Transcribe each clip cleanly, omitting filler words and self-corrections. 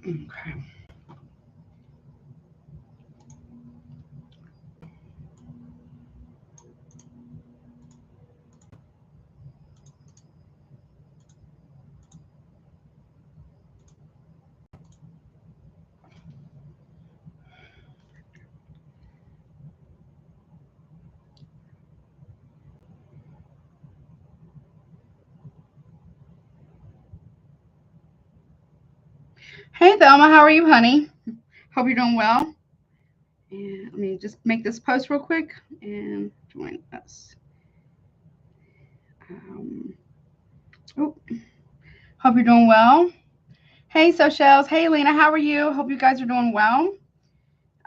Okay. Hey Thelma, how are you, honey? Hope you're doing well. And let me just make this post real quick and join us. Um, oh, hope you're doing well. Hey Socials. Hey Lena, how are you? Hope you guys are doing well.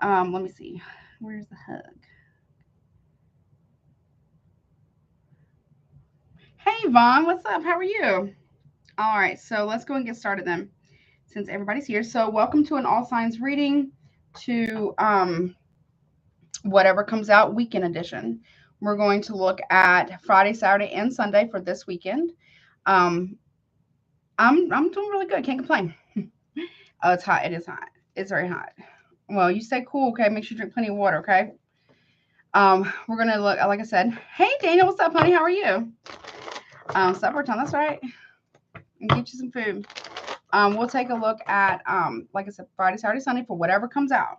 Let me see. Where's the hug? Hey Vaughn, what's up? How are you? All right, so let's go and get started then, since everybody's here. So welcome to an all signs reading, to whatever comes out weekend edition. We're going to look at Friday, Saturday, and Sunday for this weekend. Um, I'm doing really good. Can't complain. Oh, it's hot. It is hot. It's very hot. Well, you stay cool, okay? Make sure you drink plenty of water, okay? We're gonna look, like I said. Hey, Daniel, what's up, honey? How are you? Supper time. That's right. And get you some food. We'll take a look at, like I said, Friday, Saturday, Sunday for whatever comes out.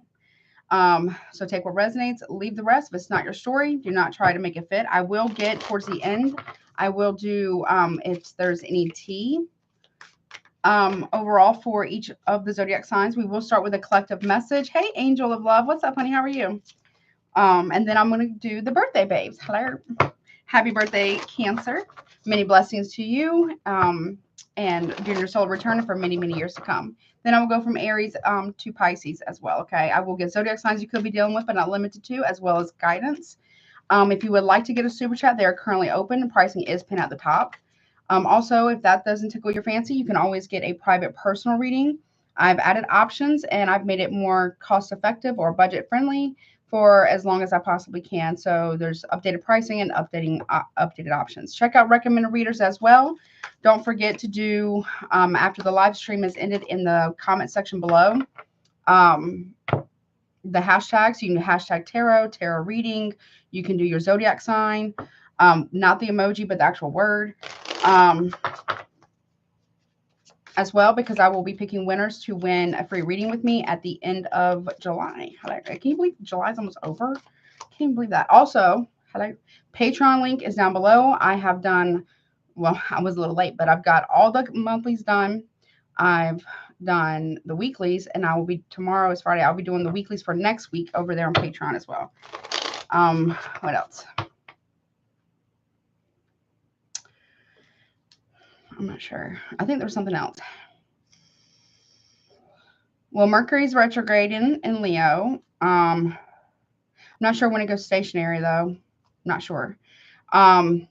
So take what resonates, leave the rest. If it's not your story, do not try to make it fit. I will get towards the end. I will do, if there's any tea, overall for each of the zodiac signs. We will start with a collective message. Hey, Angel of Love, what's up, honey? How are you? And then I'm going to do the birthday babes. Hello. Happy birthday, Cancer. Many blessings to you. And during your soul return for many, many years to come. Then I will go from Aries to Pisces as well. Okay. I will get zodiac signs you could be dealing with, but not limited to, as well as guidance. If you would like to get a super chat, they are currently open. Pricing is pinned at the top. Also, if that doesn't tickle your fancy, you can always get a private personal reading. I've added options and I've made it more cost effective or budget friendly for as long as I possibly can. So there's updated pricing and updated options. Check out recommended readers as well. Don't forget to do, after the live stream is ended, in the comment section below, the hashtags. So you can hashtag tarot reading. You can do your zodiac sign, not the emoji, but the actual word. As well, because I will be picking winners to win a free reading with me at the end of July. Can you believe July's almost over? Can't believe that. Also, Patreon link is down below. I have done, well, I was a little late, but I've got all the monthlies done. I've done the weeklies, and I will be, tomorrow is Friday, I'll be doing the weeklies for next week over there on Patreon as well. What else? I'm not sure. I think there's something else. Well, Mercury's retrograding in Leo. I'm not sure when it goes stationary, though. Not sure. I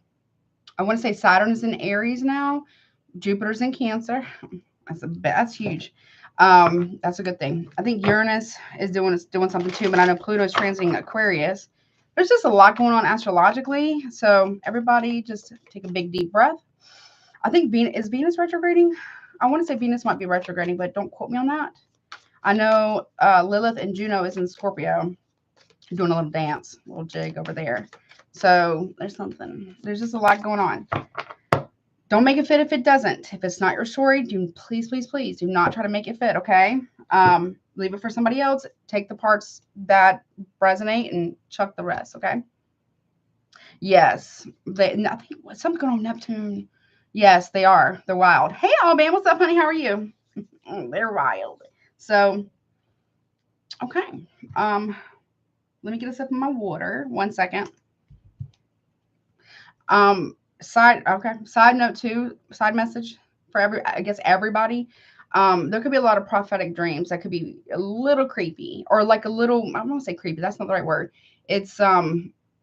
want to say Saturn is in Aries now. Jupiter's in Cancer. That's huge. That's a good thing. I think Uranus is doing something too, but I know Pluto is transiting Aquarius. There's just a lot going on astrologically. So everybody just take a big deep breath. I think Venus retrograding? I want to say Venus might be retrograding, but don't quote me on that. I know Lilith and Juno is in Scorpio, doing a little dance, a little jig over there. So there's something. There's just a lot going on. Don't make it fit if it doesn't. If it's not your story, please, please, please do not try to make it fit, okay? Leave it for somebody else. Take the parts that resonate and chuck the rest, okay? Yes. I think something going on Neptune. Yes, they are. They're wild. Hey, Alabama, what's up, honey? How are you? They're wild. So, okay. Let me get a sip of my water. 1 second. Side note too, side message for everybody. There could be a lot of prophetic dreams that could be a little creepy, or like a little, I don't want to say creepy, that's not the right word. It's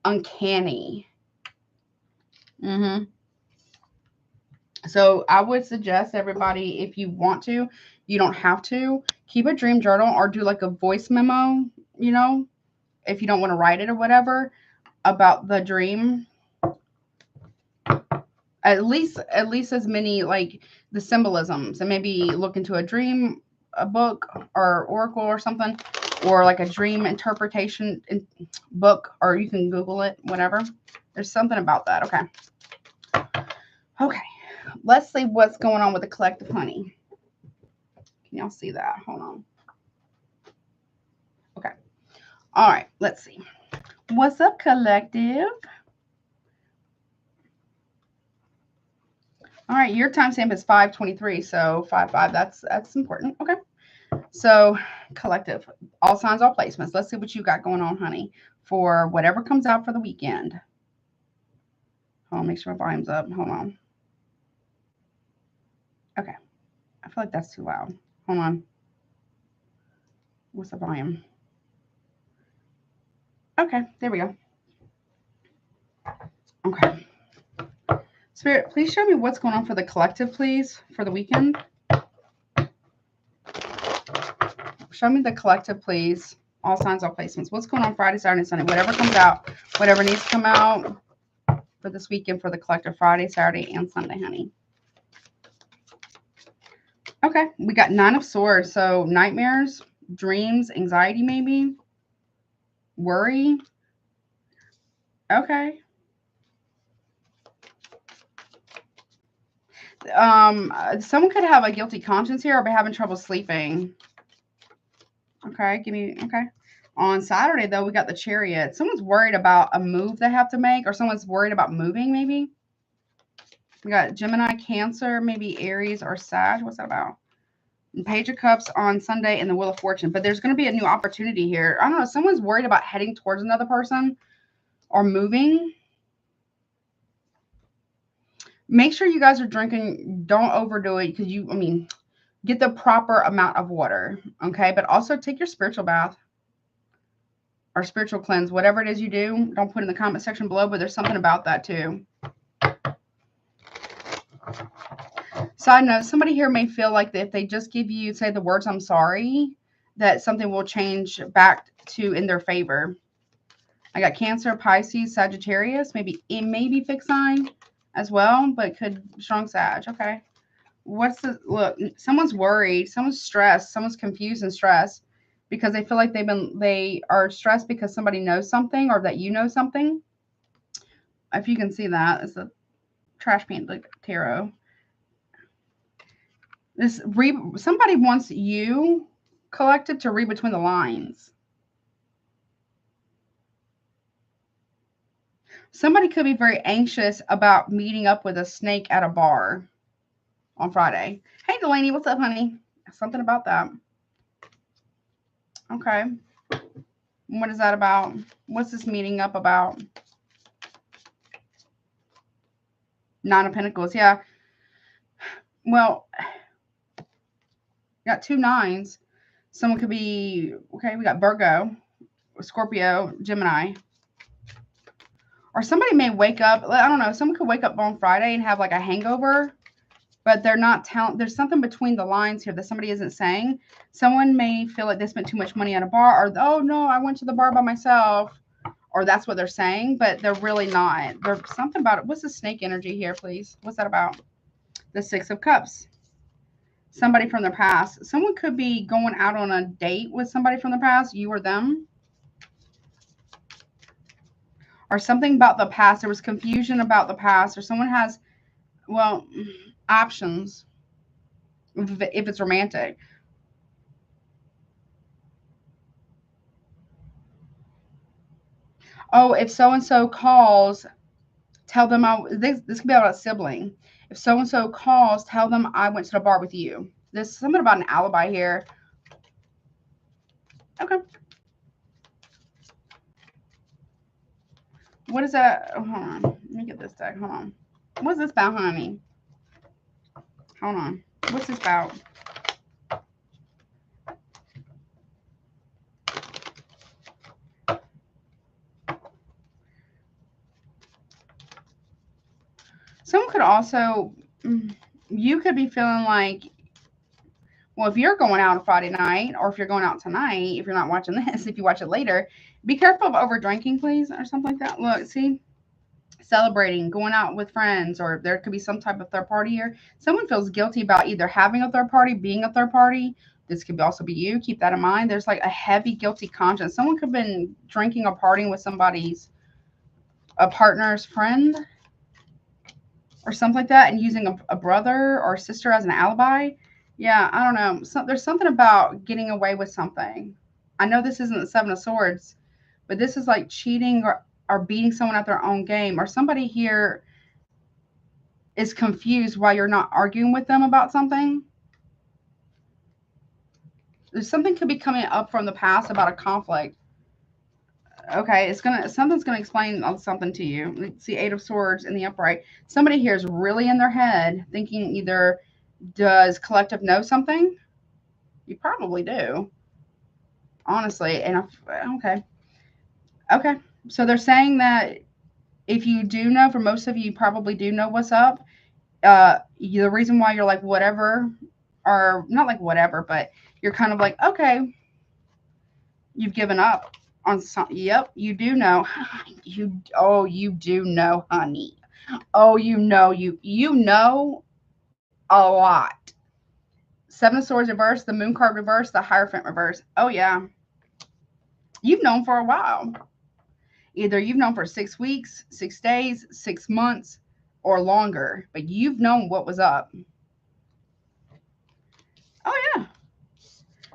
uncanny. So I would suggest everybody, if you want to, you don't have to, keep a dream journal or do like a voice memo, if you don't want to write it or whatever about the dream. At least as many, like the symbolisms, and maybe look into a dream a book or oracle or something, or like a dream interpretation book, or you can Google it, whatever. There's something about that. Okay. Okay. Let's see what's going on with the collective, honey. Can y'all see that? Hold on. Okay. All right. Let's see. What's up, collective? All right. Your timestamp is 5/23. So 5/5. That's important. Okay. So collective, all signs, all placements. Let's see what you got going on, honey, for whatever comes out for the weekend. Hold on. Make sure my volume's up. Hold on. Okay. I feel like that's too loud. Hold on. What's the volume? Okay, there we go. Okay. Spirit, please show me what's going on for the collective, please, for the weekend. Show me the collective, please. All signs, all placements. What's going on Friday, Saturday, Sunday? Whatever comes out, whatever needs to come out for this weekend for the collective, Friday, Saturday, and Sunday, honey. Okay, we got 9 of Swords. So nightmares, dreams, anxiety, maybe, worry. Okay. Someone could have a guilty conscience here or be having trouble sleeping. Okay, okay. On Saturday, though, we got the Chariot. Someone's worried about a move they have to make, or someone's worried about moving, maybe. We got Gemini, Cancer, maybe Aries or Sag. What's that about? And Page of Cups on Sunday and the Wheel of Fortune. But there's going to be a new opportunity here. I don't know. Someone's worried about heading towards another person or moving. Make sure you guys are drinking. Don't overdo it because get the proper amount of water. Okay. But also take your spiritual bath or spiritual cleanse. Whatever it is you do, don't put in the comment section below. But there's something about that too. Side note, somebody here may feel like that if they just give you, say the words, I'm sorry, that something will change back to in their favor. I got Cancer, Pisces, Sagittarius, maybe fixed sign as well, but could strong Sag. Okay. What's the look? Someone's worried, someone's stressed, someone's confused and stressed because they feel like they are stressed because somebody knows something or that you know something. If you can see that, it's a trash can tarot. Somebody wants you, collected, to read between the lines. Somebody could be very anxious about meeting up with a snake at a bar on Friday. Hey, Delaney, what's up, honey? Something about that. Okay. What is that about? What's this meeting up about? 9 of Pentacles. Yeah. Well, got 2 9s. Someone could be, okay, we got Virgo, Scorpio, Gemini. Or somebody may wake up, I don't know, someone could wake up on Friday and have like a hangover, but they're not telling, there's something between the lines here that somebody isn't saying. Someone may feel like they spent too much money at a bar, or, oh no, I went to the bar by myself, or that's what they're saying, but they're really not. There's something about it. What's the snake energy here, please? What's that about? The 6 of Cups. Somebody from their past. Someone could be going out on a date with somebody from the past, you or them. Or something about the past. There was confusion about the past, or someone has, well, options if it's romantic. Oh, if so-and-so calls, tell them this could be about a sibling. If so-and-so calls, tell them I went to the bar with you. There's something about an alibi here. Okay. What is that? Oh, hold on. Let me get this deck. Hold on. What's this about, honey? Hold on. What's this about? Someone could also, you could be feeling like, well, if you're going out on Friday night, or if you're going out tonight, if you're not watching this, if you watch it later, be careful of over drinking, please, or something like that. Look, see? celebrating, going out with friends, or there could be some type of third party here. Someone feels guilty about either having a third party, being a third party. This could also be you. Keep that in mind. There's like a heavy guilty conscience. Someone could have been drinking or partying with somebody's a partner's friend or something like that, and using a brother or sister as an alibi. Yeah, I don't know. There's something about getting away with something. I know this isn't the Seven of Swords, but this is like cheating or beating someone at their own game, or somebody here is confused why you're not arguing with them about something. There's something could be coming up from the past about a conflict. Okay, something's gonna explain something to you. Let's see, Eight of Swords in the upright. Somebody here is really in their head thinking either, does collective know something? You probably do, honestly. And okay. So they're saying that if you do know, for most of you, you probably do know what's up. The reason why you're like whatever, or not like whatever, but you're kind of like, okay, you've given up on some. Yep, you do know. You do know, honey. Oh, you know a lot. Seven of Swords reverse, the Moon card reverse, the Hierophant reverse. Oh yeah, you've known for a while. Either you've known for 6 weeks, 6 days, 6 months, or longer, but you've known what was up. Oh yeah,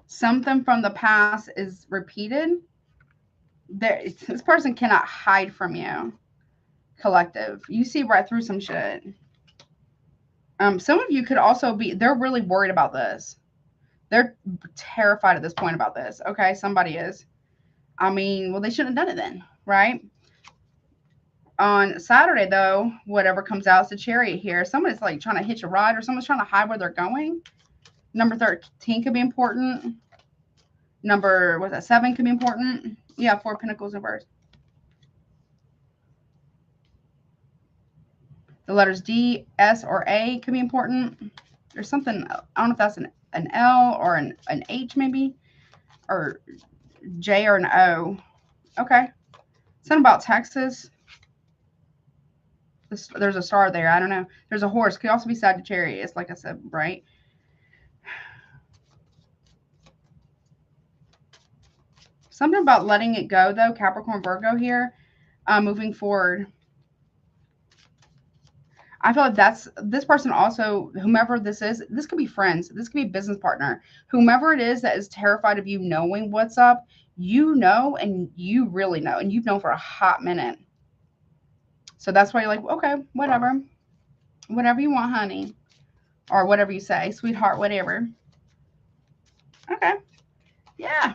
something from the past is repeated. This person cannot hide from you. Collective, you see right through some shit. Some of you could also be, they're really worried about this. They're terrified at this point about this. Okay, somebody is. I mean, well, they shouldn't have done it then, right? On Saturday, though, whatever comes out is the Chariot here. Someone's like trying to hitch a ride, or someone's trying to hide where they're going. Number 13 could be important. Number, what's that, 7 could be important. Yeah, 4 Pentacles reverse. The letters D, S, or A could be important. There's something, I don't know if that's an L or an H maybe, or J or an O. Okay. Something about Texas. There's a star there. I don't know. There's a horse. Could also be Sagittarius, like I said, right? Something about letting it go, though. Capricorn, Virgo here. Moving forward. I feel like this person also, whomever this is, this could be friends. This could be a business partner. Whomever it is that is terrified of you knowing what's up, you know, and you really know. And you've known for a hot minute. So that's why you're like, okay, whatever. Whatever you want, honey. Or whatever you say, sweetheart, whatever. Okay. Yeah.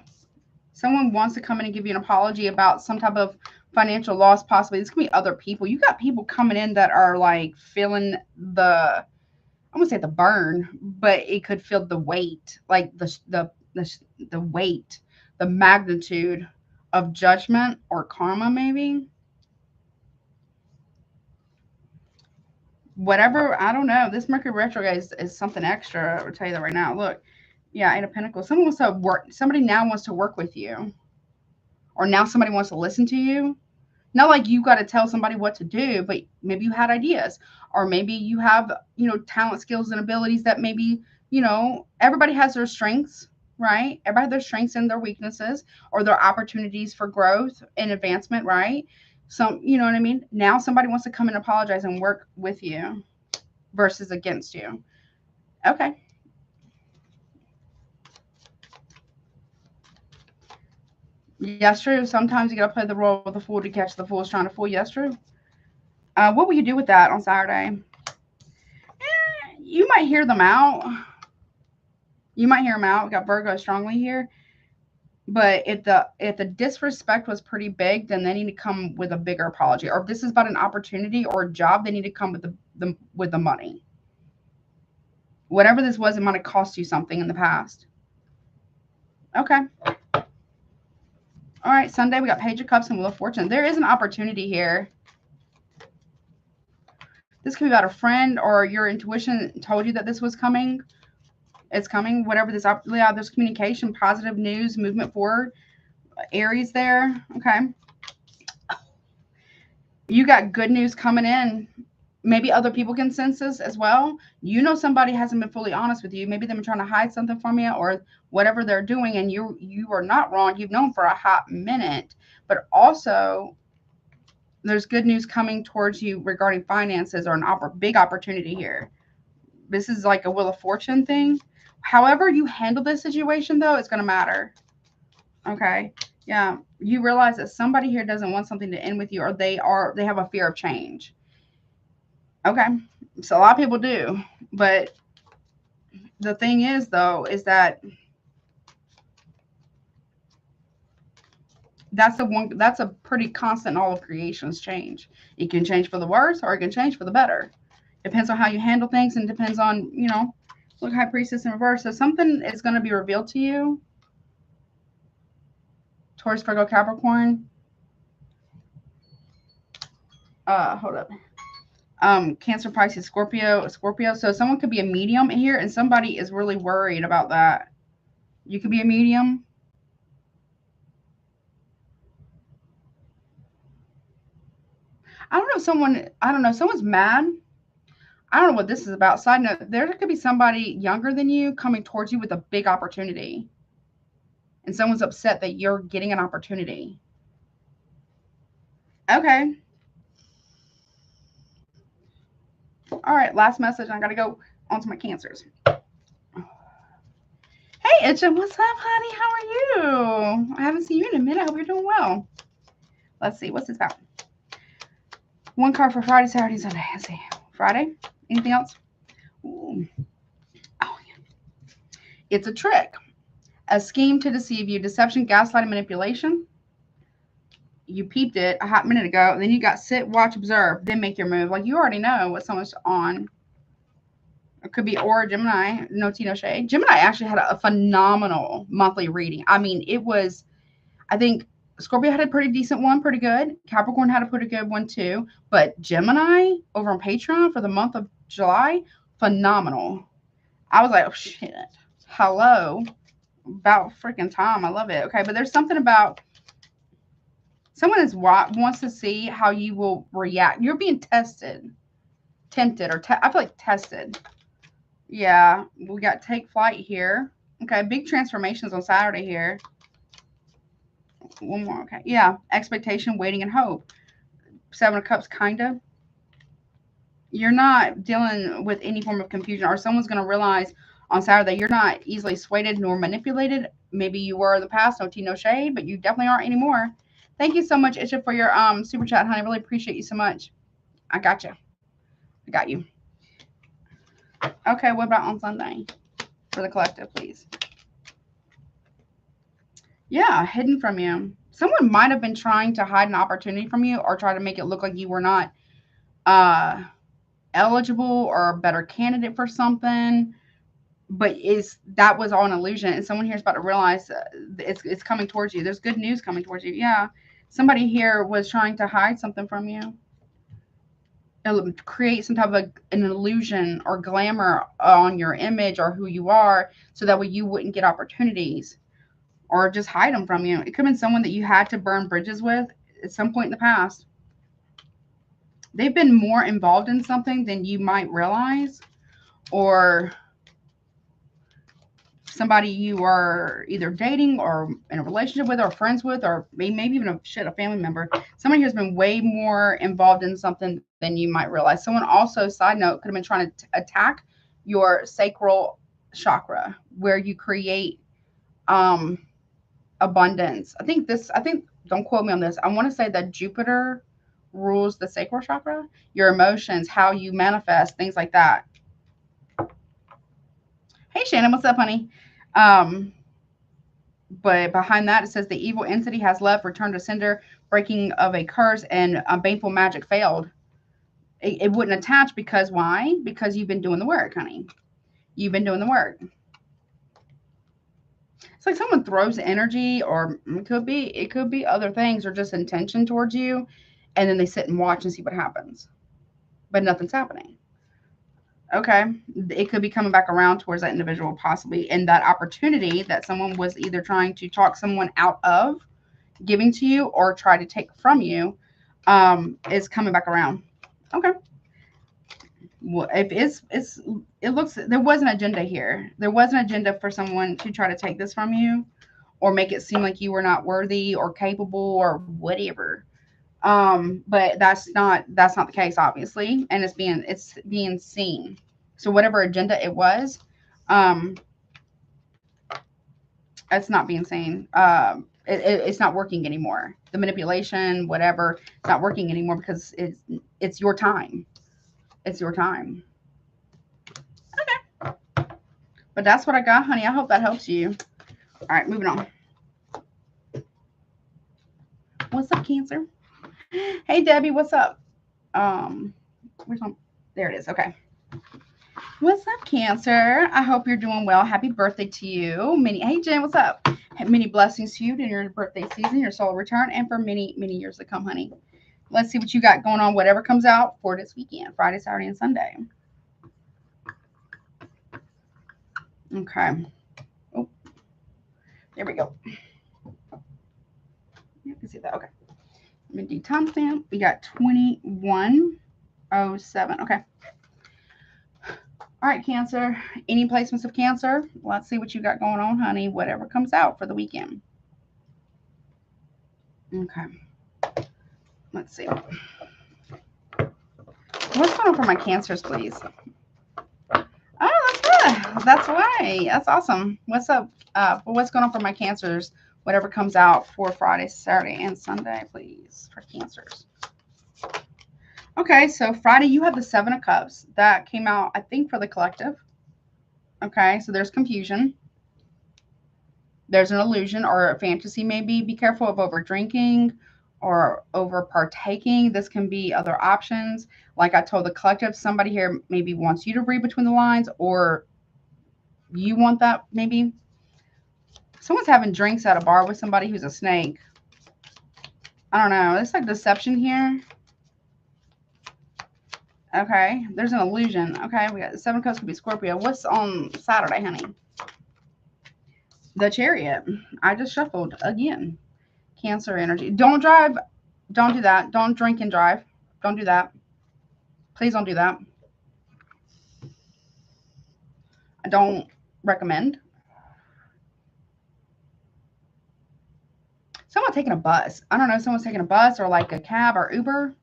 Someone wants to come in and give you an apology about some type of financial loss, possibly. This could be other people. You got people coming in that are like feeling I wouldn't say the burn, but it could feel the weight, like the weight, the magnitude of judgment or karma, maybe. Whatever, I don't know. This Mercury retrograde is something extra. I'll tell you that right now. Look, yeah, Eight of Pentacles. Someone wants to work. Somebody now wants to work with you, or now somebody wants to listen to you. Not like you got to tell somebody what to do, but maybe you had ideas, or maybe you have, talent, skills, and abilities that maybe, everybody has their strengths, right? Everybody has their strengths and their weaknesses, or their opportunities for growth and advancement, right? You know what I mean? Now somebody wants to come and apologize and work with you versus against you. Okay. Yes, true. Sometimes you got to play the role of the fool to catch the fools trying to fool you. Yes, true. What will you do with that on Saturday? You might hear them out. You might hear them out. We got Virgo strongly here. But if the disrespect was pretty big, then they need to come with a bigger apology. Or if this is about an opportunity or a job, they need to come with the money. Whatever this was, it might have cost you something in the past. Okay. All right, Sunday, we got Page of Cups and Wheel of Fortune. There is an opportunity here. This could be about a friend, or your intuition told you that this was coming. It's coming. Whatever this, yeah, there's communication, positive news, movement forward. Aries there. Okay. You got good news coming in. Maybe other people can sense this as well. You know somebody hasn't been fully honest with you. Maybe they've been trying to hide something from you or whatever they're doing, and you are not wrong. You've known for a hot minute. But also, there's good news coming towards you regarding finances or big opportunity here. This is like a Wheel of Fortune thing. However you handle this situation, though, it's going to matter. Okay. Yeah. You realize that somebody here doesn't want something to end with you, or they have a fear of change. Okay. So a lot of people do. But the thing is, though, is that that's a pretty constant, all of creation's change. It can change for the worse or it can change for the better. Depends on how you handle things, and depends on, look, High Priestess in reverse. So something is going to be revealed to you. Taurus, Virgo, Capricorn. Hold up. Cancer, Pisces, Scorpio. So someone could be a medium here, and somebody is really worried about that. You could be a medium. I don't know. Someone's mad. I don't know what this is about. Side note, there could be somebody younger than you coming towards you with a big opportunity. And someone's upset that you're getting an opportunity. Okay. All right, last message. I got to go on to my cancers. Hey, Itcha, what's up, honey? How are you? I haven't seen you in a minute. I hope you're doing well. Let's see. What's this about? One card for Friday, Saturday, Sunday. Let's see. Friday? Anything else? Ooh. Oh, yeah. It's a trick. A scheme to deceive you. Deception, gaslighting, manipulation. You peeped it a hot minute ago. Then you got sit, watch, observe, then make your move. Like, you already know what someone's on. It could be Aura, Gemini, no tea, no shade. Gemini actually had a phenomenal monthly reading. I mean, it was, I think Scorpio had a pretty decent one, pretty good. Capricorn had a pretty good one too. But Gemini over on Patreon for the month of July, phenomenal. I was like, oh shit, hello, about freaking time. I love it. Okay, but there's something about someone wants to see how you will react. You're being tempted, or I feel like tested. Yeah, we got take flight here. Okay, big transformations on Saturday here. One more. Okay, yeah, expectation, waiting, and hope. Seven of Cups, kind of. You're not dealing with any form of confusion, or someone's going to realize on Saturday you're not easily swayed nor manipulated. Maybe you were in the past, no tea, no shade, but you definitely aren't anymore. Thank you so much, Isha, for your super chat, honey. I really appreciate you so much. I got you. I got you. Okay, what about on Sunday for the collective, please? Yeah, hidden from you. Someone might have been trying to hide an opportunity from you or try to make it look like you were not eligible or a better candidate for something. But that was all an illusion, and someone here is about to realize it's coming towards you. There's good news coming towards you. Yeah, somebody here was trying to hide something from you. It'll create some type of an illusion or glamour on your image or who you are, so that way you wouldn't get opportunities, or just hide them from you. It could have been someone that you had to burn bridges with at some point in the past. They've been more involved in something than you might realize, or somebody you are either dating or in a relationship with or friends with, or maybe even a family member. Somebody who's been way more involved in something than you might realize. Someone also, side note, could have been trying to attack your sacral chakra, where you create abundance. I think, don't quote me on this. I want to say that Jupiter rules the sacral chakra, your emotions, how you manifest, things like that. Hey, Shannon, what's up, honey? But behind that, it says the evil entity has left, returned to sender, breaking of a curse, and baneful magic failed. It wouldn't attach because why? Because you've been doing the work, honey. You've been doing the work. It's like someone throws energy, or it could be other things, or just intention towards you, and then they sit and watch and see what happens. But nothing's happening. Okay, it could be coming back around towards that individual, possibly, and that opportunity that someone was either trying to talk someone out of giving to you or try to take from you. is coming back around. Okay. Well, if it looks, there was an agenda here. There was an agenda for someone to try to take this from you or make it seem like you were not worthy or capable or whatever. But that's not the case, obviously, and it's being seen. So whatever agenda it was, it's not being seen. It's not working anymore. The manipulation, whatever, it's not working anymore because it's your time. It's your time. Okay. But that's what I got, honey. I hope that helps you. All right, moving on. What's up, Cancer? Hey, Debbie, what's up? Where's on? There it is. Okay. What's up, Cancer? I hope you're doing well. Happy birthday to you. Hey, Jen, what's up? Many blessings to you in your birthday season, your soul return, and for many, many years to come, honey. Let's see what you got going on, whatever comes out for this weekend, Friday, Saturday, and Sunday. Okay. Oh, there we go. You can see that. Okay. Let me do timestamp. We got 2107. Okay. All right, Cancer. Any placements of Cancer? Let's see what you got going on, honey. Whatever comes out for the weekend. Okay. Let's see. What's going on for my Cancers, please? Oh, that's good. That's right. That's awesome. What's up? What's going on for my Cancers? Whatever comes out for Friday, Saturday, and Sunday, please, for Cancers. Okay, so Friday, you have the Seven of Cups. That came out, I think, for the collective. Okay, so there's confusion. There's an illusion or a fantasy, maybe. Be careful of over drinking or over partaking. This can be other options. Like I told the collective, somebody here maybe wants you to read between the lines, or you want that, maybe. Someone's having drinks at a bar with somebody who's a snake. I don't know. It's like deception here. Okay. There's an illusion. Okay. We got the Seven of Cups could be Scorpio. What's on Saturday, honey? The Chariot. I just shuffled again. Cancer energy. Don't drive. Don't do that. Don't drink and drive. Don't do that. Please don't do that. I don't recommend. Someone taking a bus. I don't know. Someone's taking a bus or like a cab or Uber.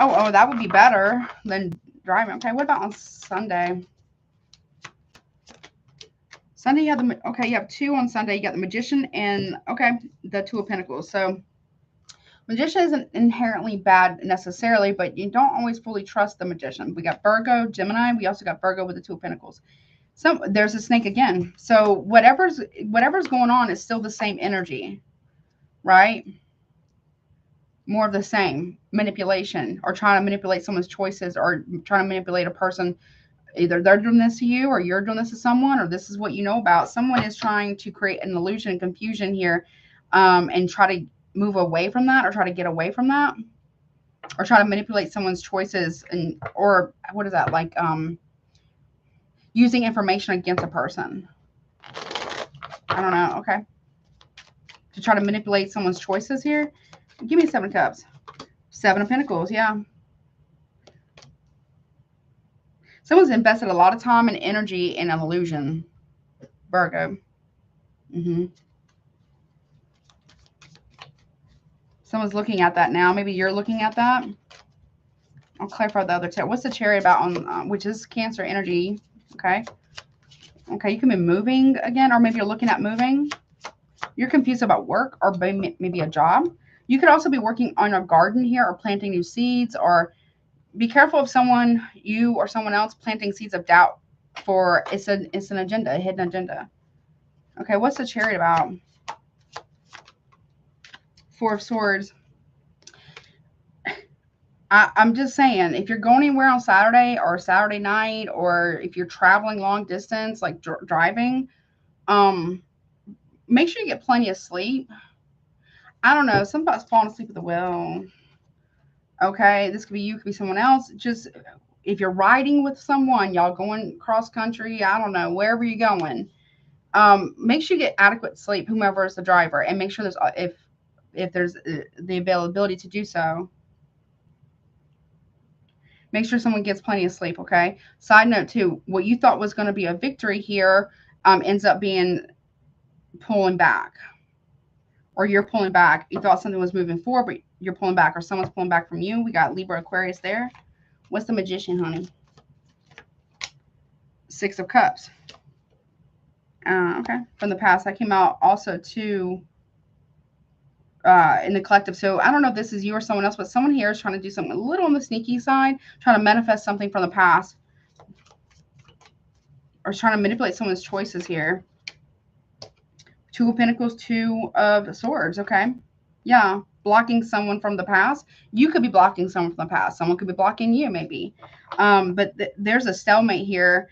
Oh, that would be better than driving. Okay, what about on Sunday? Sunday, you have you have two on Sunday. You got the Magician and, the Two of Pentacles. So, Magician isn't inherently bad necessarily, but you don't always fully trust the Magician. We got Virgo, Gemini. We also got Virgo with the Two of Pentacles. So, there's a snake again. So, whatever's going on is still the same energy, right? More of the same manipulation, or trying to manipulate someone's choices, or trying to manipulate a person. Either they're doing this to you, or you're doing this to someone, or this is what you know about. Someone is trying to create an illusion and confusion here, and try to move away from that, or try to get away from that, or try to manipulate someone's choices, and or what is that, like using information against a person. I don't know. Okay, to try to manipulate someone's choices here. Give me Seven of Cups. Seven of Pentacles, yeah. Someone's invested a lot of time and energy in an illusion. Virgo. Someone's looking at that now. Maybe you're looking at that. I'll clarify the other What's the Chariot about on, which is Cancer energy? Okay. Okay, you can be moving again, or maybe you're looking at moving. You're confused about work or maybe a job. You could also be working on a garden here, or planting new seeds, or be careful of someone, you or someone else, planting seeds of doubt for it's an agenda, a hidden agenda. Okay, what's the Chariot about? Four of Swords. I'm just saying, if you're going anywhere on Saturday or Saturday night, or if you're traveling long distance, like driving, make sure you get plenty of sleep. I don't know. Somebody's falling asleep at the wheel. Okay, this could be you, could be someone else. Just if you're riding with someone, y'all going cross country, I don't know, wherever you're going, make sure you get adequate sleep, whomever is the driver, and make sure there's, if if there's the availability to do so. Make sure someone gets plenty of sleep, okay? Side note, too, what you thought was going to be a victory here ends up being pulling back. Or you're pulling back. You thought something was moving forward, but you're pulling back, or someone's pulling back from you. We got Libra, Aquarius there. What's the Magician, honey? Six of Cups. Okay. From the past. That came out also, too, in the collective. So I don't know if this is you or someone else, but someone here is trying to do something a little on the sneaky side, trying to manifest something from the past, or trying to manipulate someone's choices here. Two of Pentacles, Two of Swords. Okay. Yeah. Blocking someone from the past. You could be blocking someone from the past. Someone could be blocking you, maybe. But there's a stalemate here.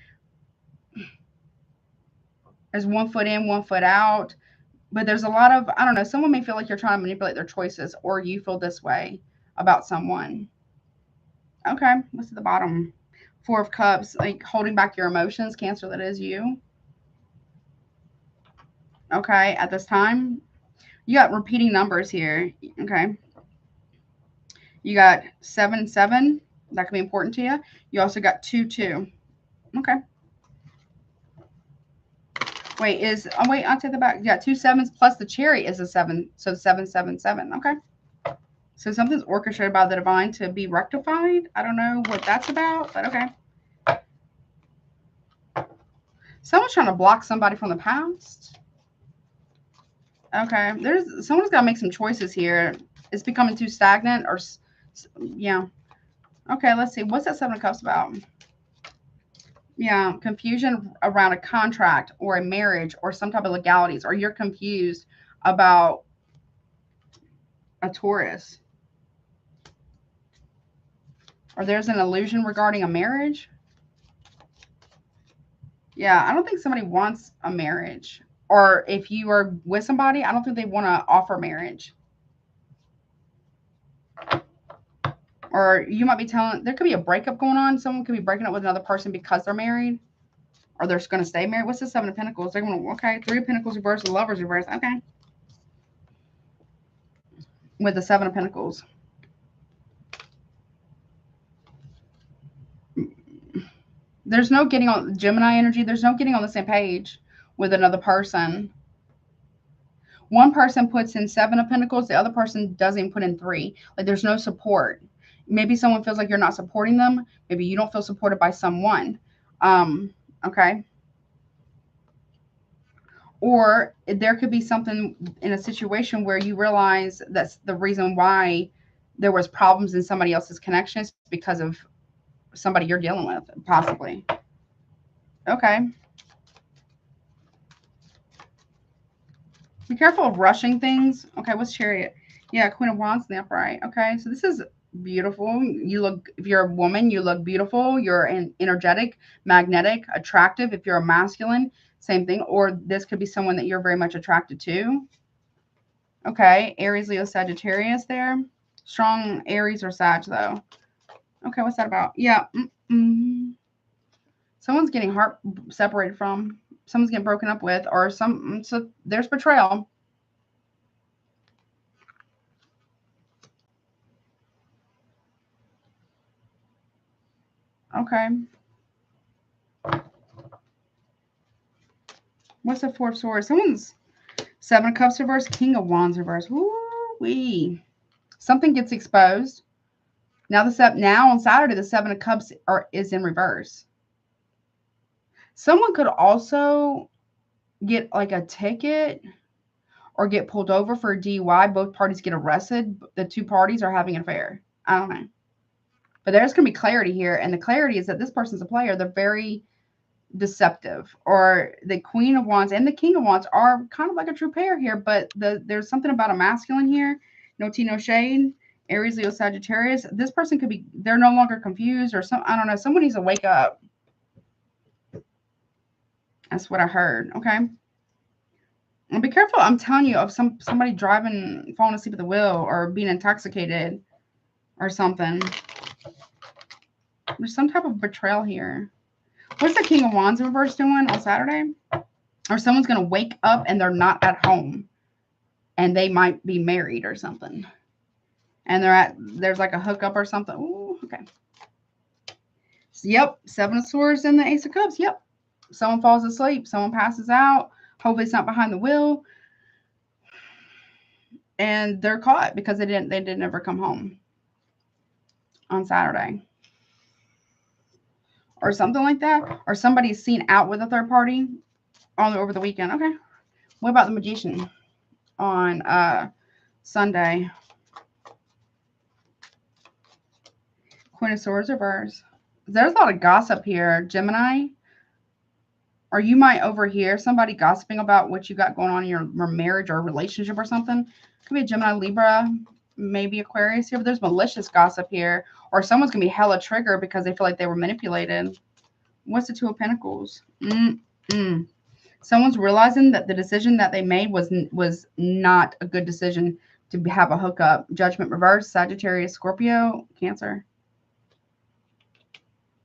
There's 1 foot in, 1 foot out. But there's a lot of, I don't know, someone may feel like you're trying to manipulate their choices, or you feel this way about someone. Okay, what's at the bottom? 4 of Cups, like holding back your emotions. Cancer, that is you. Okay, at this time. You got repeating numbers here. Okay. You got 7, 7. That could be important to you. You also got 2, 2. Okay. Wait, wait, I'll take the back. Yeah, 2 7s plus the Chariot is a 7. So 7, 7, 7. Okay. So something's orchestrated by the divine to be rectified. I don't know what that's about, but okay. Someone's trying to block somebody from the past. Okay. Someone's got to make some choices here. It's becoming too stagnant, or yeah. Okay, let's see. What's that 7 of Cups about? Yeah, confusion around a contract or a marriage or some type of legalities, or you're confused about a Taurus. Or there's an illusion regarding a marriage. Yeah, I don't think somebody wants a marriage. Or if you are with somebody, I don't think they want to offer marriage. Or you might be telling, there could be a breakup going on. Someone could be breaking up with another person because they're married. Or they're going to stay married. What's the 7 of Pentacles? They're going to, okay, 3 of Pentacles reverse, the Lovers reverse. Okay. With the 7 of Pentacles. There's no getting on Gemini energy. There's no getting on the same page with another person. One person puts in 7 of Pentacles. The other person doesn't put in 3. Like there's no support. Maybe someone feels like you're not supporting them. Maybe you don't feel supported by someone. Okay. Or there could be something in a situation where you realize that's the reason why there was problems in somebody else's connections because of somebody you're dealing with, possibly. Okay. Be careful of rushing things. Okay, what's Chariot? Yeah, Queen of Wands in the upright. Okay, so this is beautiful. You look, if you're a woman, you look beautiful. You're energetic, magnetic, attractive. If you're a masculine, same thing. Or this could be someone that you're very much attracted to. Okay, Aries, Leo, Sagittarius there. Strong Aries or Sag, though. Okay, what's that about? Yeah. Someone's getting heart separated from. Someone's getting broken up with, or so there's betrayal. Okay. What's the 4 of Swords? Someone's 7 of Cups reverse, King of Wands reverse. Woo-wee. Something gets exposed. Now on Saturday, the 7 of Cups is in reverse. Someone could also get like a ticket or get pulled over for a DUI. Both parties get arrested. The 2 parties are having an affair. I don't know. But there's going to be clarity here. And the clarity is that this person's a player. They're very deceptive. Or the Queen of Wands and the King of Wands are kind of like a true pair here. But there's something about a masculine here. No tea, no shade. Aries, Leo, Sagittarius. This person could be, they're no longer confused or I don't know. Someone needs to wake up. That's what I heard. Okay. And be careful. I'm telling you, of somebody driving, falling asleep at the wheel or being intoxicated or something. There's some type of betrayal here. What's the King of Wands reverse doing on Saturday? Or someone's going to wake up and they're not at home. and they might be married or something. And there's like a hookup or something. Ooh, okay. Yep, Seven of Swords and the Ace of Cups. Yep. Someone falls asleep. Someone passes out. Hopefully it's not behind the wheel. And they're caught because they didn't ever come home on Saturday. Or something like that. Or somebody's seen out with a third party all over the weekend. Okay. What about the Magician on Sunday? Queen of Swords reverse. There's a lot of gossip here, Gemini. Or you might overhear somebody gossiping about what you got going on in your marriage or relationship or something. Could be a Gemini, Libra, maybe Aquarius here. But there's malicious gossip here. Or someone's going to be hella triggered because they feel like they were manipulated. What's the Two of Pentacles? Someone's realizing that the decision that they made was not a good decision to have a hookup. Judgment reverse, Sagittarius, Scorpio, Cancer.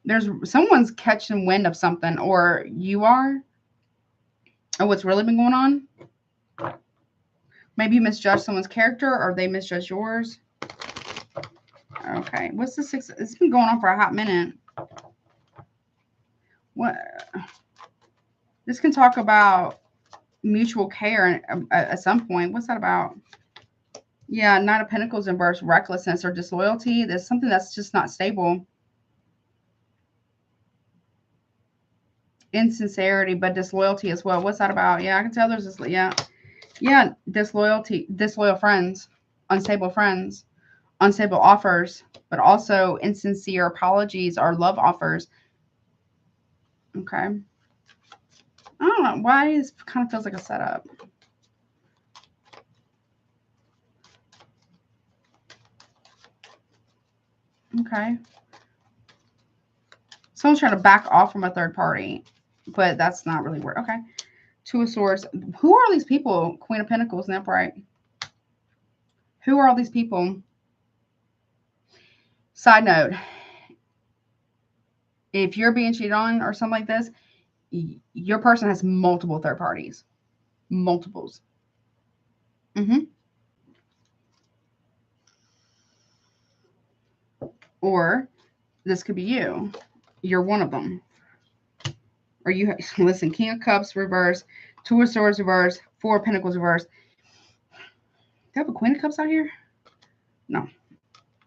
There's someone's catching wind of something, or you are, or what's really been going on. Maybe you misjudged someone's character, or they misjudged yours. Okay, what's the six? It's been going on for a hot minute. What? This can talk about mutual care at some point. What's that about? Yeah, Knight of Pentacles in reverse, recklessness or disloyalty. There's something that's just not stable. Insincerity, but disloyalty as well. What's that about? Yeah, I can tell there's this. Yeah, disloyalty, disloyal friends, unstable offers, but also insincere apologies or love offers. Okay. I don't know why this kind of feels like a setup. Okay. Someone's trying to back off from a third party, but that's not really where. Okay. Two of Swords. Who are all these people? Queen of Pentacles and Upright. Who are all these people? Side note. If you're being cheated on or something like this, your person has multiple third parties. Multiples. Or this could be you. You're one of them. Or you listen, King of Cups reverse, Two of Swords reverse, Four of Pentacles reverse. Do you have a Queen of Cups out here? No.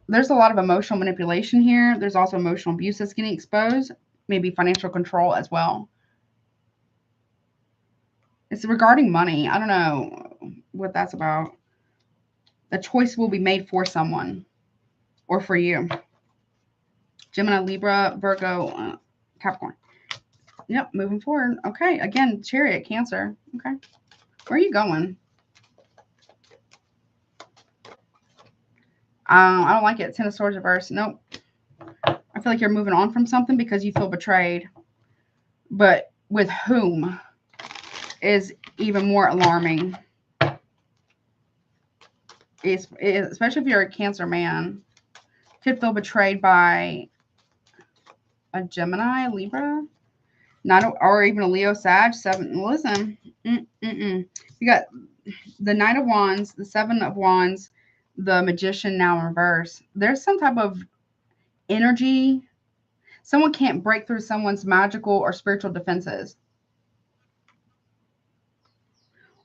There's a lot of emotional manipulation here. There's also emotional abuse that's getting exposed. Maybe financial control as well. It's regarding money. I don't know what that's about. A choice will be made for someone or for you. Gemini, Libra, Virgo, Capricorn. Yep, moving forward. Okay, again, Chariot, Cancer. Okay. Where are you going? I don't like it. Ten of Swords reverse. Nope. I feel like you're moving on from something because you feel betrayed. But with whom is even more alarming. Especially if you're a Cancer man. Could feel betrayed by a Gemini, Libra, or even a Leo, Sag, 7. Listen, you got the Knight of Wands, the Seven of Wands, the Magician now in reverse. There's some type of energy. Someone can't break through someone's magical or spiritual defenses.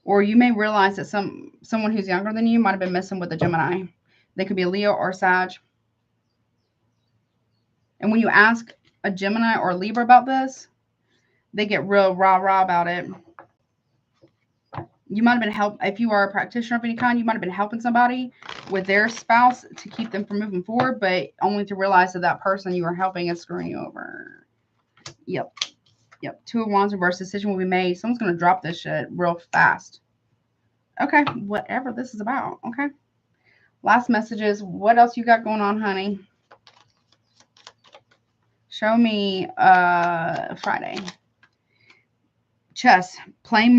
Or you may realize that someone who's younger than you might have been messing with a Gemini. They could be a Leo or Sag. And when you ask a Gemini or a Libra about this, they get real rah-rah about it. You might have been if you are a practitioner of any kind, you might have been helping somebody with their spouse to keep them from moving forward, but only to realize that that person you are helping is screwing you over. Yep. Two of Wands reverse, decision will be made. Someone's going to drop this shit real fast. Okay, whatever this is about. Okay. Last messages. What else you got going on, honey? Show me Friday. Chess, playing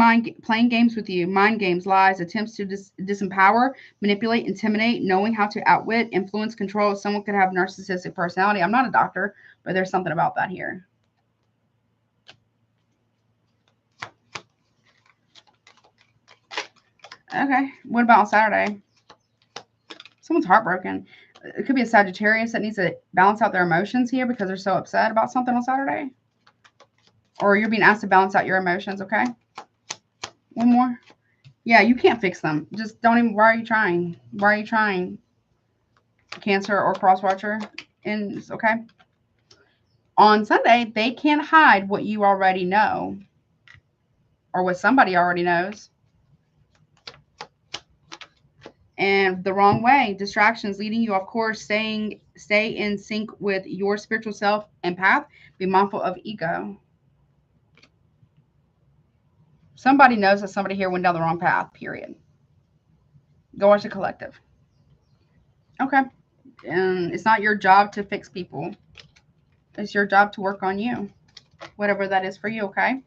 games with you, mind games, lies, attempts to disempower, manipulate, intimidate, knowing how to outwit, influence, control. Someone could have narcissistic personality. I'm not a doctor, but there's something about that here. Okay. What about on Saturday? Someone's heartbroken. It could be a Sagittarius that needs to balance out their emotions here because they're so upset about something on Saturday. Or you're being asked to balance out your emotions, okay? One more. Yeah, you can't fix them. Just don't even, why are you trying? Why are you trying? Cancer or crosswatcher. And okay. On Sunday, they can't hide what you already know. Or what somebody already knows. And the wrong way. Distractions leading you off course. Stay in sync with your spiritual self and path. Be mindful of ego. Somebody knows that somebody here went down the wrong path, period. Go watch the collective. Okay. And it's not your job to fix people. It's your job to work on you. Whatever that is for you, okay?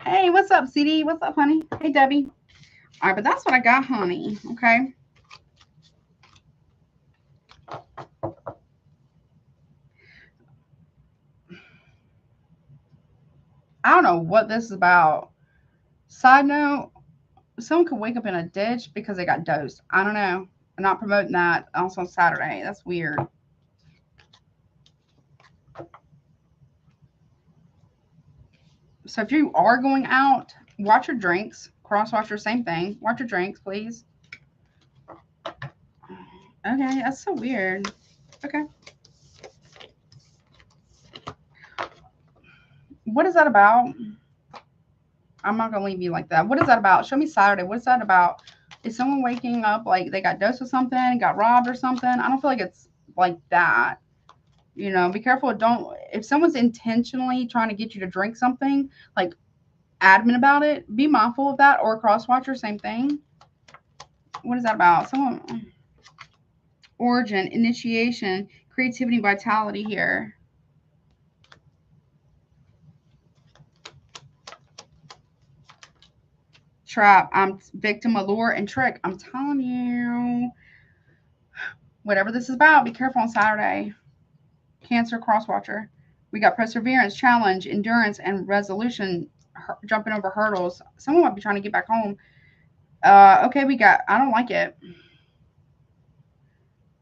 Hey, what's up, CD? What's up, honey? Hey, Debbie. All right, but that's what I got, honey. Okay. I don't know what this is about. Side note, someone could wake up in a ditch because they got dosed. I don't know. I'm not promoting that. Also on Saturday. That's weird. So if you are going out, watch your drinks. Crosswatcher, same thing. Watch your drinks, please. Okay, that's so weird. Okay. What is that about? I'm not going to leave you like that. What is that about? Show me Saturday. What is that about? Is someone waking up like they got dosed with something, got robbed or something? I don't feel like it's like that. You know, be careful. Don't, if someone's intentionally trying to get you to drink something, like adamant about it, be mindful of that. Or crosswatcher, same thing. What is that about? Someone, origin, initiation, creativity, vitality here. Trap. I'm victim, allure, and trick. I'm telling you. Whatever this is about, be careful on Saturday. Cancer crosswatcher. We got perseverance, challenge, endurance, and resolution. Jumping over hurdles. Someone might be trying to get back home. Okay, we got, I don't like it.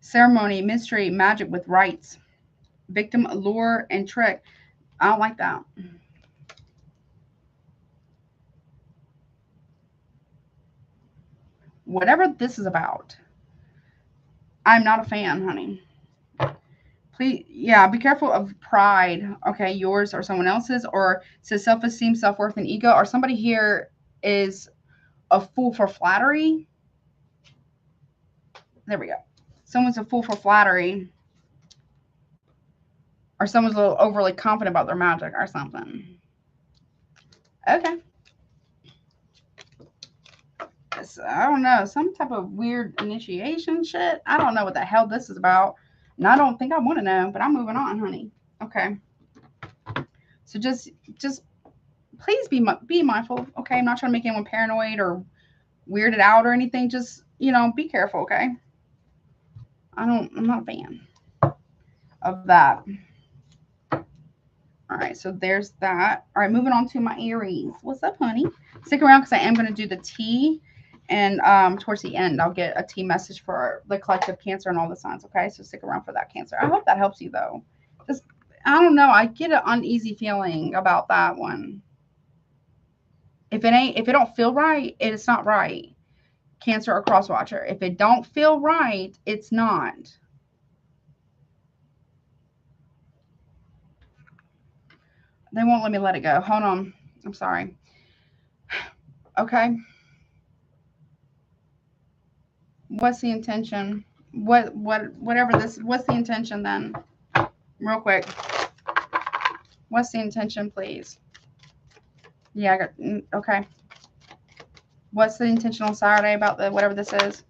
Ceremony, mystery, magic with rites. Victim, allure, and trick. I don't like that. Whatever this is about, I'm not a fan, honey. Please, yeah, be careful of pride. Okay, yours or someone else's, or says self-esteem, self-worth, and ego. Or somebody here is a fool for flattery. There we go. Someone's a fool for flattery. Or someone's a little overly confident about their magic or something. Okay. I don't know. Some type of weird initiation shit. I don't know what the hell this is about. And I don't think I want to know, but I'm moving on, honey. Okay. So just please be mindful. Okay. I'm not trying to make anyone paranoid or weirded out or anything. Just, you know, be careful. Okay. I'm not a fan of that. All right, so there's that. All right, moving on to my Aries. What's up, honey? Stick around because I am going to do the tea. And towards the end, I'll get a tea message for the collective Cancer and all the signs, okay? So stick around for that, Cancer. I hope that helps you, though. Just, I don't know. I get an uneasy feeling about that one. If it don't feel right, it's not right. Cancer or crosswatcher. If it don't feel right, it's not. They won't let me let it go. Hold on. I'm sorry. Okay. What's the intention? Whatever this, what's the intention then? Real quick. What's the intention, please? Yeah, I got, okay. What's the intention on Saturday about the whatever this is?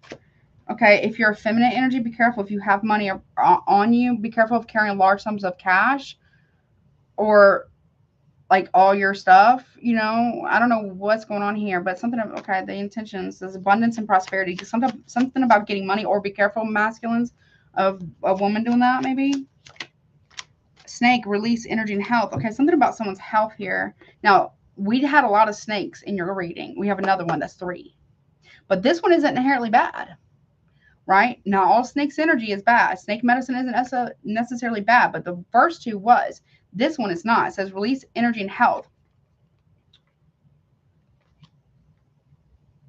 Okay, if you're a feminine energy, be careful. If you have money on you, be careful of carrying large sums of cash or like all your stuff. You know, I don't know what's going on here, but something. Okay, the intentions is abundance and prosperity. Something about getting money, or be careful, masculines, of a woman doing that maybe. Snake, release energy and health. Okay, something about someone's health here. Now, we had a lot of snakes in your reading. We have another one that's 3. But this one isn't inherently bad, right? Not all snake's energy is bad. Snake medicine isn't necessarily bad, but the first two was. This one is not. It says release energy and health.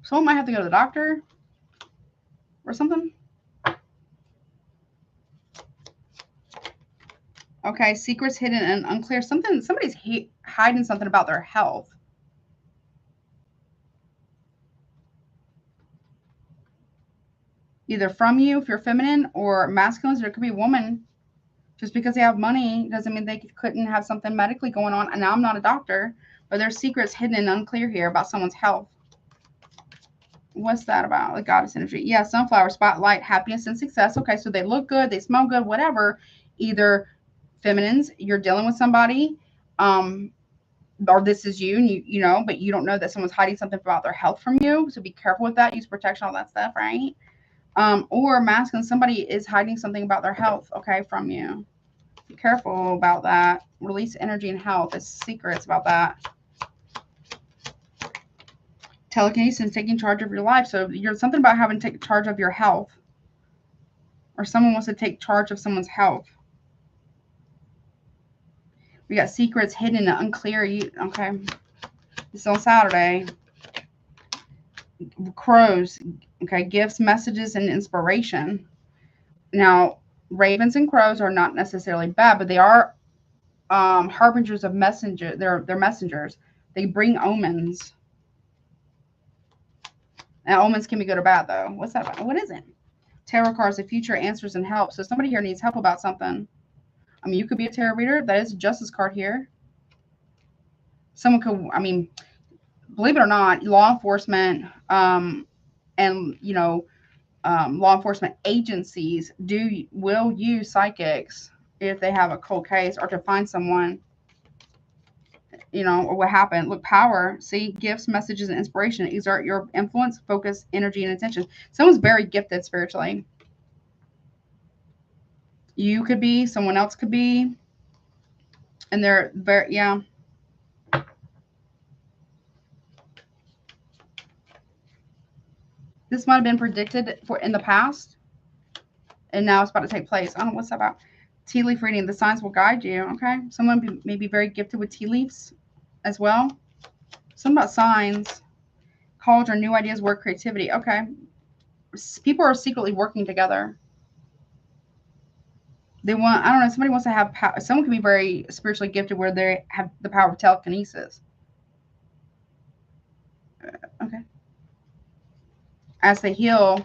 Someone might have to go to the doctor or something. Okay, secrets hidden and unclear. Somebody's hiding something about their health. Either from you, if you're feminine, or masculine. There could be a woman. Just because they have money doesn't mean they couldn't have something medically going on. And now I'm not a doctor, but there's secrets hidden and unclear here about someone's health. What's that about? The goddess energy. Yeah, sunflower, spotlight, happiness and success. Okay, so they look good, they smell good, whatever. Either feminines, you're dealing with somebody, or this is you, and you know, but you don't know that someone's hiding something about their health from you. So be careful with that. Use protection, all that stuff, right? Or masculine, somebody is hiding something about their health, okay, from you. Be careful about that. Release energy and health. It's secrets about that. Telekinesis, taking charge of your life. So you're something about having to take charge of your health. Or someone wants to take charge of someone's health. We got secrets hidden and unclear. Okay. It's on Saturday. Crows. Okay. Gifts, messages, and inspiration. Now, ravens and crows are not necessarily bad, but they are harbingers of messenger. They're messengers. They bring omens. Now, omens can be good or bad, though. What's that about? What is it? Tarot cards, the future, answers, and help. So somebody here needs help about something. I mean, you could be a tarot reader. That is a justice card here. Someone could, I mean, believe it or not, law enforcement and, you know, law enforcement agencies will use psychics if they have a cold case or to find someone, you know, or what happened. Look, power, see, gifts, messages, and inspiration. Exert your influence, focus, energy, and attention. Someone's very gifted spiritually. You could be, someone else could be, and they're very, yeah. This might have been predicted for in the past, and now it's about to take place. I don't know what's that about. Tea leaf reading. The signs will guide you. Okay, someone may be very gifted with tea leaves as well. Something about signs, college or new ideas, work, creativity. Okay, people are secretly working together. They want, I don't know, somebody wants to have power. Someone can be very spiritually gifted where they have the power of telekinesis. Okay. As they heal,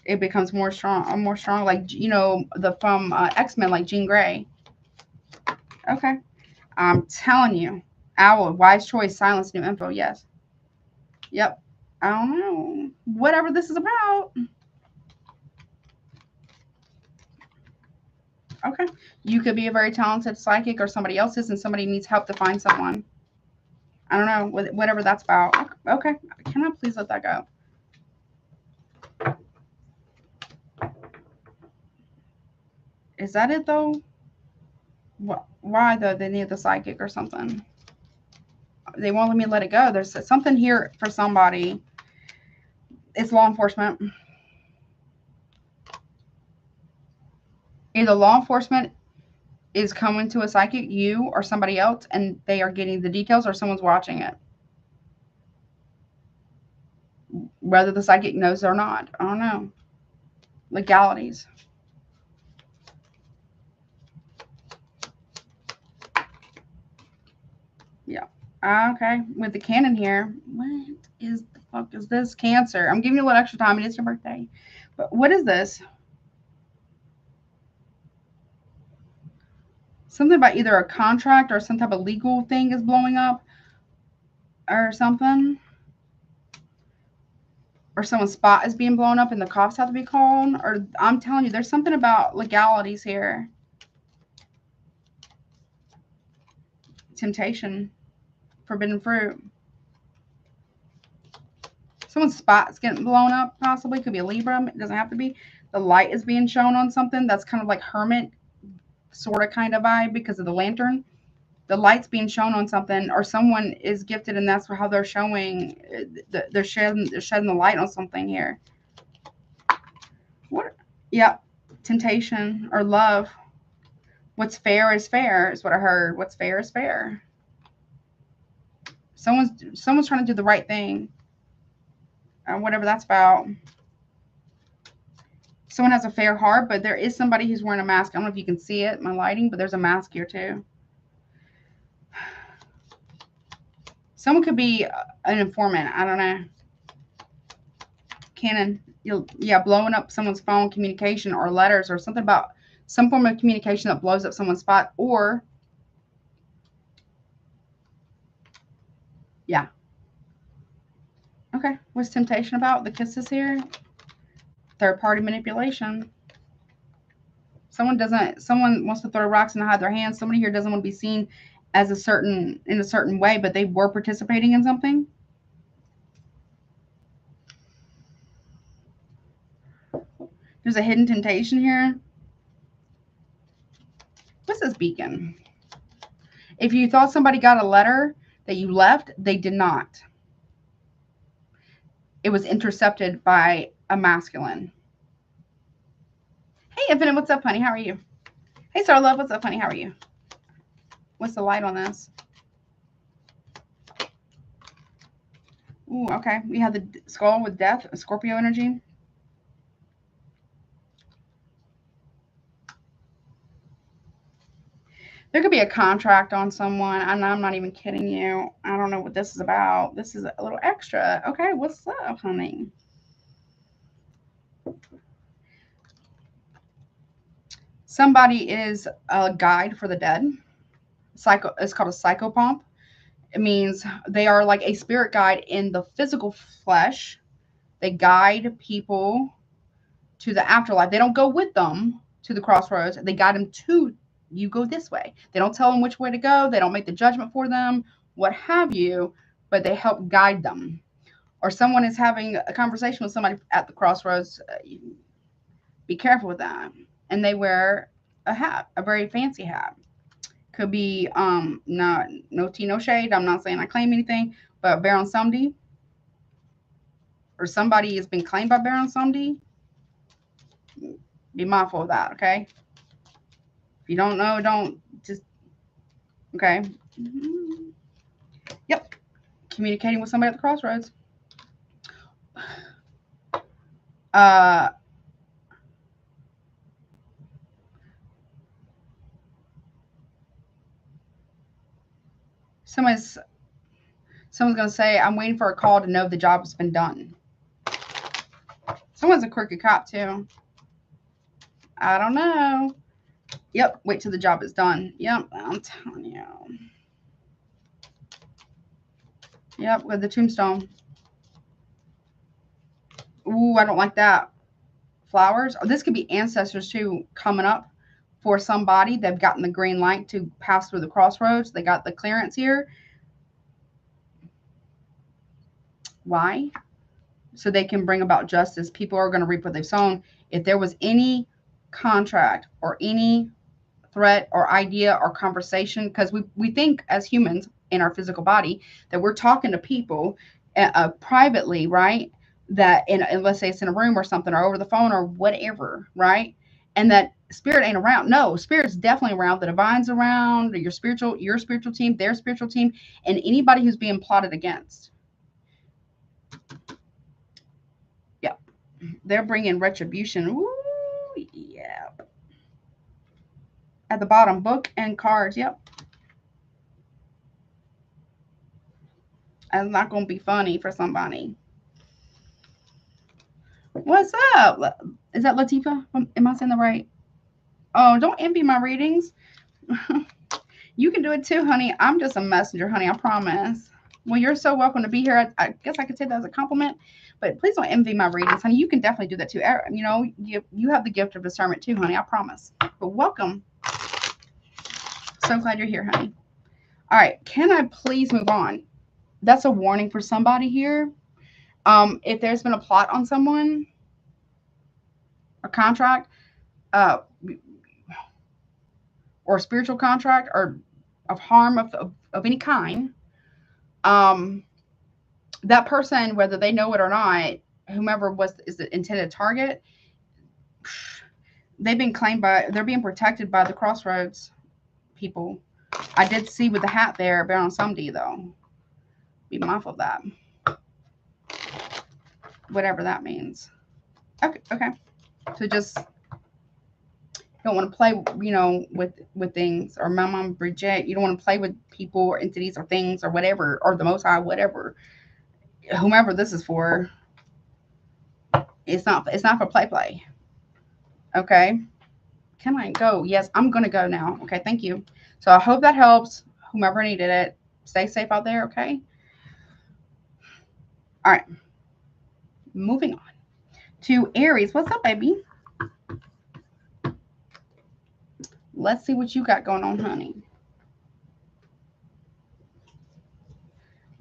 it becomes more strong, like, you know, the from X-Men, like Jean Grey. Okay. I'm telling you. Owl, wise choice, silence, new info. Yes. Yep. I don't know. Whatever this is about. Okay. You could be a very talented psychic, or somebody else is, and somebody needs help to find someone. I don't know. Whatever that's about. Okay. Can I please let that go? Is that it, though? Why, though? They need the psychic or something. They won't let me let it go. There's something here for somebody. It's law enforcement. Either law enforcement is coming to a psychic, you or somebody else, and they are getting the details, or someone's watching it. Whether the psychic knows or not. I don't know. Legalities. Yeah. Okay. With the canon here. What is the fuck is this? Cancer. I'm giving you a little extra time. It is your birthday. But what is this? Something about either a contract or some type of legal thing is blowing up or something. Or someone's spot is being blown up and the cops have to be called. Or I'm telling you, there's something about legalities here. Temptation. Forbidden fruit. Someone's spot's getting blown up, possibly. Could be a Libra. It doesn't have to be. The light is being shown on something that's kind of like hermit sort of kind of vibe because of the lantern. The light's being shown on something, or someone is gifted, and that's how they're showing. They're shedding the light on something here. What? Yep. Temptation or love. What's fair is what I heard. What's fair is fair. Someone's trying to do the right thing. Whatever that's about. Someone has a fair heart, but there is somebody who's wearing a mask. I don't know if you can see it, my lighting, but there's a mask here too. Someone could be an informant. I don't know. Cannon. Blowing up someone's phone, communication, or letters, or something about some form of communication that blows up someone's spot, or yeah. Okay, what's temptation about? The kisses here. Third-party manipulation. Someone wants to throw rocks and hide their hands. Somebody here doesn't want to be seen as in a certain way, but they were participating in something. There's a hidden temptation here. What's this beacon? If you thought somebody got a letter that you left, they did not. It was intercepted by a masculine. Hey, Infinite, what's up, honey? How are you? Hey, Star Love, what's up, honey? How are you? What's the light on this? Ooh, okay. We have the skull with death, Scorpio energy. There could be a contract on someone. I'm not even kidding you. I don't know what this is about. This is a little extra. Okay, what's up, honey? Somebody is a guide for the dead. It's called a psychopomp. It means they are like a spirit guide in the physical flesh. They guide people to the afterlife. They don't go with them to the crossroads. They guide them to, you go this way. They don't tell them which way to go. They don't make the judgment for them, what have you, but they help guide them. Or someone is having a conversation with somebody at the crossroads. Be careful with that. And they wear a hat, a very fancy hat. Could be no tea, no shade. I'm not saying I claim anything, but Baron Samedi, or somebody has been claimed by Baron Samedi. Be mindful of that, okay? If you don't know, don't just, okay? Yep. Communicating with somebody at the crossroads. Someone's going to say, I'm waiting for a call to know the job has been done. Someone's a crooked cop, too. I don't know. Yep, wait till the job is done. Yep, I'm telling you. Yep, with the tombstone. Ooh, I don't like that. Flowers. Oh, this could be ancestors, too, coming up for somebody. They've gotten the green light to pass through the crossroads. They got the clearance here. Why? So they can bring about justice. People are going to reap what they've sown. If there was any contract or any threat or idea or conversation, because we think as humans in our physical body that we're talking to people privately, right? That and let's say it's in a room or something, or over the phone or whatever, right? And that spirit ain't around. No, spirit's definitely around. The divine's around. Your spiritual team, their spiritual team, and anybody who's being plotted against. Yep, they're bringing retribution. Ooh, yeah. At the bottom, book and cards. Yep. That's not going to be funny for somebody. What's up? Is that Latifa? Am I saying the right? Oh, don't envy my readings. You can do it too, honey. I'm just a messenger, honey. I promise. Well, you're so welcome to be here. I guess I could say that as a compliment, but please don't envy my readings, honey. You can definitely do that too. You know, you have the gift of discernment too, honey. I promise. But welcome. So glad you're here, honey. All right. Can I please move on? That's a warning for somebody here. If there's been a plot on someone, a contract, or a spiritual contract, or harm of any kind, that person, whether they know it or not, whomever is the intended target, they're being protected by the crossroads people. I did see with the hat there, bear on somebody though. Be mindful of that. Whatever that means. Okay. So just don't want to play, with things. Or my mom Bridget, you don't want to play with people or entities or things or whatever, or the Most High, whatever. Whomever this is for, it's not for play. Okay. Can I go? Yes, I'm gonna go now. Okay, thank you. So I hope that helps. Whomever needed it. Stay safe out there. Okay. All right. Moving on to Aries. What's up, baby? Let's see what you got going on, honey.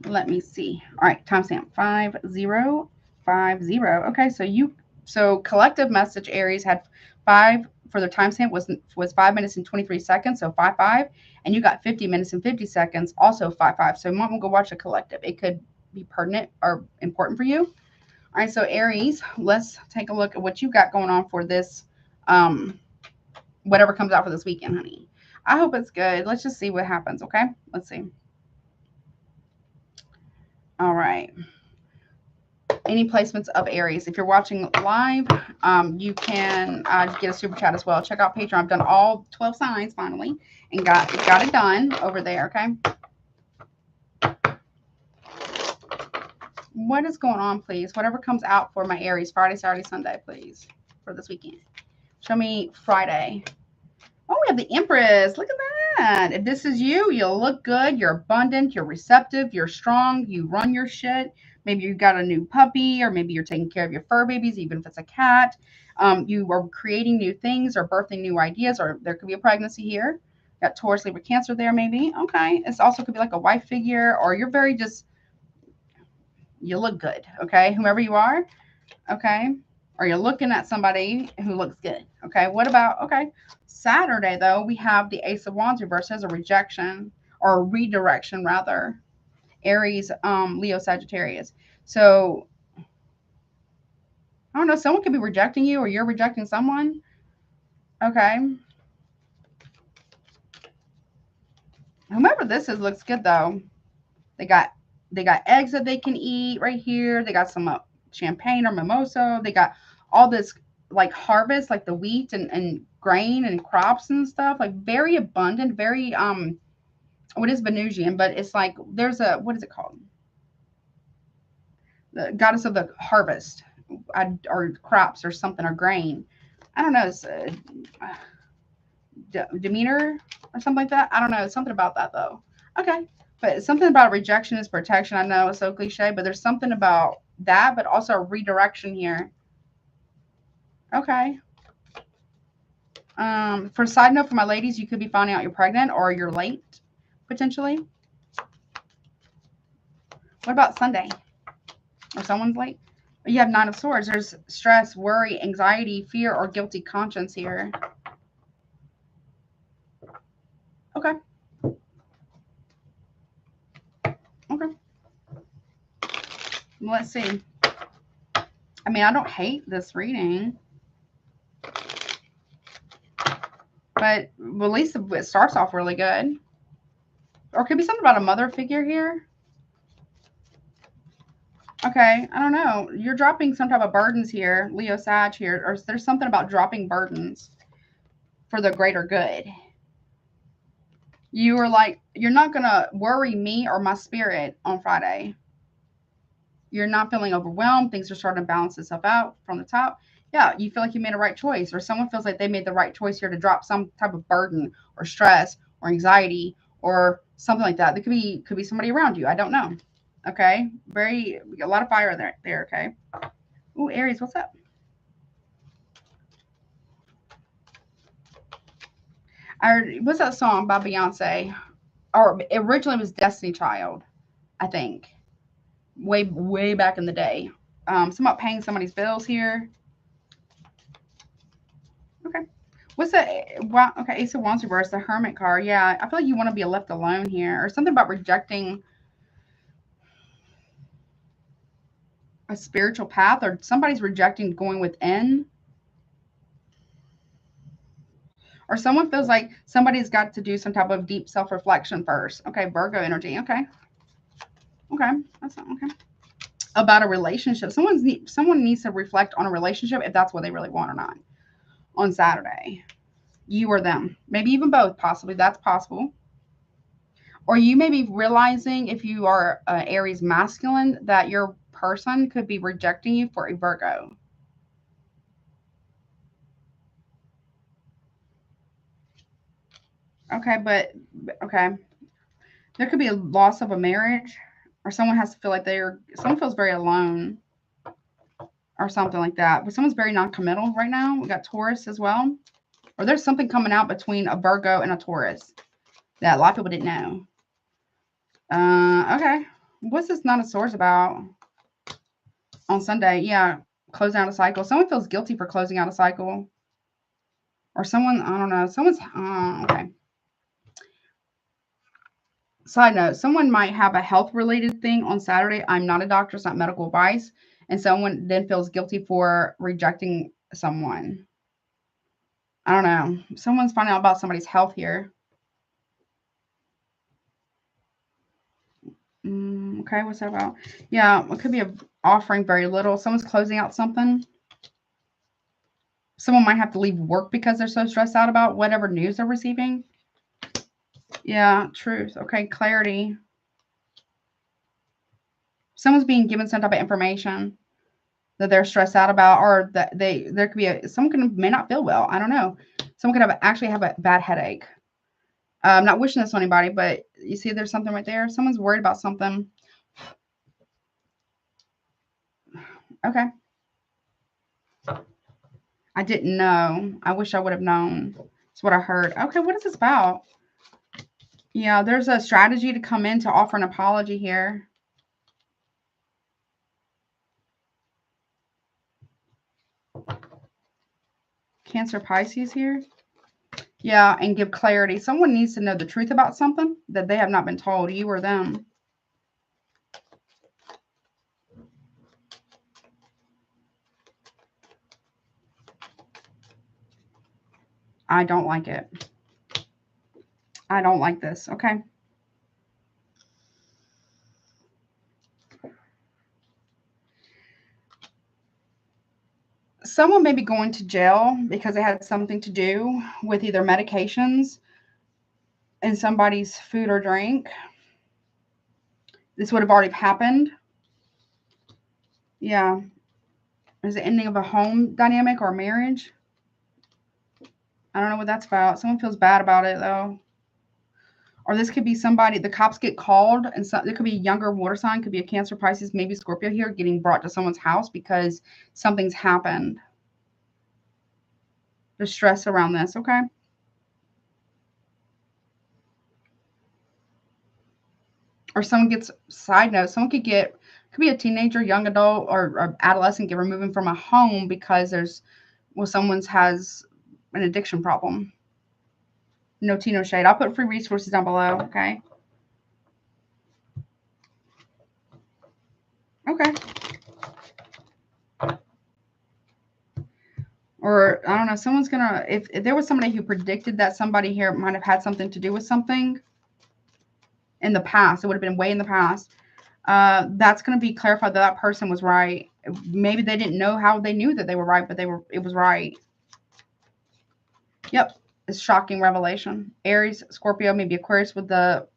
Let me see. All right, timestamp 5050. Okay, so collective message Aries had 5 for their timestamp was 5 minutes and 23 seconds, so 55, and you got 50 minutes and 50 seconds, also 55. So you might want to go watch a collective. It could be pertinent or important for you. All right, so Aries, let's take a look at what you got going on for this, whatever comes out for this weekend, honey. I hope it's good. Let's just see what happens, okay? Let's see. All right. Any placements of Aries. If you're watching live, you can get a super chat as well. Check out Patreon. I've done all 12 signs finally and got it done over there, okay? What is going on, please? Whatever comes out for my Aries, Friday, Saturday, Sunday, please, for this weekend. Show me Friday. Oh, we have the Empress. Look at that. If this is you, you'll look good. You're abundant. You're receptive. You're strong. You run your shit. Maybe you got a new puppy, or maybe you're taking care of your fur babies, even if it's a cat. You are creating new things or birthing new ideas, or there could be a pregnancy here. Got Taurus, Libra, Cancer there, maybe. Okay. This also could be like a wife figure, or you're very just, you look good. Okay. Whomever you are. Okay. Or you're looking at somebody who looks good. Okay. What about, okay. Saturday, though, we have the Ace of Wands reversed as a rejection, or a redirection, rather. Aries, Leo, Sagittarius. So, I don't know. Someone could be rejecting you, or you're rejecting someone. Okay. Whomever this is looks good, though. They got eggs that they can eat right here. They got some champagne or mimosa. They got all this like harvest, like the wheat and grain and crops and stuff, like very abundant, very what is Venusian, but it's like there's a, what is it called, the goddess of the harvest, or crops or something, or grain. I don't know. It's Demeanor or something like that. I don't know. Something about that though. Okay. But something about rejection is protection. I know it's so cliche, but there's something about that, but also a redirection here. Okay. For a side note, for my ladies, you could be finding out you're pregnant, or you're late, potentially. What about Sunday? Or someone's late? You have 9 of Swords. There's stress, worry, anxiety, fear, or guilty conscience here. Okay. Okay. Let's see. I mean, I don't hate this reading, but at least it starts off really good. Or it could be something about a mother figure here. Okay, I don't know. You're dropping some type of burdens here, Leo, Sag here, or there's something about dropping burdens for the greater good. You are like, you're not going to worry me or my spirit on Friday. You're not feeling overwhelmed. Things are starting to balance itself out from the top. Yeah, you feel like you made a right choice, or someone feels like they made the right choice here to drop some type of burden or stress or anxiety or something like that. There could be somebody around you. I don't know. Okay, we got a lot of fire there. Okay. Ooh, Aries, what's up? What's that song by Beyonce? Or originally it was Destiny Child, I think. Way back in the day. Somewhat paying somebody's bills here. Okay. What's that? Well, okay, Ace of Wands reverse, the Hermit card. Yeah, I feel like you want to be left alone here, or something about rejecting a spiritual path, or somebody's rejecting going within, or someone feels like somebody's got to do some type of deep self-reflection first. Okay, Virgo energy. Okay, that's not okay. About a relationship, someone needs to reflect on a relationship if that's what they really want or not on Saturday. You or them, maybe even both, possibly. That's possible. Or you may be realizing, if you are Aries masculine, that your person could be rejecting you for a Virgo. Okay, but okay. There could be a loss of a marriage, or someone has to feel like someone feels very alone, or something like that. But someone's very non-committal right now. We got Taurus as well. Or there's something coming out between a Virgo and a Taurus that a lot of people didn't know. Okay. What's this Nine of Swords about? On Sunday, yeah, closing out a cycle. Someone feels guilty for closing out a cycle. Or someone, I don't know, someone's, okay. Side note, someone might have a health-related thing on Saturday. I'm not a doctor, it's not medical advice. And someone then feels guilty for rejecting someone. I don't know. Someone's finding out about somebody's health here. Okay, what's that about? Yeah, it could be offering very little. Someone's closing out something. Someone might have to leave work because they're so stressed out about whatever news they're receiving. Yeah, truth. Okay, clarity. Someone's being given some type of information that they're stressed out about, or that there could be someone may not feel well. I don't know. Someone could actually have a bad headache. I'm not wishing this on anybody, but you see there's something right there. Someone's worried about something. Okay. I didn't know. I wish I would have known. That's what I heard. Okay, what is this about? Yeah, there's a strategy to come in to offer an apology here. Cancer, Pisces here. Yeah, and give clarity. Someone needs to know the truth about something that they have not been told, you or them. I don't like it. I don't like this. Okay. Someone may be going to jail because they had something to do with either medications in somebody's food or drink. This would have already happened. Yeah. Is the ending of a home dynamic or marriage? I don't know what that's about. Someone feels bad about it, though. Or this could be somebody, the cops get called, and there could be a younger water sign, could be a Cancer, Pisces, maybe Scorpio here, getting brought to someone's house because something's happened. There's stress around this, okay? Or someone gets, side note, someone could be a teenager, young adult, or adolescent get removed from a home because someone's has an addiction problem. No tea, no shade. I'll put free resources down below, okay? Okay. Or, I don't know, someone's gonna, if there was somebody who predicted that somebody here might have had something to do with something in the past, it would have been way in the past, that's going to be clarified that person was right. Maybe they didn't know how they knew that they were right, but it was right. Yep. It's shocking revelation. Aries, Scorpio, maybe Aquarius with the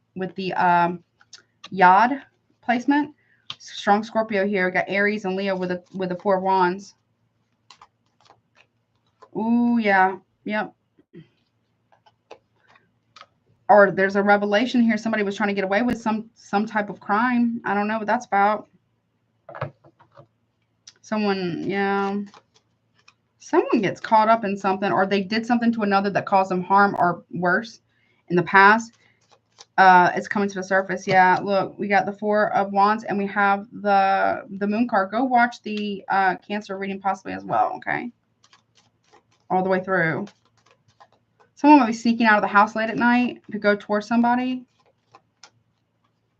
Yod placement. Strong Scorpio here. We got Aries and Leo with the Four of Wands. Ooh, yeah. Yep. Or there's a revelation here. Somebody was trying to get away with some type of crime. I don't know what that's about. Someone, yeah. Someone gets caught up in something, or they did something to another that caused them harm or worse in the past. It's coming to the surface. Yeah, look, we got the Four of Wands, and we have the Moon card. Go watch the Cancer reading possibly as well, okay? All the way through. Someone might be sneaking out of the house late at night to go towards somebody.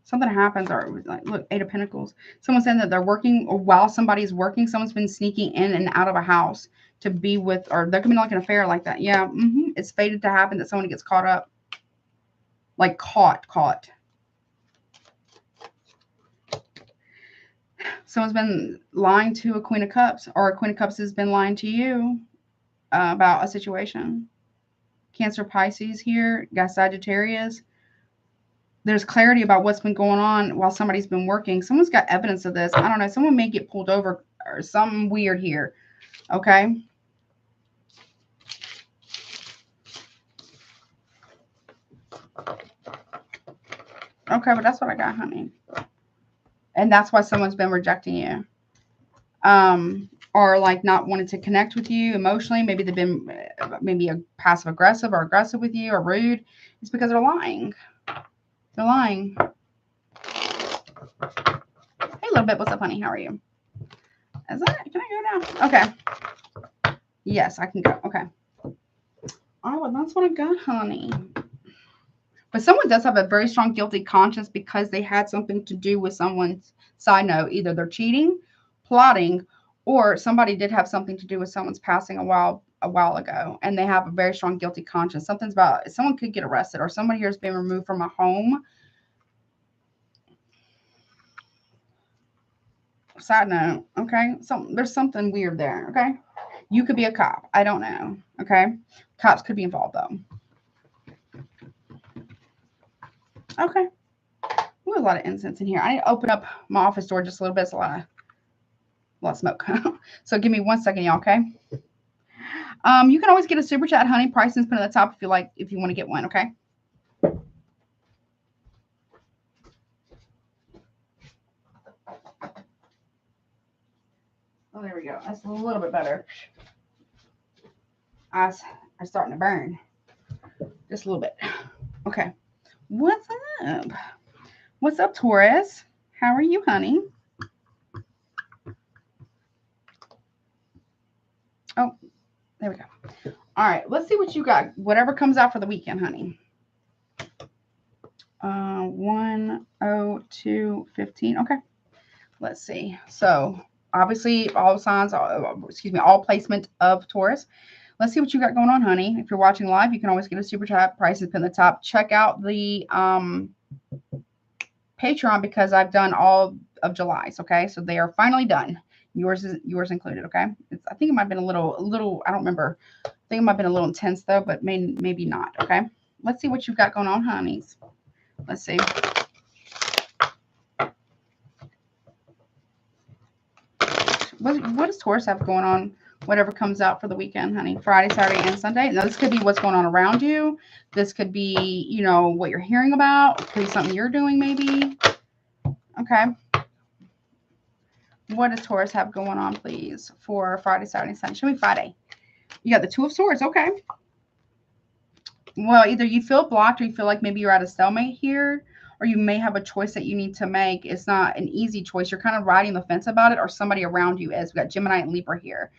Something happens, or like, look, 8 of Pentacles. Someone's saying that they're working, or while somebody's working, someone's been sneaking in and out of a house to be with, or there could be like an affair like that. Yeah, it's fated to happen that someone gets caught up. Like caught. Someone's been lying to a Queen of Cups, or a Queen of Cups has been lying to you about a situation. Cancer, Pisces here. Got Sagittarius. There's clarity about what's been going on while somebody's been working. Someone's got evidence of this. I don't know. Someone may get pulled over or something weird here. Okay. Okay, but that's what I got, honey. And that's why someone's been rejecting you. Or like not wanting to connect with you emotionally. Maybe they've been a passive aggressive or aggressive with you or rude. It's because they're lying. They're lying. Hey, little bit. What's up, honey? How are you? Is that? Can I go now? Okay. Yes, I can go. Okay. Oh, well, that's what I got, honey. But someone does have a very strong guilty conscience because they had something to do with someone's side note. Either they're cheating, plotting, or somebody did have something to do with someone's passing a while ago, and they have a very strong guilty conscience. Something's about someone could get arrested, or somebody here has been removed from a home. Side note, okay? There's something weird there, okay? You could be a cop. I don't know, okay? Cops could be involved, though. Okay. Ooh, a lot of incense in here. I need to open up my office door just a little bit. It's a lot of smoke. So give me 1 second, y'all, okay? You can always get a super chat, honey. Pricing's put at the top if you want to get one, okay? Oh, there we go. That's a little bit better. Eyes are starting to burn. Just a little bit. Okay. What's up? What's up, Taurus? How are you, honey? Oh, there we go. All right. Let's see what you got. Whatever comes out for the weekend, honey. 10215. Okay. Let's see. So obviously all signs, all placement of Taurus. Let's see what you got going on, honey. If you're watching live, you can always get a super chat. Price is pinned at the top. Check out the Patreon because I've done all of July's. Okay, so they are finally done. Yours included. Okay, I think it might have been a little. I don't remember. I think it might have been a little intense though, but maybe not. Okay, let's see what you've got going on, honeys. Let's see. What does Taurus have going on? Whatever comes out for the weekend, honey. Friday, Saturday, and Sunday. Now, this could be what's going on around you. This could be, what you're hearing about. It could be something you're doing, maybe. Okay. What does Taurus have going on, please, for Friday, Saturday, and Sunday? Show me Friday. You got the Two of Swords. Okay. Well, either you feel blocked or you feel like maybe you're at a stalemate here, or you may have a choice that you need to make. It's not an easy choice. You're kind of riding the fence about it, or somebody around you is. We got Gemini and Libra here.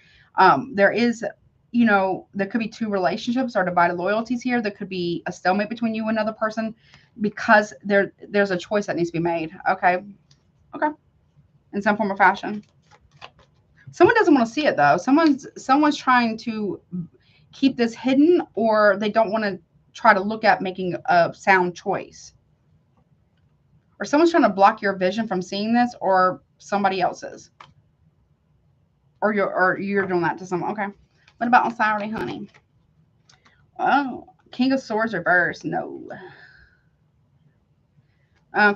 There is, there could be two relationships or divided loyalties here. There could be a stalemate between you and another person because there's a choice that needs to be made. Okay. Okay. In some form or fashion. Someone doesn't want to see it though. Someone's trying to keep this hidden, or they don't want to try to look at making a sound choice. Or someone's trying to block your vision from seeing this, or somebody else's. Or you're doing that to someone. Okay. What about on Saturday, honey? Oh, King of Swords reverse. No.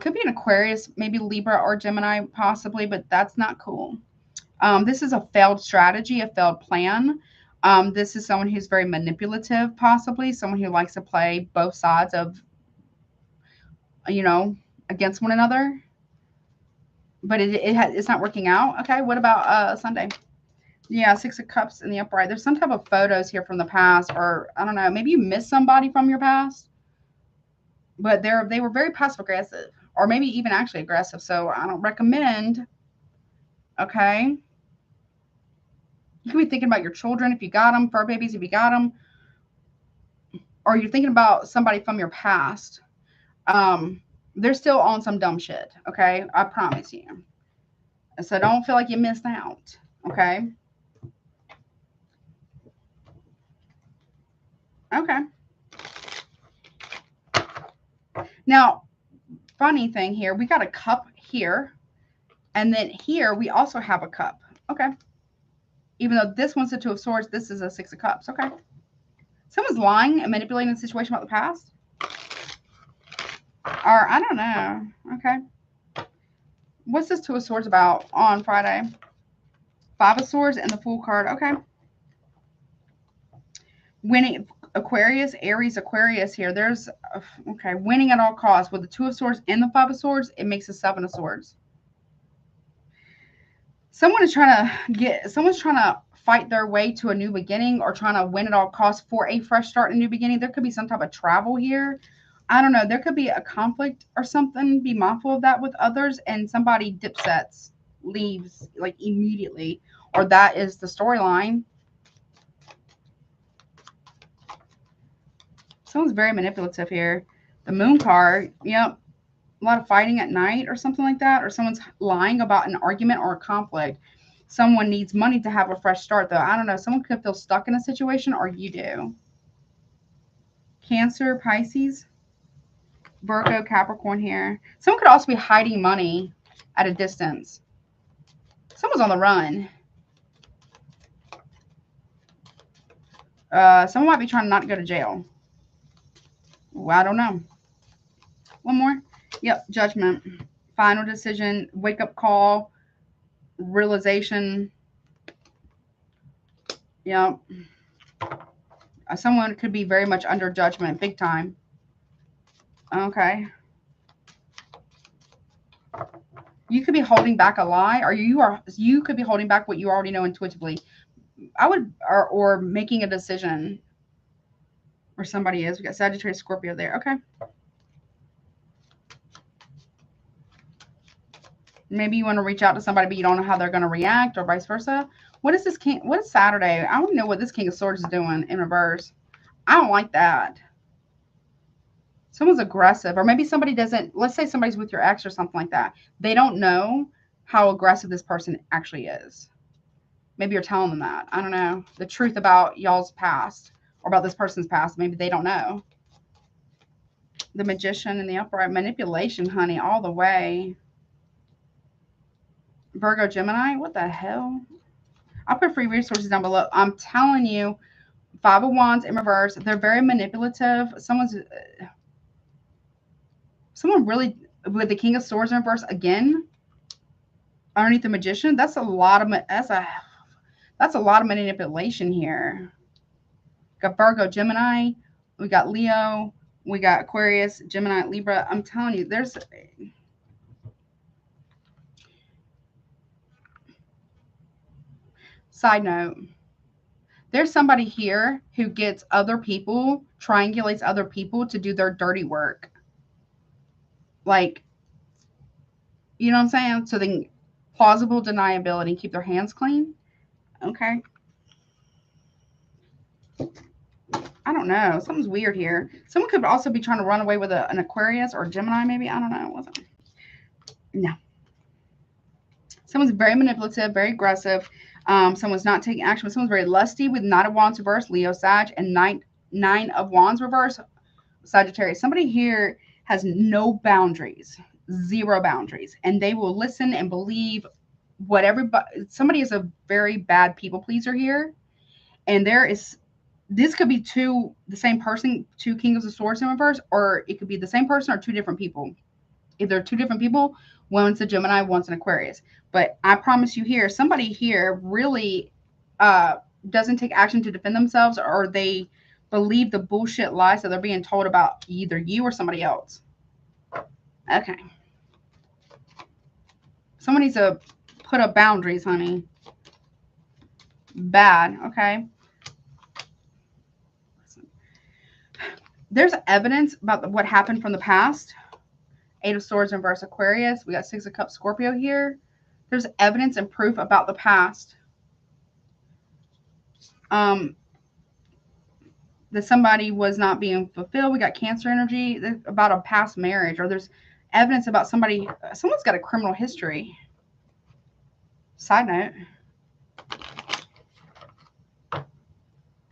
Could be an Aquarius, maybe Libra or Gemini, possibly, but that's not cool. This is a failed strategy, a failed plan. This is someone who's very manipulative, possibly. Someone who likes to play both sides of, against one another. But it's not working out. Okay, what about Sunday? Yeah, 6 of Cups in the upright. There's some type of photos here from the past, or I don't know, maybe you missed somebody from your past. But they were very passive aggressive, or maybe even actually aggressive. So I don't recommend. Okay. You could be thinking about your children if you got them, fur babies if you got them. or you're thinking about somebody from your past, they're still on some dumb shit. Okay. I promise you. So don't feel like you missed out. Okay. Okay. Now, funny thing here, we got a cup here. And then here we also have a cup. Okay. Even though this one's a Two of Swords, this is a Six of Cups. Okay. Someone's lying and manipulating the situation about the past. Or I don't know. Okay. What's this Two of Swords about on Friday? Five of Swords and the Fool card. Okay. Winning Aquarius, Aries, Aquarius here. There's, okay, winning at all costs. With the Two of Swords and the Five of Swords, it makes a Seven of Swords. Someone's trying to fight their way to a new beginning, or trying to win at all costs for a fresh start and a new beginning. There could be some type of travel here. I don't know. There could be a conflict or something. Be mindful of that with others, and somebody dipsets, leaves like immediately, or that is the storyline. Someone's very manipulative here. The Moon card, yep. A lot of fighting at night or something like that, or someone's lying about an argument or a conflict. Someone needs money to have a fresh start, though. I don't know. Someone could feel stuck in a situation, or you do. Cancer, Pisces, Virgo, Capricorn here. Someone could also be hiding money at a distance. Someone's on the run. Someone might be trying not to go to jail. Well, I don't know. One more. Yep, Judgment. Final decision, wake-up call, realization. Yep. Someone could be very much under judgment, big time. Okay. You could be holding back a lie, or you could be holding back what you already know intuitively. I would, or making a decision. Or somebody is. We got Sagittarius, Scorpio there. Okay. Maybe you want to reach out to somebody, but you don't know how they're going to react, or vice versa. What is this king? What is Saturday? I don't know what this King of Swords is doing in reverse. I don't like that. Someone's aggressive, or maybe somebody doesn't. Let's say somebody's with your ex or something like that. They don't know how aggressive this person actually is. Maybe you're telling them that. I don't know. The truth about y'all's past, or about this person's past. Maybe they don't know. The Magician in the upright. Manipulation, honey, all the way. Virgo, Gemini. What the hell? I'll put free resources down below. I'm telling you, Five of Wands in reverse. They're very manipulative. Someone really, with the King of Swords in reverse again, underneath the Magician. That's a lot of manipulation here. Got Virgo, Gemini. We got Leo. We got Aquarius, Gemini, Libra. I'm telling you, there's. Side note. There's somebody here who gets other people, triangulates other people to do their dirty work. Like, you know what I'm saying? So they can plausible deniability, keep their hands clean. Okay. I don't know. Something's weird here. Someone could also be trying to run away with an Aquarius or Gemini, maybe. I don't know. No. Someone's very manipulative, very aggressive. Someone's not taking action, but someone's very lusty with Knight of Wands reverse, Leo, Sag, and Nine of Wands reverse, Sagittarius. Somebody here has no boundaries, zero boundaries, and they will listen and believe what everybody. Somebody is a very bad people pleaser here, and this could be the same person, two Kings of Swords in reverse, or it could be the same person or two different people. If they're two different people, one's a Gemini, one's an Aquarius. But I promise you here, somebody here really doesn't take action to defend themselves, or they believe the bullshit lies that they're being told about either you or somebody else. Okay. Someone needs to put up boundaries, honey. Bad, okay? There's evidence about what happened from the past. Eight of Swords reverse, Aquarius. We got Six of Cups, Scorpio here. There's evidence and proof about the past. that somebody was not being fulfilled. We got Cancer energy about a past marriage, or there's evidence about somebody, someone's got a criminal history. Side note.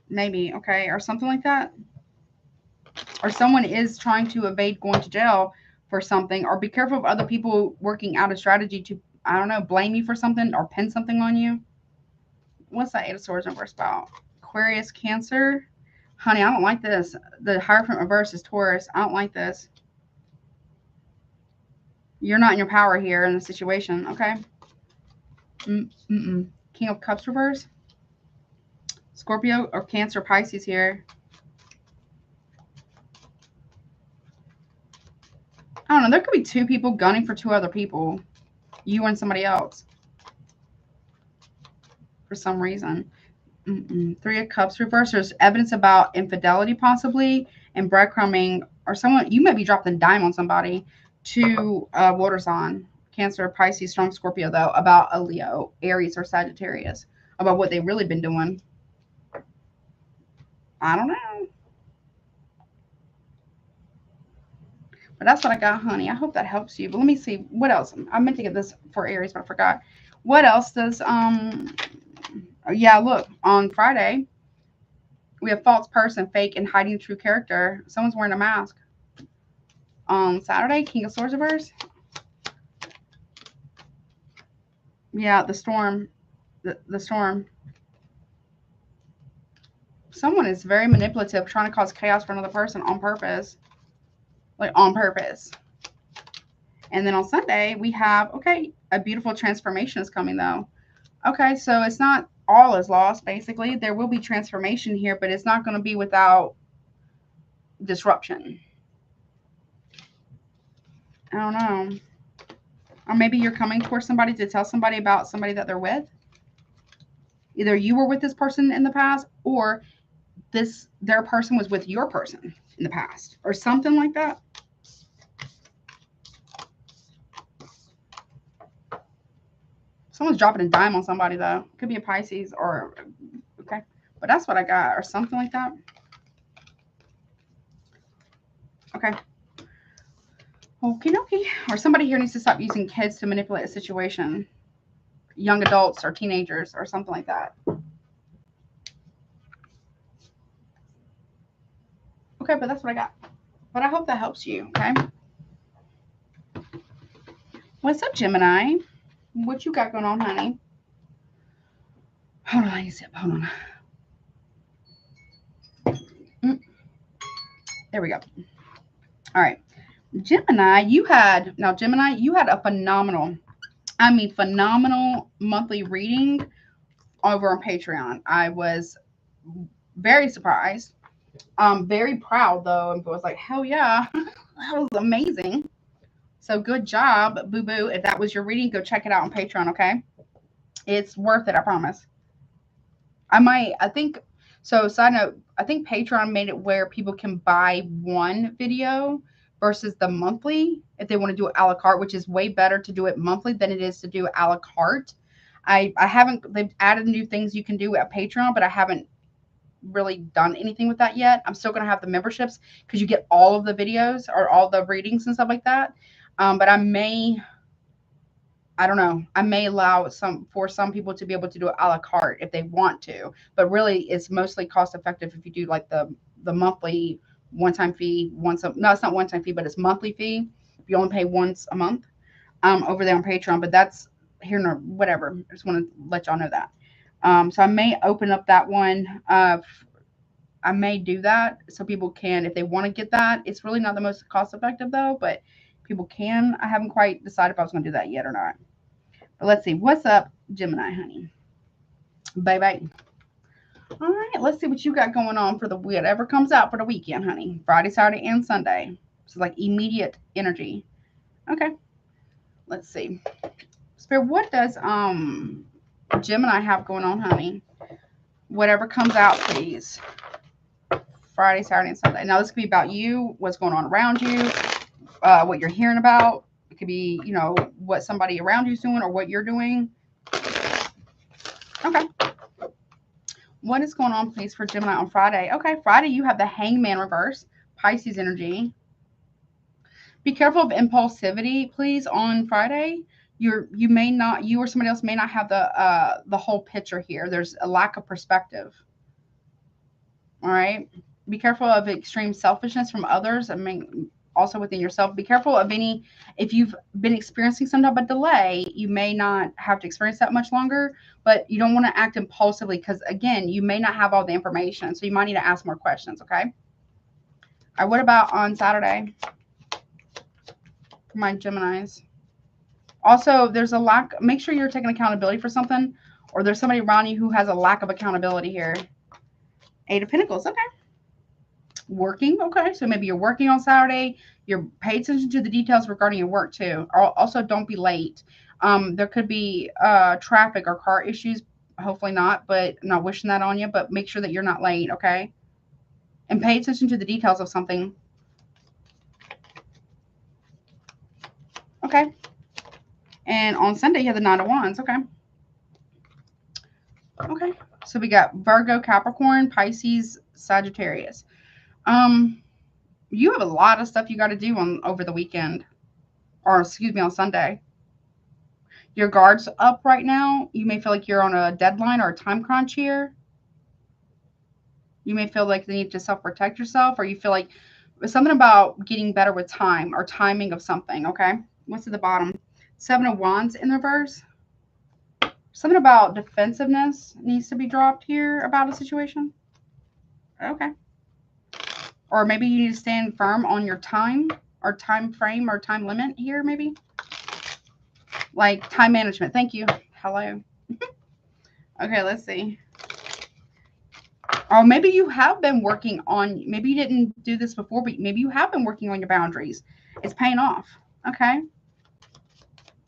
Maybe, okay, or something like that. Or someone is trying to evade going to jail for something, or be careful of other people working out a strategy to, I don't know, blame you for something or pin something on you. What's that Eight of Swords reverse about? Aquarius, Cancer. Honey, I don't like this. The Hierophant reverse is Taurus. I don't like this. You're not in your power here in the situation, okay? King of Cups reverse. Scorpio or Cancer, Pisces here. I don't know. There could be two people gunning for two other people. You and somebody else. For some reason. Three of Cups reverse. There's evidence about infidelity possibly and breadcrumbing, or someone, you may be dropping a dime on somebody. Two water sign. Cancer, Pisces, strong Scorpio though, about a Leo, Aries, or Sagittarius. About what they've really been doing. I don't know. But that's what I got, honey. I hope that helps you. But let me see. What else? I meant to get this for Aries, but I forgot. What else does, yeah, look. On Friday, we have false person, fake, and hiding true character. Someone's wearing a mask. On Saturday, King of Swords reverse. Yeah, the storm. The storm. Someone is very manipulative, trying to cause chaos for another person on purpose. Like, on purpose. And then on Sunday, we have, okay, a beautiful transformation is coming, though. Okay, so it's not all is lost, basically. There will be transformation here, but it's not going to be without disruption. I don't know. Or maybe you're coming towards somebody to tell somebody about somebody that they're with. Either you were with this person in the past, or their person was with your person in the past, or something like that. Someone's dropping a dime on somebody, though. Could be a Pisces, or, okay. But that's what I got, or something like that. Okay. Okie dokie. Or somebody here needs to stop using kids to manipulate a situation. Young adults or teenagers or something like that. Okay, but that's what I got. But I hope that helps you, okay? What's up, Gemini? What you got going on, honey? Hold on, I need to sip. Hold on. There we go. All right. Gemini, you had a phenomenal, I mean, phenomenal monthly reading over on Patreon. I was very surprised. Very proud, though, and was like, hell yeah, that was amazing. So good job, boo-boo. If that was your reading, go check it out on Patreon, okay? It's worth it, I promise. Side note, I think Patreon made it where people can buy one video versus the monthly if they want to do it a la carte, which is way better to do it monthly than it is to do it a la carte. They've added new things you can do at Patreon, but I haven't really done anything with that yet. I'm still going to have the memberships because you get all of the videos or all the readings and stuff like that. But I don't know. I may allow for some people to be able to do it a la carte if they want to, but really it's mostly cost effective if you do like the monthly one-time fee. No, it's not one-time fee, but it's monthly fee. You only pay once a month over there on Patreon, but that's here nor whatever. I just want to let y'all know that. So I may open up that one. I may do that so people can, if they want to get that. It's really not the most cost effective though, but people can. I haven't quite decided if I was going to do that yet or not. But let's see. What's up, Gemini, honey? Bye-bye. All right. Let's see what you got going on for whatever comes out for the weekend, honey. Friday, Saturday, and Sunday. So like immediate energy. Okay. Let's see. Spirit, what does Gemini have going on, honey? Whatever comes out, please. Friday, Saturday, and Sunday. Now, this could be about you, what's going on around you, what you're hearing about. It could be, what somebody around you is doing or what you're doing. Okay. What is going on, please, for Gemini on Friday? Okay, Friday, you have the Hangman reverse, Pisces energy. Be careful of impulsivity, please, on Friday. You or somebody else may not have the whole picture here. There's a lack of perspective. All right. Be careful of extreme selfishness from others. I mean, also within yourself. Be careful of if you've been experiencing some type of delay, you may not have to experience that much longer, but you don't want to act impulsively because, again, you may not have all the information. So you might need to ask more questions, okay? All right, what about on Saturday? For my Geminis. Also, there's a lack. Make sure you're taking accountability for something, or there's somebody around you who has a lack of accountability here. 8 of Pentacles, okay. Working, okay. So maybe you're working on Saturday. You're paying attention to the details regarding your work too. Also, don't be late. There could be traffic or car issues. Hopefully not, but I'm not wishing that on you. But make sure that you're not late, okay? And pay attention to the details of something. Okay. And on Sunday, you have the 9 of Wands, okay. Okay. So we got Virgo, Capricorn, Pisces, Sagittarius. You have a lot of stuff you got to do over the weekend, or excuse me, on Sunday. Your guard's up right now. You may feel like you're on a deadline or a time crunch here. You may feel like you need to self-protect yourself, or you feel like it's something about getting better with time or timing of something, okay? What's at the bottom? 7 of Wands in reverse. Something about defensiveness needs to be dropped here about a situation. Okay. Or maybe you need to stand firm on your time or time frame or time limit here, maybe. Like time management. Thank you. Hello. Okay, let's see. Or maybe you have been working on, maybe you didn't do this before, but maybe you have been working on your boundaries. It's paying off. Okay.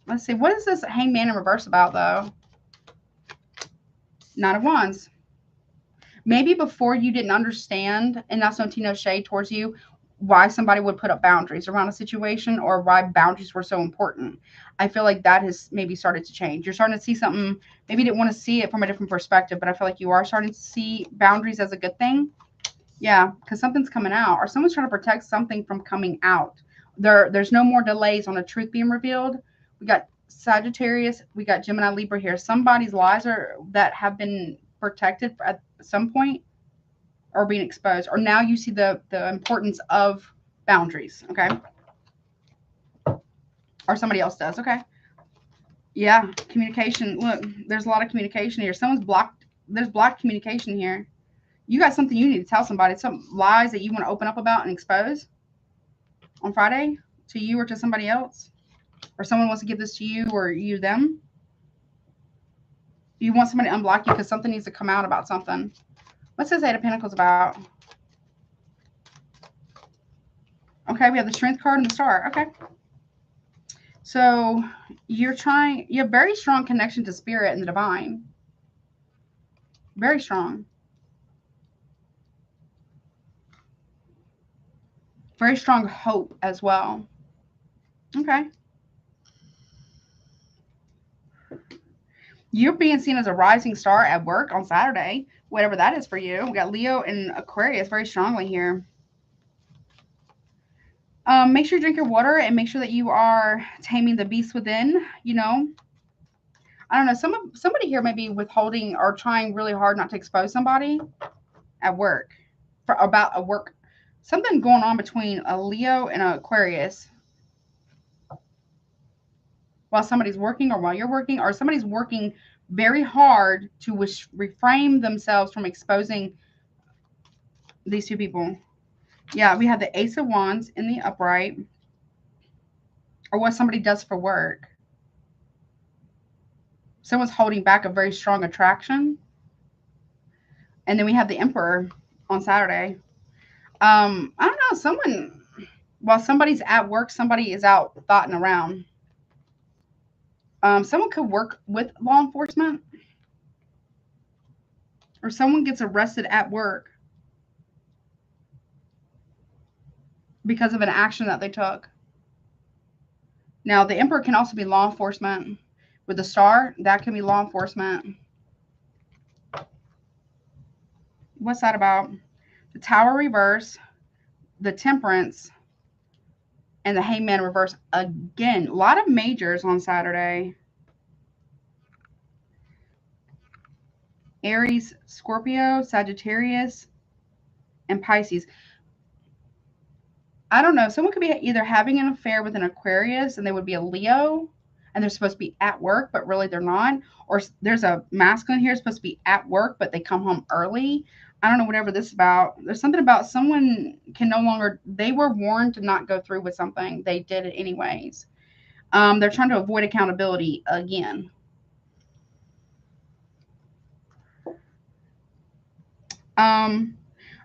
Let's see. What is this Hangman in reverse about, though? 9 of Wands. Maybe before you didn't understand, and that's no shade towards you, why somebody would put up boundaries around a situation or why boundaries were so important. I feel like that has maybe started to change. You're starting to see something, maybe you didn't want to see it from a different perspective, but I feel like you are starting to see boundaries as a good thing. Yeah, because something's coming out or someone's trying to protect something from coming out. There's no more delays on a truth being revealed. We got Sagittarius, we got Gemini, Libra here. Somebody's lies that have been protected at some point or being exposed, or now you see the importance of boundaries, okay? Or somebody else does, okay? Yeah, communication. Look, there's a lot of communication here. Someone's blocked. There's blocked communication here. You got something you need to tell somebody, some lies that you want to open up about and expose on Friday to you or to somebody else, or someone wants to give this to you or you them. You want somebody to unblock you because something needs to come out about something. What's this 8 of Pentacles about? Okay, we have the Strength card and the Star. Okay. So you have very strong connection to spirit and the divine. Very strong. Very strong hope as well. Okay. You're being seen as a rising star at work on Saturday, whatever that is for you. We got Leo and Aquarius very strongly here. Make sure you drink your water and make sure that you are taming the beast within, you know. I don't know. Somebody here may be withholding or trying really hard not to expose somebody at work about a work. Something going on between a Leo and an Aquarius while somebody's working or while you're working, or somebody's working very hard to refrain themselves from exposing these two people. Yeah, we have the Ace of Wands in the upright, or what somebody does for work. Someone's holding back a very strong attraction. And then we have the Emperor on Saturday. I don't know, while somebody's at work, somebody is out thoughting around. Someone could work with law enforcement, or someone gets arrested at work because of an action that they took. Now, the Emperor can also be law enforcement. With the Star, that can be law enforcement. What's that about? The Tower reverse, the Temperance, and the Hangman reverse again. A lot of majors on Saturday. Aries, Scorpio, Sagittarius, and Pisces. I don't know. Someone could be either having an affair with an Aquarius and they would be a Leo and they're supposed to be at work, but really they're not. Or there's a masculine here supposed to be at work, but they come home early. I don't know, whatever this is about. There's something about someone can no longer, they were warned to not go through with something. They did it anyways. They're trying to avoid accountability again.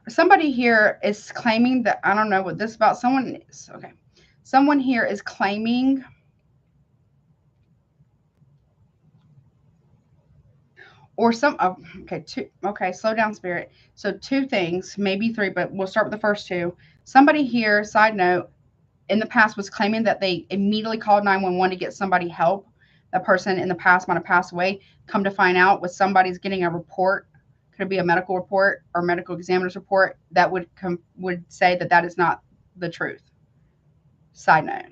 Somebody here is claiming that, I don't know what this is about. Someone is, okay. Someone here is claiming or some, oh, okay, slow down, spirit. So two things, maybe three, but we'll start with the first two. Somebody here, side note, in the past was claiming that they immediately called 911 to get somebody help. That person in the past might have passed away. Come to find out, with somebody's getting a report, could it be a medical report or medical examiner's report, that would say that that is not the truth. Side note.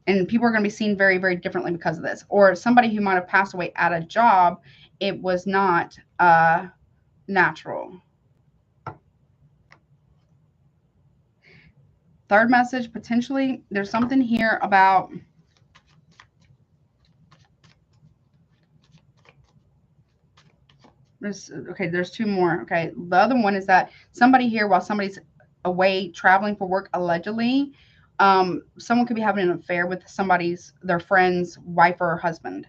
And people are going to be seen very, very differently because of this. Or somebody who might have passed away at a job, it was not natural. Third message, potentially, there's something here about there's two more. Okay, the other one is that somebody here, while somebody's away traveling for work, allegedly, someone could be having an affair with their friend's wife or husband.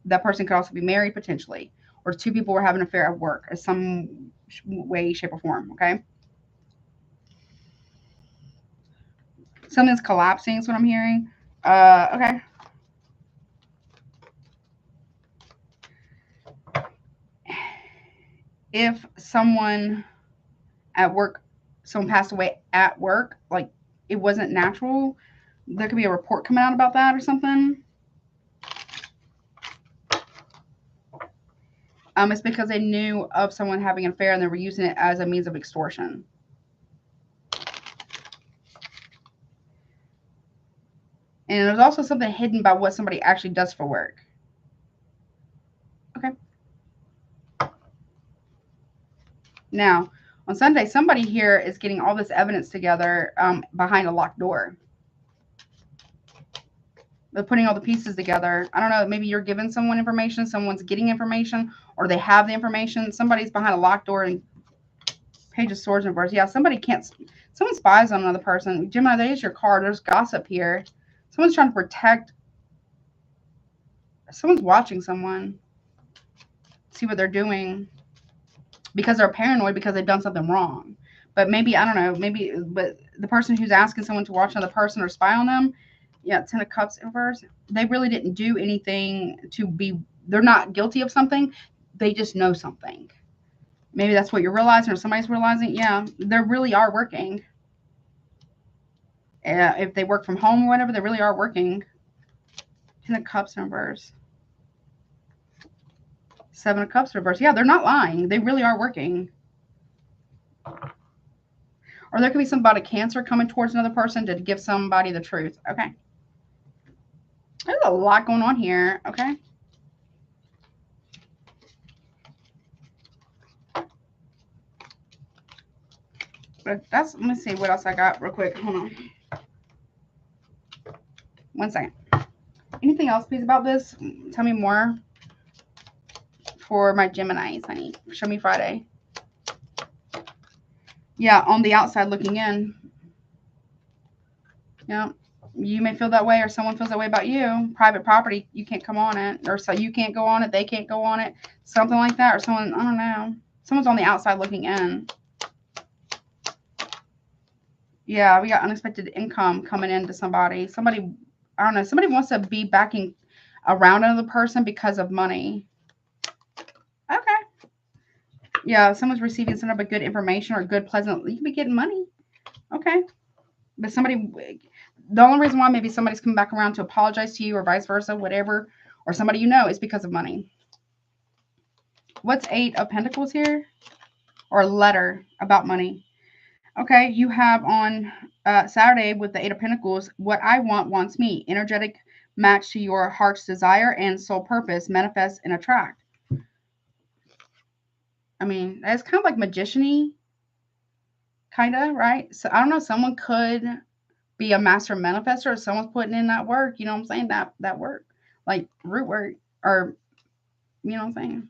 That person could also be married potentially, or two people were having an affair at work in some way, shape, or form. Okay, something's collapsing is what I'm hearing. Okay. If someone at work, someone passed away at work, like it wasn't natural, there could be a report coming out about that or something. It's because they knew of someone having an affair and they were using it as a means of extortion. And there's also something hidden by what somebody actually does for work. Okay. Now, on Sunday, somebody here is getting all this evidence together behind a locked door. They're putting all the pieces together. I don't know, maybe you're giving someone information, someone's getting information, or they have the information. Somebody's behind a locked door and Page of Swords and Reverse. Yeah, someone spies on another person. Gemini, that is your card. There's gossip here. Someone's trying to protect. Someone's watching someone. See what they're doing. Because they're paranoid because they've done something wrong. But maybe, I don't know, but the person who's asking someone to watch another person or spy on them, yeah, 10 of Cups in reverse, they really didn't do anything they're not guilty of something. They just know something. Maybe that's what you're realizing or somebody's realizing. Yeah, they really are working. If they work from home or whatever, they really are working. 10 of Cups in reverse. 7 of Cups reverse. Yeah, they're not lying. They really are working. Or there could be somebody Cancer coming towards another person to give somebody the truth. Okay. There's a lot going on here. Okay. But let me see what else I got real quick. Hold on. 1 second. Anything else, please, about this? Tell me more. For my Geminis, honey. Show me Friday. Yeah, on the outside looking in. Yeah. You may feel that way, or someone feels that way about you. Private property, you can't come on it. Or so you can't go on it, they can't go on it. Something like that. Or someone, I don't know. Someone's on the outside looking in. Yeah, we got unexpected income coming into somebody. Somebody, I don't know, somebody wants to be backing around another person because of money. Okay. Yeah, if someone's receiving some type of good information or good, pleasant, you could be getting money. Okay. But the only reason why maybe somebody's coming back around to apologize to you or vice versa, whatever, or somebody you know, is because of money. What's 8 of Pentacles here? Or letter about money. Okay, you have on Saturday with the 8 of Pentacles, what I want wants me. Energetic match to your heart's desire and soul purpose, manifest and attract. I mean, that's kind of like magician-y, kind of, right? So I don't know, someone could be a master manifestor if someone's putting in that work, you know what I'm saying? That work, like root work, or you know what I'm saying?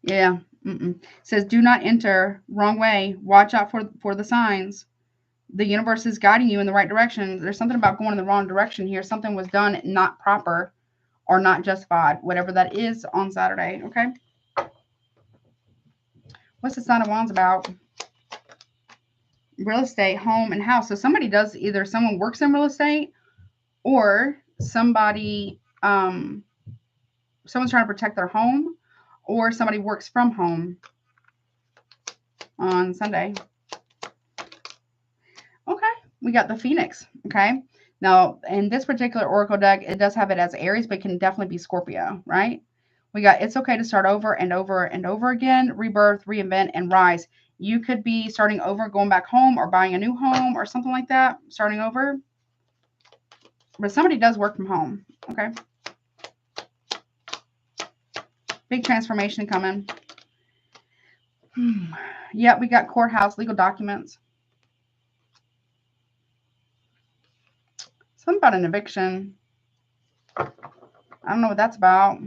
Yeah. Says, do not enter wrong way. Watch out for the signs. The universe is guiding you in the right direction. There's something about going in the wrong direction here. Something was done not proper or not justified, whatever that is on Saturday. Okay. What's the Sign of Wands about? Real estate, home, and house. So somebody does, either someone works in real estate or somebody, someone's trying to protect their home, or somebody works from home on Sunday. Okay, we got the Phoenix. Okay, now in this particular Oracle deck, it does have it as Aries, but it can definitely be Scorpio, right? We got it's okay to start over and over and over again, rebirth, reinvent, and rise. You could be starting over, going back home, or buying a new home, or something like that, starting over. But somebody does work from home. Okay. Big transformation coming. Yeah, we got courthouse, legal documents. Something about an eviction. I don't know what that's about.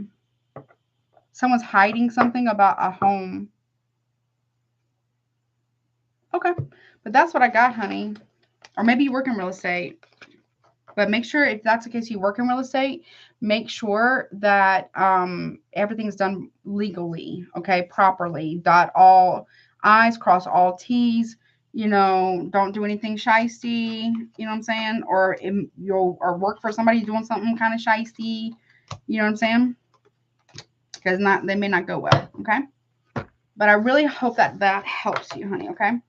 Someone's hiding something about a home. Okay. But that's what I got, honey. Or maybe you work in real estate. But make sure, if that's the case, you work in real estate, make sure that everything's done legally, okay, properly. Dot all I's, cross all T's. You know, don't do anything shisty. You know what I'm saying? Or you'll work for somebody doing something kind of shisty. You know what I'm saying? Because they may not go well. Okay. But I really hope that helps you, honey. Okay.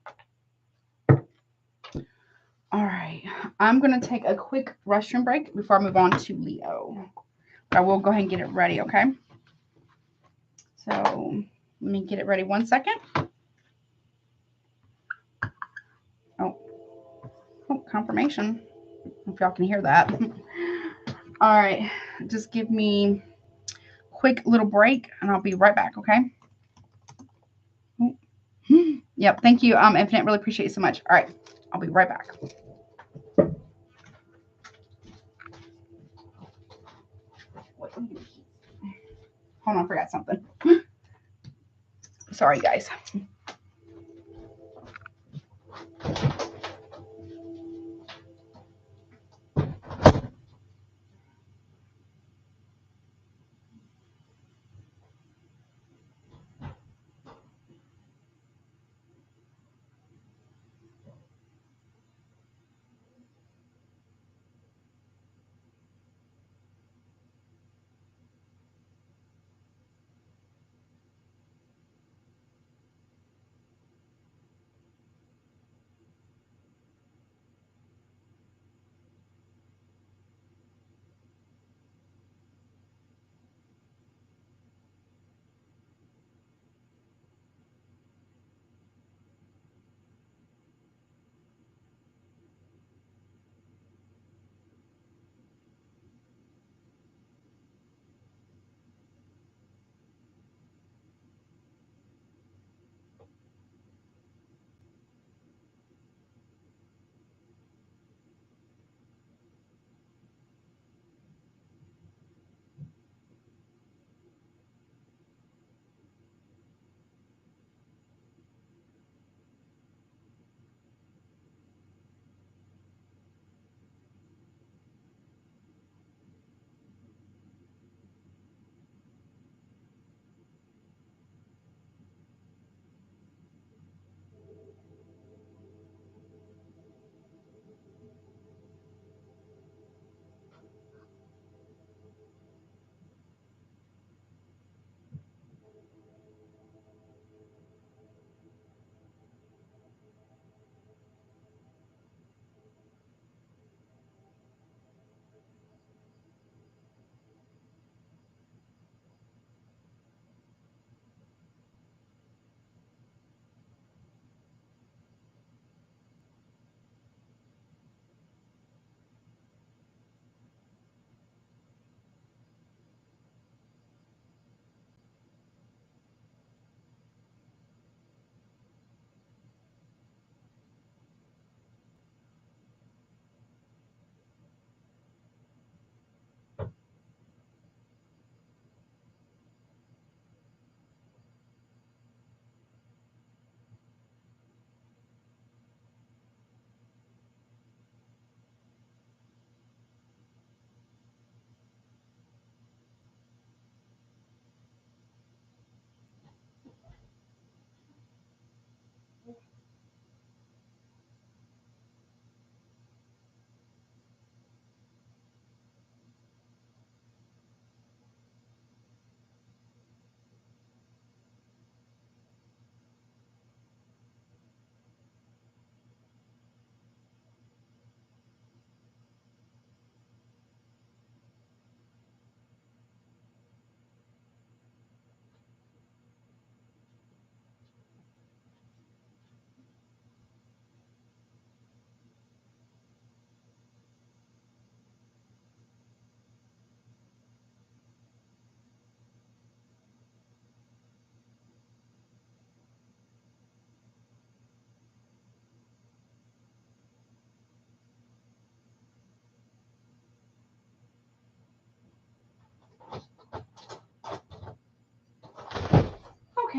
All right, I'm going to take a quick restroom break before I move on to Leo. But I will go ahead and get it ready, okay? So let me get it ready 1 second. Oh, confirmation. If y'all can hear that. All right, just give me a quick little break and I'll be right back, okay? Yep, thank you, Infinite. Really appreciate you so much. All right, I'll be right back. Hold on, I forgot something. Sorry, guys.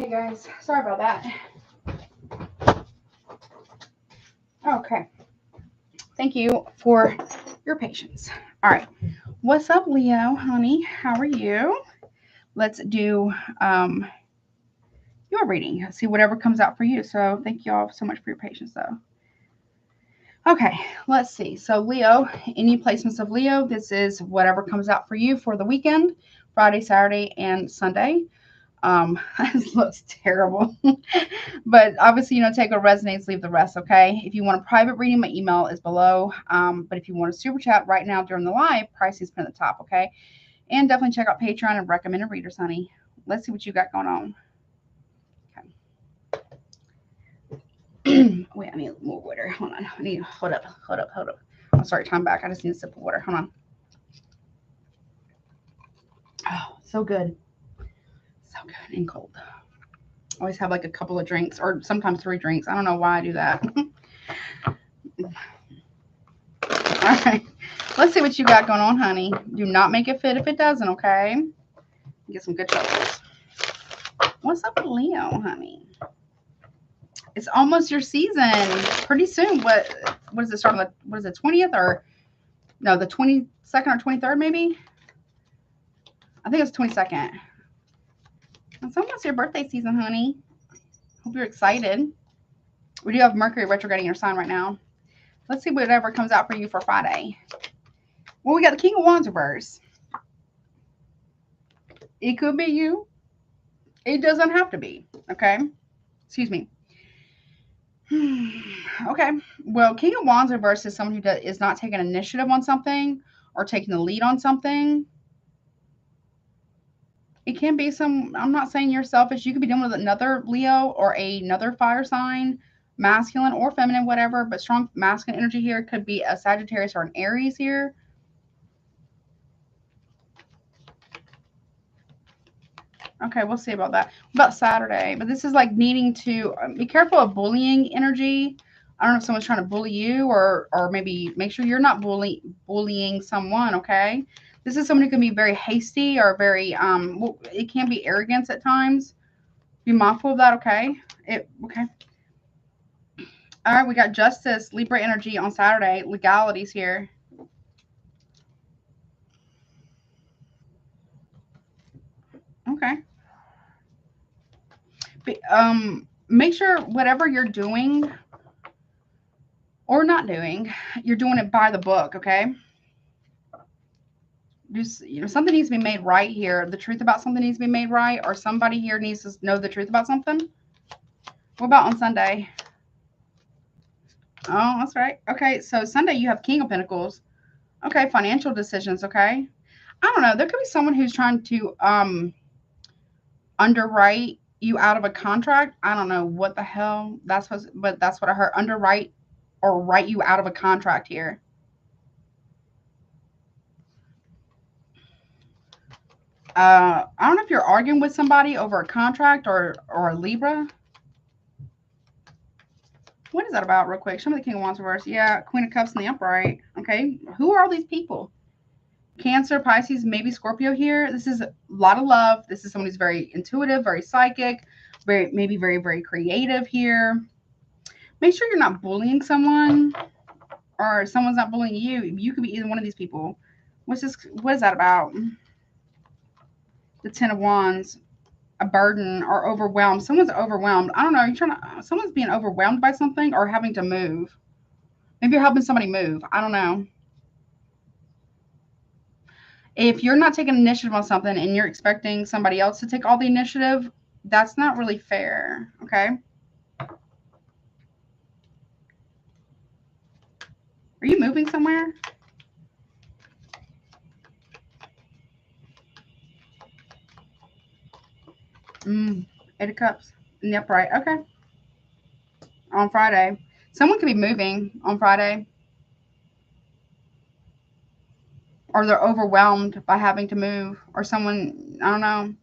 Hey guys, sorry about that. Okay. Thank you for your patience. All right. What's up, Leo, honey? How are you? Let's do your reading. See whatever comes out for you. So thank you all so much for your patience, though. Okay, let's see. So Leo, any placements of Leo, this is whatever comes out for you for the weekend, Friday, Saturday, and Sunday. This looks terrible. But obviously, take what resonates, leave the rest, okay? If you want a private reading, my email is below. But if you want a super chat right now during the live, pricing's been at the top, okay? And definitely check out Patreon and recommended readers, honey. Let's see what you got going on. Okay. Wait, I need more water. Hold on. I need, hold up. I'm sorry, time back. I just need a sip of water. Hold on. Oh, so good. So good and cold. Always have like a couple of drinks or sometimes 3 drinks. I don't know why I do that. All right. Let's see what you got going on, honey. Do not make it fit if it doesn't, okay? Get some good choices. What's up with Leo, honey? It's almost your season. Pretty soon. What is it starting? What is it, 20th or no, the 22nd or 23rd maybe? I think it's 22nd. It's almost your birthday season, honey. Hope you're excited. We do have Mercury retrograding your sign right now. Let's see whatever comes out for you for Friday. Well, we got the King of Wands reverse. It could be you. It doesn't have to be. Okay. Excuse me. Okay. Well, King of Wands reverse is someone who is not taking initiative on something or taking the lead on something. It can be I'm not saying you're selfish. You could be dealing with another Leo or another fire sign, masculine or feminine, whatever, but strong masculine energy here. Could be a Sagittarius or an Aries here. Okay, we'll see about that. About Saturday, but this is like needing to be careful of bullying energy. I don't know if someone's trying to bully you or maybe make sure you're not bullying someone, okay? This is someone who can be very hasty or very, it can be arrogance at times. Be mindful of that, okay? Okay. All right, we got Justice, Libra energy on Saturday. Legalities here. Okay. Make sure whatever you're doing or not doing, you're doing it by the book, okay? Just, something needs to be made right here. The truth about something needs to be made right, or somebody here needs to know the truth about something. What about on Sunday? Oh, that's right. Okay, so Sunday you have King of Pentacles. Okay, financial decisions, okay? I don't know. There could be someone who's trying to underwrite you out of a contract. I don't know what the hell that's supposed, but that's what I heard. Underwrite or write you out of a contract here. I don't know if you're arguing with somebody over a contract or a Libra. What is that about real quick? Show me the King of Wands reverse. Yeah, Queen of Cups in the upright. Okay, who are all these people? Cancer, Pisces, maybe Scorpio here. This is a lot of love. This is someone who's very intuitive, very psychic, maybe very, very creative here. Make sure you're not bullying someone or someone's not bullying you. You could be either one of these people. What is that about? The 10 of Wands, a burden or overwhelmed. Someone's overwhelmed. I don't know. Someone's being overwhelmed by something or having to move. Maybe you're helping somebody move. I don't know. If you're not taking initiative on something and you're expecting somebody else to take all the initiative, that's not really fair. Okay. Are you moving somewhere? Eight of Cups in the upright. Okay. On Friday. Someone could be moving on Friday. Or they're overwhelmed by having to move. Or someone, I don't know.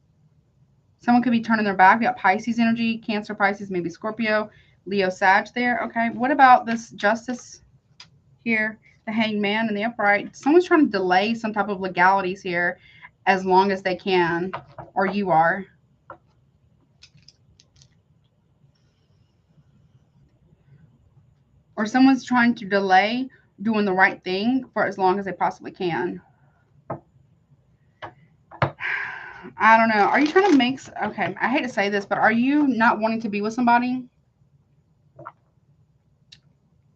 Someone could be turning their back. We got Pisces energy, Cancer, Pisces, maybe Scorpio, Leo, Sag there. Okay. What about this Justice here? The Hanged Man in the upright. Someone's trying to delay some type of legalities here as long as they can. Or you are. Or someone's trying to delay doing the right thing for as long as they possibly can. I don't know. Are you trying to make... Okay, I hate to say this, but are you not wanting to be with somebody?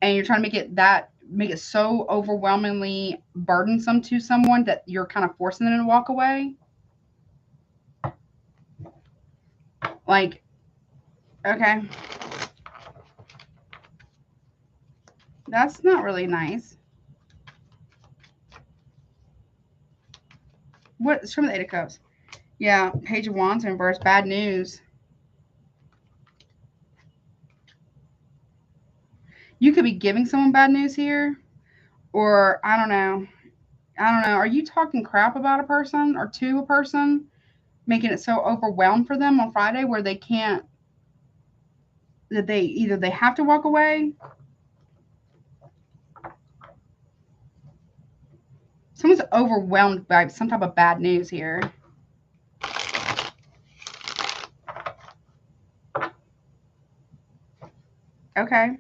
And you're trying to make it so overwhelmingly burdensome to someone that you're kind of forcing them to walk away? Like, okay. That's not really nice. What? Show me the Eight of Cups. Yeah, Page of Wands in reverse. Bad news. You could be giving someone bad news here. Or, I don't know. Are you talking crap about a person or to a person? Making it so overwhelmed for them on Friday where they can't... That they have to walk away. Someone's overwhelmed by some type of bad news here. Okay.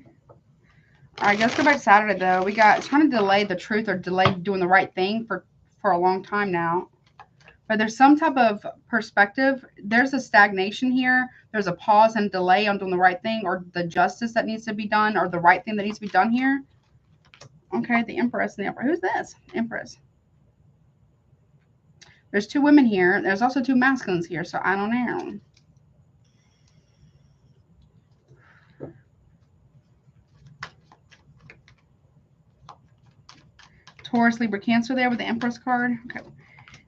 All right, let's go back to Saturday, though. We got trying to delay the truth or delay doing the right thing for a long time now. But there's some type of perspective. There's a stagnation here. There's a pause and delay on doing the right thing or the justice that needs to be done or the right thing that needs to be done here. Okay, the Empress and the Emperor. Who's this? Empress. There's two women here. There's also two masculines here, so I don't know. Taurus, Libra, Cancer there with the Empress card. Okay.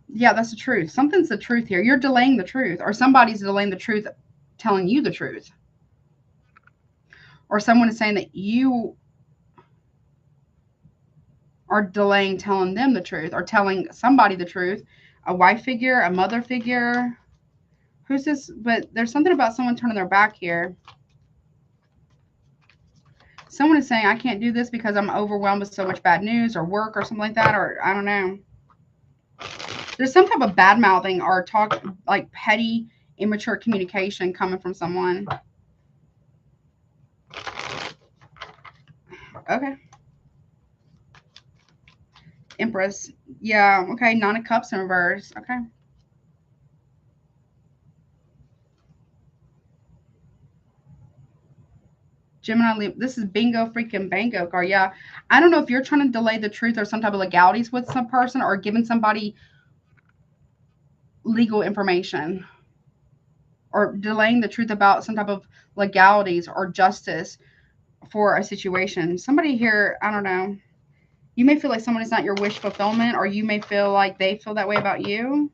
Yeah, that's the truth. Something's the truth here. You're delaying the truth, or somebody's delaying the truth, telling you the truth. Or someone is saying that you are delaying telling them the truth, or telling somebody the truth. A wife figure, a mother figure. Who's this? But there's something about someone turning their back here. Someone is saying, I can't do this because I'm overwhelmed with so much bad news or work or something like that, or I don't know. There's some type of bad mouthing or talk, like petty, immature communication coming from someone. Okay. Empress. Yeah, okay. Nine of Cups in reverse. Okay. Gemini, this is bingo freaking bango card. Yeah. I don't know if you're trying to delay the truth or some type of legalities with some person or giving somebody legal information or delaying the truth about some type of legalities or justice for a situation. Somebody here, I don't know. You may feel like someone is not your wish fulfillment, or you may feel like they feel that way about you.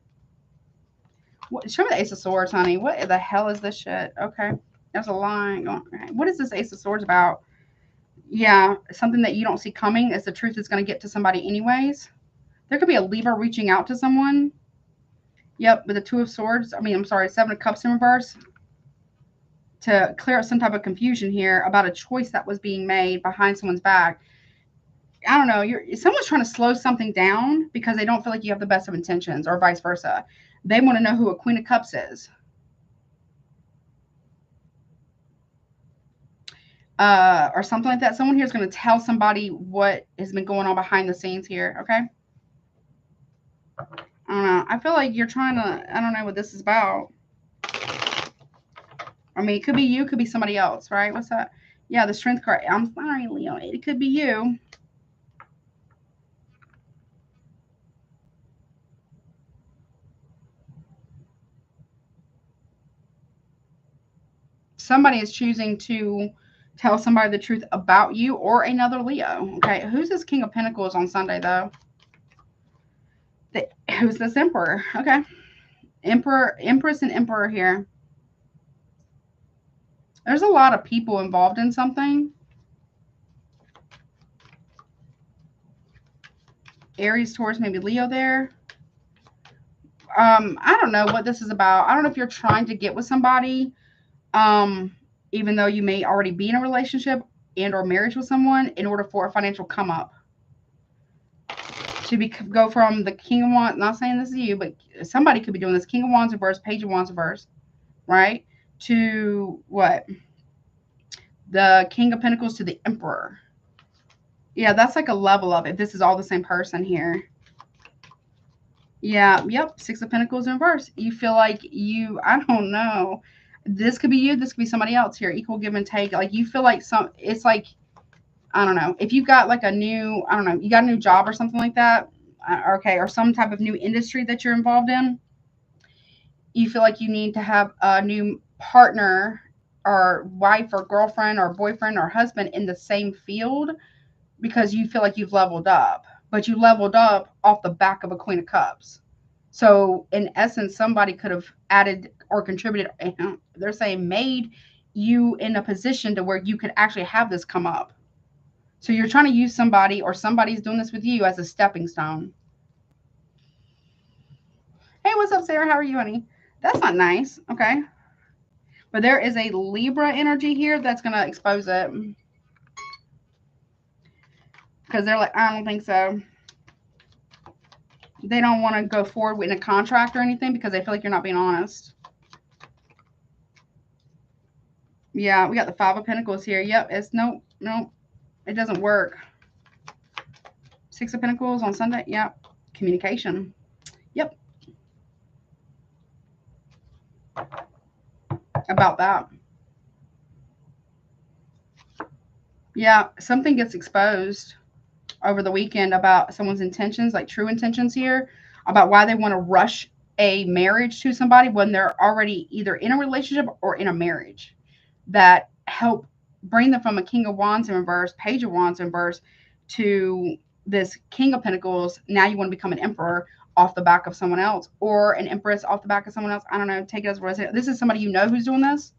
Show me the Ace of Swords, honey. What the hell is this shit? Okay. There's a line going. What is this Ace of Swords about? Yeah, something that you don't see coming is the truth that's going to get to somebody anyways. There could be a Libra reaching out to someone. Yep, with the Two of Swords. I'm sorry, Seven of Cups in reverse. To clear up some type of confusion here about a choice that was being made behind someone's back. I don't know. Someone's trying to slow something down because they don't feel like you have the best of intentions, or vice versa. They want to know who a Queen of Cups is. Or something like that. Someone here is going to tell somebody what has been going on behind the scenes here. Okay. I don't know. I feel like you're trying to, I don't know what this is about. I mean, it could be you, it could be somebody else, right? What's that? Yeah, the Strength card. I'm sorry, Leo. It could be you. Somebody is choosing to tell somebody the truth about you or another Leo. Okay, who's this King of Pentacles on Sunday, though? Who's this Emperor? Okay. Empress and Emperor here. There's a lot of people involved in something. Aries, Taurus, maybe Leo there. I don't know what this is about. I don't know if you're trying to get with somebody, even though you may already be in a relationship and or marriage with someone, in order for a financial come up. To go from the King of Wands, not saying this is you, but somebody could be doing this. King of Wands reverse, Page of Wands reverse, right? To what? The King of Pentacles to the Emperor. Yeah, that's like a level up if this is all the same person here. Yeah, yep, Six of Pentacles in reverse. You feel like I don't know. This could be you, this could be somebody else here. Equal give and take. Like you feel like it's like, I don't know. If you've got like a new, I don't know, you got a new job or something like that. Okay, or some type of new industry that you're involved in. You feel like you need to have a new partner or wife or girlfriend or boyfriend or husband in the same field because you feel like you've leveled up, but you leveled up off the back of a Queen of Cups. So in essence, somebody could have added or contributed. They're saying made you in a position to where you could actually have this come up. So you're trying to use somebody or somebody's doing this with you as a stepping stone. Hey, what's up, Sarah? How are you, honey? That's not nice. Okay. But there is a Libra energy here that's going to expose it. Because they're like, I don't think so. They don't want to go forward with a contract or anything because they feel like you're not being honest. Yeah, we got the Five of Pentacles here. Yep, it's nope. It doesn't work. Six of Pentacles on Sunday. Yep. Communication. Yep. About that. Yeah, something gets exposed over the weekend about someone's intentions, like true intentions here, about why they want to rush a marriage to somebody when they're already either in a relationship or in a marriage, that help bring them from a King of Wands in reverse, Page of Wands in reverse, to this King of Pentacles. Now you want to become an emperor off the back of someone else, or an empress off the back of someone else. I don't know. Take it as what I say. This is somebody you know who's doing this.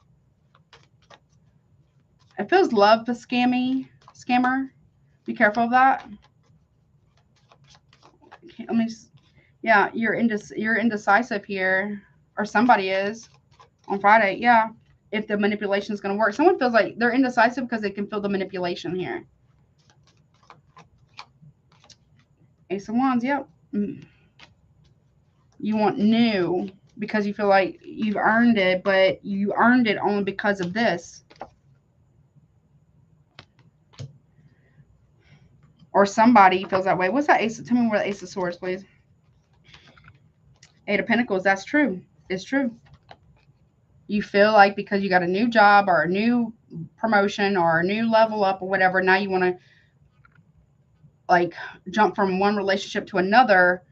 It feels love scammer. Be careful of that. Let me just, yeah, you're indecisive here, or somebody is on Friday. Yeah, if the manipulation is going to work. Someone feels like they're indecisive because they can feel the manipulation here. Ace of Wands, yep. You want new because you feel like you've earned it, but you earned it only because of this. Or somebody feels that way. What's that Ace? Tell me where the Ace of Swords, please. Eight of Pentacles, that's true. It's true. You feel like because you got a new job or a new promotion or a new level up or whatever, now you want to like jump from one relationship to another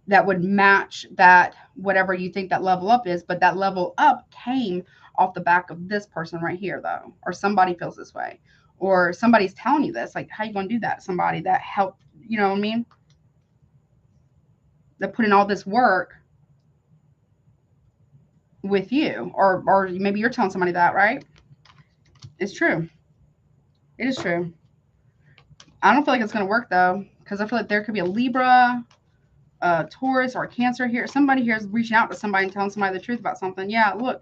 that would match that, whatever you think that level up is. But that level up came off the back of this person right here, though. Or somebody feels this way. Or somebody's telling you this. Like, how you going to do that? Somebody that helped, you know what I mean? That put in all this work with you. Or maybe you're telling somebody that, right? It's true. It is true. I don't feel like it's going to work, though. Because I feel like there could be a Libra, Taurus, or a Cancer here. Somebody here is reaching out to somebody and telling somebody the truth about something. Yeah, look.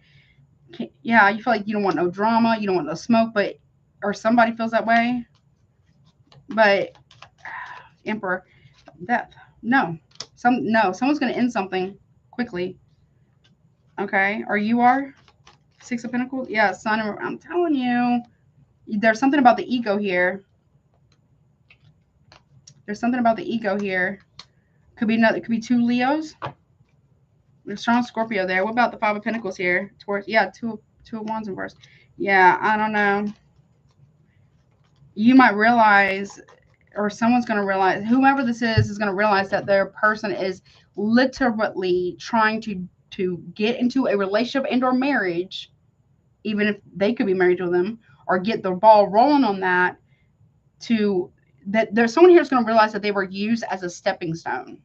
Yeah, you feel like you don't want no drama. You don't want no smoke. But, or somebody feels that way. But, Emperor, death. No. Someone's going to end something quickly. Okay. Or you are? Six of Pentacles? Yeah, Sun. I'm telling you. There's something about the ego here. There's something about the ego here. Could be another. Could be two Leos. There's strong Scorpio there. What about the Five of Pentacles here? Towards, yeah, two of Wands in reverse. Yeah, I don't know. You might realize, or someone's going to realize, whoever this is going to realize that their person is literally trying to get into a relationship and or marriage, even if they could be married to them, or get the ball rolling on that. That there's someone here who's going to realize that they were used as a stepping stone.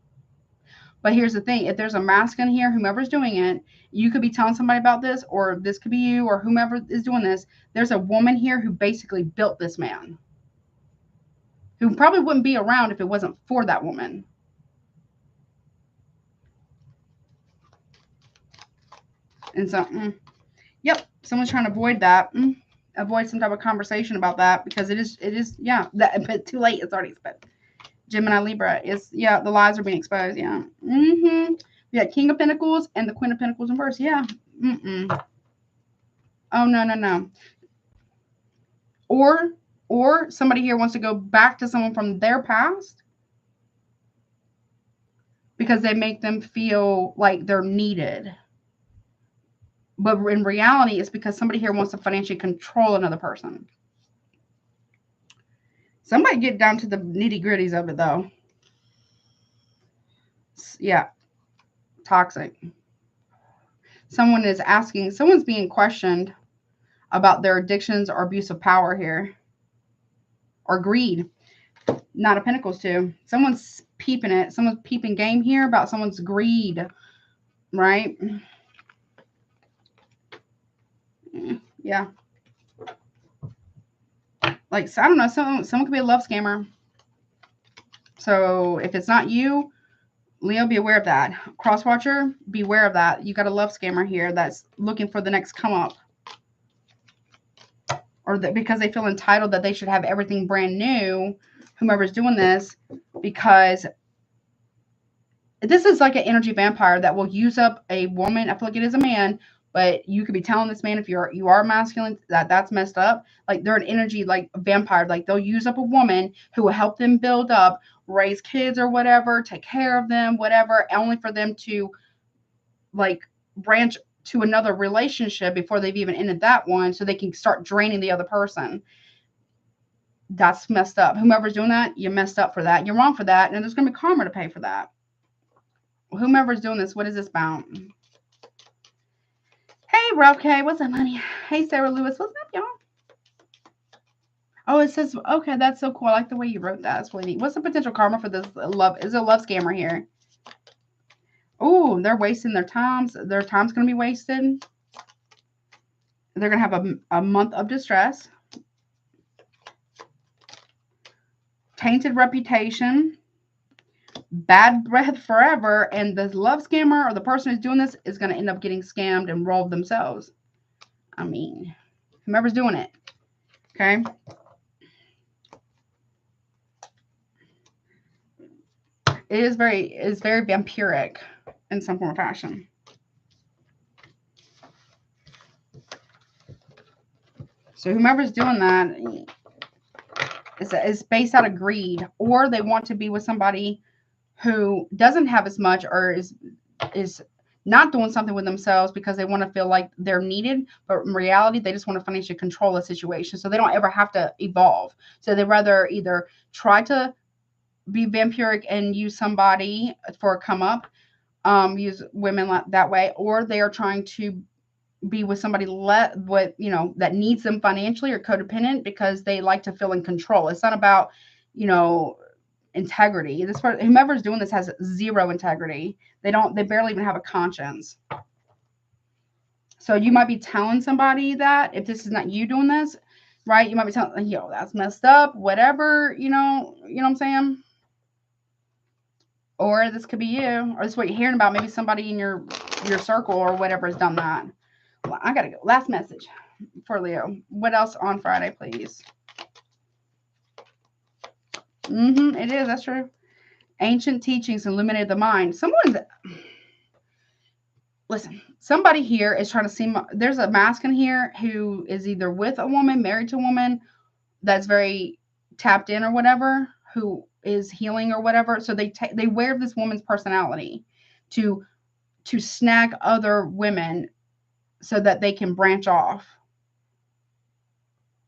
But here's the thing. If there's a masculine here, whomever's doing it, you could be telling somebody about this, or this could be you, or whomever is doing this. There's a woman here who basically built this man, who probably wouldn't be around if it wasn't for that woman. And so, yep, someone's trying to avoid that. Avoid some type of conversation about that, because it is, yeah, but too late. It's already exposed. Gemini, Libra is, yeah, the lies are being exposed. Yeah. We got King of Pentacles and the Queen of Pentacles in reverse. Yeah. Oh, no. Or Or somebody here wants to go back to someone from their past because they make them feel like they're needed. But in reality, it's because somebody here wants to financially control another person. Somebody get down to the nitty-gritties of it, though. Yeah. Toxic. Someone is asking, someone's being questioned about their addictions or abuse of power here. Or greed. Knight of Pentacles, too. Someone's peeping it. Someone's peeping game here about someone's greed. Right? Yeah. Like, I don't know. Someone could be a love scammer. So, if it's not you, Leo, be aware of that. Crosswatcher, beware of that. You got a love scammer here that's looking for the next come up. Or that because they feel entitled that they should have everything brand new, whomever's doing this, because this is like an energy vampire that will use up a woman. I feel like it is a man, but you could be telling this man, if you are masculine, that's messed up. Like they're an energy like vampire. Like they'll use up a woman who will help them build up, raise kids or whatever, take care of them, whatever, only for them to like branch to another relationship before they've even ended that one, so they can start draining the other person. That's messed up. Whomever's doing that, you're messed up for that. You're wrong for that, and there's going to be karma to pay for that. Whomever's doing this, what is this about? Hey, Ralph K, what's up, honey? Hey, Sarah Lewis, what's up, y'all? Oh, it says, okay, that's so cool. I like the way you wrote that. It's really neat. What's the potential karma for this love? Is it a love scammer here? Oh, they're wasting their times. Their time's going to be wasted. They're going to have a month of distress. Tainted reputation. Bad breath forever. And the love scammer or the person who's doing this is going to end up getting scammed and rolled themselves. I mean, whomever's doing it. Okay. It is very vampiric in some form or fashion. So whomever's doing that is based out of greed, or they want to be with somebody who doesn't have as much, or is not doing something with themselves because they want to feel like they're needed, but in reality they just want to financially control a situation so they don't ever have to evolve. So they rather either try to be vampiric and use somebody for a come up, use women that way, or they are trying to be with somebody that needs them financially or codependent because they like to feel in control. It's not about, integrity. This person, whomever's doing this, has zero integrity. They barely even have a conscience. So you might be telling somebody that if this is not you doing this, right? You might be telling, that's messed up, whatever, you know what I'm saying? Or this could be you, or this is what you're hearing about. Maybe somebody in your circle or whatever has done that. Well, I gotta go. Last message for Leo. What else on Friday, please? It is. That's true. Ancient teachings illuminated the mind. Listen, somebody here is trying to see. There's a masculine here who is either with a woman, married to a woman that's very tapped in or whatever, who is healing or whatever. So they wear this woman's personality to snag other women so that they can branch off.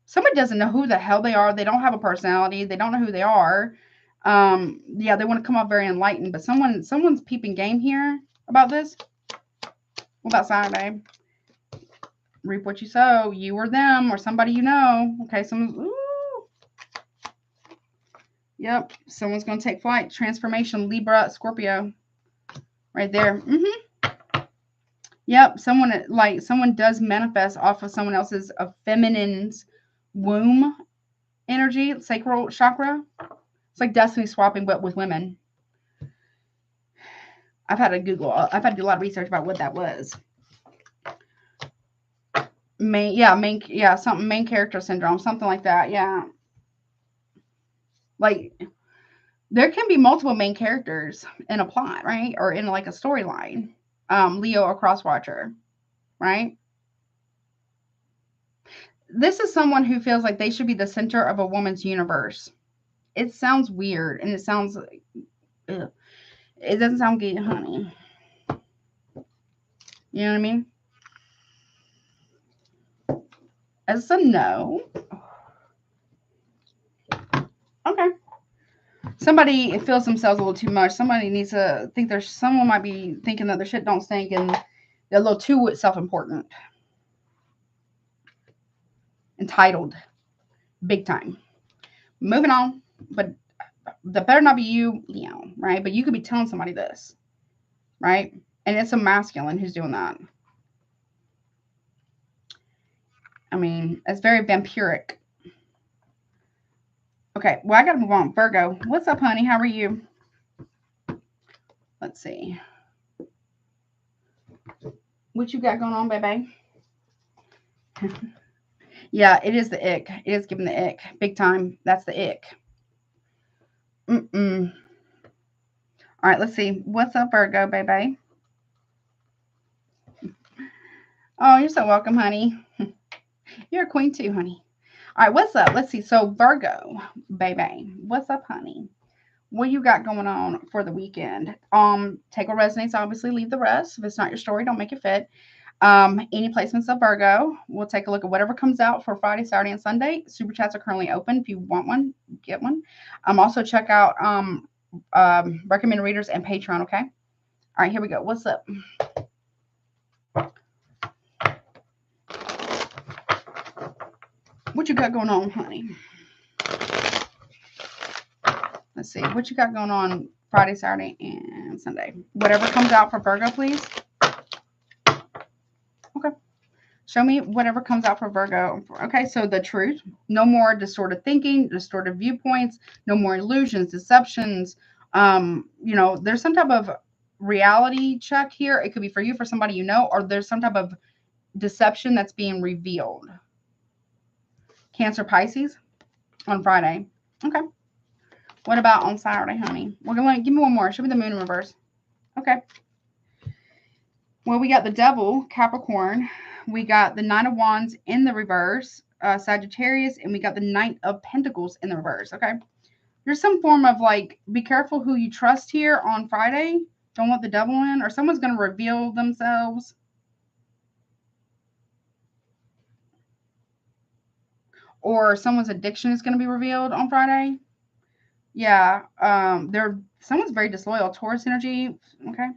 Somebody doesn't know who the hell they are. They don't have a personality. They don't know who they are. Yeah, they want to come off very enlightened, but someone's peeping game here about this. What about Saturday? Reap what you sow. You or them or somebody you know. Okay, Yep, someone's going to take flight. Transformation, Libra, Scorpio. Right there. Yep, someone does manifest off of someone else's feminine's womb energy, sacral chakra. It's like destiny swapping, but with women. I've had to do a lot of research about what that was. Main character syndrome, something like that. Yeah. Like there can be multiple main characters in a plot, right? Or in like a storyline. Leo or Crosswatcher, right? This is someone who feels like they should be the center of a woman's universe. It sounds weird, and it sounds, ugh. It doesn't sound good, honey. You know what I mean? As a no. Okay. Somebody feels themselves a little too much. Somebody needs to think there's, someone might be thinking that their shit don't stink and they're a little too self-important. Entitled. Big time. Moving on. But that better not be you, Leo, right? But you could be telling somebody this, right? And it's a masculine who's doing that. I mean, it's very vampiric. Okay, well, I got to move on. Virgo, what's up, honey? How are you? Let's see. What you got going on, baby? Yeah, it is the ick. It is giving the ick. Big time. That's the ick. Mm-mm. All right, let's see. What's up, Virgo, baby? Oh, you're so welcome, honey. You're a queen too, honey. All right, what's up? Let's see. So, Virgo, baby, what's up, honey? What you got going on for the weekend? Take what resonates, obviously leave the rest. If it's not your story, don't make it fit. Any placements of Virgo, we'll take a look at whatever comes out for Friday, Saturday, and Sunday. Super chats are currently open. If you want one, get one. Also check out recommended readers and Patreon, okay? All right, here we go. What's up? What you got going on, honey? Let's see. What you got going on Friday, Saturday, and Sunday? Whatever comes out for Virgo, please. Okay. Show me whatever comes out for Virgo. Okay, so the truth. No more distorted thinking, distorted viewpoints, no more illusions, deceptions. You know, there's some type of reality check here. It could be for you, for somebody you know, or there's some type of deception that's being revealed. Cancer, Pisces on Friday. Okay. What about on Saturday, honey? We're going to give me one more. Show me the moon in reverse. Okay. Well, we got the devil, Capricorn. We got the Nine of Wands in the reverse, Sagittarius, and we got the Knight of Pentacles in the reverse. Okay. There's some form of like, be careful who you trust here on Friday. Don't let the devil in, or someone's going to reveal themselves. Or someone's addiction is going to be revealed on Friday. Yeah. Someone's very disloyal. Taurus energy. Okay.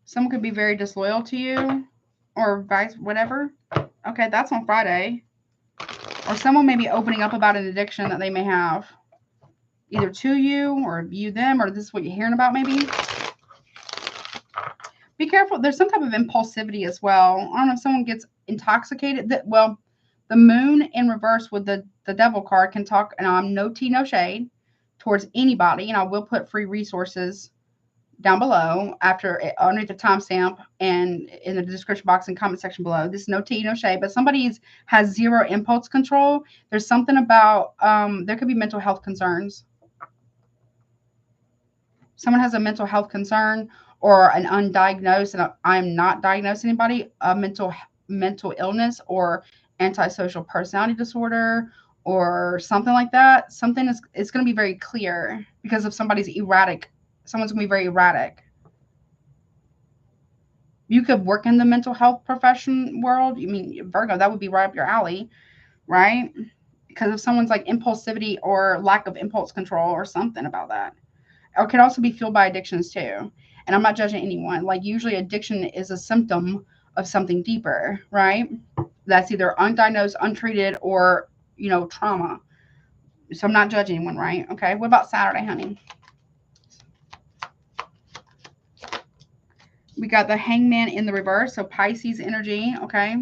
Someone could be very disloyal to you or vice, whatever. Okay, that's on Friday. Or someone may be opening up about an addiction that they may have, either to you or you them, or this is what you're hearing about maybe. Be careful. There's some type of impulsivity as well. I don't know if someone gets intoxicated. Well, the moon in reverse with the devil card can talk, and I'm no tea, no shade towards anybody, and I will put free resources down below underneath the timestamp and in the description box and comment section below. This is no tea, no shade, but somebody has zero impulse control. There's something about, there could be mental health concerns. Someone has a mental health concern or an undiagnosed, and I'm not diagnosing anybody, a mental illness or antisocial personality disorder or something like that. Something it's going to be very clear because if somebody's erratic. Someone's going to be very erratic. You could work in the mental health profession world. You mean Virgo, that would be right up your alley, right? Because if someone's like impulsivity or lack of impulse control or something about that. Or it can also be fueled by addictions too. And I'm not judging anyone. Like usually addiction is a symptom of something deeper, right? That's either undiagnosed, untreated, or, trauma. So I'm not judging anyone, right? Okay. What about Saturday, honey? We got the Hangman in the reverse, so Pisces energy, okay?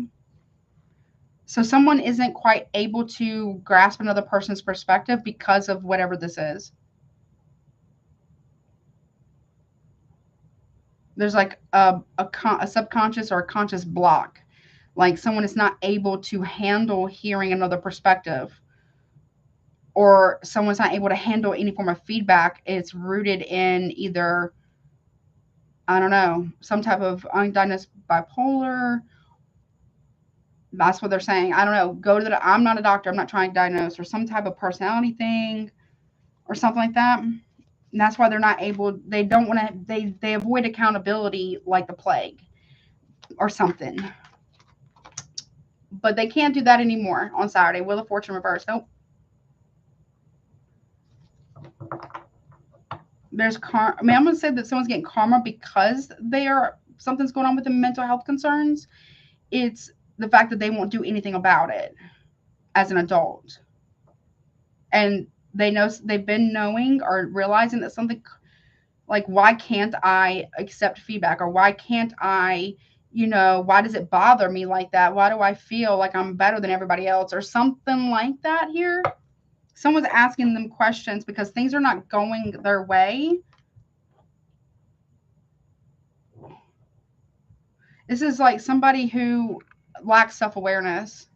So someone isn't quite able to grasp another person's perspective because of whatever this is. There's like a subconscious or a conscious block. Like someone is not able to handle hearing another perspective. Or someone's not able to handle any form of feedback. It's rooted in either, I don't know, some type of undiagnosed bipolar That's what they're saying. I don't know. Go to the, I'm not a doctor. I'm not trying to diagnose, or some type of personality thing or something like that. And that's why they're not able, they don't want to, they avoid accountability like the plague or something. But they can't do that anymore on Saturday. Wheel of Fortune reverse. Nope. There's I mean, I'm going to say that someone's getting karma because something's going on with the mental health concerns. It's the fact that they won't do anything about it as an adult. And they've been knowing or realizing that something, like, why can't I accept feedback, or why can't I, why does it bother me like that? Why do I feel like I'm better than everybody else, or something like that here? Someone's asking them questions because things are not going their way. This is like somebody who lacks self-awareness.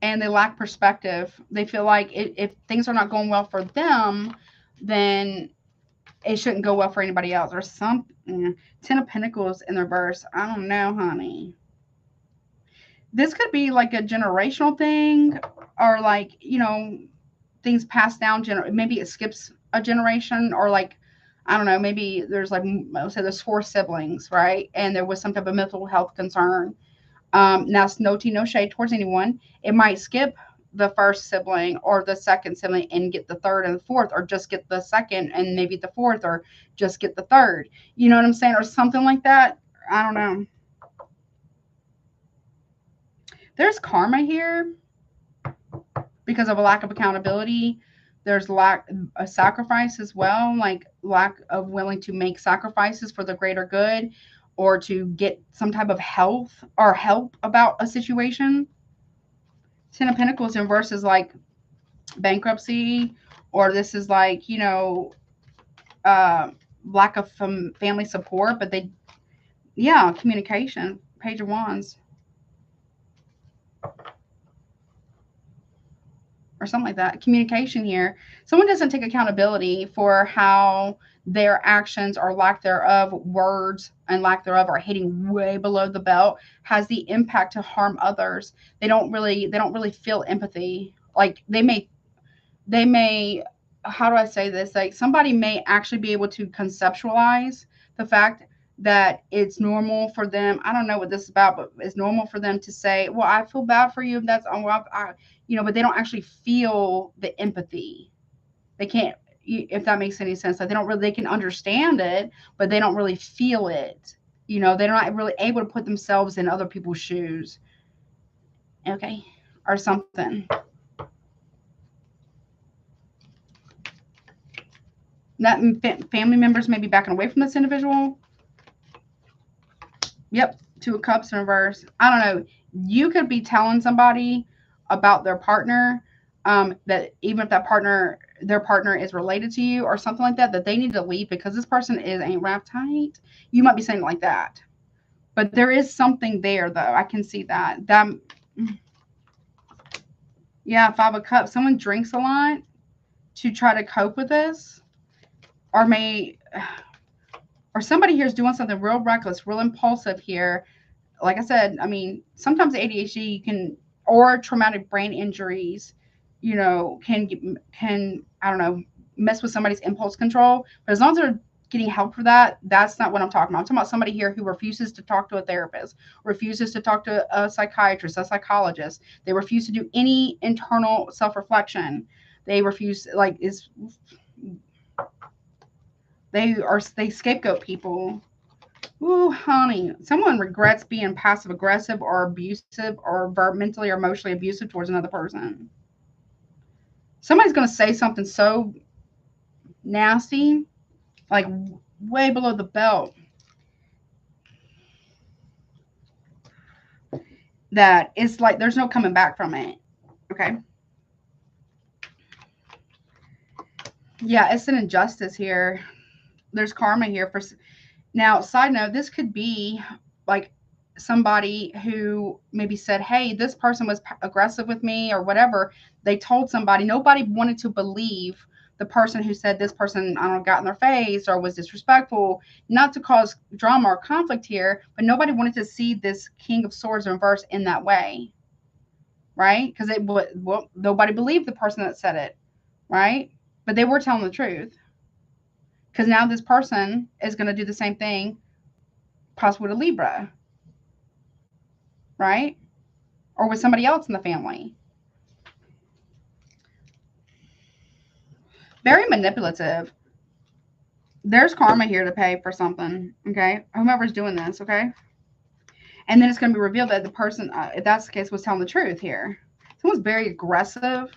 And they lack perspective. They feel like if things are not going well for them, then it shouldn't go well for anybody else, or some. Ten of Pentacles in the reverse. I don't know, honey. This could be like a generational thing, or like, things passed down. Maybe it skips a generation, or like, I don't know, maybe there's like, let's say there's 4 siblings, right? And there was some type of mental health concern. Now, it's no tea, no shade towards anyone. It might skip the first sibling or the second sibling and get the third and the fourth, or just get the second and maybe the fourth, or just get the third. You know what I'm saying? Or something like that. I don't know. There's karma here because of a lack of accountability. There's lack of sacrifice as well, like lack of willing to make sacrifices for the greater good, or to get some type of health or help about a situation. Ten of Pentacles in reverse is like bankruptcy, or this is like, lack of family support, but communication. Page of Wands. Or something like that. Communication here. Someone doesn't take accountability for how their actions or lack thereof, words and lack thereof, are hitting way below the belt, has the impact to harm others. They don't really feel empathy. Like they may, how do I say this? Like somebody may actually be able to conceptualize the fact that it's normal for them. I don't know what this is about, but it's normal for them to say, well, I feel bad for you. That's, but they don't actually feel the empathy. They can't, if that makes any sense. Like they can understand it, but they don't really feel it. They're not really able to put themselves in other people's shoes. Okay. Or something. That family members may be backing away from this individual. Yep, 2 of Cups in reverse. I don't know. You could be telling somebody about their partner, that even if their partner is related to you or something like that, that they need to leave because this person ain't wrapped tight. You might be saying it like that. But there is something there, though. I can see that. Yeah, 5 of Cups. Someone drinks a lot to try to cope with this, or somebody here is doing something real reckless, real impulsive here. Like I said, I mean, sometimes ADHD or traumatic brain injuries, can, I don't know, mess with somebody's impulse control. But as long as they're getting help for that, that's not what I'm talking about. I'm talking about somebody here who refuses to talk to a therapist, refuses to talk to a psychiatrist, a psychologist. They refuse to do any internal self-reflection. They refuse, they scapegoat people. Ooh, honey. Someone regrets being passive aggressive or abusive, or mentally or emotionally abusive towards another person. Somebody's going to say something so nasty, like way below the belt, that it's like there's no coming back from it. Okay. Yeah, it's an injustice here. There's karma here for. Now, side note, this could be like somebody who maybe said, hey, this person was aggressive with me or whatever. They told somebody. Nobody wanted to believe the person who said this person, I don't know, got in their face or was disrespectful, not to cause drama or conflict here, but nobody wanted to see this King of Swords reverse in that way, right? Because nobody believed the person that said it, right? But they were telling the truth. Because now this person is going to do the same thing, possibly with a Libra, right? Or with somebody else in the family. Very manipulative. There's karma here to pay for something, okay? Whomever's doing this, okay? And then it's going to be revealed that the person, if that's the case, was telling the truth here. Someone's very aggressive.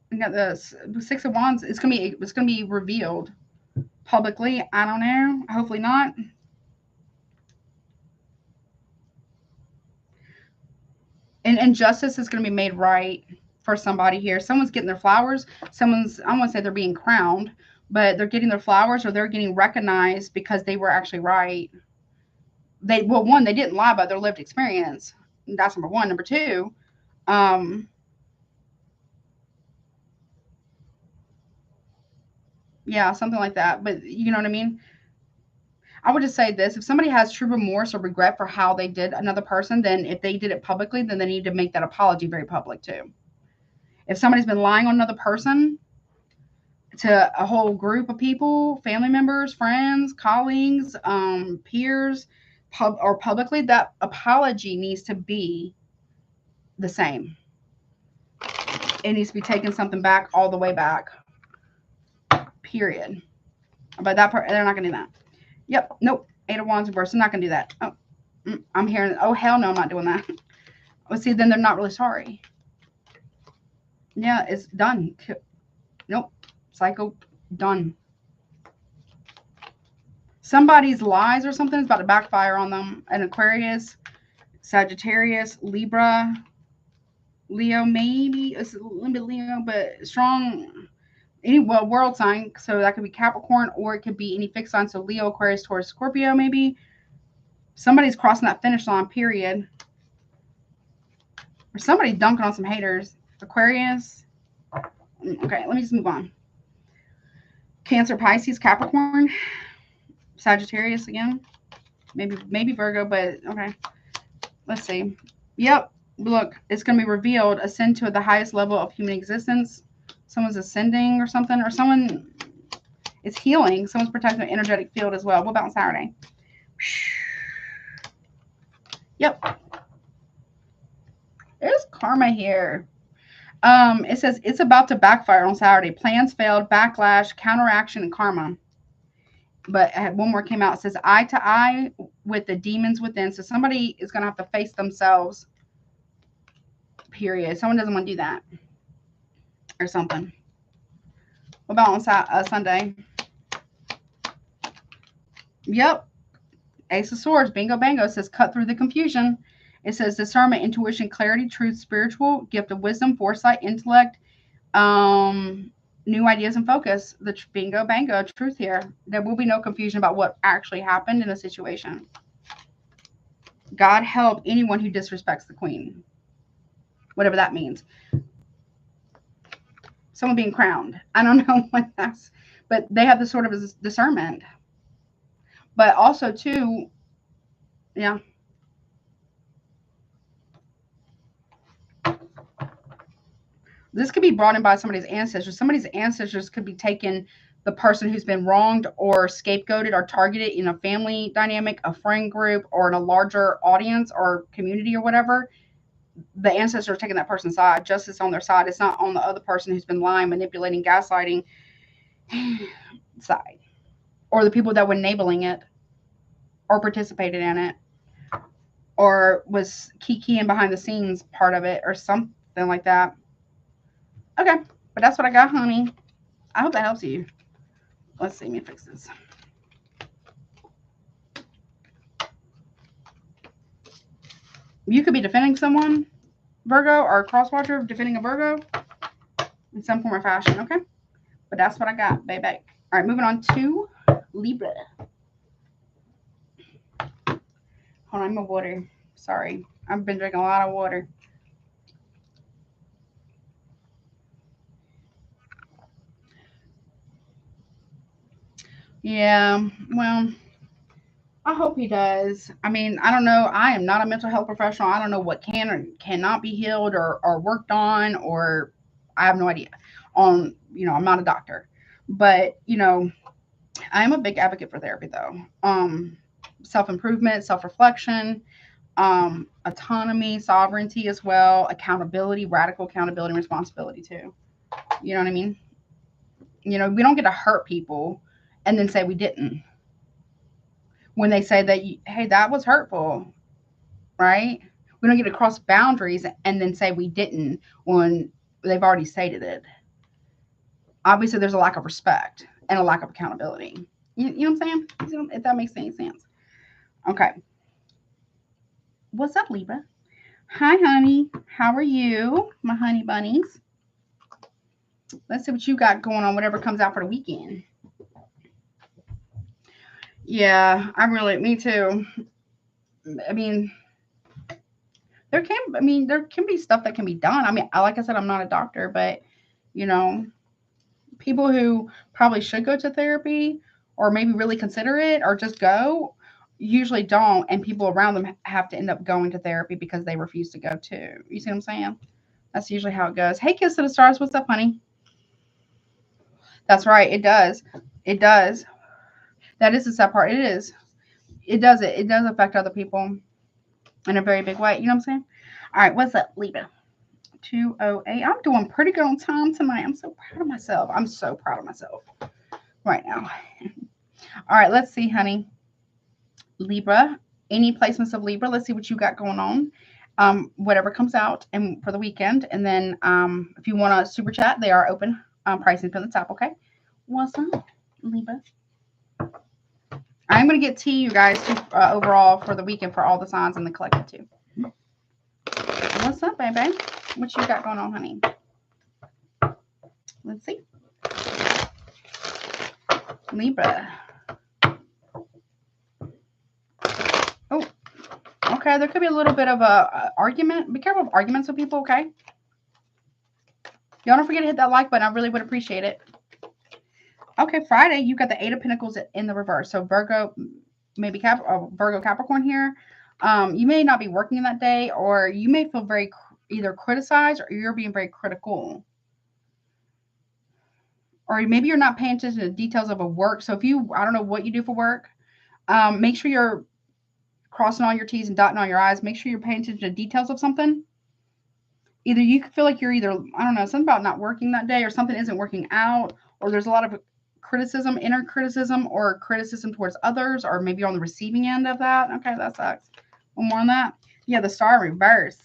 We got this 6 of Wands. It's going to be revealed publicly. I don't know. Hopefully not. And injustice is going to be made right for somebody here. Someone's getting their flowers. Someone's, I don't want to say they're being crowned, but they're getting their flowers, or they're getting recognized because they were actually right. Well, one, they didn't lie about their lived experience. That's number one. Number two, yeah, something like that. But you know what I mean? I would just say this. If somebody has true remorse or regret for how they did another person, then if they did it publicly, then they need to make that apology very public too. If somebody's been lying on another person to a whole group of people, family members, friends, colleagues, peers, or publicly, that apology needs to be the same. It needs to be taking something back, all the way back. Period. But that part, they're not going to do that. Yep. Nope. 8 of Wands reverse. I'm not going to do that. Oh, I'm hearing, oh, hell no, I'm not doing that. Well, see, then they're not really sorry. Yeah, it's done. Nope. Cycle done. Somebody's lies or something is about to backfire on them. An Aquarius, Sagittarius, Libra, Leo, maybe. It's a little bit Leo, but strong. Well, world sign. So that could be Capricorn, or it could be any fixed sign. So Leo, Aquarius, Taurus, Scorpio, maybe. Somebody's crossing that finish line, period. Or somebody dunking on some haters. Aquarius. Okay, let me just move on. Cancer, Pisces, Capricorn, Sagittarius again. Maybe Virgo, but okay. Let's see. Yep. Look, it's going to be revealed. Ascend to the highest level of human existence. Someone's ascending or something. Or someone is healing. Someone's protecting the energetic field as well. What about on Saturday? Yep. There's karma here. It says it's about to backfire on Saturday. Plans failed, backlash, counteraction, and karma. But one more came out. It says eye to eye with the demons within. So somebody is going to have to face themselves. Period. Someone doesn't want to do that. Or something. What about on Sunday? Yep. Ace of Swords. Bingo bango. It says cut through the confusion. It says discernment, intuition, clarity, truth, spiritual, gift of wisdom, foresight, intellect, new ideas and focus. The bingo bango truth here. There will be no confusion about what actually happened in a situation. God help anyone who disrespects the queen. Whatever that means. Someone being crowned. I don't know what that's, but they have this sort of discernment. But also too, yeah. This could be brought in by somebody's ancestors. Somebody's ancestors could be taking the person who's been wronged or scapegoated or targeted in a family dynamic, a friend group, or in a larger audience or community or whatever. The ancestors are taking that person's side. Justice on their side. It's not on the other person who's been lying, manipulating, gaslighting side. Or the people that were enabling it or participated in it or was keying behind the scenes part of it or something like that. Okay, but that's what I got, honey. I hope that helps you. Let's see, let me fix this. You could be defending someone, Virgo, or a cross-watcher defending a Virgo in some form or fashion, okay? But that's what I got, baby. All right, moving on to Libra. Hold on, I'm a water. Sorry, I've been drinking a lot of water. Yeah, well, I hope he does. I mean, I don't know. I am not a mental health professional. I don't know what can or cannot be healed or worked on, or I have no idea. I'm not a doctor, but I am a big advocate for therapy, though. Self improvement, self reflection, autonomy, sovereignty as well, accountability, radical accountability, and responsibility too. You know what I mean? We don't get to hurt people and then say we didn't when they say that, hey, that was hurtful, right? We don't get to cross boundaries and then say we didn't when they've already stated it. Obviously, there's a lack of respect and a lack of accountability. You know what I'm saying? If that makes any sense. Okay. What's up, Libra? Hi, honey. How are you, my honey bunnies? Let's see what you got going on, whatever comes out for the weekend. Yeah, me too. I mean, there can be stuff that can be done. I mean, like I said, I'm not a doctor, but you know, people who probably should go to therapy or maybe really consider it or just go usually don't, and people around them have to end up going to therapy because they refuse to go too. You see what I'm saying? That's usually how it goes. Hey, Kiss to the Stars, what's up, honey? That's right, it does. It does. That is the sad part. It is. It does it. It does affect other people in a very big way. You know what I'm saying? All right, what's up, Libra? 208. I'm doing pretty good on time tonight. I'm so proud of myself. I'm so proud of myself right now. All right, let's see, honey. Libra, any placements of Libra. Let's see what you got going on. Whatever comes out and for the weekend. And then if you want to super chat, they are open. Pricing from the top, okay? What's up, Libra? I'm going to get tea, you guys, overall for the weekend for all the signs in the collective, too. What's up, baby? What you got going on, honey? Let's see. Libra. Oh, okay. There could be a little bit of a argument. Be careful of arguments with people, okay? Y'all don't forget to hit that like button. I really would appreciate it. Okay, Friday, you got the Eight of Pentacles in the reverse. So Virgo, maybe Virgo Capricorn here. You may not be working that day, or you may feel very either criticized or you're being very critical. Or maybe you're not paying attention to the details of a work. So if I don't know what you do for work, make sure you're crossing all your T's and dotting all your I's. Make sure you're paying attention to details of something. Either you feel like you're I don't know, something about not working that day, or something isn't working out, or there's a lot of criticism, inner criticism, or criticism towards others, or maybe you're on the receiving end of that. Okay, that sucks. One more on that. Yeah, the Star reverse.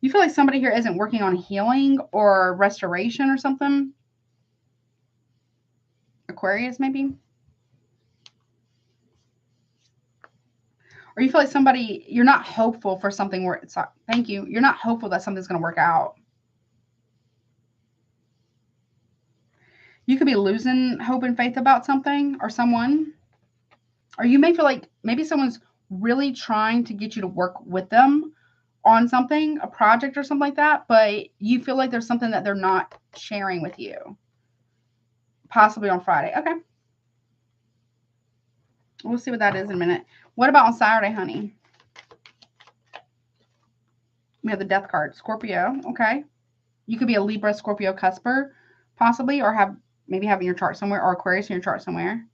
You feel like somebody here isn't working on healing or restoration or something. Aquarius, maybe. Or you feel like you're not hopeful for something where it's, thank you, you're not hopeful that something's going to work out. You could be losing hope and faith about something or someone. Or you may feel like maybe someone's really trying to get you to work with them on something, a project or something like that, but you feel like there's something that they're not sharing with you. Possibly on Friday. Okay. We'll see what that is in a minute. What about on Saturday, honey? We have the Death card. Scorpio. Okay. You could be a Libra, Scorpio cusper, possibly, or maybe have in your chart somewhere, or Aquarius in your chart somewhere.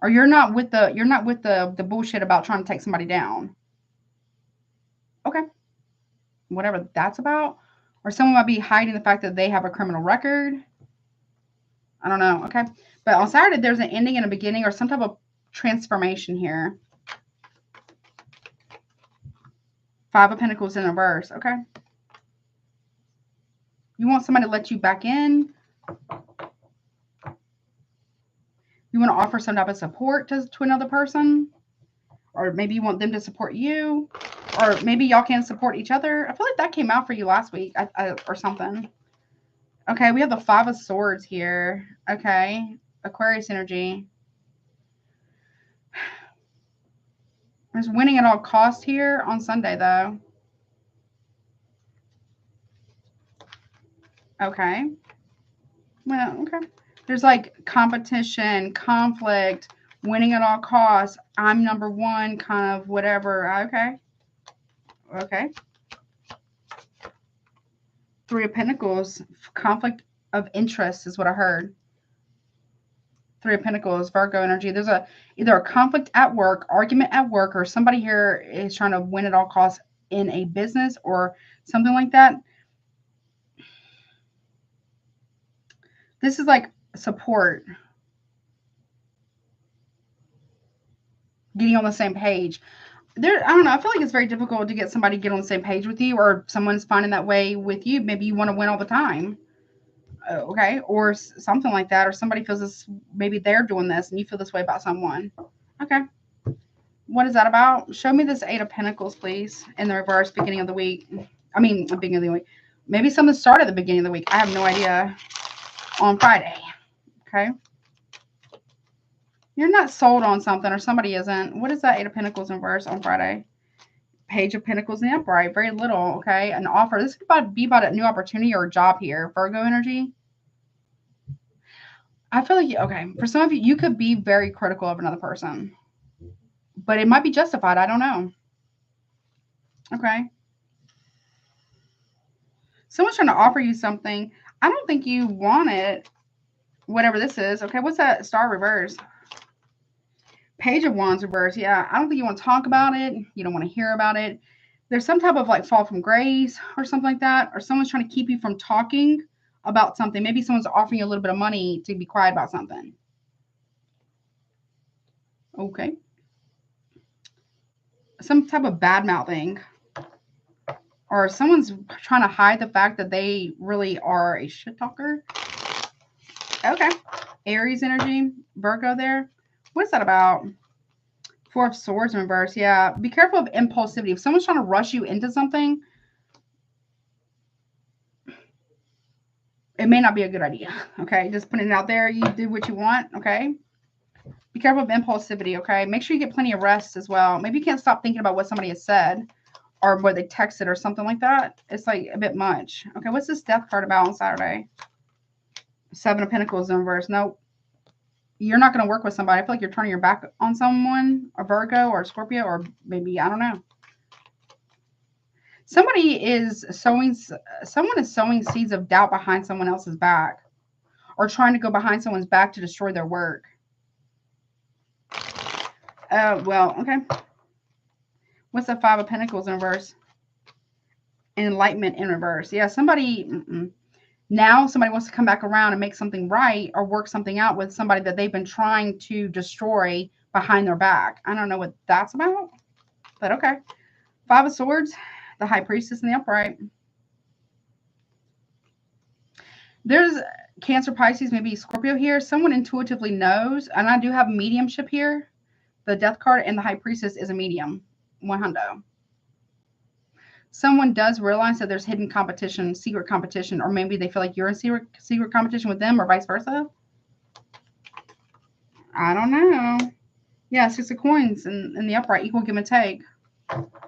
Or you're not with the bullshit about trying to take somebody down. Okay. Whatever that's about. Or someone might be hiding the fact that they have a criminal record. I don't know. Okay. But on Saturday, there's an ending and a beginning, or some type of transformation here. Five of Pentacles in reverse. Okay. You want somebody to let you back in. You want to offer some type of support to another person. Or maybe you want them to support you. Or maybe y'all can support each other. I feel like that came out for you last week or something. Okay, we have the Five of Swords here. Okay. Aquarius energy. There's winning at all cost here on Sunday, though. Okay. Well, okay. There's like competition, conflict, winning at all costs. I'm number one, kind of whatever. Okay. Okay. Three of Pentacles, conflict of interest is what I heard. Three of Pentacles, Virgo energy. There's either a conflict at work, argument at work, or somebody here is trying to win at all costs in a business or something like that. This is like support. Getting on the same page. I don't know. I feel like it's very difficult to get somebody to get on the same page with you, or someone's finding that way with you. Maybe you want to win all the time. Okay. Or something like that. Or somebody feels this, maybe they're doing this and you feel this way about someone. Okay. What is that about? Show me this Eight of Pentacles, please, in the reverse, beginning of the week. I mean, beginning of the week. Maybe something started at the beginning of the week. I have no idea. On Friday. Okay. You're not sold on something, or somebody isn't. What is that Eight of Pentacles in reverse on Friday? Page of Pentacles in the upright. Very little. Okay. An offer. This could be about a new opportunity or a job here. Virgo energy. I feel like, okay, for some of you, you could be very critical of another person. But it might be justified. I don't know. Okay. Someone's trying to offer you something. I don't think you want it. Whatever this is. Okay. What's that star reverse? Page of Wands reverse. Yeah. I don't think you want to talk about it. You don't want to hear about it. There's some type of like fall from grace or something like that. Or someone's trying to keep you from talking about something. Maybe someone's offering you a little bit of money to be quiet about something. Okay. Some type of bad mouthing. Or someone's trying to hide the fact that they really are a shit talker. Okay. Aries energy. Virgo there. What's that about? Four of Swords in reverse. Yeah. Be careful of impulsivity. If someone's trying to rush you into something, it may not be a good idea. Okay. Just putting it out there. You do what you want. Okay. Be careful of impulsivity. Okay. Make sure you get plenty of rest as well. Maybe you can't stop thinking about what somebody has said or what they texted or something like that. It's like a bit much. Okay. What's this Death card about on Saturday? Seven of Pentacles in reverse. Nope. You're not going to work with somebody. I feel like you're turning your back on someone, a Virgo or a Scorpio, or maybe, I don't know. Someone is sowing seeds of doubt behind someone else's back, or trying to go behind someone's back to destroy their work. Well, okay. What's the Five of Pentacles in reverse? Enlightenment in reverse. Yeah, somebody, now somebody wants to come back around and make something right or work something out with somebody that they've been trying to destroy behind their back. I don't know what that's about, but okay. Five of Swords, the High Priestess in the upright. There's Cancer, Pisces, maybe Scorpio here. Someone intuitively knows, and I do have mediumship here. The Death card and the High Priestess is a medium. 100. Someone does realize that there's hidden competition, secret competition, or maybe they feel like you're in secret competition with them or vice versa. I don't know. Yeah, Six of Coins in the upright, equal give and take.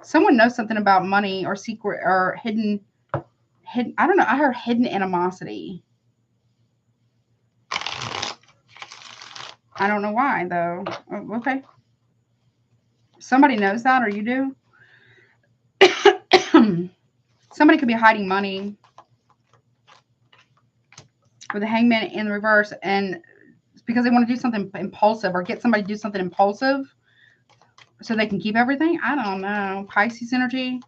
Someone knows something about money or secret or hidden. I don't know. I heard hidden animosity. I don't know why though. Okay. Somebody knows that, or you do. Somebody could be hiding money with the Hangman in the reverse, and it's because they want to do something impulsive or get somebody to do something impulsive so they can keep everything. I don't know. Pisces energy.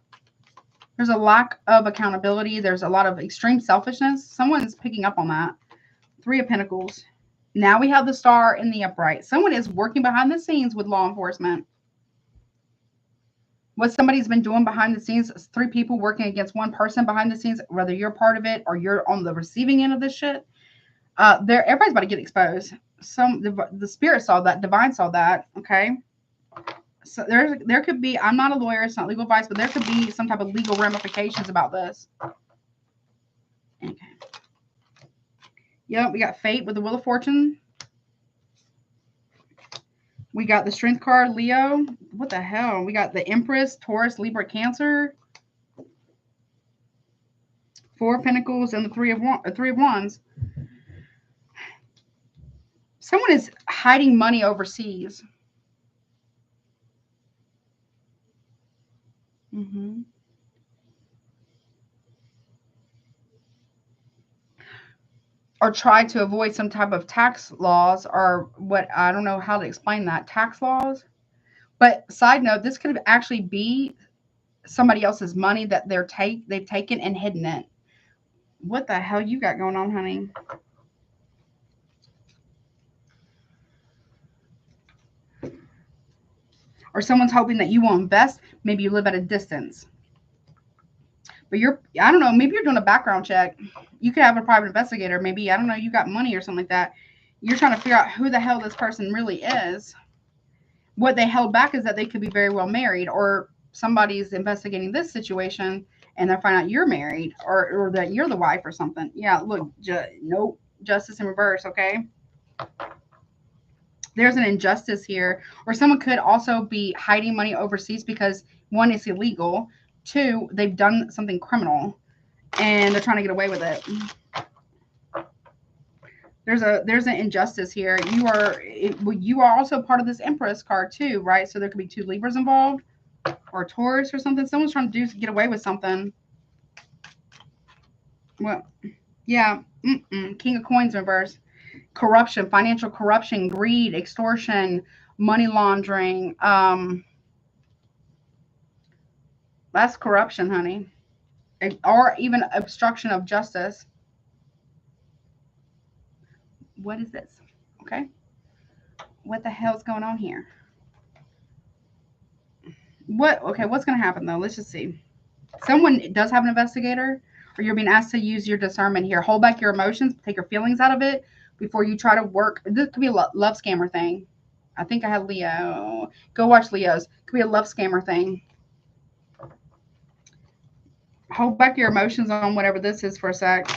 There's a lack of accountability. There's a lot of extreme selfishness. Someone's picking up on that. Three of Pentacles. Now we have the Star in the upright. Someone is working behind the scenes with law enforcement. What somebody's been doing behind the scenes is three people working against one person behind the scenes, whether you're part of it or you're on the receiving end of this shit. Everybody's about to get exposed. The spirit saw that, divine saw that. Okay. So there could be, I'm not a lawyer, it's not legal advice, but there could be some type of legal ramifications about this. Okay. Yep, we got Fate with the Wheel of Fortune. We got the Strength card, Leo. What the hell? We got the Empress, Taurus, Libra, Cancer. Four of Pentacles and the Three of Wands. Someone is hiding money overseas. Or try to avoid some type of tax laws or what, I don't know how to explain that, tax laws. But side note, this could actually be somebody else's money that they've taken and hidden it. What the hell you got going on, honey? Or someone's hoping that you will invest. Maybe you live at a distance. But I don't know, maybe you're doing a background check. You could have a private investigator. Maybe, I don't know, you got money or something like that. You're trying to figure out who the hell this person really is. What they held back is that they could be very well married, or somebody's investigating this situation and they're finding out you're married, or that you're the wife or something. Yeah, look, nope, justice in reverse, okay? There's an injustice here. Or someone could also be hiding money overseas because, one, it's illegal. Two, they've done something criminal and they're trying to get away with it. There's an injustice here. You are also part of this Empress card too, right? So there could be 2 Libras involved, or Taurus or something. Someone's trying to get away with something. Well, yeah. King of Coins reverse. Corruption, financial corruption, greed, extortion, money laundering. That's corruption, honey. Or even obstruction of justice. What is this? Okay. What the hell's going on here? Okay, what's going to happen though? Let's just see. Someone does have an investigator, or you're being asked to use your discernment here. Hold back your emotions, take your feelings out of it before you try to work. This could be a love scammer thing. I think I had Leo. Go watch Leo's. Could be a love scammer thing. Hold back your emotions on whatever this is for a sec.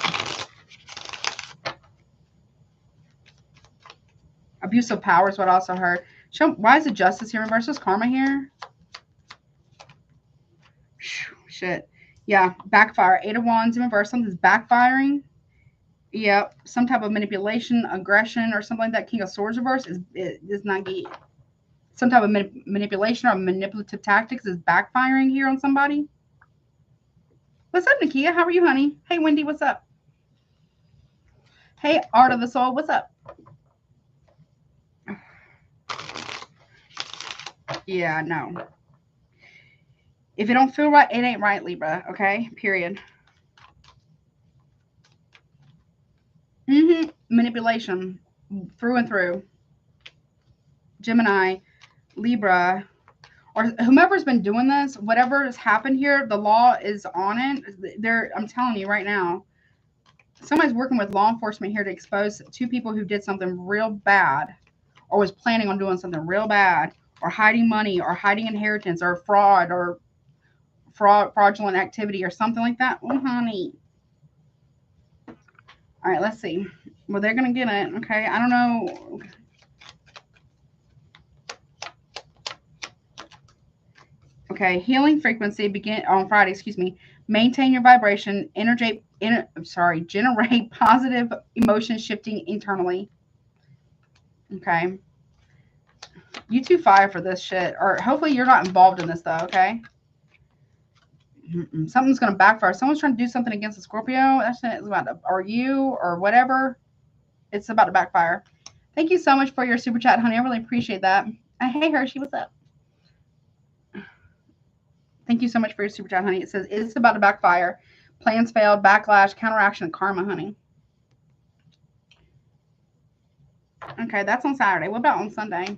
Abuse of power is what I also heard. Why is it justice here versus karma here? Shit. Yeah, backfire. 8 of Wands in reverse. Something's backfiring. Yep. Some type of manipulation, aggression, or something like that. King of Swords reverse is not good. Some type of manipulation or manipulative tactics is backfiring here on somebody. What's up, Nakia? How are you, honey? Hey, Wendy, what's up? Hey, Art of the Soul, what's up? Yeah, no. If it don't feel right, it ain't right, Libra. Okay? Period. Manipulation through and through. Gemini, Libra, or whomever's been doing this, whatever has happened here, the law is on it. I'm telling you right now, somebody's working with law enforcement here to expose 2 people who did something real bad, or was planning on doing something real bad, or hiding money, or hiding inheritance, or fraudulent activity, or something like that. Oh, honey. All right, let's see. Well, they're going to get it. Okay, I don't know. Okay, healing frequency begin on Friday. Excuse me. Maintain your vibration. Generate positive emotion shifting internally. Okay. You 2 fire for this shit, or hopefully you're not involved in this though. Okay. Something's going to backfire. Someone's trying to do something against a Scorpio. That shit is about to, or you, or whatever. It's about to backfire. Thank you so much for your super chat, honey. I really appreciate that. Hey, Hershey, what's up? Thank you so much for your super chat, honey. It says it's about to backfire. Plans failed, backlash, counteraction, and karma, honey. Okay, that's on Saturday. What about on Sunday?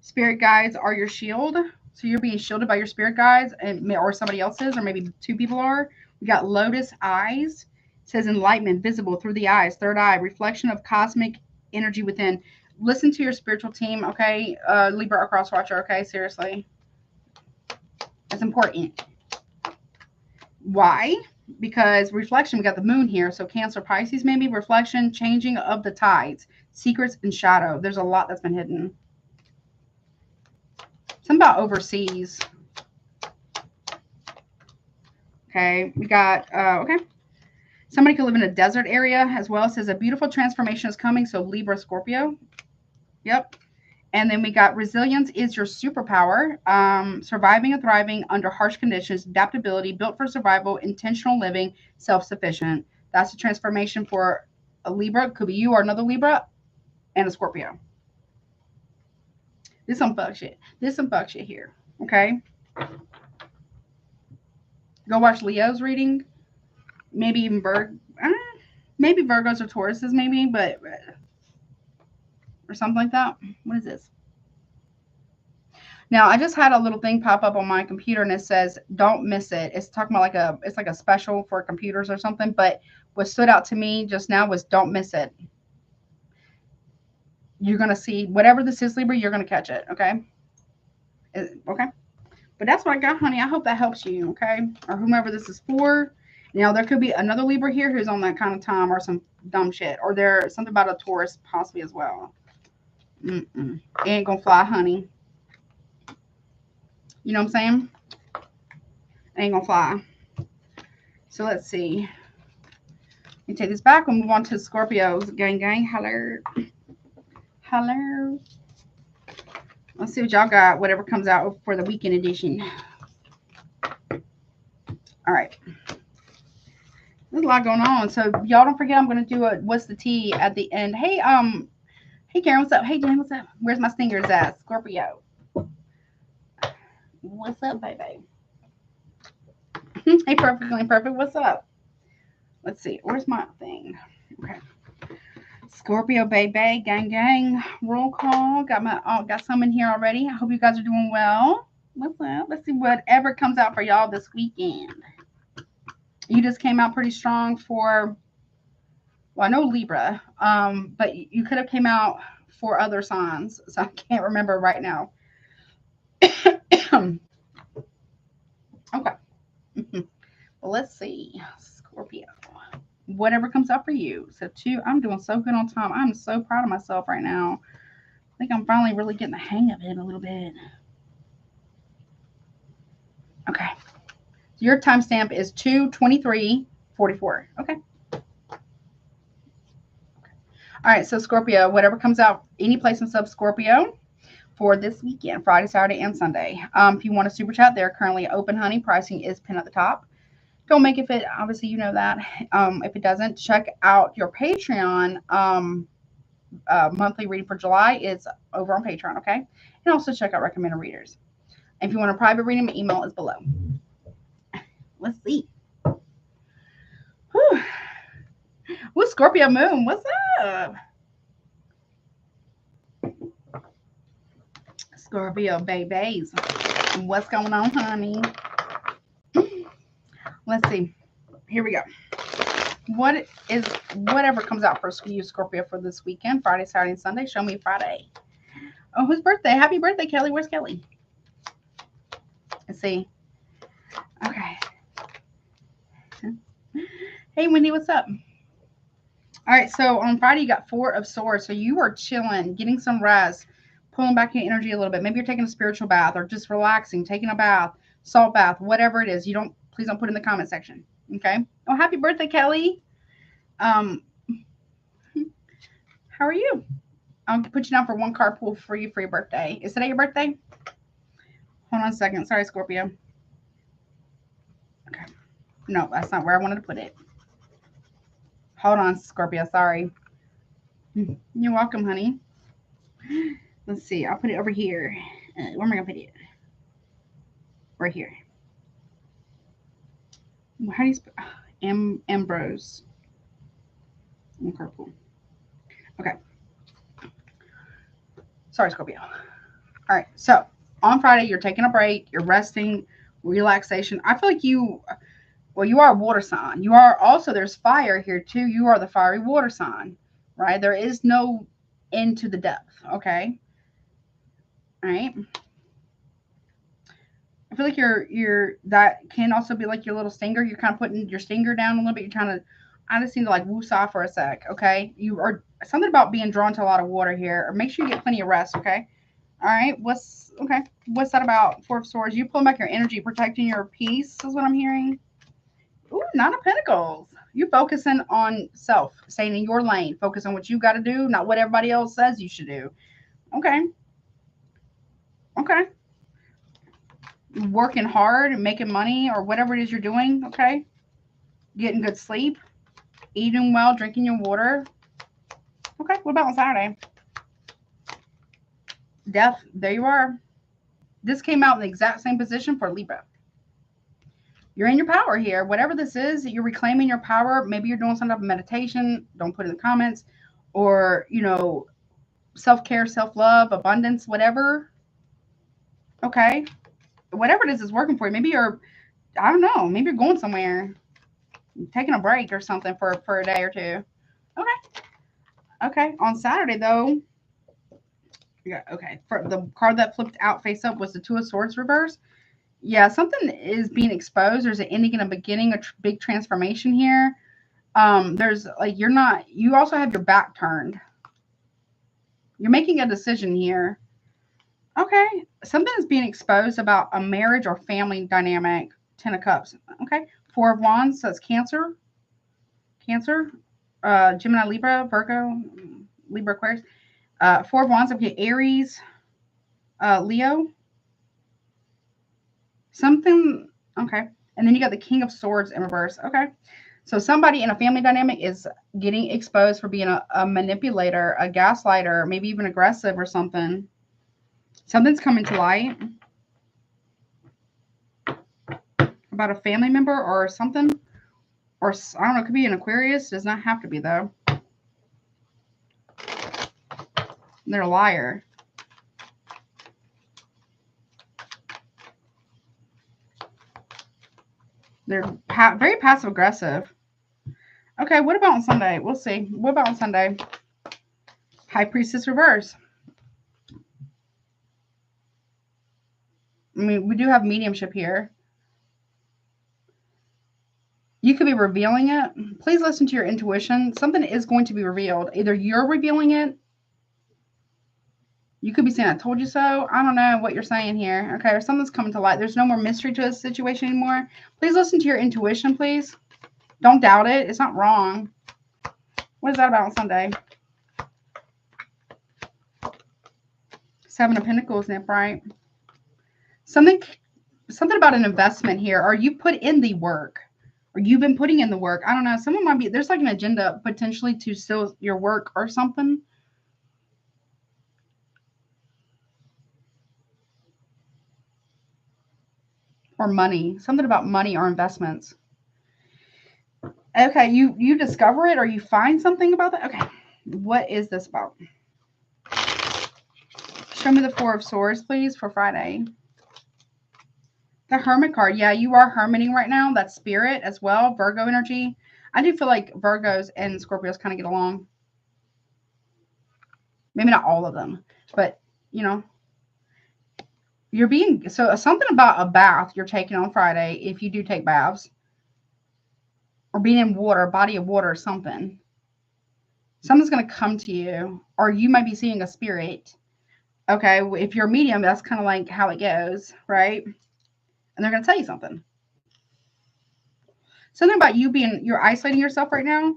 Spirit guides are your shield. So you're being shielded by your spirit guides, or somebody else's, or maybe 2 people are. We got lotus eyes. It says enlightenment visible through the eyes. Third eye, reflection of cosmic energy within. Listen to your spiritual team, okay? Libra or cross watcher, okay? Seriously. That's important. Why? Because reflection, we got the moon here. So Cancer, Pisces, maybe. Reflection, changing of the tides. Secrets and shadow. There's a lot that's been hidden. Something about overseas. Okay, we got, okay. Somebody could live in a desert area as well. It says a beautiful transformation is coming. So Libra, Scorpio. Yep. And then we got resilience is your superpower. Surviving and thriving under harsh conditions, adaptability, built for survival, intentional living, self-sufficient. That's a transformation for a Libra. Could be you or another Libra and a Scorpio. This some fuck shit. This some fuck shit here. Okay. Go watch Leo's reading. Maybe even maybe Virgos or Tauruses, maybe, but or something like that. What is this? Now I just had a little thing pop up on my computer and it says don't miss it. It's talking about it's like a special for computers or something, but what stood out to me just now was don't miss it. You're gonna see whatever this is, Libra, you're gonna catch it, okay? Okay. But that's what I got, honey. I hope that helps you, okay? Or whomever this is for. Now, there could be another Libra here who's on that kind of time or some dumb shit. Or there's something about a Taurus possibly as well. It ain't gonna fly, honey. You know what I'm saying? It ain't gonna fly. So let's see. Let me take this back. We'll move on to Scorpios. Gang, gang. Hello. Hello. Let's see what y'all got. Whatever comes out for the weekend edition. All right. There's a lot going on. So y'all don't forget I'm going to do a what's the tea at the end. Hey, hey Karen, what's up? Hey Jen, what's up? Where's my stingers at? Scorpio. What's up, baby? Hey, perfectly perfect. What's up? Let's see. Where's my thing? Okay. Scorpio, baby, gang, gang. Roll call. Got some in here already. I hope you guys are doing well. What's up? Let's see whatever comes out for y'all this weekend. You just came out pretty strong for, well, I know Libra, but you could have came out for other signs, so I can't remember right now. Okay. Well, let's see. Scorpio. Whatever comes up for you. So, I'm doing so good on time. I'm so proud of myself right now. I think I'm finally really getting the hang of it a little bit. Okay. Your timestamp is 2/23/44. Okay. All right. So, Scorpio, whatever comes out, any placements of Scorpio for this weekend, Friday, Saturday, and Sunday. If you want a super chat, they're currently open, honey. Pricing is pinned at the top. Don't make it fit. Obviously, you know that. If it doesn't, check out your Patreon. Monthly reading for July is over on Patreon, okay? And also check out recommended readers. If you want a private reading, my email is below. Let's see. Whew. Who's Scorpio Moon? What's up? Scorpio babies. What's going on, honey? Let's see. Here we go. Whatever comes out for you, Scorpio, for this weekend, Friday, Saturday, and Sunday. Show me Friday. Oh, whose birthday? Happy birthday, Kelly. Where's Kelly? Let's see. Okay. Hey, Wendy, what's up? All right, so on Friday, you got 4 of Swords. So you are chilling, getting some rest, pulling back your energy a little bit. Maybe you're taking a spiritual bath or just relaxing, taking a bath, salt bath, whatever it is. Please don't put it in the comment section. Okay. Oh, happy birthday, Kelly. How are you? I'll put you down for 1 card pull for you for your birthday. Is today your birthday? Hold on a second. Sorry, Scorpio. Okay. No, that's not where I wanted to put it. Hold on, Scorpio. Sorry. You're welcome, honey. Let's see. I'll put it over here. Where am I going to put it? Right here. How do you spell? Ambrose. Purple. Okay. Sorry, Scorpio. All right. So on Friday, you're taking a break. You're resting, relaxation. I feel like you are a water sign. You are also, there's fire here too. You are the fiery water sign, right? There is no end to the depth. Okay. All right. I feel like that can also be like your little stinger. You're kind of putting your stinger down a little bit. You're trying to, I just need to like woosah for a sec. Okay. You are something about being drawn to a lot of water here, or make sure you get plenty of rest. Okay. All right. What's that about? 4 of Swords. You pulling back your energy, protecting your peace is what I'm hearing. Ooh, Nine of Pentacles. You focusing on self, staying in your lane, focus on what you got to do, not what everybody else says you should do. Okay. Okay. Working hard and making money or whatever it is you're doing. Okay. Getting good sleep, eating well, drinking your water. Okay. What about on Saturday? Death. There you are. This came out in the exact same position for Libra. You're in your power here. Whatever this is, you're reclaiming your power. Maybe you're doing some type of meditation. Don't put it in the comments. Or, you know, self-care, self-love, abundance, whatever. Okay. Whatever it is working for you. Maybe you're, I don't know, maybe you're going somewhere. Taking a break or something for a day or two. Okay. Okay. On Saturday, though, yeah, okay. For the card that flipped out face up was the Two of Swords reverse. Yeah, something is being exposed. There's an ending and a beginning, a big transformation here. There's like, you also have your back turned. You're making a decision here. Okay. Something is being exposed about a marriage or family dynamic. 10 of Cups. Okay. Four of Wands. So it's Cancer. Cancer. Gemini, Libra, Virgo, Libra, Aquarius. Four of Wands. Okay. Aries. Leo. Something. Okay. And then you got the King of Swords in reverse. Okay. So somebody in a family dynamic is getting exposed for being a manipulator, a gaslighter, maybe even aggressive or something. Something's coming to light about a family member or something. Or, I don't know, it could be an Aquarius. It does not have to be, though. They're a liar. They're very passive-aggressive. Okay, what about on Sunday? We'll see. What about on Sunday? High Priestess reverse. I mean, we do have mediumship here. You could be revealing it. Please listen to your intuition. Something is going to be revealed. Either you're revealing it. You could be saying, I told you so. I don't know what you're saying here. Okay, or something's coming to light. There's no more mystery to this situation anymore. Please listen to your intuition, please. Don't doubt it. It's not wrong. What is that about on Sunday? Seven of Pentacles, Nip, right? Something about an investment here. Or you put in the work. Or you've been putting in the work. I don't know. Someone might be, there's like an agenda potentially to steal your work or something. Or money. Something about money or investments. Okay, you discover it or you find something about that. Okay, what is this about? Show me the Four of Swords, please, for Friday. The Hermit card. Yeah, you are hermiting right now. That's spirit as well. Virgo energy. I do feel like Virgos and Scorpios kind of get along. Maybe not all of them, but, you know. You're being, so something about a bath you're taking on Friday, if you do take baths. Or being in water, body of water or something. Something's going to come to you. Or you might be seeing a spirit. Okay, if you're a medium, that's kind of like how it goes, right? And they're going to tell you something. Something about you're isolating yourself right now.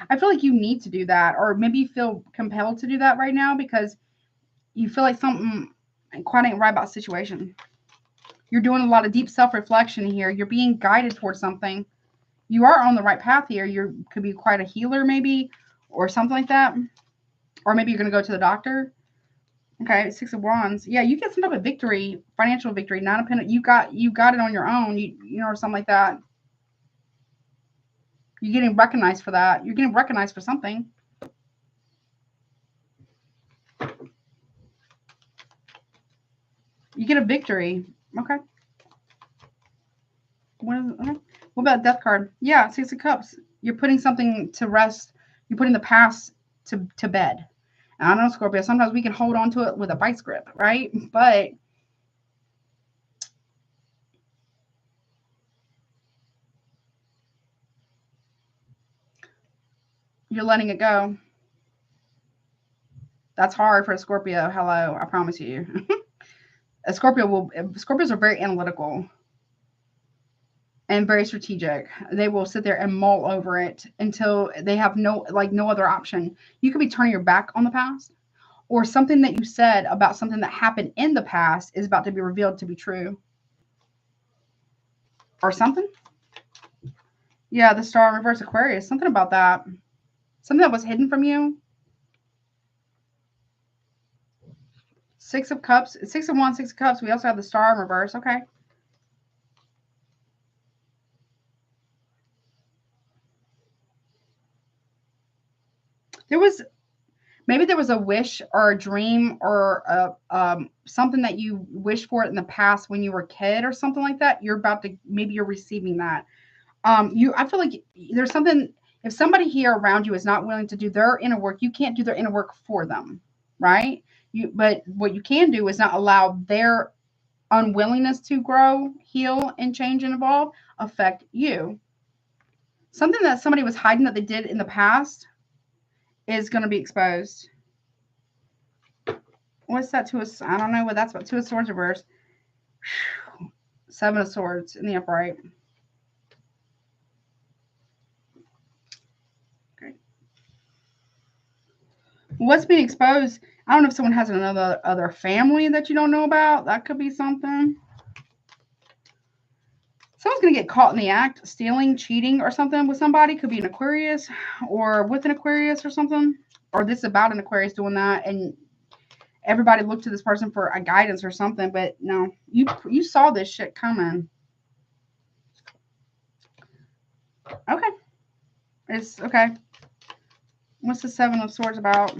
I feel like you need to do that. Or maybe you feel compelled to do that right now because you feel like something quite ain't right about the situation. You're doing a lot of deep self-reflection here. You're being guided towards something. You are on the right path here. You could be quite a healer maybe or something like that. Or maybe you're going to go to the doctor. Okay, Six of Wands. Yeah, you get some type of victory, financial victory. Nine of Pentacles. You got it on your own. You know, or something like that. You're getting recognized for that. You're getting recognized for something. You get a victory. Okay. What about Death card? Yeah, Six of Cups. You're putting something to rest. You're putting the past to bed. And I don't know, Scorpio, sometimes we can hold on to it with a vice grip, right? But you're letting it go. That's hard for a Scorpio. Hello, I promise you. Scorpios are very analytical. and very strategic. They will sit there and mull over it until they have no other option. You could be turning your back on the past, or something that you said about something that happened in the past is about to be revealed to be true. Or something. Yeah, the Star in reverse, Aquarius. Something about that. Something that was hidden from you. 6 of Cups. 6 of Wands, 6 of Cups. We also have the Star in reverse. Okay. Maybe there was a wish or a dream or something that you wished for in the past when you were a kid or something like that. Maybe you're receiving that. I feel like there's something, if somebody here around you is not willing to do their inner work, you can't do their inner work for them, right? But what you can do is not allow their unwillingness to grow, heal, and change and evolve affect you. Something that somebody was hiding that they did in the past is going to be exposed. What's that? I don't know what that's about. 2 of Swords reverse. 7 of Swords in the upright. Okay. What's being exposed? I don't know if someone has other family that you don't know about. That could be something. Someone's going to get caught in the act, stealing, cheating, or something with somebody. Could be an Aquarius or with an Aquarius or something. Or this is about an Aquarius doing that. And everybody looked to this person for a guidance or something. But no, you saw this shit coming. Okay. It's okay. What's the 7 of Swords about?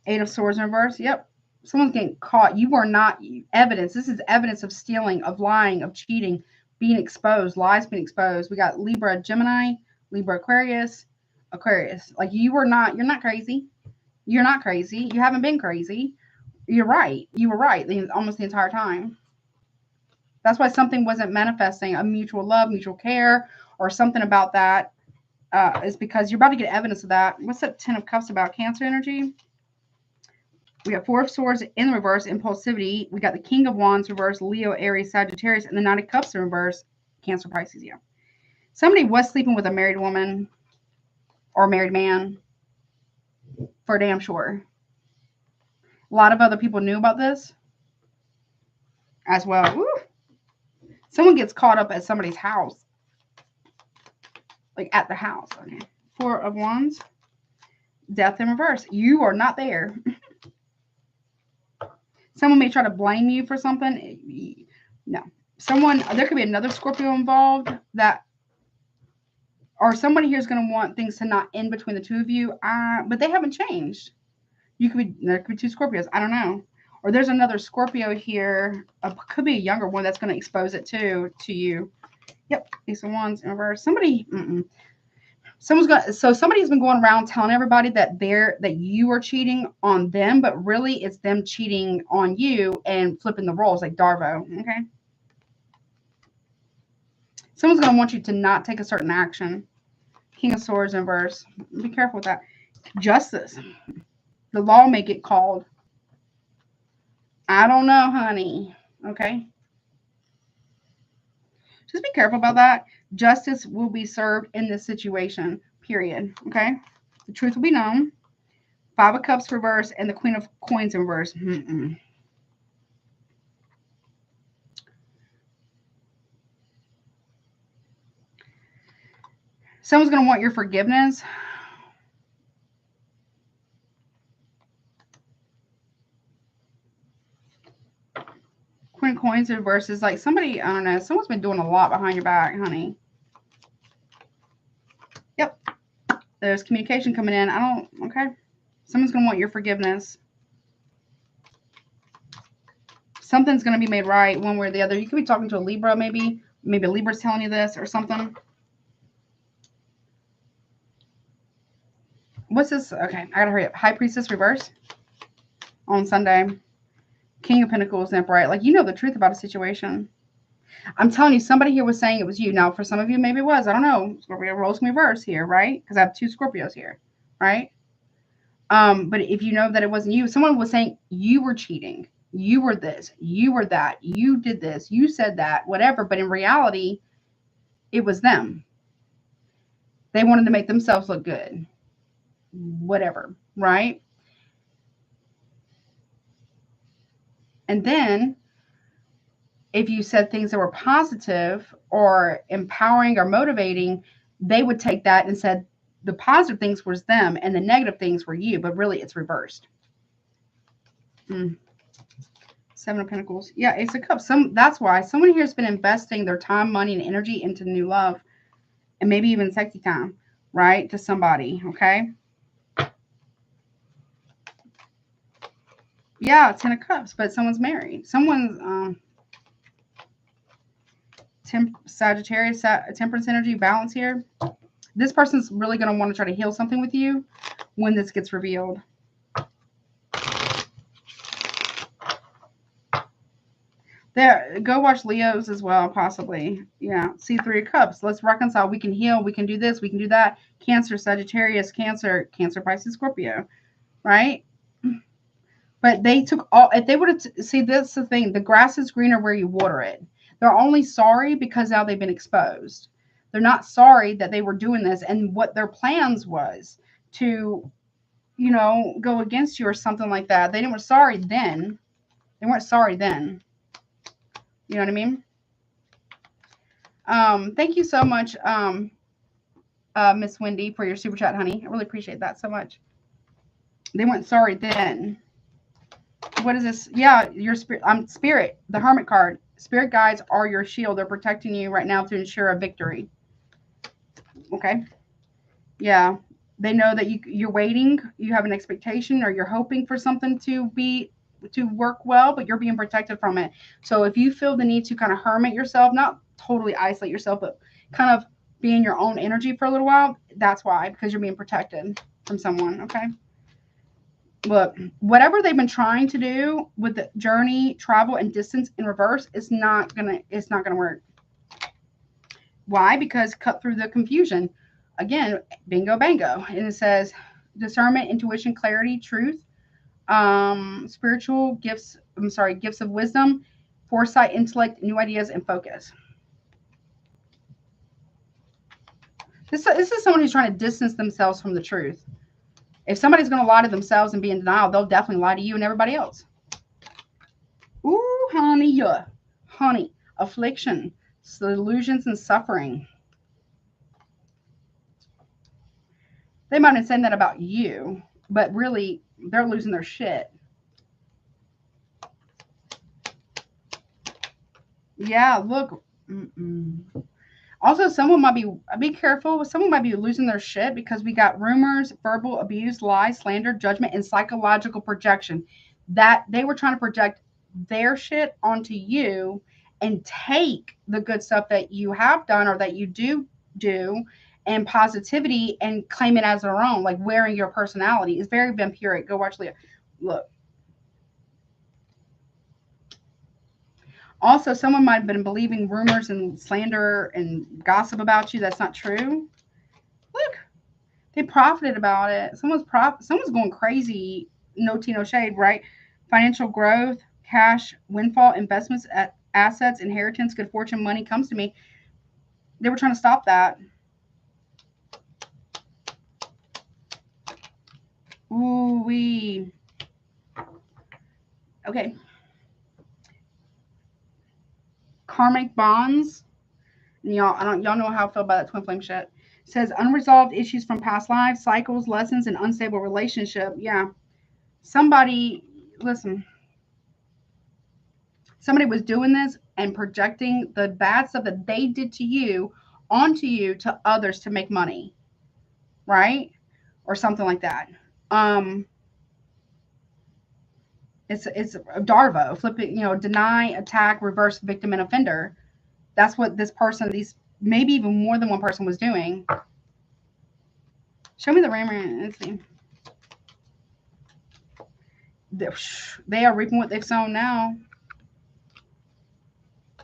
8 of Swords in reverse. Yep. Someone's getting caught. You are not evidence. This is evidence of stealing, of lying, of cheating, being exposed, lies being exposed. We got Libra, Gemini, Libra, Aquarius. Like you're not crazy. You're not crazy. You haven't been crazy. You're right. You were right almost the entire time. That's why something wasn't manifesting, a mutual love, mutual care, or something about that is because you're about to get evidence of that. What's that 10 of Cups about? Cancer energy. We got 4 of Swords in reverse, impulsivity. We got the King of Wands reverse, Leo, Aries, Sagittarius, and the 9 of Cups in reverse, Cancer, Pisces. Yeah. Somebody was sleeping with a married woman or a married man, for damn sure. A lot of other people knew about this as well. Woo. Someone gets caught up at somebody's house, like at the house. Okay. 4 of Wands, Death in reverse. You are not there. Someone may try to blame you for something. No. There could be another Scorpio involved or somebody here is going to want things to not end between the two of you. But they haven't changed. There could be 2 Scorpios. I don't know. Or there's another Scorpio here. Could be a younger one that's going to expose it to you. Yep. Ace of Wands in reverse. Somebody's been going around telling everybody that you are cheating on them, but really it's them cheating on you and flipping the roles like Darvo. Okay. Someone's going to want you to not take a certain action. King of Swords in reverse. Be careful with that. Justice. The law may get called. I don't know, honey. Okay. Just be careful about that. Justice will be served in this situation, period. Okay. The truth will be known. 5 of Cups reverse and the Queen of Coins in reverse. Someone's going to want your forgiveness. Queen of Coins in reverse is like somebody, I don't know, someone's been doing a lot behind your back, honey. Yep. There's communication coming in. Okay. Someone's going to want your forgiveness. Something's going to be made right one way or the other. You could be talking to a Libra, maybe. Maybe a Libra's telling you this or something. What's this? Okay, I got to hurry up. High Priestess reverse on Sunday. King of Pentacles and upright. Like, you know the truth about a situation. I'm telling you, somebody here was saying it was you. Now, for some of you, maybe it was. I don't know. Scorpio roles can reverse here, right? Because I have 2 Scorpios here, right? But if you know that it wasn't you, someone was saying you were cheating. You were this. You were that. You did this. You said that. Whatever. But in reality, it was them. They wanted to make themselves look good. Whatever, right? And then if you said things that were positive or empowering or motivating, they would take that and said the positive things was them and the negative things were you, but really it's reversed. Seven of Pentacles. Yeah, Ace of Cups. That's why someone here has been investing their time, money, and energy into new love and maybe even sexy time, right? To somebody, okay? Yeah, 10 of Cups, but someone's married. Someone's Sagittarius, temperance energy, balance here. This person's really going to want to try to heal something with you when this gets revealed. There, go watch Leo's as well, possibly. Yeah, see 3 of Cups. Let's reconcile. We can heal. We can do this. We can do that. Cancer, Sagittarius, Cancer, Pisces, Scorpio, right? But they took all. If they would have see, that's the thing. The grass is greener where you water it. They're only sorry because now they've been exposed. They're not sorry that they were doing this and what their plans was to, you know, go against you or something like that. They weren't sorry then. They weren't sorry then. You know what I mean? Thank you so much, Miss Wendy, for your super chat, honey. I really appreciate that so much. They weren't sorry then. What is this? Yeah, your spirit. Spirit, the Hermit card. Spirit guides are your shield. They're protecting you right now to ensure a victory. Okay. Yeah. They know that you're waiting. You have an expectation or you're hoping for something to work well, but you're being protected from it. So if you feel the need to kind of hermit yourself, not totally isolate yourself, but kind of be in your own energy for a little while, that's why, because you're being protected from someone. Okay. Look, whatever they've been trying to do with the journey, travel, and distance in reverse is not gonna work. Why? Because cut through the confusion. Again, bingo bango. And it says discernment, intuition, clarity, truth, spiritual gifts, gifts of wisdom, foresight, intellect, new ideas, and focus. This is someone who's trying to distance themselves from the truth. If somebody's going to lie to themselves and be in denial, they'll definitely lie to you and everybody else. Ooh, honey, yeah. Honey, affliction, delusions, and suffering. They might have said that about you, but really, they're losing their shit. Yeah, look. Also, someone might be careful. Someone might be losing their shit because we got rumors, verbal abuse, lies, slander, judgment, and psychological projection. That they were trying to project their shit onto you and take the good stuff that you have done or that you do and positivity and claim it as their own, like wearing your personality. It's very vampiric. Go watch Leo. Look. Also, someone might have been believing rumors and slander and gossip about you. That's not true. Look, they profited about it. Someone's going crazy. No tea, no shade, right? Financial growth, cash, windfall, investments, assets, inheritance, good fortune, money comes to me. They were trying to stop that. Ooh wee. Okay. Karmic bonds. Y'all know how I feel about that twin flame shit. It says unresolved issues from past lives, cycles, lessons, and unstable relationship. Yeah. Somebody, listen. Somebody was doing this and projecting the bad stuff that they did to you onto you to others to make money. Right? Or something like that. It's Darvo, flipping, deny, attack, reverse, victim, and offender. That's what this person, maybe even more than one person was doing. Show me the ram. Let's see. They are reaping what they've sown now.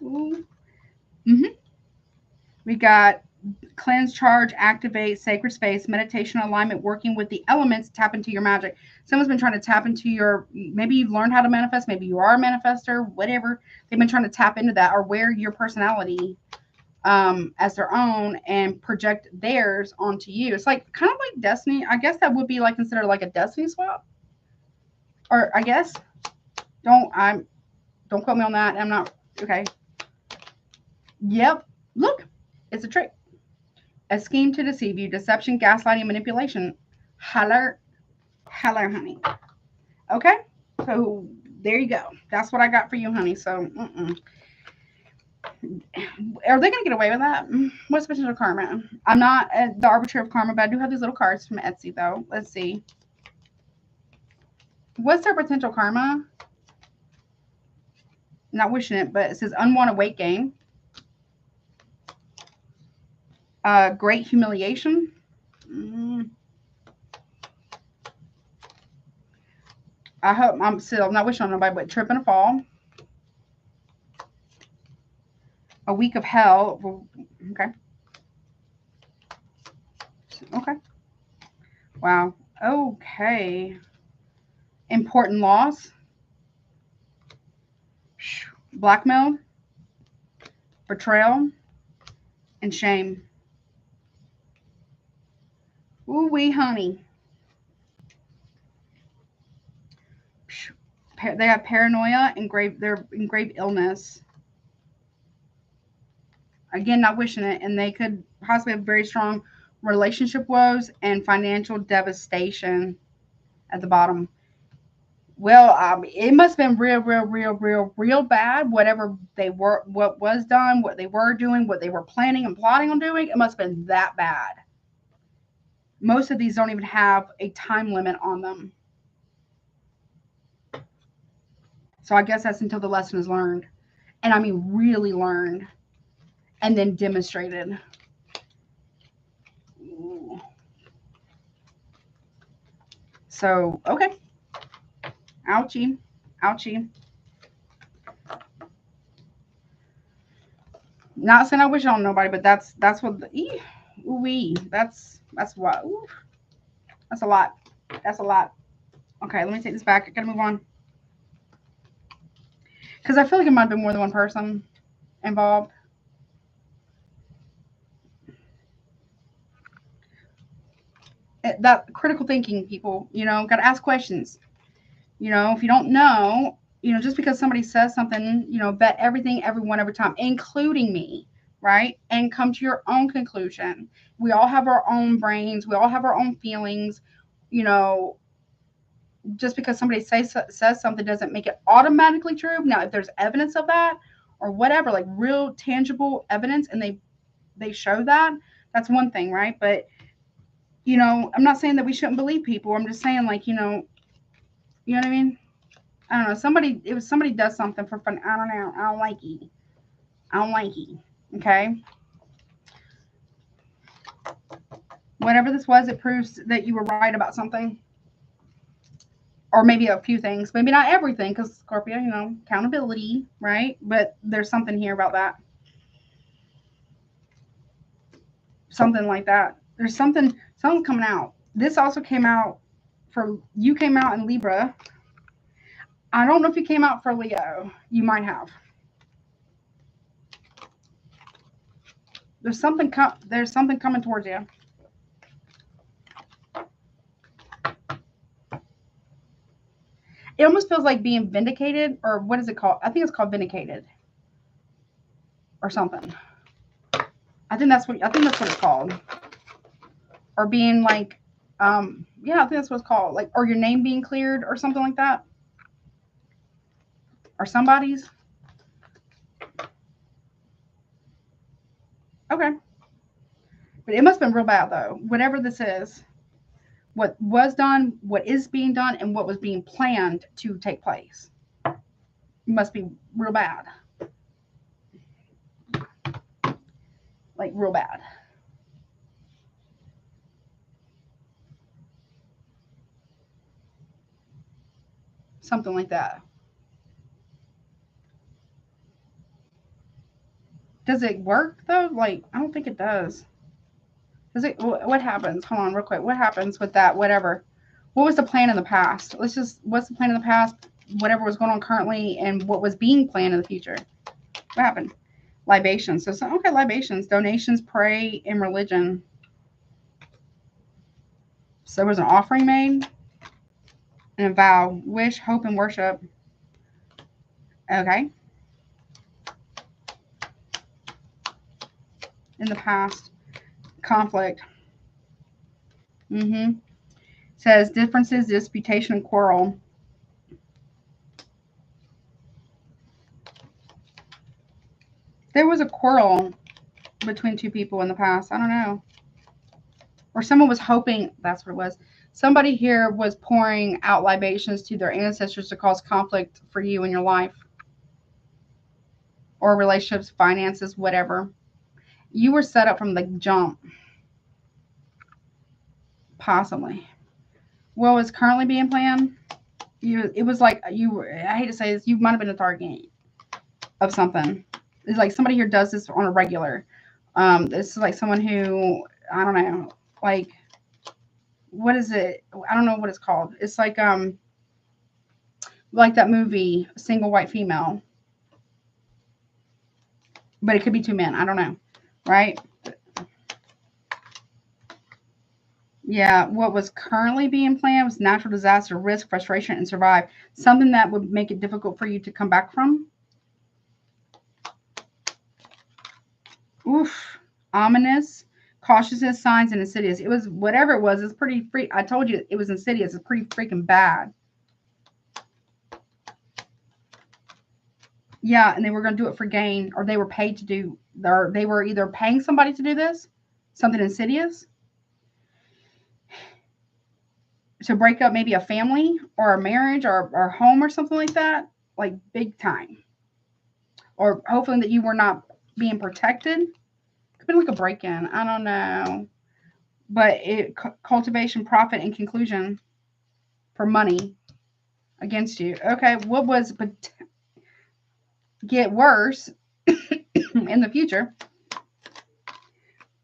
Ooh. We got cleanse, charge, activate, sacred space, meditation, alignment, working with the elements, tap into your magic. Someone's been trying to tap into maybe you've learned how to manifest, maybe you are a manifester, whatever. They've been trying to tap into that or wear your personality as their own and project theirs onto you. It's like kind of like destiny. I guess that would be like considered like a destiny swap. Or I guess don't quote me on that. I'm not okay. Yep. Look, it's a trick. A scheme to deceive you, deception, gaslighting, manipulation. Hello, honey. Okay, so there you go. That's what I got for you, honey. So, are they going to get away with that? What's potential karma? I'm not the arbiter of karma, but I do have these little cards from Etsy, though. Let's see. What's their potential karma? Not wishing it, but it says unwanted weight gain. Great humiliation. I hope I'm not wishing on nobody, but trip and a fall. A week of hell. Okay. Okay. Wow. Okay. Important loss. Blackmailed. Betrayal. And shame. Ooh wee, honey. They have paranoia and they're in grave illness. Again, not wishing it, and they could possibly have very strong relationship woes and financial devastation at the bottom. Well, it must have been real bad. Whatever what was done, what they were doing, what they were planning and plotting on doing, it must have been that bad. Most of these don't even have a time limit on them. So I guess that's until the lesson is learned. And I mean really learned. And then demonstrated. Ooh. So, okay. Ouchie. Ouchie. Not saying I wish it on nobody, but that's what the ooh-wee. That's what. Ooh. That's a lot. That's a lot. Okay, let me take this back. I gotta move on. Because I feel like it might have been more than one person involved. That critical thinking, people, got to ask questions. If you don't know, just because somebody says something, bet everything, everyone, every time, including me, right? And come to your own conclusion. We all have our own brains. We all have our own feelings. Just because somebody says something doesn't make it automatically true. Now, if there's evidence of that or whatever, like real tangible evidence, and they show that, that's one thing, right? But, I'm not saying that we shouldn't believe people. I'm just saying, like, you know what I mean? I don't know. If somebody does something for fun, I don't know. I don't like it. I don't like it. Okay? Whatever this was, it proves that you were right about something. Or maybe a few things. Maybe not everything, because Scorpio, accountability, right? But there's something here about that. Something like that. There's something coming out. This also came out you came out in Libra. I don't know if you came out for Leo. You might have. There's something coming towards you. It almost feels like being vindicated, or what is it called? I think it's called vindicated or something. I think that's what it's called. Or being like, yeah, I think that's what it's called. Like, or your name being cleared or something like that. Or somebody's. Okay. But it must have been real bad, though. Whatever this is, what was done, what is being done, and what was being planned to take place. It must be real bad. Like, real bad. Something like that. Does it work, though? Like, I don't think it does. Does it? What happens? Hold on real quick. What happens with that? Whatever. What was the plan in the past? What's the plan in the past? Whatever was going on currently and what was being planned in the future. What happened? Libations. So, okay, libations, donations, pray, and religion. So there was an offering made and a vow, wish, hope, and worship. Okay. In the past, conflict. Mm-hmm. Says differences, disputation, and quarrel. There was a quarrel between two people in the past. I don't know. Or someone was hoping, that's what it was. Somebody here was pouring out libations to their ancestors to cause conflict for you in your life. Or relationships, finances, whatever. You were set up from the jump. Possibly. What was currently being planned? It was like you were, I hate to say this, you might have been a target of something. It's like somebody here does this on a regular. This is like someone who, I don't know, like, what is it? I don't know what it's called. It's like that movie, Single White Female. But it could be two men. I don't know. Right? Yeah, what was currently being planned was natural disaster, risk, frustration, and survive. Something that would make it difficult for you to come back from. Oof. Ominous, cautiousness, signs, and insidious. It was whatever it was. It's pretty free. I told you it was insidious. It's pretty freaking bad. Yeah, and they were going to do it for gain, or they were paid to do, or they were either paying somebody to do this, something insidious, to break up maybe a family or a marriage or a home or something like that, like big time. Or hopefully that you were not being protected. Could be like a break-in. I don't know. But cultivation, profit, and conclusion for money against you. Okay, what was get worse in the future?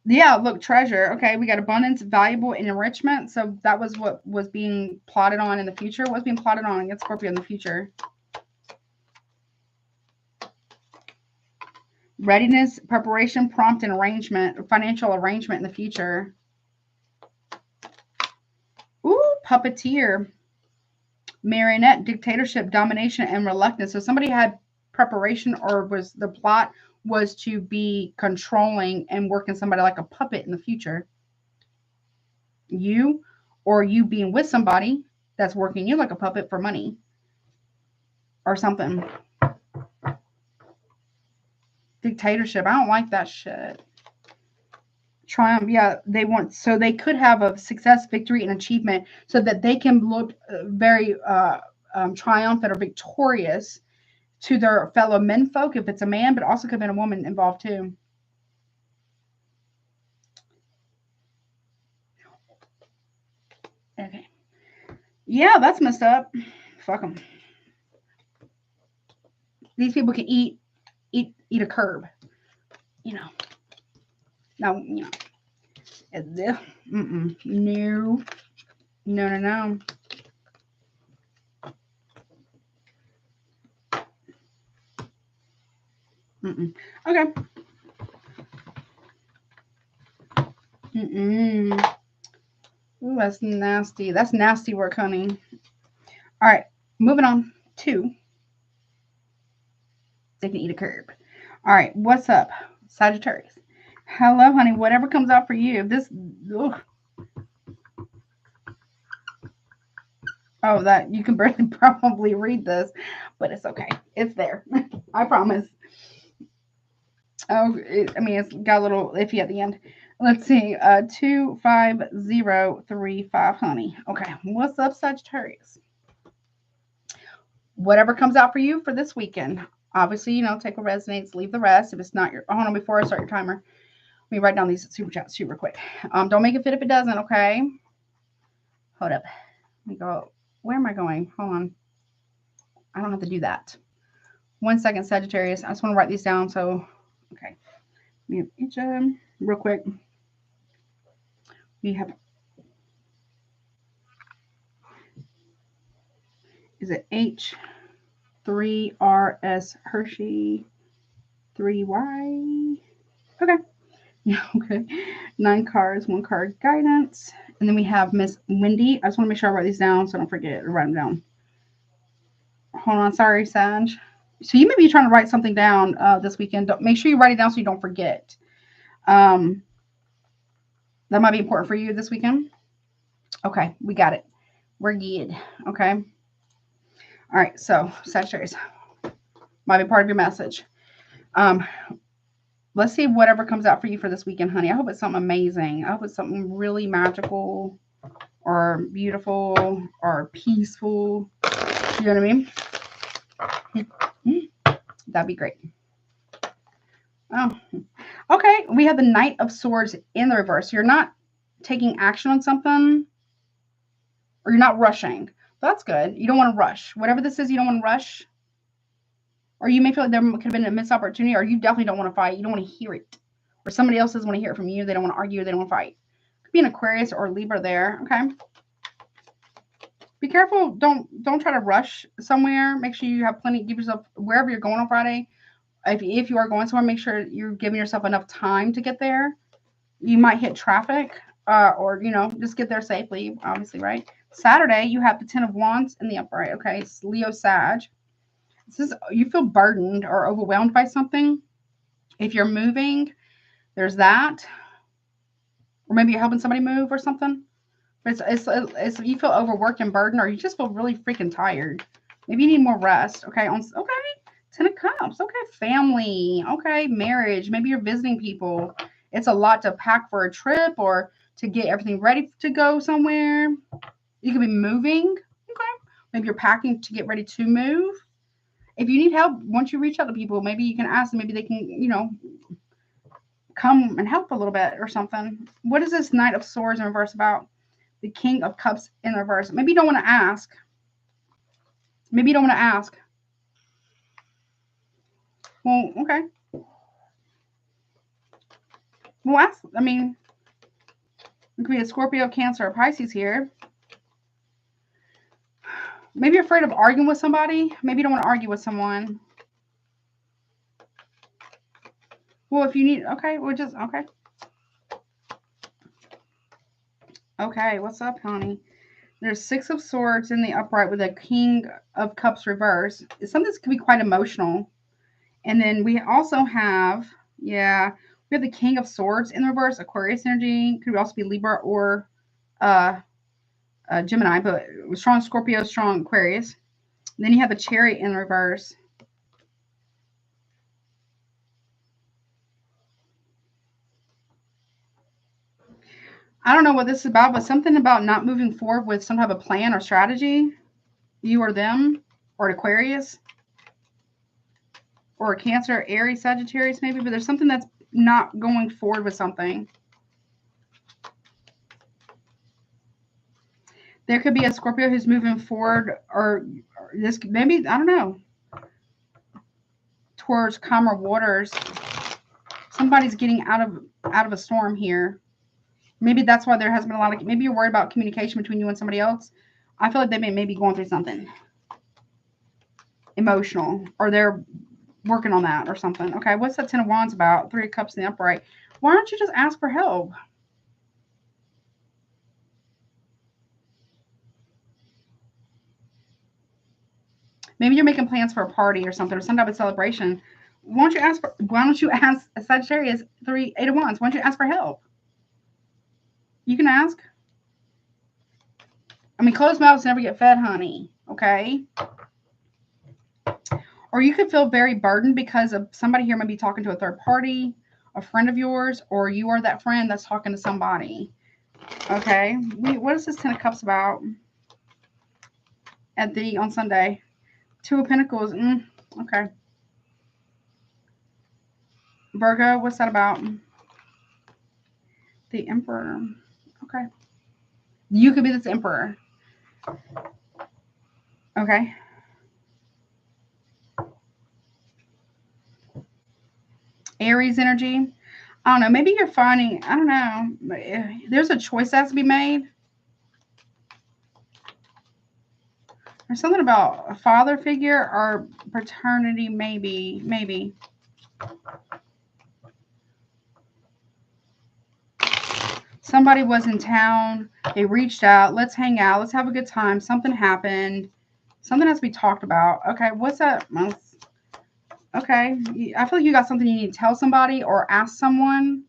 Yeah, look, treasure. Okay, we got abundance, valuable, and enrichment. So that was what was being plotted on in the future. What's being plotted on against Scorpio in the future? Readiness, preparation, prompt, and arrangement, financial arrangement in the future. Ooh, puppeteer, marionette, dictatorship, domination, and reluctance. So somebody had preparation, or was the plot was to be controlling and working somebody like a puppet in the future. You, or you being with somebody that's working you like a puppet for money or something. Dictatorship. I don't like that shit. Triumph. Yeah, they want, so they could have a success, victory, and achievement so that they can look very triumphant or victorious to their fellow menfolk if it's a man, but also could have been a woman involved too. Okay. Yeah, that's messed up. Fuck them. These people can eat a curb. You know. No, you know. No. No, no, no. Mm-mm. Okay. Mm-mm. Ooh, that's nasty. That's nasty work, honey. All right. Moving on to they can eat a curb. All right. What's up, Sagittarius? Hello, honey. Whatever comes out for you. This. Ugh. Oh, that you can barely probably read this, but it's okay. It's there. I promise. Oh, I mean, it's got a little iffy at the end. Let's see. 25035, honey. Okay. What's up, Sagittarius? Whatever comes out for you for this weekend. Obviously, take what resonates, leave the rest. If it's not your, hold on, before I start your timer, let me write down these super chats super quick. Don't make it fit if it doesn't, okay? Hold up. Let me go. Where am I going? Hold on. I don't have to do that. 1 second, Sagittarius. I just want to write these down. So, okay. Each real quick. We have, is it H3RS Hershey 3Y. Okay. Yeah, okay. 9 cards, 1 card guidance. And then we have Miss Wendy. I just want to make sure I write these down so I don't forget to write them down. Hold on. Sorry, Sag. So you may be trying to write something down this weekend. Make sure you write it down so you don't forget. That might be important for you this weekend. Okay, we got it. We're good. Okay. All right. So Sagittarius might be part of your message. Let's see whatever comes out for you for this weekend, honey. I hope it's something amazing. I hope it's something really magical or beautiful or peaceful. You know what I mean? That'd be great. Oh, okay. We have the Knight of Swords in the reverse. You're not taking action on something, or you're not rushing. That's good. You don't want to rush. Whatever this is, you don't want to rush. Or you may feel like there could have been a missed opportunity, or you definitely don't want to fight. You don't want to hear it. Or somebody else doesn't want to hear it from you. They don't want to argue. They don't want to fight. Could be an Aquarius or Libra there. Okay. Be careful. Don't try to rush somewhere. Make sure you have plenty. Give yourself, wherever you're going on Friday, if you are going somewhere, make sure you're giving yourself enough time to get there. You might hit traffic, or, you know, just get there safely, obviously, right? Saturday, you have the 10 of Wands in the upright. Okay. It's Leo Sag. This is, you feel burdened or overwhelmed by something. If you're moving, there's that. Or maybe you're helping somebody move or something. But it's you feel overworked and burdened, or you just feel really freaking tired. Maybe you need more rest. Okay. Okay. 10 of Cups. Okay. Family. Okay. Marriage. Maybe you're visiting people. It's a lot to pack for a trip or to get everything ready to go somewhere. You could be moving. Okay. Maybe you're packing to get ready to move. If you need help, once you reach out to people, maybe you can ask them. Maybe they can, you know, come and help a little bit or something. What is this Knight of Swords in reverse about? The King of Cups in reverse. Maybe you don't want to ask. Maybe you don't want to ask. Well, okay. Well, ask. I mean, it could be a Scorpio, Cancer, or Pisces here. Maybe you're afraid of arguing with somebody. Maybe you don't want to argue with someone. Well, if you need, okay, we'll just, okay. Okay, what's up, honey? There's 6 of Swords in the upright with a King of Cups reverse. Something that could be quite emotional. And then we also have, yeah, we have the King of Swords in the reverse, Aquarius energy. Could also be Libra or Gemini, but strong Scorpio, strong Aquarius. And then you have the Chariot in reverse. I don't know what this is about, but something about not moving forward with some type of plan or strategy. You or them, or an Aquarius, or a Cancer, Aries, Sagittarius, maybe. But there's something that's not going forward with something. There could be a Scorpio who's moving forward, or this maybe, I don't know, towards calmer waters. Somebody's getting out of a storm here. Maybe that's why there has been a lot of, maybe you're worried about communication between you and somebody else. I feel like they may be going through something emotional, or they're working on that or something. Okay, what's that 10 of Wands about? 3 of Cups in the upright. Why don't you just ask for help? Maybe you're making plans for a party or something, or some type of celebration. Why don't you ask Sagittarius, 8 of Wands? Why don't you ask for help? You can ask. I mean, closed mouths never get fed, honey. Okay. Or you could feel very burdened because of somebody here might be talking to a third party, a friend of yours, or you are that friend that's talking to somebody. Okay. What is this 10 of Cups about on Sunday? 2 of Pentacles. Okay. Virgo, what's that about? The Emperor. Okay. You could be this Emperor. Okay. Aries energy. I don't know. Maybe you're finding, I don't know. There's a choice that has to be made. There's something about a father figure or paternity, maybe. Somebody was in town. They reached out. Let's hang out. Let's have a good time. Something happened. Something has to be talked about. Okay, what's that? Okay, I feel like you got something you need to tell somebody or ask someone.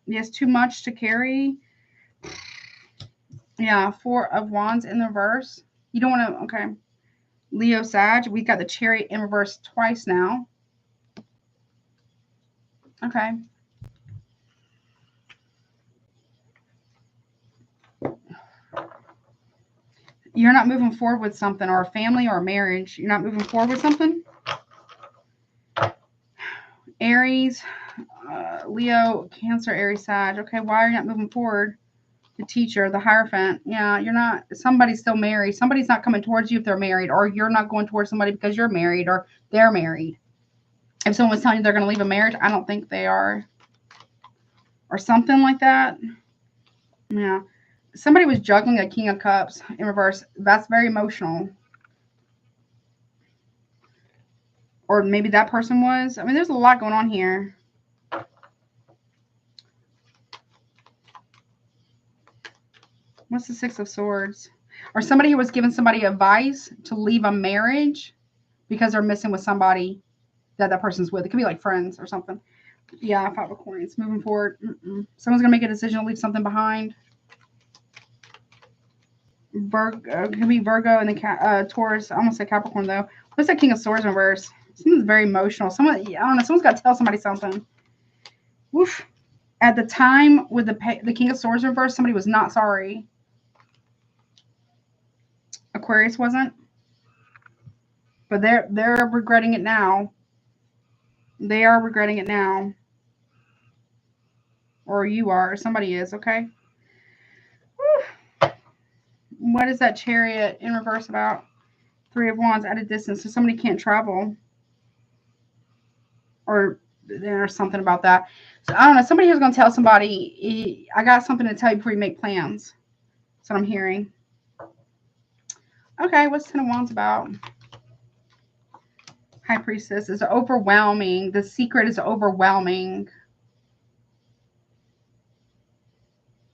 Yes, too much to carry. Yeah, 4 of Wands in the reverse. You don't want to, okay. Leo, Sag. We've got the Chariot in reverse twice now. Okay. You're not moving forward with something, or a family or a marriage. You're not moving forward with something. Aries, Leo, Cancer, Aries, Sag. Okay, why are you not moving forward? The Teacher, the Hierophant. Yeah, you're not. Somebody's still married. Somebody's not coming towards you if they're married, or you're not going towards somebody because you're married or they're married. If someone's telling you they're going to leave a marriage, I don't think they are. Or something like that. Yeah. Somebody was juggling a King of Cups in reverse. That's very emotional. Or maybe that person was. I mean, there's a lot going on here. What's the Six of Swords? Or somebody who was giving somebody advice to leave a marriage because they're missing with somebody that person's with. It could be like friends or something. Yeah, 5 of Coins. Moving forward. Someone's going to make a decision to leave something behind. Virgo, could be Virgo and the Taurus. I almost said Capricorn, though. What's that King of Swords in reverse? Someone's very emotional. Someone, I don't know. Someone's got to tell somebody something. Woof. At the time with the King of Swords in reverse, somebody was not sorry. Aquarius wasn't. But they're regretting it now. They are regretting it now. Or you are. Or somebody is, okay? Woo. What is that Chariot in reverse about? 3 of Wands at a distance. So somebody can't travel. Or there's something about that. So I don't know. Somebody who's going to tell somebody, I got something to tell you before you make plans. That's what I'm hearing. Okay, what's 10 of Wands about? High Priestess is overwhelming. The secret is overwhelming.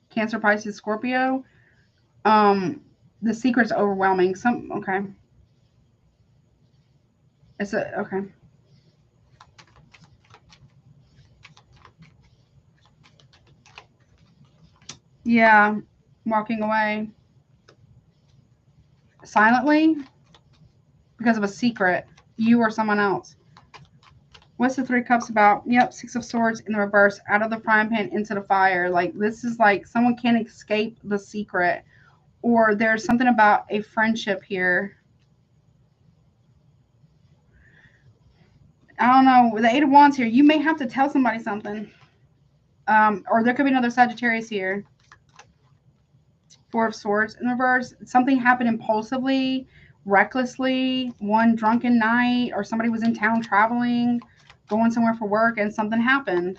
Cancer, Pisces, Scorpio. The secret is overwhelming. Okay. Okay. Yeah, walking away silently because of a secret. You or someone else. What's the 3 Cups about? Yep, 6 of Swords in the reverse. Out of the frying pan into the fire. Like, this is like someone can't escape the secret. Or there's something about a friendship here. I don't know. With the 8 of Wands here, you may have to tell somebody something. Or there could be another Sagittarius here. 4 of Swords in reverse. Something happened impulsively, recklessly, one drunken night, or somebody was in town traveling, going somewhere for work, and something happened.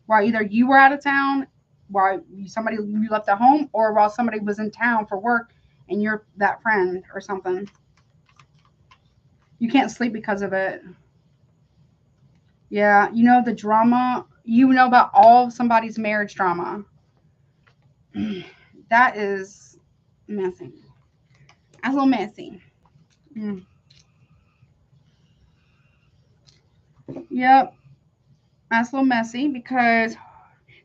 While either you were out of town, while you left at home, or while somebody was in town for work and you're that friend or something. You can't sleep because of it. Yeah, you know the drama. You know about all of somebody's marriage drama. That is messy. That's a little messy. Yep. That's a little messy because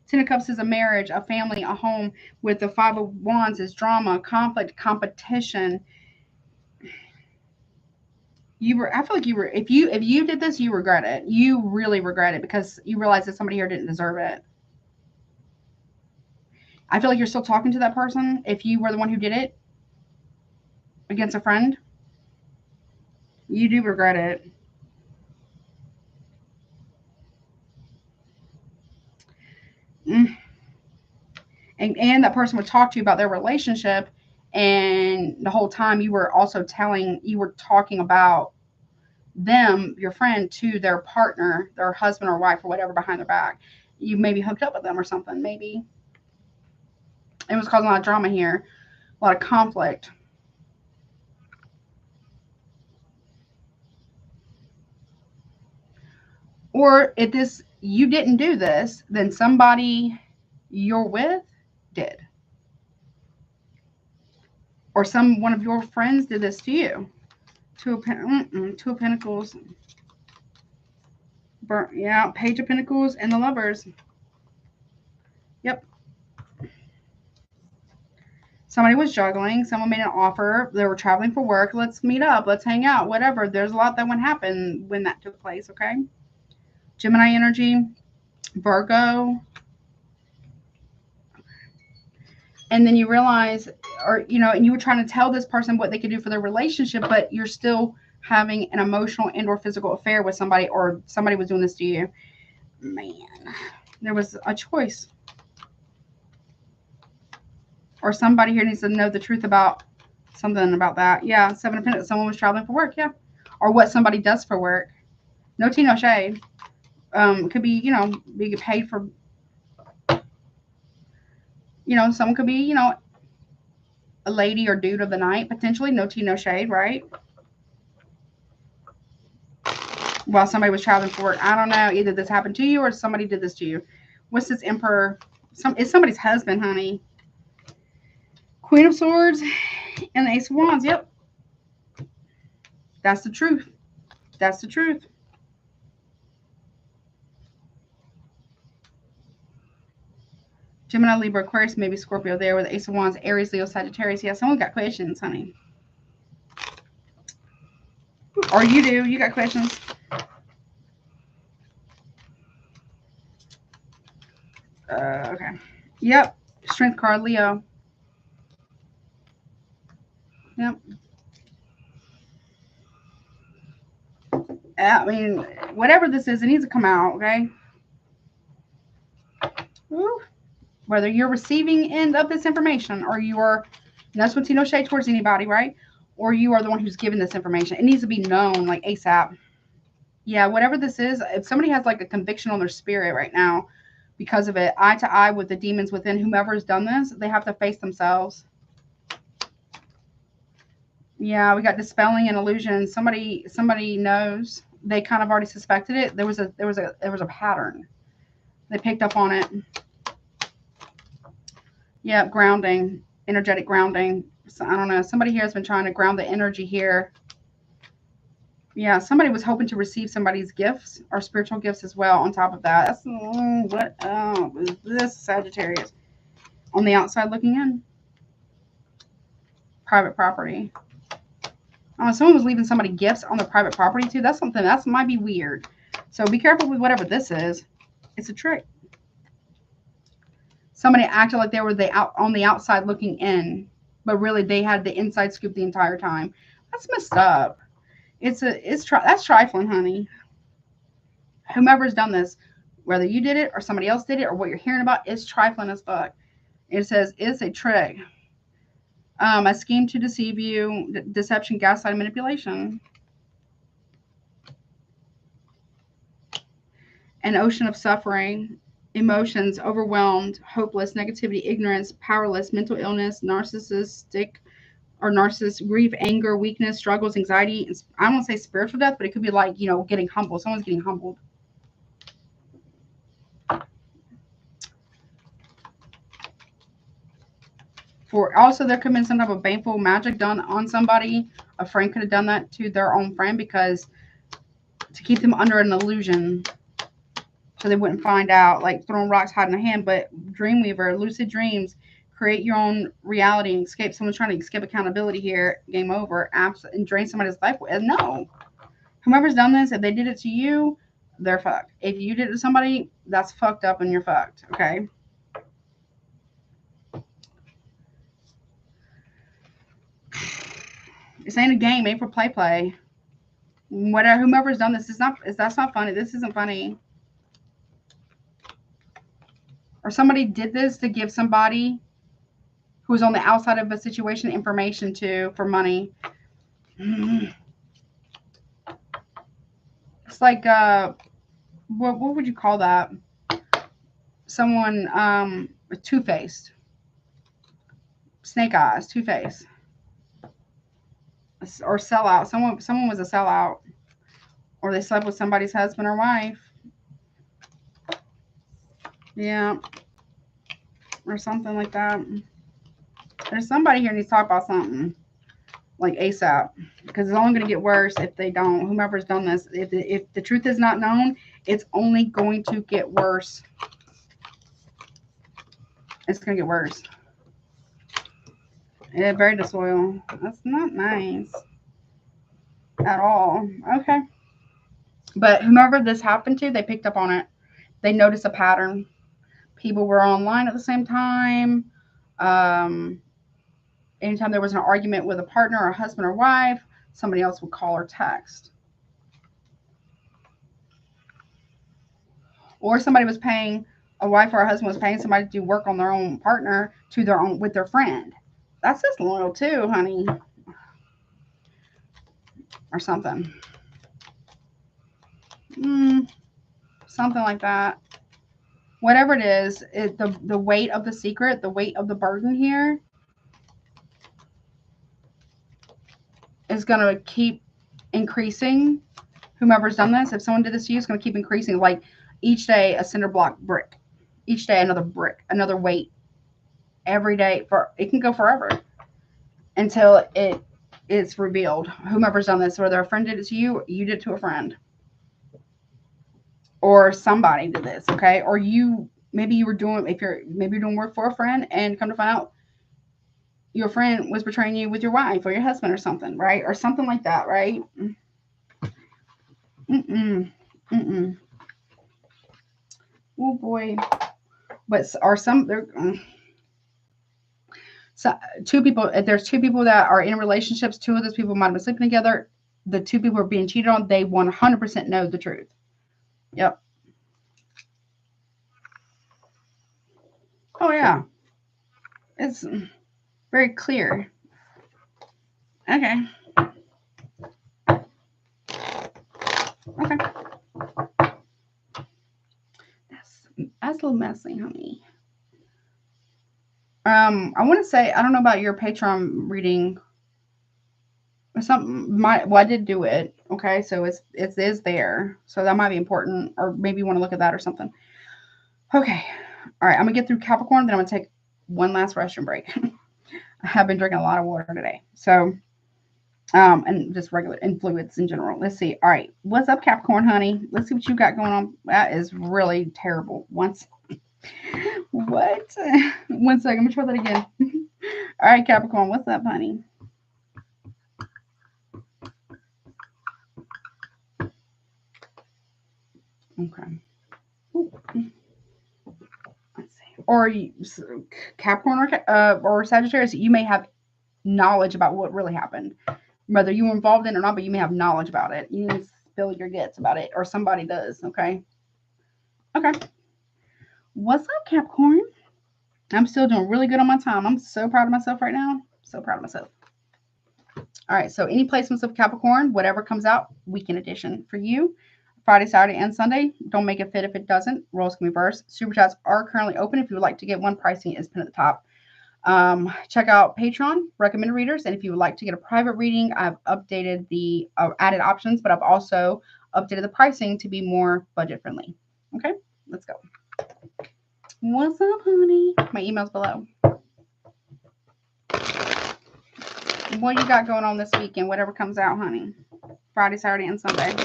10 of Cups is a marriage, a family, a home. With the 5 of Wands is drama, conflict, competition. I feel like if you did this, you regret it. You really regret it because you realize that somebody here didn't deserve it. I feel like you're still talking to that person if you were the one who did it against a friend. You do regret it. And that person would talk to you about their relationship, and the whole time you were talking about them, your friend, to their partner, their husband or wife or whatever, behind their back. You maybe hooked up with them or something. Maybe it was causing a lot of drama here, a lot of conflict. Or if you didn't do this, then somebody you're with did. Or one of your friends did this to you. Two of Pentacles. Yeah, Page of Pentacles and the Lovers. Yep. Somebody was juggling. Someone made an offer. They were traveling for work. Let's meet up. Let's hang out. Whatever. There's a lot that would happen when that took place, okay? Gemini energy, Virgo. And then you realize, or, and you were trying to tell this person what they could do for their relationship, but you're still having an emotional and or physical affair with somebody, or somebody was doing this to you. Man, there was a choice. Or somebody here needs to know the truth about something about that. Yeah, Seven of Pentacles. Someone was traveling for work, yeah. Or what somebody does for work. No tea, no shade. Could be, be paid for, someone could be, a lady or dude of the night, potentially. No tea, no shade, right? While somebody was traveling for work. I don't know. Either this happened to you or somebody did this to you. What's this Emperor? It's somebody's husband, honey. Queen of Swords and the Ace of Wands. Yep. That's the truth. That's the truth. Gemini, Libra, Aquarius, maybe Scorpio there with the Ace of Wands, Aries, Leo, Sagittarius. Yeah, someone got questions, honey. Or you do. You got questions. Okay. Yep. Strength card, Leo. Yep. I mean, whatever this is, it needs to come out, okay? Woo. Whether you're receiving end of this information or you are, and that's what's no shade towards anybody, right? Or you are the one who's giving this information. It needs to be known, like ASAP. Yeah, whatever this is, if somebody has like a conviction on their spirit right now because of it, eye to eye with the demons within, whomever has done this, they have to face themselves. Yeah, we got dispelling and illusion. Somebody knows. They kind of already suspected it. There was a pattern. They picked up on it. Yeah, grounding, energetic grounding. So, I don't know. Somebody here has been trying to ground the energy here. Yeah, somebody was hoping to receive somebody's gifts or spiritual gifts as well on top of that. That's what is this, Sagittarius? On the outside looking in. Private property. Oh, someone was leaving somebody gifts on the private property too. That's something that might be weird. So be careful with whatever this is. It's a trick. Somebody acted like they were on the outside looking in, but really they had the inside scoop the entire time. That's messed up. That's trifling, honey. Whomever's done this, whether you did it or somebody else did it or what you're hearing about, it's trifling as fuck. It says it's a trick. A scheme to deceive you, deception, gaslight, manipulation. An ocean of suffering, emotions, overwhelmed, hopeless, negativity, ignorance, powerless, mental illness, narcissistic grief, anger, weakness, struggles, anxiety. I don't want to say spiritual death, but it could be like, getting humbled. Someone's getting humbled. Also, there could have been some type of baneful magic done on somebody. A friend could have done that to their own friend because to keep them under an illusion so they wouldn't find out, like throwing rocks, hiding a hand. But Dreamweaver, lucid dreams, create your own reality and escape. Someone's trying to escape accountability here. Game over. And drain somebody's life. No. Whomever's done this, if they did it to you, they're fucked. If you did it to somebody, that's fucked up and you're fucked. Okay? This ain't a game. It ain't for play. Whatever. Whomever's done this, that's not funny. This isn't funny. Or somebody did this to give somebody who's on the outside of a situation information for money. It's like what would you call that? Someone two-faced. Snake eyes, two-faced. Or sellout. Someone was a sellout. Or they slept with somebody's husband or wife. Yeah. Or something like that. There's somebody here needs to talk about something. Like ASAP. Because it's only going to get worse if they don't. Whomever's done this. If the truth is not known, it's only going to get worse. It's going to get worse. Yeah, very disloyal. That's not nice. At all. Okay. But whomever this happened to, they picked up on it. They noticed a pattern. People were online at the same time. Anytime there was an argument with a partner or a husband or wife, somebody else would call or text. Or somebody was paying, a wife or a husband was paying somebody to do work on their own partner to their own with their friend. That's just loyal too, honey. Or something. Something like that. Whatever it is, the weight of the secret, the weight of the burden here is going to keep increasing. Whomever's done this, if someone did this to you, it's going to keep increasing. Like each day, a cinder block brick. Each day, another brick, another weight. Every day, it can go forever until it's revealed. Whomever's done this, whether a friend did it to you, you did it to a friend. Or somebody did this, okay? Or maybe you're doing work for a friend and come to find out your friend was betraying you with your wife or your husband or something, right? Or something like that, right? Oh boy. But are some there? So two people. If there's two people that are in relationships, two of those people might have been sleeping together. The two people are being cheated on. They 100% know the truth. Yep. Oh yeah. It's very clear. Okay. Okay. That's a little messy, honey. I want to say I don't know about your Patreon reading. I did do it. Okay, so it is there, so that might be important, or maybe you want to look at that or something. Okay, all right. I'm gonna get through Capricorn, then I'm gonna take one last restroom break. I have been drinking a lot of water today, so and just regular and fluids in general. Let's see. All right, what's up, Capricorn, honey? Let's see what you got going on. That is really terrible. What? 1 second. I'm gonna try that again. All right, Capricorn, what's up, honey? Okay. Let's see. Or Capricorn or Sagittarius, you may have knowledge about what really happened, whether you were involved in it or not. But you may have knowledge about it. You need to spill your guts about it, or somebody does. Okay. Okay. What's up, Capricorn? I'm still doing really good on my time. I'm so proud of myself right now. So proud of myself. All right. So any placements of Capricorn, whatever comes out, weekend edition for you. Friday, Saturday, and Sunday. Don't make it fit if it doesn't. Roles can reverse. Super chats are currently open. If you would like to get one, pricing is pinned at the top. Check out Patreon, recommended readers. And if you would like to get a private reading, I've updated the added options, but I've also updated the pricing to be more budget friendly. Okay, let's go. What's up, honey? My email's below. What you got going on this weekend? Whatever comes out, honey. Friday, Saturday, and Sunday.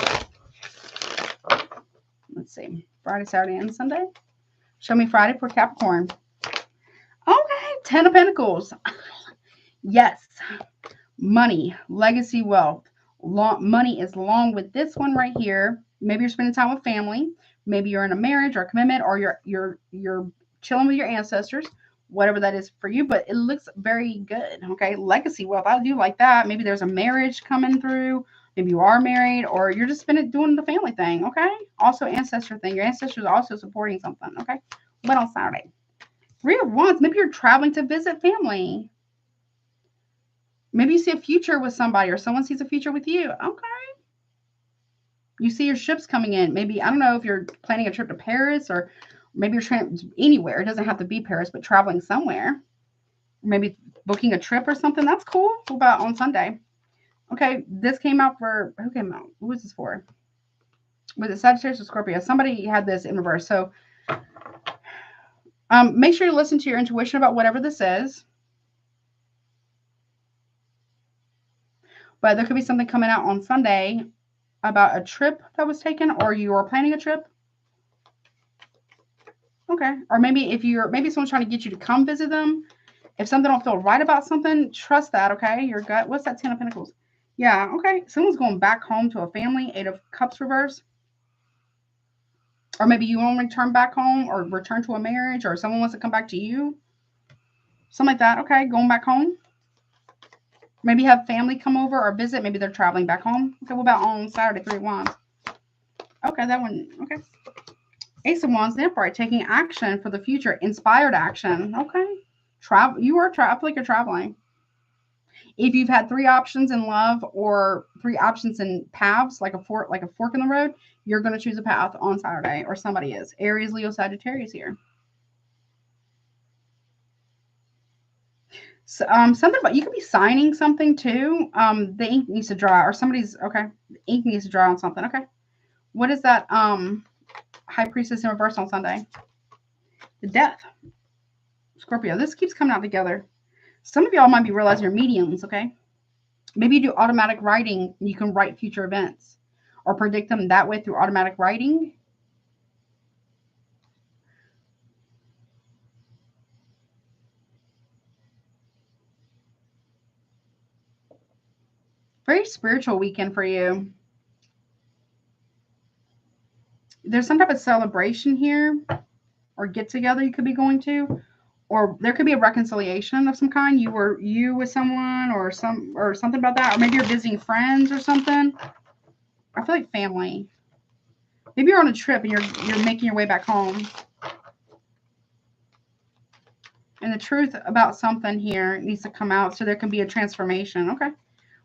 Let's see. Friday, Saturday, and Sunday. Show me Friday for Capricorn. Okay, 10 of Pentacles. Yes. Money, legacy, wealth. Money is along with this one right here. Maybe you're spending time with family. Maybe you're in a marriage or a commitment, or you're chilling with your ancestors, whatever that is for you. But it looks very good. Okay, legacy, wealth. I do like that. Maybe there's a marriage coming through. Maybe you are married, or you're just doing the family thing. Okay. Also, ancestor thing. Your ancestors are also supporting something. Okay. What on Saturday? 3 of Wands. Maybe you're traveling to visit family. Maybe you see a future with somebody, or someone sees a future with you. Okay. You see your ships coming in. Maybe, I don't know if you're planning a trip to Paris, or maybe you're anywhere. It doesn't have to be Paris, but traveling somewhere. Maybe booking a trip or something. That's cool. What about on Sunday? Okay, this came out for, who came out? Who was this for? Was it Sagittarius or Scorpio? Somebody had this in reverse. So Make sure you listen to your intuition about whatever this is. But there could be something coming out on Sunday about a trip that was taken, or you are planning a trip. Okay. Or maybe maybe someone's trying to get you to come visit them. If something don't feel right about something, trust that, okay? Your gut. What's that 10 of Pentacles? Yeah, okay. Someone's going back home to a family. 8 of Cups reverse. Or maybe you want to return back home or return to a marriage, or someone wants to come back to you. Something like that. Okay, going back home. Maybe have family come over or visit. Maybe they're traveling back home. Okay, what about on Saturday, 3 of Wands? Okay, that one. Okay. Ace of Wands, the Upright, taking action for the future. Inspired action. Okay. I feel like you're traveling. If you've had 3 options in love or 3 options in paths, like a fork in the road, you're going to choose a path on Saturday, or somebody is. Aries, Leo, Sagittarius here. So, something about, you could be signing something too. The ink needs to dry, or somebody's, okay. The ink needs to dry on something. Okay. What is that? High Priestess in reverse on Sunday. The Death. Scorpio. This keeps coming out together. Some of y'all might be realizing you're mediums, okay? Maybe you do automatic writing. You can write future events or predict them that way through automatic writing. Very spiritual weekend for you. There's some type of celebration here or get together you could be going to, or there could be a reconciliation of some kind. You with someone or something about that, or maybe you're visiting friends or something. I feel like family. Maybe you're on a trip and you're making your way back home. And the truth about something here needs to come out so there can be a transformation. Okay.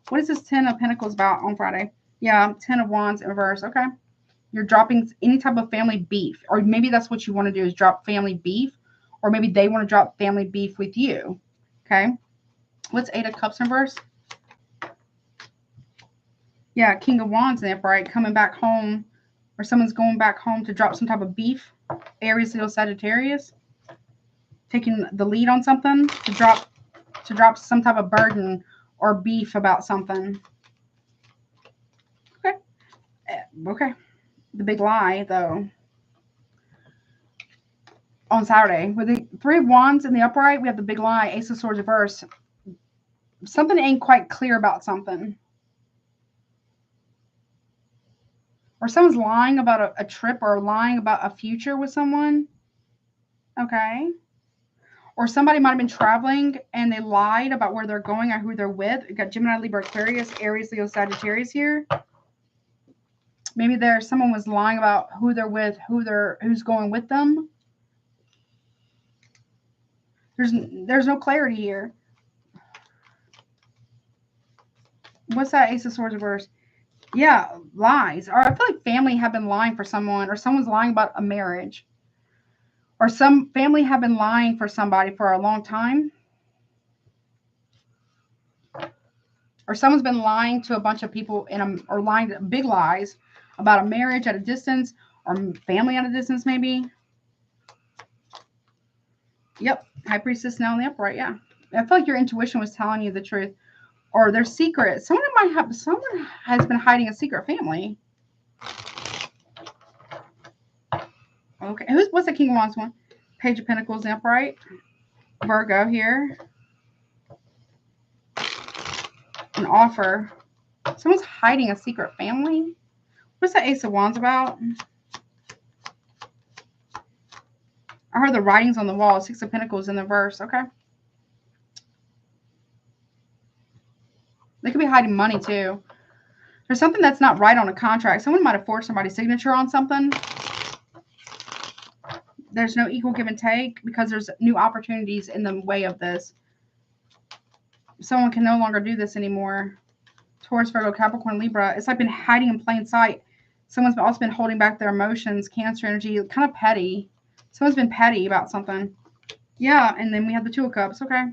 What is this 10 of Pentacles about on Friday? Yeah, 10 of Wands in reverse. Okay. You're dropping any type of family beef. Or maybe that's what you want to do, is drop family beef. Or maybe they want to drop family beef with you. Okay. What's 8 of Cups in reverse? Yeah, King of Wands in the upright, coming back home. Or someone's going back home to drop some type of beef. Aries, Leo, Sagittarius. Taking the lead on something to drop some type of burden or beef about something. Okay. Okay. The big lie, though. On Saturday, with the 3 of Wands in the upright, we have the big lie, Ace of Swords reverse. Something ain't quite clear about something. Or someone's lying about a trip, or lying about a future with someone. Okay. Or somebody might have been traveling and they lied about where they're going or who they're with. We've got Gemini, Libra, Aquarius, Aries, Leo, Sagittarius here. Maybe someone was lying about who they're with, who's going with them. There's no clarity here. What's that Ace of Swords reverse? Yeah, lies. Or I feel like family have been lying for someone, or someone's lying about a marriage. Or some family have been lying for somebody for a long time. Or someone's been lying to a bunch of people or lying big lies about a marriage at a distance, or family at a distance, maybe. Yep, High Priestess now in the upright. Yeah, I feel like your intuition was telling you the truth, or their secret. Someone has been hiding a secret family. Okay, what's the King of Wands one? Page of Pentacles in the upright. Virgo here. An offer. Someone's hiding a secret family. What's the Ace of Wands about? I heard the writings on the wall. 6 of Pentacles in the verse. Okay. They could be hiding money too. There's something that's not right on a contract. Someone might have forged somebody's signature on something. There's no equal give and take because there's new opportunities in the way of this. Someone can no longer do this anymore. Taurus, Virgo, Capricorn, Libra. It's like been hiding in plain sight. Someone's also been holding back their emotions. Cancer energy, kind of petty. Someone's been petty about something. Yeah, and then we have the 2 of Cups. Okay.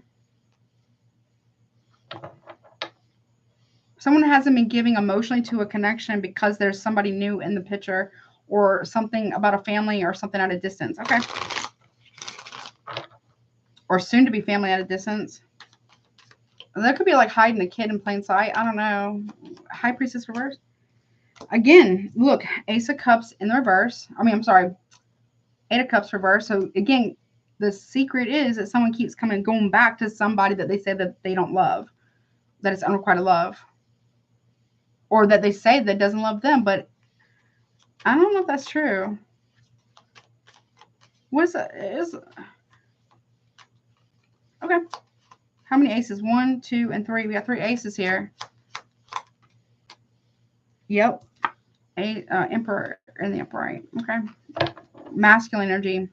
Someone hasn't been giving emotionally to a connection because there's somebody new in the picture, or something about a family or something at a distance. Okay. or soon to be family at a distance. That could be like hiding a kid in plain sight. I don't know. High Priestess reverse. Again, look, Ace of Cups in the reverse. I mean, I'm sorry, Eight of Cups reverse. So again, the secret is that someone keeps going back to somebody that they say that they don't love, that it's unrequited love, or that they say that doesn't love them. But I don't know if that's true. What is that? Okay. How many aces? 1, 2, and 3. We got 3 aces here. Yep. Emperor and the upright. Okay. Masculine energy.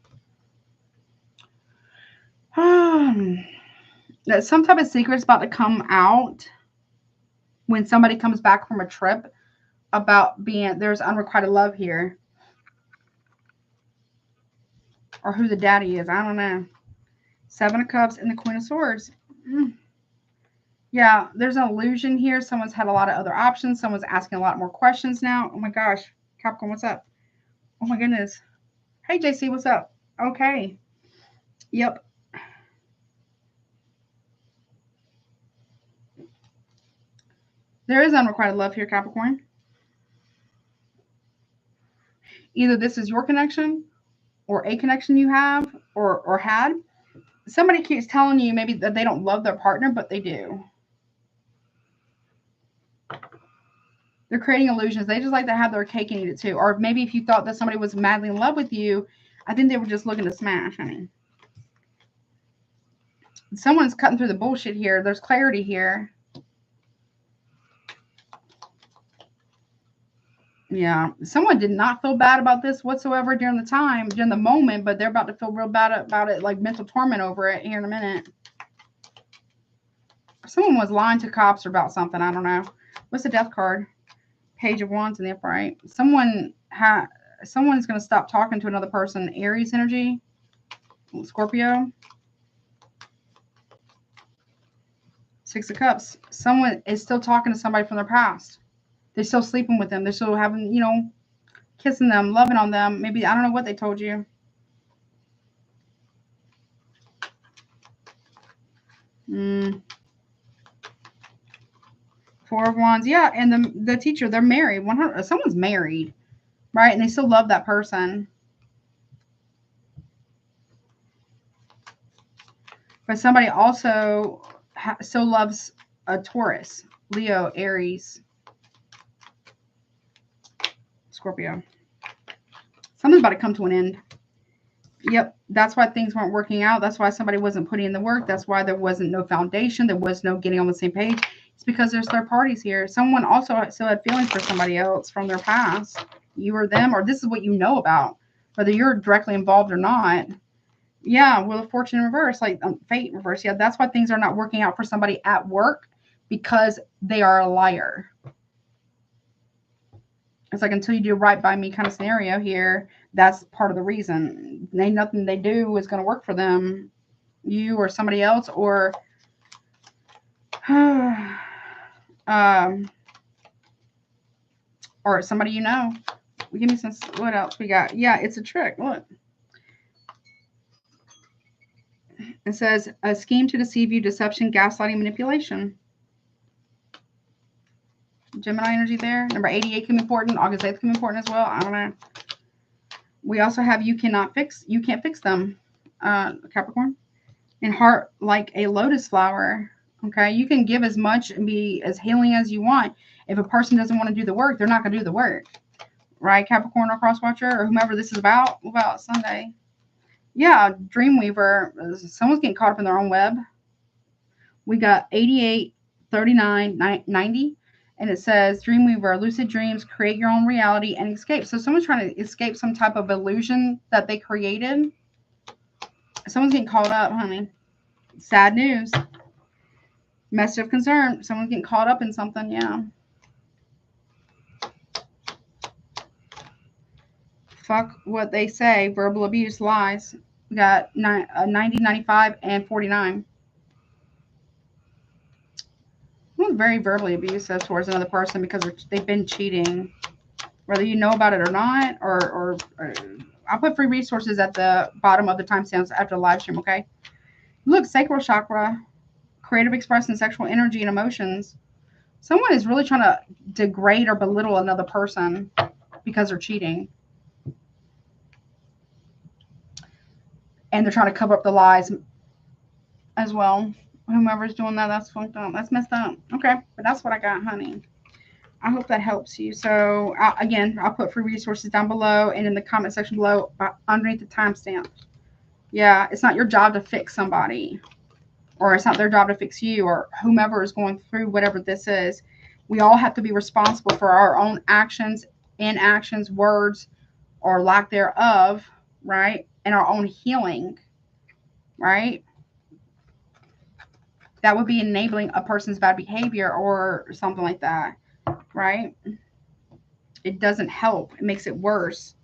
That some type of secret's about to come out when somebody comes back from a trip about there's unrequited love here. Or who the daddy is. I don't know. 7 of Cups and the Queen of Swords. Yeah, there's an illusion here. Someone's had a lot of other options. Someone's asking a lot more questions now. Oh my gosh. Capricorn, what's up? Oh my goodness. Hey, JC, what's up? Okay. Yep. There is unrequited love here, Capricorn. Either this is your connection or a connection you have or had. Somebody keeps telling you maybe that they don't love their partner, but they do. They're creating illusions. They just like to have their cake and eat it too. Or maybe if you thought that somebody was madly in love with you, I think they were just looking to smash, honey. Someone's cutting through the bullshit here. There's clarity here. Yeah. Someone did not feel bad about this whatsoever during the moment, but they're about to feel real bad about it, like mental torment over it here in a minute. Someone was lying to cops about something. I don't know. What's the Death card? Page of Wands in the upright. Someone's going to stop talking to another person. Aries energy. Scorpio. 6 of Cups. Someone is still talking to somebody from their past. They're still sleeping with them. They're still having, kissing them, loving on them. Maybe, I don't know what they told you. Four of Wands. Yeah, and the teacher, they're married. Someone's married, right? And they still love that person. But somebody also still loves a Taurus, Leo, Aries, Scorpio. Something's about to come to an end. Yep, that's why things weren't working out. That's why somebody wasn't putting in the work. That's why there wasn't no foundation. There was no getting on the same page. It's because there's third parties here. Someone also still had feelings for somebody else from their past. You or them, or this is what you know about, whether you're directly involved or not. Yeah, Wheel of Fortune in reverse, like fate in reverse. Yeah, that's why things are not working out for somebody at work, because they are a liar. It's like until you do right by me kind of scenario here. That's part of the reason. Ain't nothing they do is going to work for them, you or somebody else, or or somebody you know. Give me some. What else we got? Yeah, it's a trick. Look. It says a scheme to deceive you, deception, gaslighting, manipulation. Gemini energy there. Number 88 can be important. August 8th can be important as well. I don't know. We also have you can't fix them, Capricorn. And heart like a lotus flower. Okay, you can give as much and be as healing as you want. If a person doesn't want to do the work, they're not going to do the work. Right, Capricorn or Crosswatcher or whomever this is about Sunday. Yeah, Dreamweaver. Someone's getting caught up in their own web. We got 88, 39, 90. And it says, Dreamweaver, lucid dreams, create your own reality and escape. So someone's trying to escape some type of illusion that they created. Someone's getting caught up, honey. Sad news. Message of concern. Someone's getting caught up in something, yeah. Fuck what they say. Verbal abuse, lies. We got 90, 95, and 49. Very verbally abusive towards another person because they've been cheating, whether you know about it or not. Or I'll put free resources at the bottom of the timestamps after the live stream. Okay. Look, sacral chakra, creative expression, sexual energy and emotions. Someone is really trying to degrade or belittle another person because they're cheating. And they're trying to cover up the lies as well. Whomever's doing that, that's fucked up. That's messed up. Okay, but that's what I got, honey. I hope that helps you. So, again, I'll put free resources down below and in the comment section below underneath the timestamp. Yeah, it's not your job to fix somebody. Or it's not their job to fix you or whomever is going through whatever this is. We all have to be responsible for our own actions, inactions, words, or lack thereof, right? And our own healing, right? That would be enabling a person's bad behavior or something like that, right? It doesn't help. It makes it worse.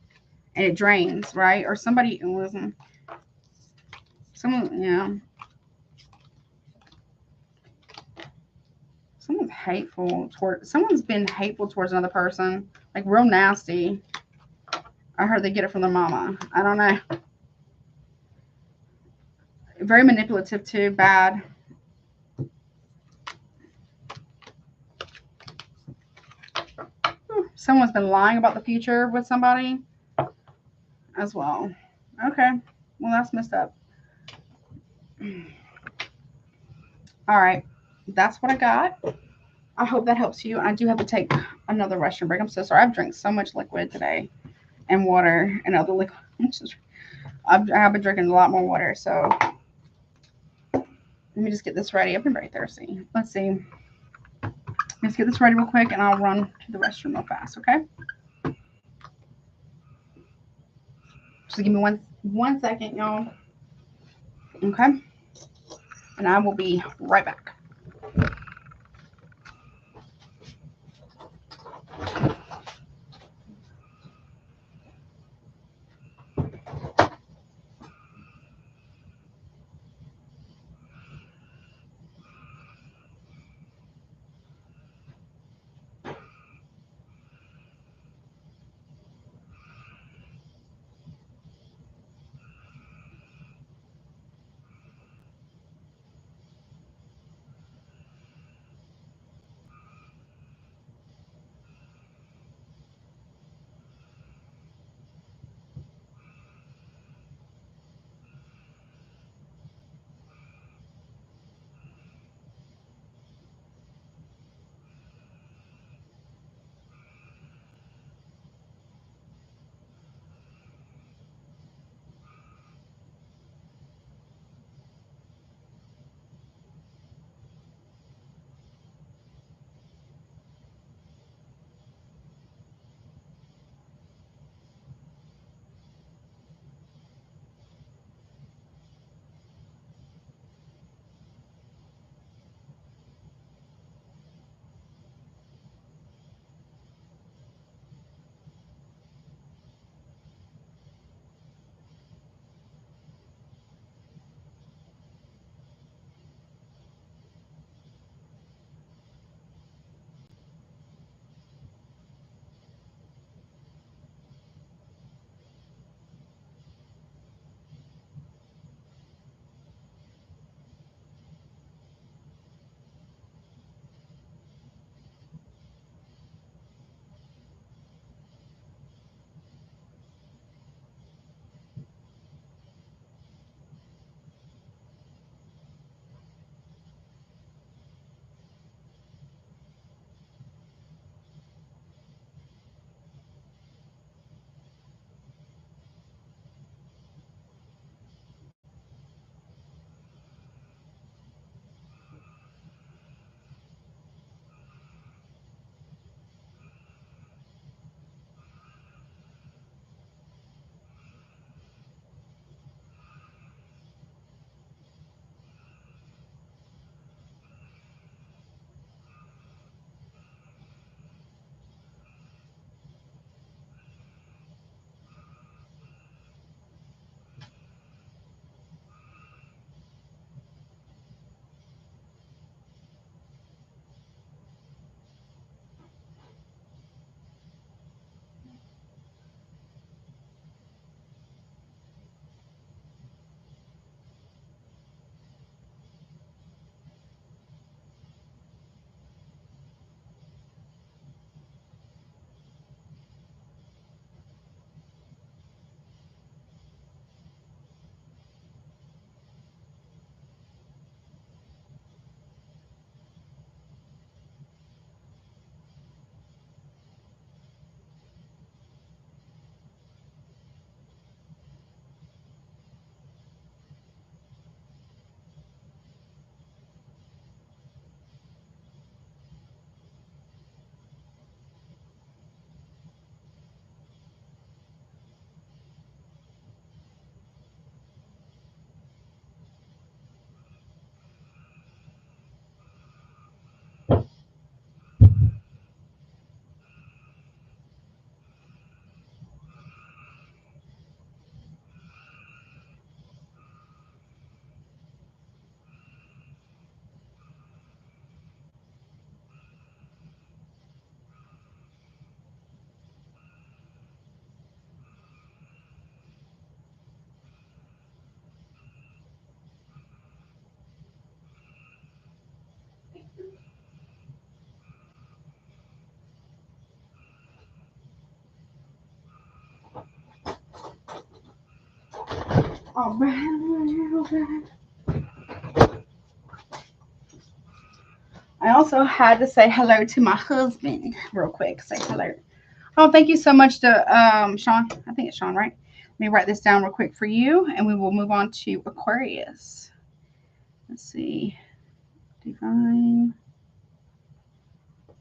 And it drains, right? Or somebody, listen, someone, yeah. Someone's hateful toward, someone's been hateful towards another person. Like real nasty. I heard they get it from their mama. I don't know. Very manipulative too. Bad. Someone's been lying about the future with somebody as well. Okay. Well, that's messed up. All right. That's what I got. I hope that helps you. I do have to take another restroom break. I'm so sorry. I've drank so much liquid today and water and other liquid. I have been drinking a lot more water. So let me just get this ready. I've been very thirsty. Let's see. Let's get this ready real quick and I'll run to the restroom real fast. Okay. Just give me one second, y'all. Okay. And I will be right back. I also had to say hello to my husband real quick. Say hello. Oh, thank you so much to Sean. I think it's Sean, right? Let me write this down real quick for you, and we will move on to Aquarius. Let's see. Divine. I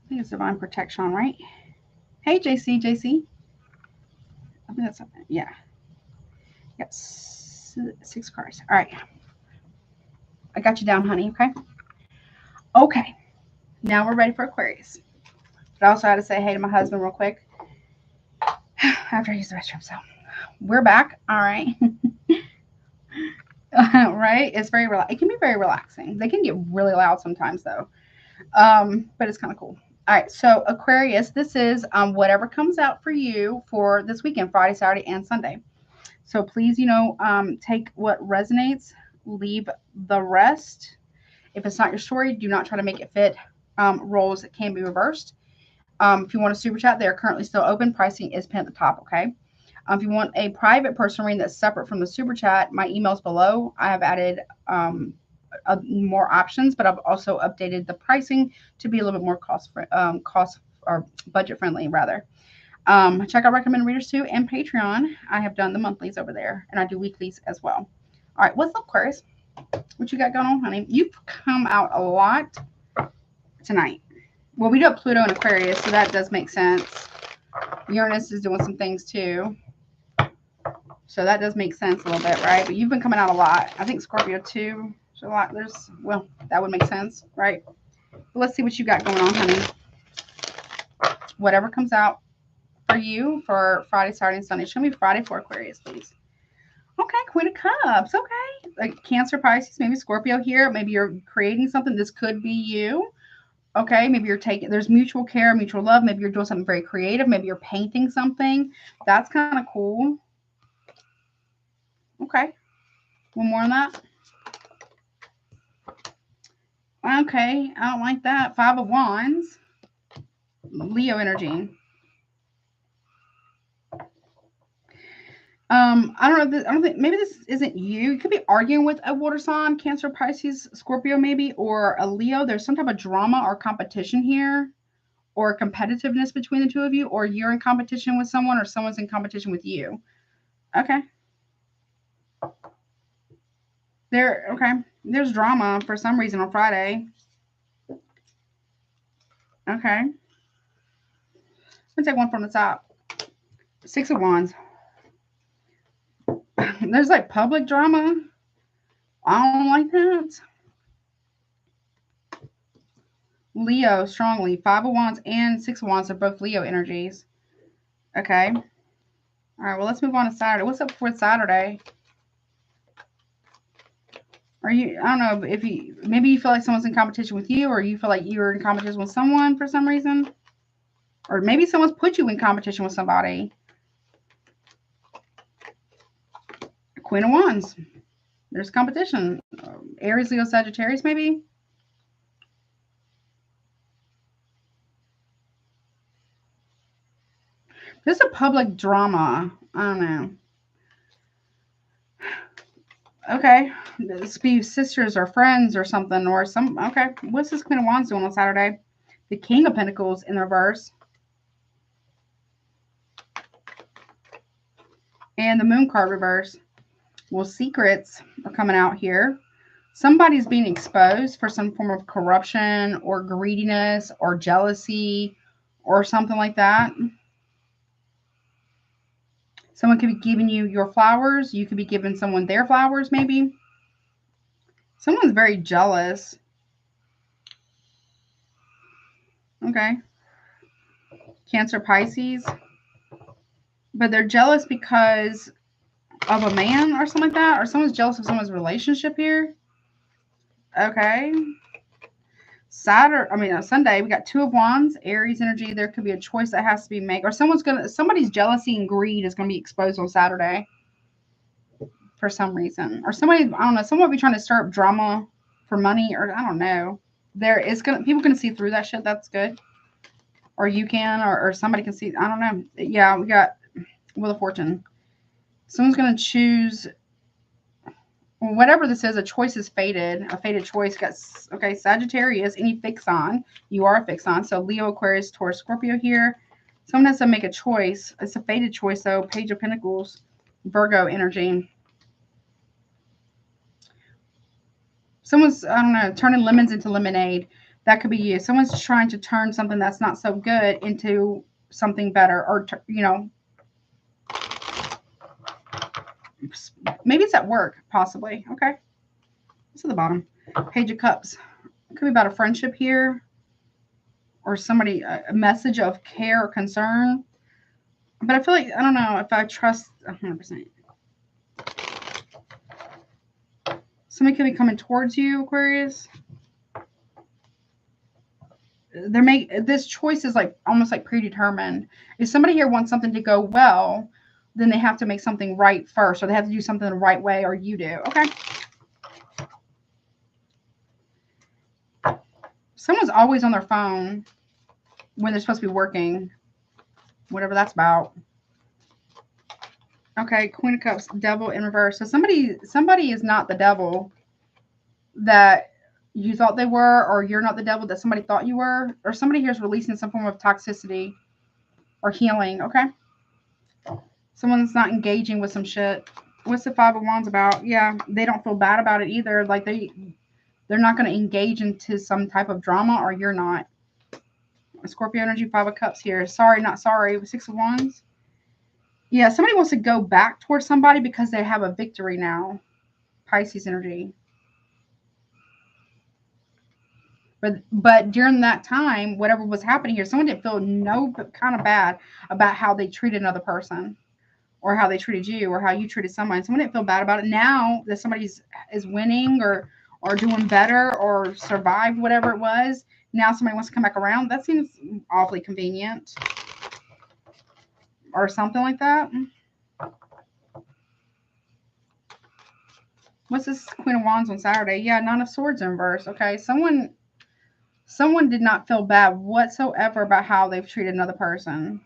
think it's Divine Protection, right? Hey, JC. I think that's something. Yeah. Yes. 6 cards. All right. I got you down, honey. Okay. Okay. Now we're ready for Aquarius. But I also had to say hey to my husband real quick after I used the restroom. So we're back. All right. Right? It's very it can be very relaxing. They can get really loud sometimes though. But it's kind of cool. All right, so Aquarius, this is whatever comes out for you for this weekend, Friday, Saturday, and Sunday. So please, take what resonates, leave the rest. If it's not your story, do not try to make it fit. Roles can be reversed. If you want a super chat, they are currently still open. Pricing is pinned at the top, okay? If you want a private personal reading that's separate from the super chat, my email's below. I have added more options, but I've also updated the pricing to be a little bit more cost or budget friendly rather. Check out recommended readers too and Patreon. I have done the monthlies over there, and I do weeklies as well. All right, what's up, Aquarius? What you got going on, honey? You've come out a lot tonight. Well, we do have Pluto and Aquarius, so that does make sense. Uranus is doing some things too. So that does make sense a little bit, right? But you've been coming out a lot. I think Scorpio too. So a lot. Well, that would make sense, right? But let's see what you got going on, honey. Whatever comes out for you for Friday, Saturday, and Sunday. Show me Friday for Aquarius, please. Okay, Queen of Cups. Okay. Like Cancer, Pisces, maybe Scorpio here. Maybe you're creating something. This could be you. Okay, maybe you're there's mutual care, mutual love. Maybe you're doing something very creative. Maybe you're painting something. That's kind of cool. Okay. One more on that. Okay, I don't like that. 5 of Wands. Leo energy. I don't know. I don't think maybe this isn't you. You could be arguing with a water sign, Cancer, Pisces, Scorpio, maybe, or a Leo. There's some type of drama or competition here, or competitiveness between the two of you, or you're in competition with someone, or someone's in competition with you. Okay. Okay. There's drama for some reason on Friday. Okay. I'm gonna take one from the top. 6 of Wands. There's like public drama. I don't like that. Leo strongly. 5 of Wands and 6 of Wands are both Leo energies. Okay. All right. Well, let's move on to Saturday. What's up for Saturday? Are you? I don't know if maybe you feel like someone's in competition with you, or you feel like you're in competition with someone for some reason, or maybe someone's put you in competition with somebody. Queen of Wands. There's competition. Aries, Leo, Sagittarius, maybe. There's a public drama. I don't know. Okay. This be sisters or friends or something, or some. Okay. What's this Queen of Wands doing on Saturday? The King of Pentacles in reverse. And the Moon card reverse. Well, secrets are coming out here. Somebody's being exposed for some form of corruption or greediness or jealousy or something like that. Someone could be giving you your flowers. You could be giving someone their flowers, maybe. Someone's very jealous. Okay. Cancer, Pisces. But they're jealous because of a man or something like that. Or someone's jealous of someone's relationship here. Okay. Sunday, we got 2 of Wands, Aries energy. There could be a choice that has to be made. Or somebody's jealousy and greed is going to be exposed on Saturday for some reason. Or somebody, I don't know, someone will be trying to stir up drama for money, or I don't know. People gonna see through that shit. That's good. Or you can, or somebody can see. I don't know. Yeah, we got Wheel of Fortune. Someone's gonna choose whatever this is. A choice is fated. A fated choice. Okay, Sagittarius. Any fixon. You are a fixon. So Leo, Aquarius, Taurus, Scorpio here. Someone has to make a choice. It's a fated choice though. Page of Pentacles. Virgo energy. Someone's, I don't know, turning lemons into lemonade. That could be you. Someone's trying to turn something that's not so good into something better, or, maybe it's at work, possibly. Okay. It's at the bottom. Page of Cups. It could be about a friendship here, or somebody, a message of care or concern. But I feel like, I don't know if I trust 100%. Somebody could be coming towards you, Aquarius. This choice is like almost like predetermined. If somebody here wants something to go well, then they have to make something right first, or they have to do something the right way, or you do. Okay. Someone's always on their phone when they're supposed to be working, whatever that's about. Okay, Queen of Cups, Devil in reverse. So somebody is not the devil that you thought they were, or you're not the devil that somebody thought you were, or somebody here is releasing some form of toxicity or healing. Okay. Someone's not engaging with some shit. What's the Five of Wands about? Yeah, they don't feel bad about it either. Like they're not going to engage into some type of drama, or you're not. Scorpio energy, Five of Cups here. Sorry, not sorry. Six of Wands. Yeah, somebody wants to go back towards somebody because they have a victory now. Pisces energy. But during that time, whatever was happening here, someone didn't feel no kind of bad about how they treated another person, or how they treated you, or how you treated someone. Someone didn't feel bad about it. Now that somebody is winning, or doing better, or survived whatever it was, now somebody wants to come back around. That seems awfully convenient, or something like that. What's this Queen of Wands on Saturday? Yeah, Nine of Swords in reverse. Okay, someone did not feel bad whatsoever about how they've treated another person.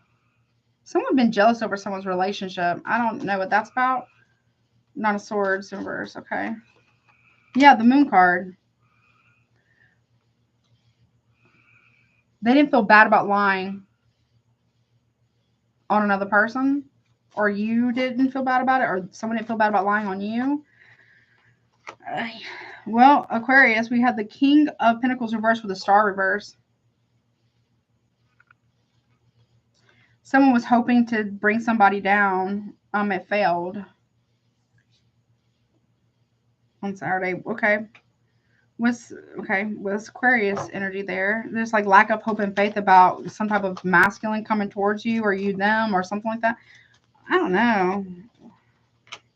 Someone been jealous over someone's relationship. I don't know what that's about. Nine of Swords in reverse. Okay. Yeah, the Moon card. They didn't feel bad about lying on another person, or you didn't feel bad about it, or someone didn't feel bad about lying on you. Well, Aquarius, we had the King of Pentacles reversed with a Star reverse. Someone was hoping to bring somebody down. It failed on Saturday. Okay. What's Aquarius energy there? There's like lack of hope and faith about some type of masculine coming towards you, or you them, or something like that. I don't know.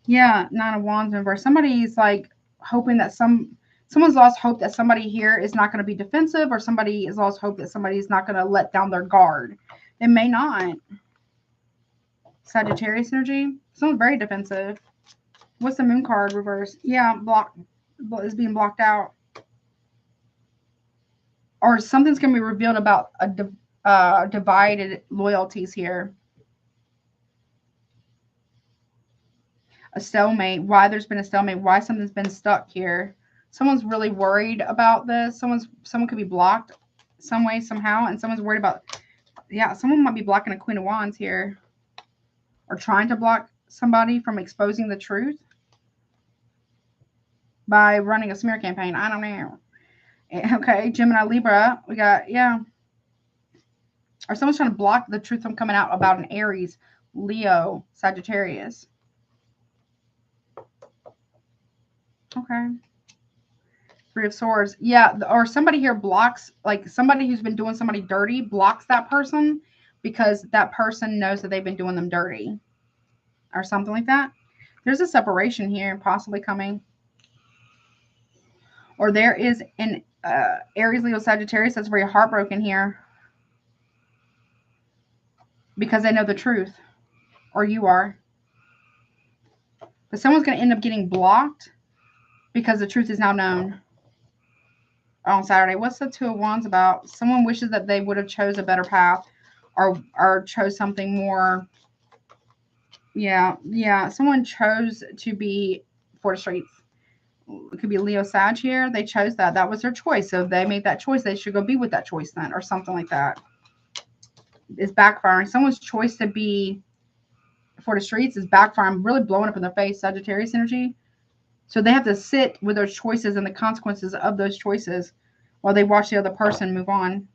Yeah, Nine of Wands in reverse. Somebody's like hoping that someone's lost hope that somebody here is not going to be defensive, or somebody has lost hope that somebody's not going to let down their guard. It may not. Sagittarius energy. Someone's very defensive. What's the Moon card reverse? Yeah, is being blocked out. Or something's going to be revealed about divided loyalties here. A stalemate. Why there's been a stalemate. Why something's been stuck here. Someone's really worried about this. Someone could be blocked some way, somehow. And someone's worried about, yeah, someone might be blocking a Queen of Wands here. Or trying to block somebody from exposing the truth by running a smear campaign. I don't know. Okay, Gemini, Libra. We got, yeah. Or someone's trying to block the truth from coming out about an Aries, Leo, Sagittarius. Okay. Three of Swords. Yeah, or somebody here blocks, like somebody who's been doing somebody dirty blocks that person because that person knows that they've been doing them dirty. Or something like that. There's a separation here possibly coming. Or there is an Aries, Leo, Sagittarius that's very heartbroken here. Because they know the truth. Or you are. But someone's going to end up getting blocked because the truth is now known. on Saturday. What's the Two of Wands about? Someone wishes that they would have chose a better path, or chose something more. Yeah. Someone chose to be for the streets. It could be Leo Sag here. They chose that. That was their choice. So if they made that choice, they should go be with that choice then, or something like that. It's backfiring. Someone's choice to be for the streets is backfiring, really blowing up in their face. Sagittarius energy. So they have to sit with those choices and the consequences of those choices while they watch the other person move on.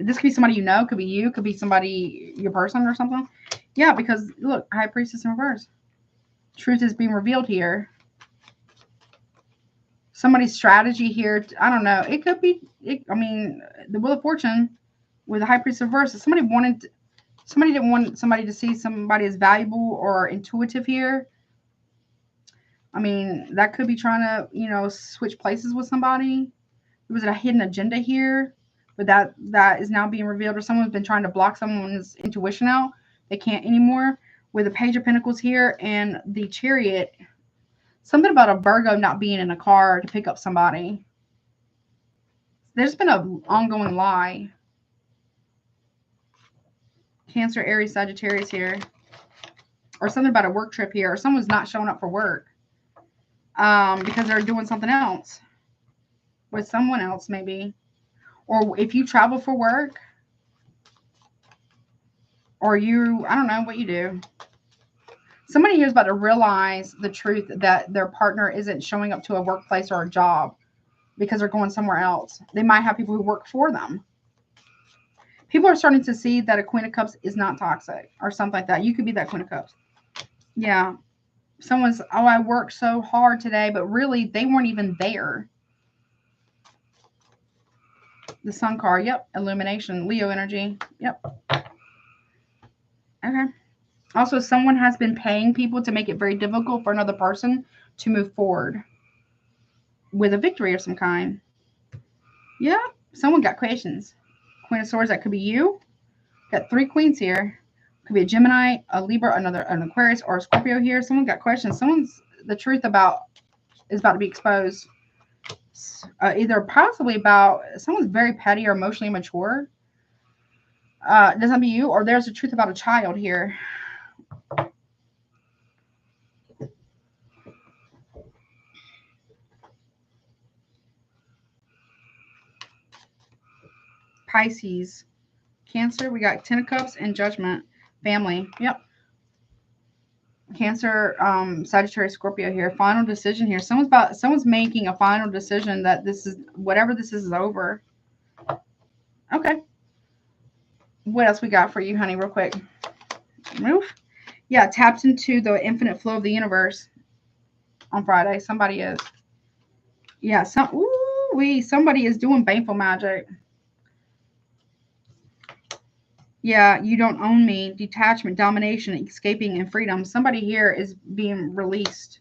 This could be somebody you know, could be you, could be somebody, your person or something. Yeah, because look, High Priestess in reverse. Truth is being revealed here. Somebody's strategy here, I don't know. It could be, I mean, the Wheel of Fortune with the High Priestess in reverse. Somebody didn't want somebody to see somebody as valuable or intuitive here. I mean, that could be trying to, you know, switch places with somebody. There was a hidden agenda here, but that is now being revealed, or someone's been trying to block someone's intuition out. They can't anymore. With the Page of Pentacles here and the Chariot, something about a Virgo not being in a car to pick up somebody. There's been an ongoing lie. Cancer, Aries, Sagittarius here. Or something about a work trip here, or someone's not showing up for work because they're doing something else with someone else maybe. Or if you travel for work, or you, I don't know what you do. Somebody here is about to realize the truth that their partner isn't showing up to a workplace or a job because they're going somewhere else. They might have people who work for them. People are starting to see that a Queen of Cups is not toxic or something like that. You could be that Queen of Cups. Yeah. Someone's, oh, I worked so hard today, but really they weren't even there. The Sun card. Yep. Illumination. Leo energy. Yep. Okay. Also, someone has been paying people to make it very difficult for another person to move forward with a victory of some kind. Yeah. Someone got questions. Queen of Swords. That could be you. Got 3 queens here. Could be a Gemini, a Libra, an Aquarius, or a Scorpio here. Someone got questions. The truth is about to be exposed. Either possibly about someone's very petty or emotionally immature. Doesn't be you, or there's the truth about a child here. Pisces, Cancer. We got 10 of Cups and Judgment. Family. Yep. Cancer, Sagittarius, Scorpio here. Final decision here. Someone's making a final decision that this is, whatever this is over. Okay. What else we got for you, honey, real quick? Move. Yeah, tapped into the infinite flow of the universe on Friday. Somebody is. Yeah, somebody is doing baneful magic. Yeah, you don't own me. Detachment, domination, escaping, and freedom. Somebody here is being released.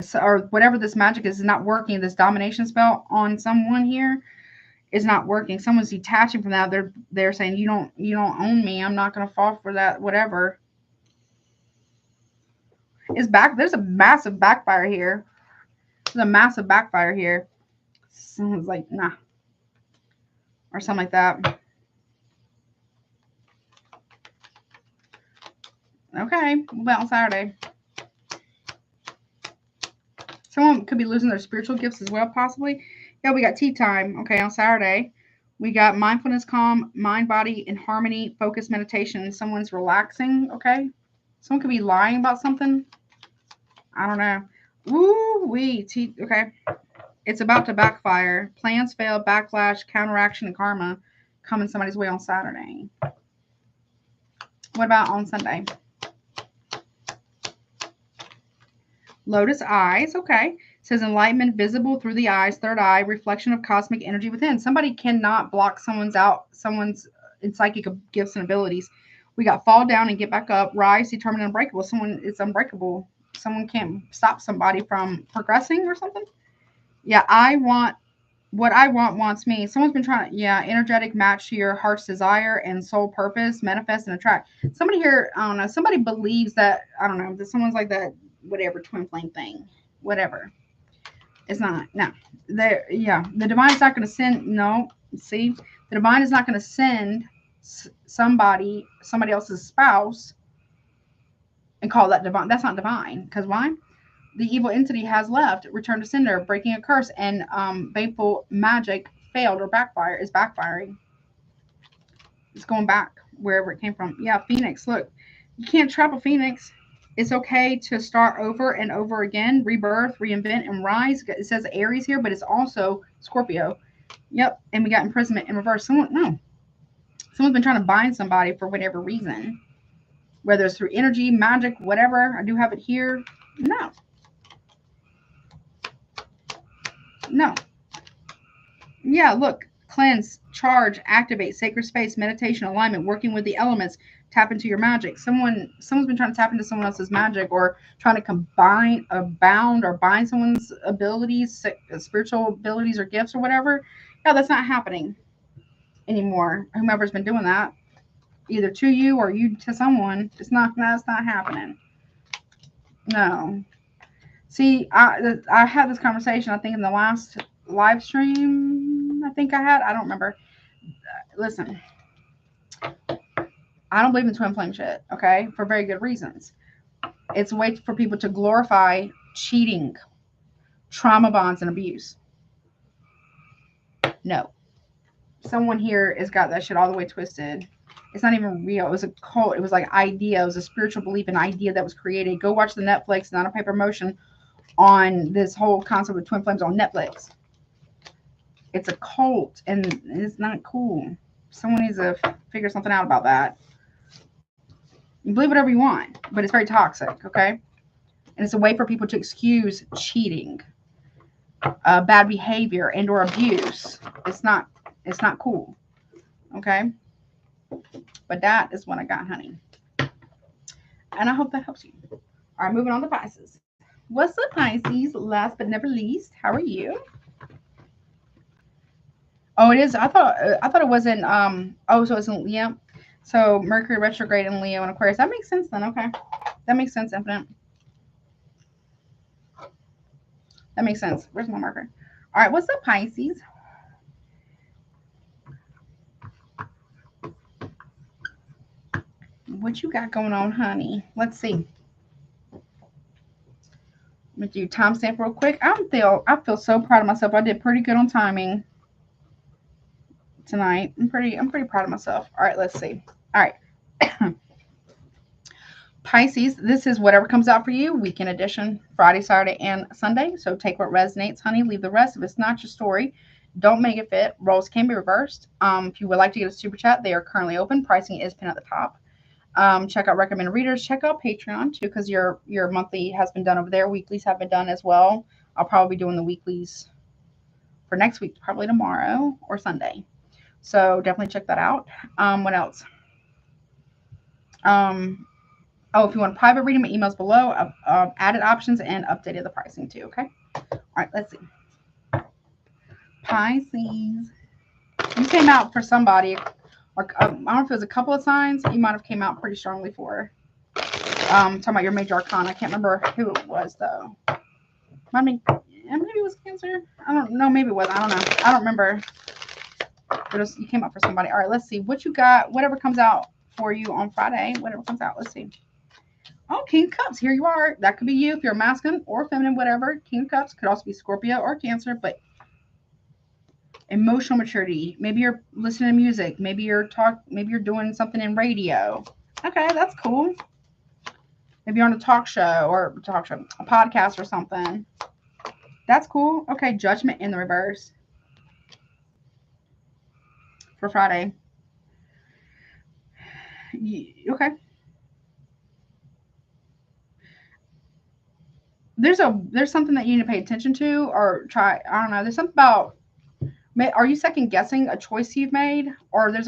So, or whatever this magic is not working. This domination spell on someone here is not working. Someone's detaching from that. They're saying you don't own me. I'm not going to fall for that. Whatever. It's back. There's a massive backfire here. There's a massive backfire here. Someone's like, nah, or something like that. Okay, what about on Saturday? Someone could be losing their spiritual gifts as well, possibly. Yeah, we got tea time. Okay, on Saturday. We got mindfulness, calm, mind, body in harmony, focus, meditation. Someone's relaxing, okay? Someone could be lying about something. I don't know. Okay. It's about to backfire. Plans fail, backlash, counteraction, and karma coming somebody's way on Saturday. What about on Sunday? Lotus eyes, okay. It says enlightenment visible through the eyes, third eye, reflection of cosmic energy within. Somebody cannot block someone's psychic gifts and abilities. We got fall down and get back up, rise, determined, unbreakable. Someone is unbreakable. Someone can't stop somebody from progressing or something. Yeah, what I want wants me. Someone's been trying to, energetic match to your heart's desire and soul purpose, manifest and attract. Somebody here, I don't know, somebody believes that, I don't know, that someone's like that, whatever, twin flame thing, whatever. It's not. No. There. Yeah. The divine is not going to send. No. See, the divine is not going to send somebody else's spouse and call that divine. That's not divine. Because why? The evil entity has left, returned to sender, breaking a curse, and baneful magic failed or backfire is backfiring. It's going back wherever it came from. Yeah, Phoenix. Look, you can't trap a Phoenix. It's okay to start over and over again, rebirth, reinvent, and rise. It says Aries here, but it's also Scorpio. Yep. And we got imprisonment in reverse. Someone's been trying to bind somebody for whatever reason, whether it's through energy, magic, whatever. I do have it here. No. No. Yeah, look. Cleanse, charge, activate, sacred space, meditation, alignment, working with the elements, tap into your magic. Someone's been trying to tap into someone else's magic, or trying to combine, bound, or bind someone's abilities, spiritual abilities or gifts or whatever. Yeah, that's not happening anymore. Whomever's been doing that, either to you or you to someone, that's not happening. No. See, I had this conversation, I think, in the last live stream. I think I don't remember. Listen, I don't believe in twin flame shit, okay? For very good reasons. It's a way for people to glorify cheating, trauma bonds, and abuse. No. Someone here has got that shit all the way twisted. It's not even real. It was a cult. It was like idea. It was a spiritual belief and idea that was created. Go watch the Netflix Not a Paper Motion on this whole concept of twin flames on Netflix. It's a cult, and it's not cool. Someone needs to figure something out about that. You believe whatever you want, but it's very toxic, okay? And it's a way for people to excuse cheating, bad behavior, and or abuse. It's not cool, okay? But that is what I got, honey. And I hope that helps you. All right, moving on to Pisces. What's up, Pisces? Last but never least, how are you? Oh, it is. I thought it wasn't. So it's in Leo. So Mercury retrograde in Leo and Aquarius. That makes sense then. Okay, that makes sense. Infinite. That makes sense. Where's my marker? All right. What's up, Pisces? What you got going on, honey? Let's see. Let me do timestamp real quick. I feel so proud of myself. I did pretty good on timing tonight. I'm pretty proud of myself. All right, let's see. All right. Pisces, this is whatever comes out for you, weekend edition, Friday, Saturday, and Sunday. So take what resonates, honey. Leave the rest. If it's not your story, don't make it fit. Roles can be reversed. If you would like to get a super chat, they are currently open. Pricing is pinned at the top. Check out recommended readers. Check out Patreon too, because your monthly has been done over there. Weeklies have been done as well. I'll probably be doing the weeklies for next week, probably tomorrow or Sunday. So definitely check that out. What else? If you want a private reading, my email's below. Added options and updated the pricing too. Okay. All right. Let's see. Pisces. You came out for somebody. Or I don't know if it was a couple of signs. You might have came out pretty strongly for. Talking about your major arcana. I can't remember who it was though. Maybe it was Cancer. I don't know. Maybe it was. I don't know. I don't remember. You came out for somebody. All right. Let's see what you got. Whatever comes out for you on Friday. Whatever comes out. Let's see. Oh, King of Cups. Here you are. That could be you if you're masculine or feminine, whatever. King of Cups could also be Scorpio or Cancer, but emotional maturity. Maybe you're listening to music. Maybe you're doing something in radio. Okay, that's cool. Maybe you're on a talk show, a podcast or something. That's cool. Okay, Judgment in the reverse for Friday. Okay. There's something that you need to pay attention to or try. I don't know. There's something about. Are you second guessing a choice you've made, or there's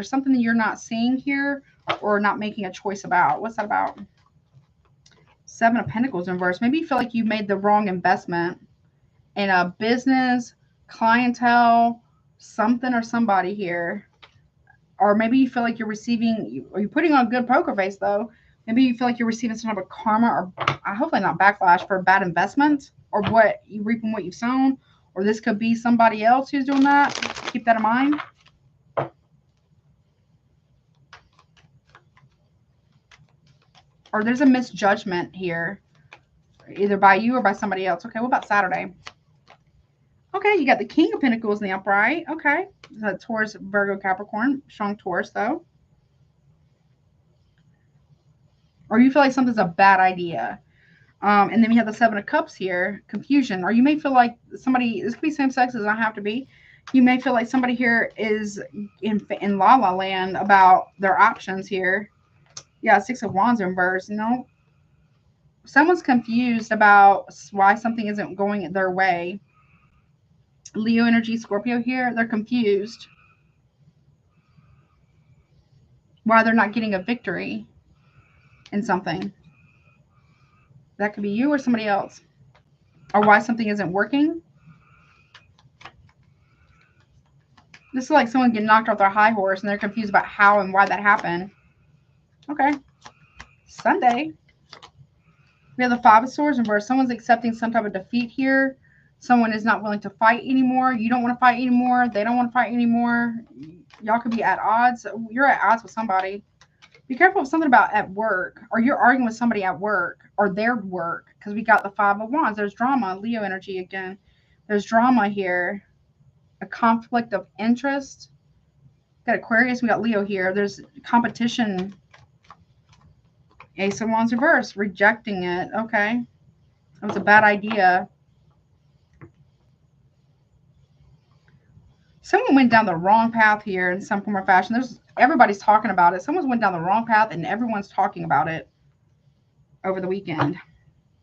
something that you're not seeing here, or not making a choice about? What's that about? Seven of Pentacles in reverse. Maybe you feel like you made the wrong investment in a business, clientele, something or somebody here, or maybe you feel like you're putting on a good poker face though. Maybe you feel like you're receiving some type of karma or hopefully not backlash for a bad investment. or what you reap and what you've sown, or this could be somebody else who's doing that. Keep that in mind. Or there's a misjudgment here, either by you or by somebody else. Okay, what about Saturday? Okay, you got the King of Pentacles in the upright. Okay, Taurus, Virgo, Capricorn. Strong Taurus, though. Or you feel like something's a bad idea. And then we have the Seven of Cups here. Confusion. Or you may feel like somebody, this could be same sex, does not have to be. You may feel like somebody here is in la la land about their options here. Yeah, Six of Wands in reverse. No. Someone's confused about why something isn't going their way. Leo energy, Scorpio here. They're confused. Why they're not getting a victory in something. That could be you or somebody else. Or why something isn't working. This is like someone getting knocked off their high horse and they're confused about how and why that happened. Okay. Sunday. We have the Five of Swords in reverse. Someone's accepting some type of defeat here. Someone is not willing to fight anymore. You don't want to fight anymore. They don't want to fight anymore. Y'all could be at odds. You're at odds with somebody. Be careful of something about at work. Or you're arguing with somebody at work. Or their work. Because we got the Five of Wands. There's drama. Leo energy again. There's drama here. A conflict of interest. Got Aquarius. We got Leo here. There's competition. Ace of Wands reverse. Rejecting it. Okay. That was a bad idea. Someone went down the wrong path here in some form or fashion. Everybody's talking about it. Someone's went down the wrong path and everyone's talking about it over the weekend.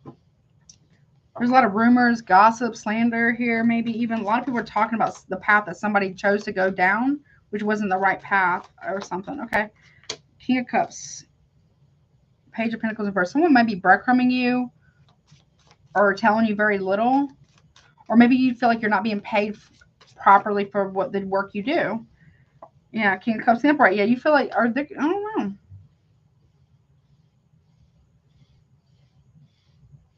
There's a lot of rumors, gossip, slander here. Maybe even a lot of people are talking about the path that somebody chose to go down, which wasn't the right path or something. Okay. King of Cups. Page of Pentacles in reverse. Someone might be breadcrumbing you or telling you very little. Or maybe you feel like you're not being paid properly for what the work you do. Yeah, King of Cups in the upright. Yeah, you feel like, I don't know.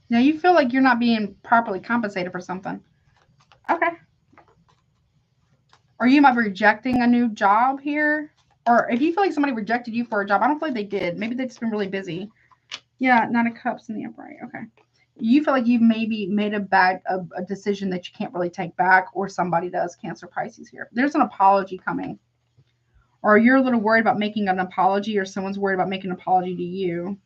Now you feel like you're not being properly compensated for something. Okay. Or you might be rejecting a new job here. Or if you feel like somebody rejected you for a job, I don't feel like they did. Maybe they've just been really busy. Yeah, Nine of Cups in the upright. Okay. You feel like you've maybe made a decision that you can't really take back, or somebody does. Cancer, Pisces here. There's an apology coming. Or you're a little worried about making an apology, or someone's worried about making an apology to you.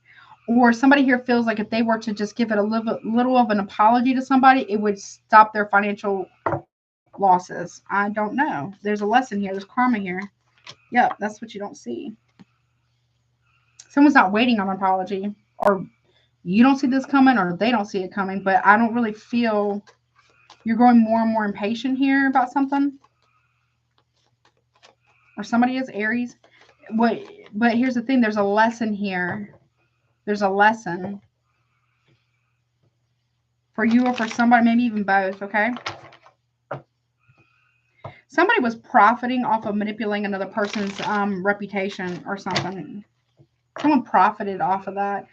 Or somebody here feels like if they were to just give it a little of an apology to somebody, it would stop their financial losses. I don't know. There's a lesson here. There's karma here. Yep, that's what you don't see. Someone's not waiting on an apology, or you don't see this coming, or they don't see it coming, but I don't really feel you're growing more and more impatient here about something. Or somebody is Aries. But here's the thing. There's a lesson here. There's a lesson for you or for somebody, maybe even both, okay? Somebody was profiting off of manipulating another person's reputation or something. Someone profited off of that.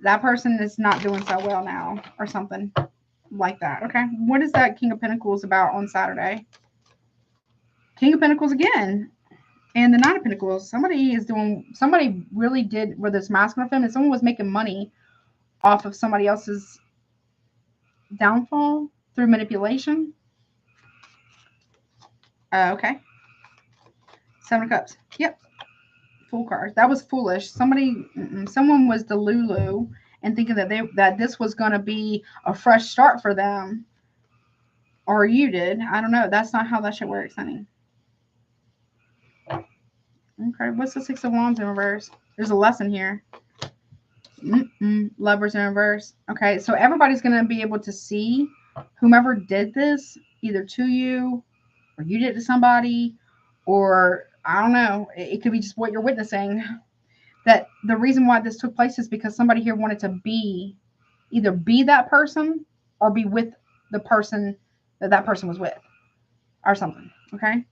That person is not doing so well now or something like that, okay? What is that King of Pentacles about on Saturday? King of Pentacles again. And the Nine of Pentacles. Somebody really did, whether it's masculine or feminine, someone was making money off of somebody else's downfall through manipulation. Okay. Seven of Cups. Yep. Fool card. That was foolish. Someone was delulu and thinking that this was going to be a fresh start for them. Or you did. I don't know. That's not how that shit works, honey. Okay. What's the Six of Wands in reverse? There's a lesson here. Lovers in reverse. Okay. So everybody's going to be able to see whomever did this either to you, or you did it to somebody, or I don't know. It could be just what you're witnessing. That the reason why this took place is because somebody here wanted to either be that person or be with the person that person was with or something. Okay.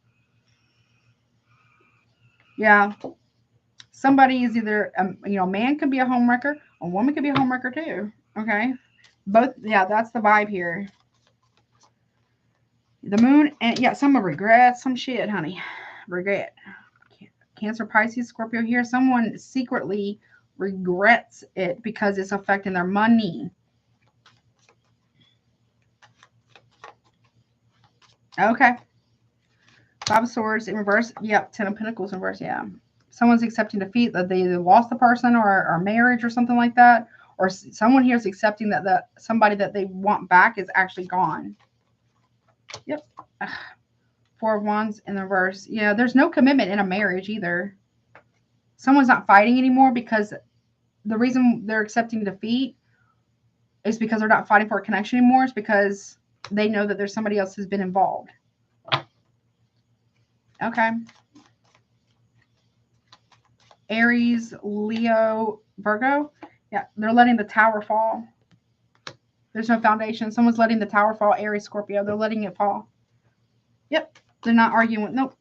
Yeah. Somebody is either, a man could be a homewrecker. A woman could be a homewrecker too. Okay. Both, yeah, that's the vibe here. The moon, and yeah, some regret some shit, honey. Regret. Cancer, Pisces, Scorpio here. Someone secretly regrets it because it's affecting their money. Okay. Five of Swords in reverse. Yep. Ten of Pentacles in reverse. Yeah. Someone's accepting defeat, that they either lost the person or marriage or something like that. Or someone here is accepting that somebody that they want back is actually gone. Yep. Ugh. Four of Wands in the reverse. Yeah, there's no commitment in a marriage either. Someone's not fighting anymore because the reason they're accepting defeat is because they're not fighting for a connection anymore. It's because they know that there's somebody else who's been involved. Okay. Aries, Leo, Virgo. Yeah, they're letting the tower fall. There's no foundation. Someone's letting the tower fall. Aries, Scorpio. They're letting it fall. Yep. They're not arguing with, nope.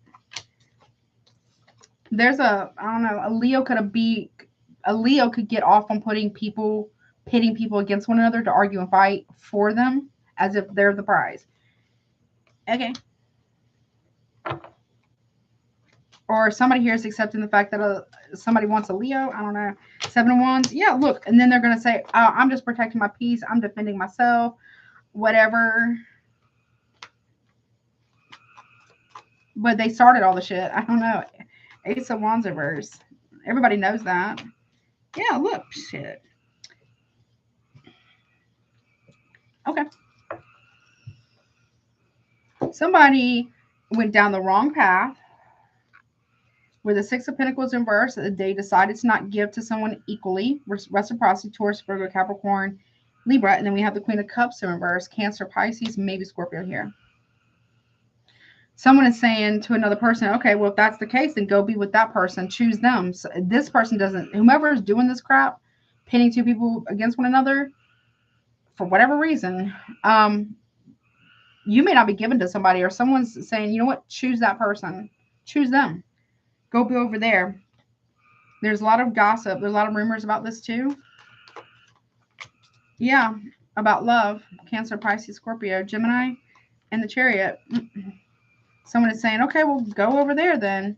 There's I don't know, a Leo could get off on pitting people against one another to argue and fight for them as if they're the prize. Okay. Or somebody here is accepting the fact that somebody wants a Leo. I don't know. Seven of Wands. Yeah, look. And then they're going to say, I'm just protecting my peace. I'm defending myself. Whatever. But they started all the shit. I don't know. Ace of Wands reverse. Everybody knows that. Yeah, look. Shit. Okay. Somebody went down the wrong path. With the Six of Pentacles in reverse, they decided to not give to someone equally. Reciprocity, Taurus, Virgo, Capricorn, Libra. And then we have the Queen of Cups in reverse. Cancer, Pisces, maybe Scorpio here. Someone is saying to another person, okay, well, if that's the case, then go be with that person. Choose them. So this person doesn't, whomever is doing this crap, pitting two people against one another, for whatever reason, you may not be given to somebody, or someone's saying, you know what, choose that person. Choose them. Go be over there. There's a lot of gossip. There's a lot of rumors about this too. Yeah, about love. Cancer, Pisces, Scorpio, Gemini, and the Chariot. Someone is saying, okay, well, go over there then.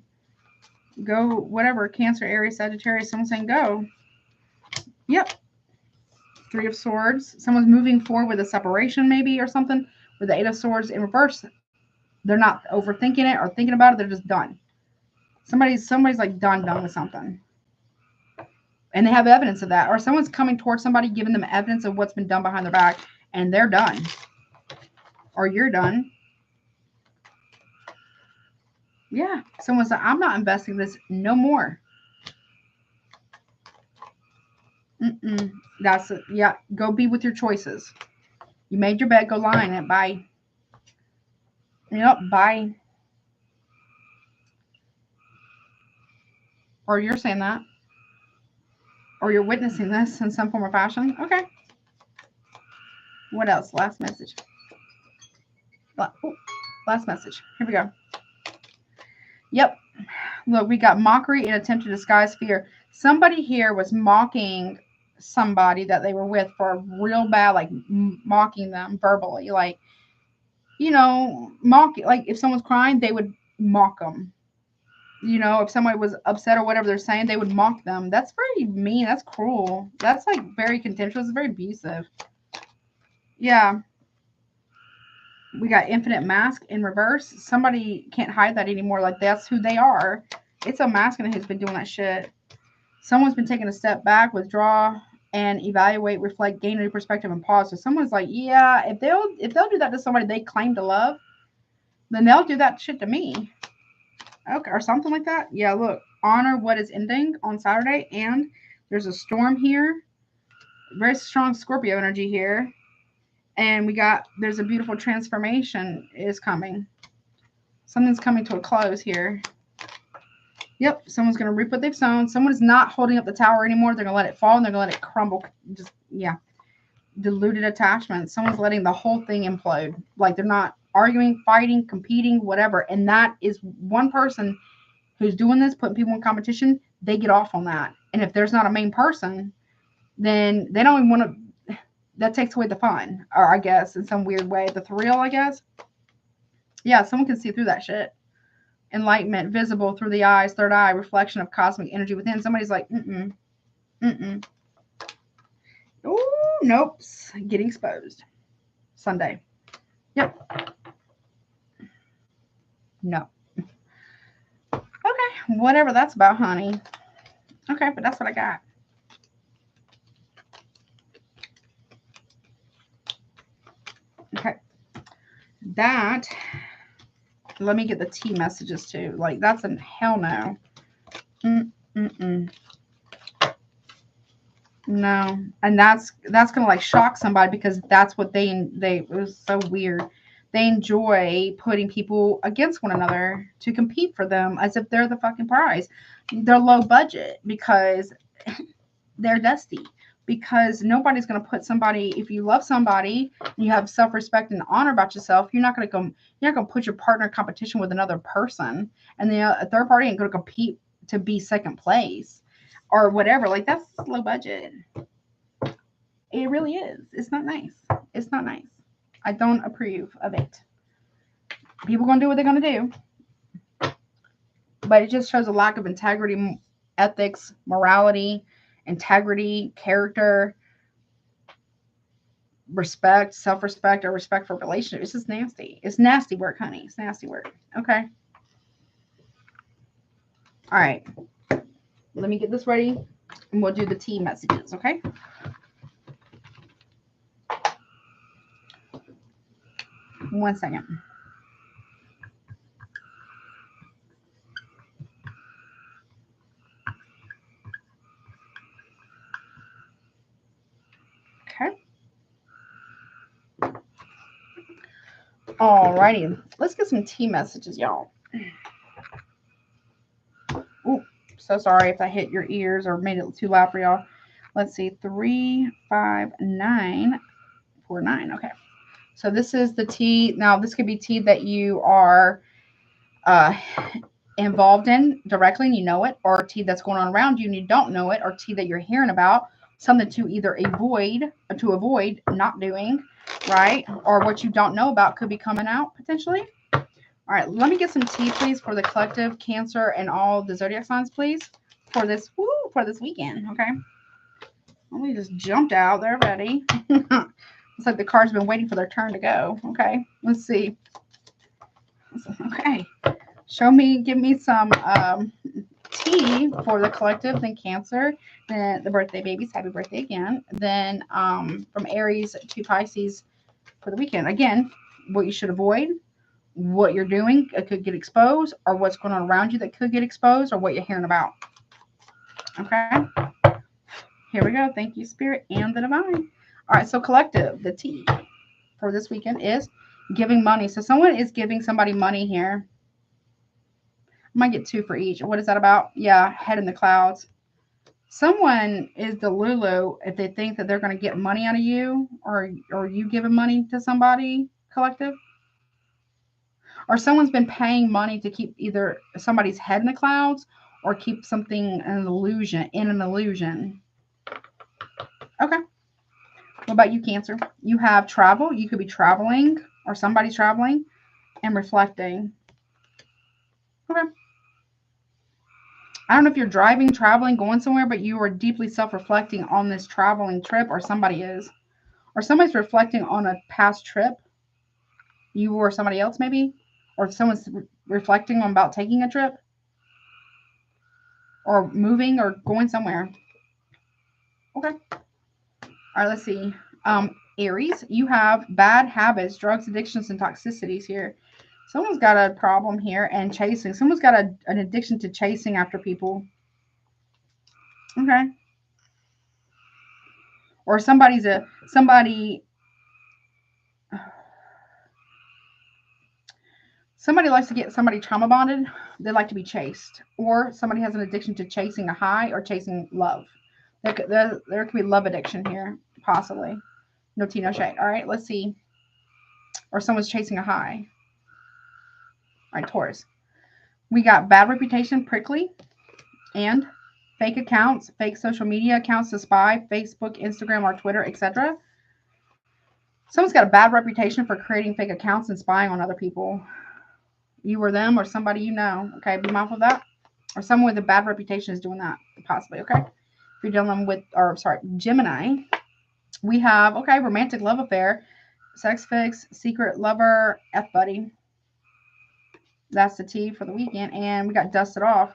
Go, whatever. Cancer, Aries, Sagittarius. Someone's saying go. Yep. Three of Swords. Someone's moving forward with a separation maybe or something. With the Eight of Swords in reverse. They're not overthinking it or thinking about it. They're just done. Somebody's like done with something. And they have evidence of that. Or someone's coming towards somebody, giving them evidence of what's been done behind their back. And they're done. Or you're done. Yeah. Someone's like, I'm not investing this no more. That's it. Yeah. Go be with your choices. You made your bed. Go lie in it. Bye. Yep. Bye. Or you're saying that. Or you're witnessing this in some form or fashion. Okay. What else? Last message. Last message. Here we go. Yep. Look, we got mockery and attempt to disguise fear. Somebody here was mocking somebody that they were with for real bad, like mocking them verbally. Like, you know, mocking. Like if someone's crying, they would mock them. You know, if somebody was upset or whatever they're saying, they would mock them. That's very mean. That's cruel. That's like very contemptuous. It's very abusive. Yeah. We got Infinite Mask in reverse. Somebody can't hide that anymore. Like that's who they are. It's a masculine who's been doing that shit. Someone's been taking a step back, withdraw, and evaluate, reflect, gain a new perspective, and pause. So someone's like, yeah, if they'll do that to somebody they claim to love, then they'll do that shit to me. Okay, or something like that. Yeah, look, honor what is ending on Saturday, and there's a storm here. Very strong Scorpio energy here. And there's a beautiful transformation is coming. Something's coming to a close here. Yep, someone's going to reap what they've sown. Someone is not holding up the tower anymore. They're going to let it fall, and they're going to let it crumble. Just, yeah, diluted attachment. Someone's letting the whole thing implode. Like they're not arguing, fighting, competing, whatever. And that is one person who's doing this, putting people in competition. They get off on that. And if there's not a main person, then they don't even want to. that takes away the fun, or I guess in some weird way, the thrill, I guess. Yeah, someone can see through that shit. Enlightenment, visible through the eyes, third eye, reflection of cosmic energy within. Somebody's like, Oh, nope. Getting exposed. Sunday. Yep. No. Okay, whatever that's about, honey. Okay, but that's what I got. Okay. That, let me get the T messages too. Like, that's a hell no. No. And that's gonna like shock somebody, because that's what they it was so weird. They enjoy putting people against one another to compete for them as if they're the fucking prize. They're low budget because they're dusty. Because nobody's going to put somebody, if you love somebody, you have self-respect and honor about yourself, you're not going to put your partner in competition with another person, and then a third party ain't going to compete to be second place or whatever. Like, that's low budget. It really is. It's not nice. It's not nice. I don't approve of it. People going to do what they're going to do. But it just shows a lack of integrity, ethics, morality, integrity, character, respect, self-respect, or respect for relationships. It's just nasty. It's nasty work, honey. It's nasty work. Okay. All right. Let me get this ready, and we'll do the T messages, okay? One second. Okay. Alrighty. Let's get some T messages, y'all. Ooh, so sorry if I hit your ears or made it too loud for y'all. Let's see. 3, 5, 9, 4, 9. Okay. So this is the T. Now, this could be T that you are involved in directly and you know it, or T that's going on around you and you don't know it, or T that you're hearing about, something to either avoid not doing, right? Or what you don't know about could be coming out potentially. All right, let me get some T, please, for the collective, Cancer, and all the zodiac signs, please, for this weekend. Okay. Let me just jumped out. They're ready. It's like the card's been waiting for their turn to go. Okay, let's see. Okay. Give me some T for the collective, then Cancer, then the birthday babies, happy birthday again. Then from Aries to Pisces for the weekend. Again, what you should avoid, what you're doing could get exposed, or what's going on around you that could get exposed, or what you're hearing about. Okay. Here we go. Thank you, Spirit and the Divine. All right, so collective, the T for this weekend is giving money. So someone is giving somebody money here. I might get 2 for each. What is that about? Yeah, head in the clouds. Someone is the Lulu if they think that they're going to get money out of you, or you giving money to somebody, collective. Or someone's been paying money to keep either somebody's head in the clouds or keep something in an illusion. Okay. What about you, Cancer? You have travel. You could be traveling, or somebody's traveling and reflecting. Okay. I don't know if you're driving, traveling, going somewhere, but you are deeply self-reflecting on this traveling trip, or somebody is. Or somebody's reflecting on a past trip. You or somebody else, maybe. Or someone's reflecting on about taking a trip. Or moving or going somewhere. Okay. All right, let's see. Aries, you have bad habits, drugs, addictions, and toxicities here. Someone's got a problem here, and chasing. Someone's got an addiction to chasing after people. Okay. Or somebody likes to get somebody trauma bonded. They like to be chased. Or somebody has an addiction to chasing a high or chasing love. There could be love addiction here, possibly. No tea, no shade. All right, let's see. Or someone's chasing a high. All right, Taurus. We got bad reputation, prickly, and fake accounts, fake social media accounts to spy, Facebook, Instagram, or Twitter, etc. Someone's got a bad reputation for creating fake accounts and spying on other people. You or them or somebody you know. Okay, be mindful of that. Or someone with a bad reputation is doing that, possibly. Okay, if you're dealing with, or sorry, Gemini, we have, okay, romantic love affair, sex fix, secret lover, F buddy. That's the T for the weekend. And we got dusted off.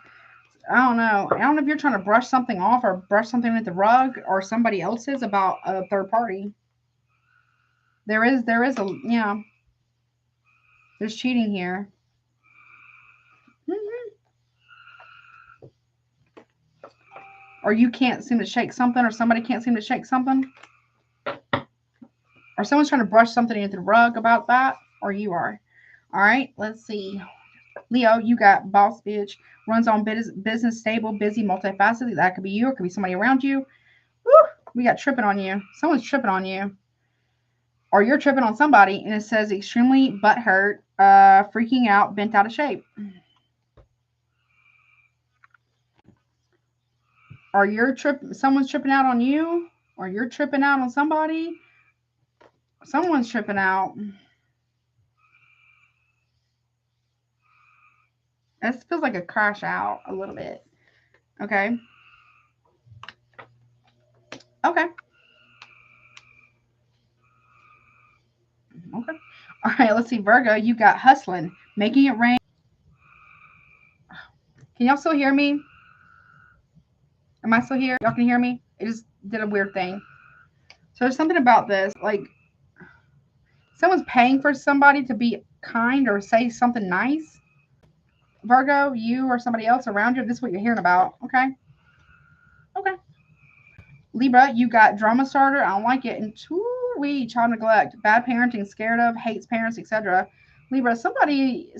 I don't know. I don't know if you're trying to brush something off or brush something under the rug or somebody else's about a third party. There is a, yeah, there's cheating here. Or you can't seem to shake something, or somebody can't seem to shake something. Or someone's trying to brush something into the rug about that, or you are. All right, let's see. Leo, you got boss bitch, runs on business, stable, busy, multifaceted. That could be you, or it could be somebody around you. Woo, we got tripping on you. Someone's tripping on you. Or you're tripping on somebody, and it says extremely butthurt, freaking out, bent out of shape. Or someone's tripping out on you, or you're tripping out on somebody. Someone's tripping out. This feels like a crash out a little bit. Okay. Okay. Okay. All right, let's see. Virgo, you got hustling, making it rain. Can y'all still hear me? Am I still here? Y'all can hear me? It just did a weird thing. So there's something about this. Like, someone's paying for somebody to be kind or say something nice. Virgo, you or somebody else around you, this is what you're hearing about. Okay. Okay. Libra, you got drama starter. I don't like it. And two-wee child neglect, bad parenting, scared of, hates parents, etc. Libra, somebody's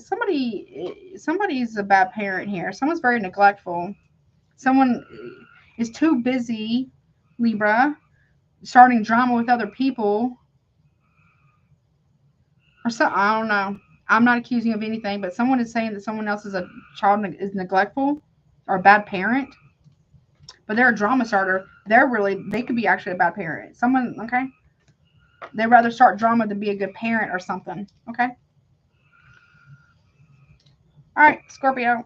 a bad parent here. Someone's very neglectful. Someone is too busy, Libra, starting drama with other people. Or so, I don't know. I'm not accusing of anything, but someone is saying that someone else is a child is neglectful or a bad parent. But they're a drama starter. They could be actually a bad parent. Someone, okay? They'd rather start drama than be a good parent or something. Okay? All right, Scorpio.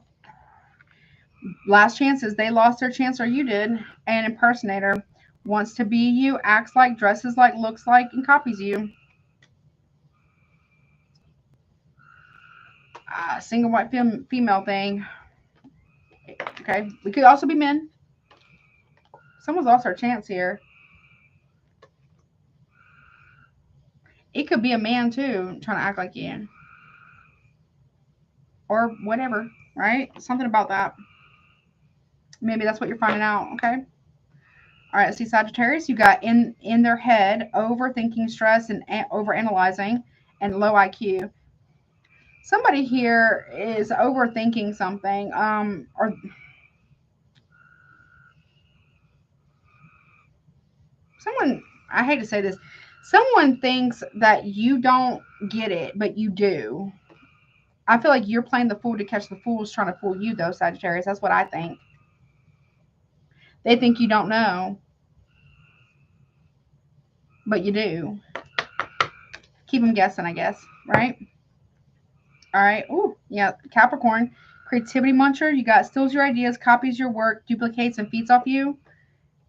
Last chances. They lost their chance or you did. An impersonator wants to be you, acts like, dresses like, looks like, and copies you. Single white female thing. Okay? We could also be men. Someone's lost their chance here. It could be a man too, trying to act like you. Or whatever, right? Something about that. Maybe that's what you're finding out, okay? All right, see Sagittarius, you got in their head, overthinking, stress, and overanalyzing, and low IQ. Somebody here is overthinking something, or someone, I hate to say this, someone thinks that you don't get it, but you do. I feel like you're playing the fool to catch the fools trying to fool you, though, Sagittarius. That's what I think. They think you don't know, but you do. Keep them guessing, I guess, right? All right. Oh, yeah. Capricorn, creativity muncher. You got steals your ideas, copies your work, duplicates and feeds off you,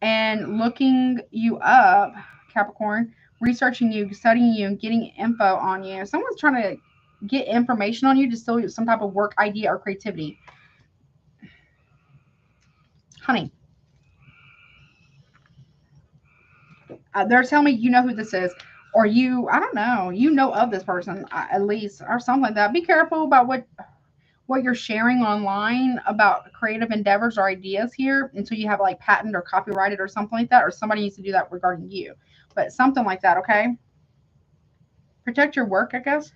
and looking you up, Capricorn, researching you, studying you, and getting info on you. Someone's trying to get information on you to steal some type of work idea or creativity. Honey, they're telling me you know who this is. Or you, I don't know, you know of this person at least, or something like that. Be careful about what you're sharing online about creative endeavors or ideas here until you have like patent or copyrighted or something like that, or somebody needs to do that regarding you. But something like that, okay? Protect your work, I guess.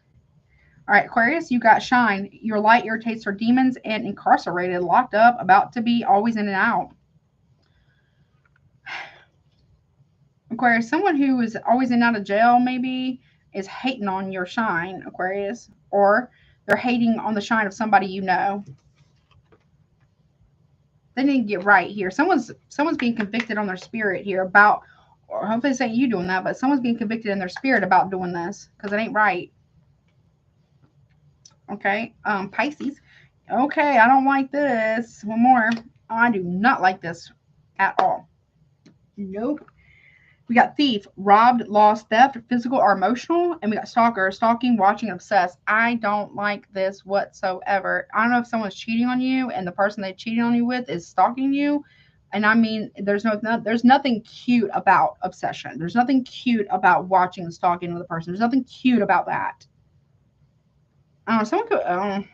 All right, Aquarius, you got shine. Your light irritates her demons and incarcerated, locked up, about to be, always in and out. Aquarius, someone who is always in and out of jail maybe is hating on your shine, Aquarius, or they're hating on the shine of somebody you know. They need to get right here. Someone's being convicted on their spirit here about or hopefully this ain't you doing that, but someone's being convicted in their spirit about doing this because it ain't right. Okay, Pisces. Okay, I don't like this. One more. I do not like this at all. Nope. We got thief, robbed, lost, theft, physical or emotional, and we got stalker, stalking, watching, obsessed. I don't like this whatsoever. I don't know if someone's cheating on you and the person they cheated on you with is stalking you. And I mean, there's nothing cute about obsession. There's nothing cute about watching and stalking with a person. There's nothing cute about that. I don't know. Someone could,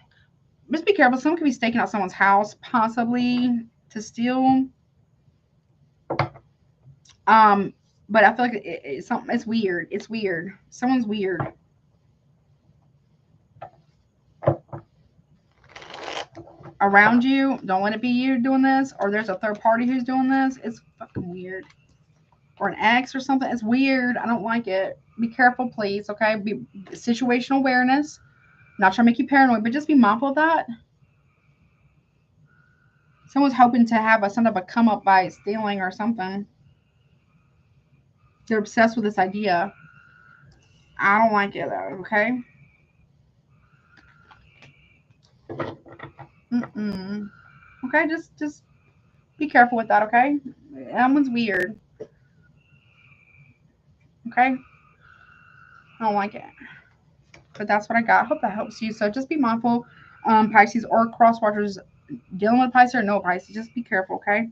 just be careful. Someone could be staking out someone's house, possibly to steal. But I feel like it's something. It's weird. It's weird. Someone's weird. Around you, don't let it be you doing this, or there's a third party who's doing this. It's fucking weird. Or an ex or something. It's weird. I don't like it. Be careful, please. Okay. Be situational awareness. Not trying to make you paranoid, but just be mindful of that. Someone's hoping to have some type of come up by stealing or something. They're obsessed with this idea. I don't like it though, okay? Okay, just be careful with that, okay? That one's weird. Okay? I don't like it. But that's what I got. I hope that helps you. So just be mindful, Pisces or cross watchers dealing with Pisces or no Pisces. Just be careful, okay?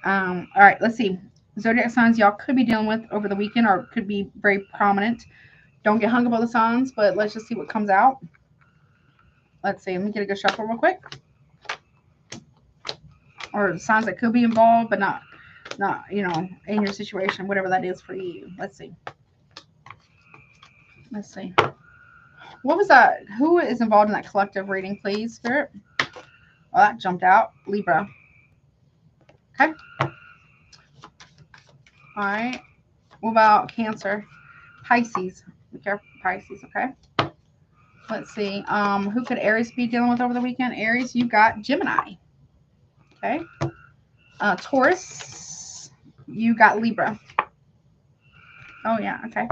All right, let's see. Zodiac signs y'all could be dealing with over the weekend or could be very prominent. Don't get hung up on the signs, but let's just see what comes out. Let's see. Let me get a good shuffle real quick. Or signs that could be involved, but not you know, in your situation, whatever that is for you. Let's see. Let's see. What was that? Who is involved in that collective reading, please, Spirit? Oh, that jumped out. Libra. Okay. All right. What about Cancer? Pisces. Be careful, Pisces, okay? Let's see. Who could Aries be dealing with over the weekend? Aries, you got Gemini. Okay. Taurus, you got Libra. Oh, yeah, okay.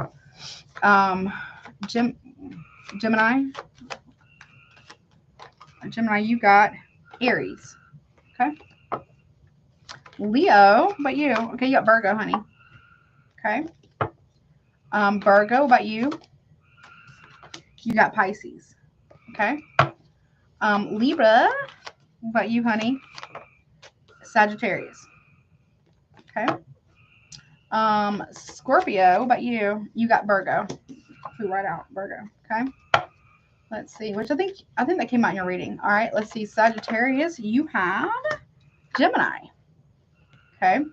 Gemini, you got Aries. Okay. Leo, about you? Okay, you got Virgo, honey. Okay. Virgo, about you? You got Pisces. Okay. Libra, about you, honey? Sagittarius. Okay. Scorpio, about you? You got Virgo. Flew right out, Virgo. Okay. Let's see, which I think that came out in your reading. All right, let's see. Sagittarius, you have Gemini. Okay.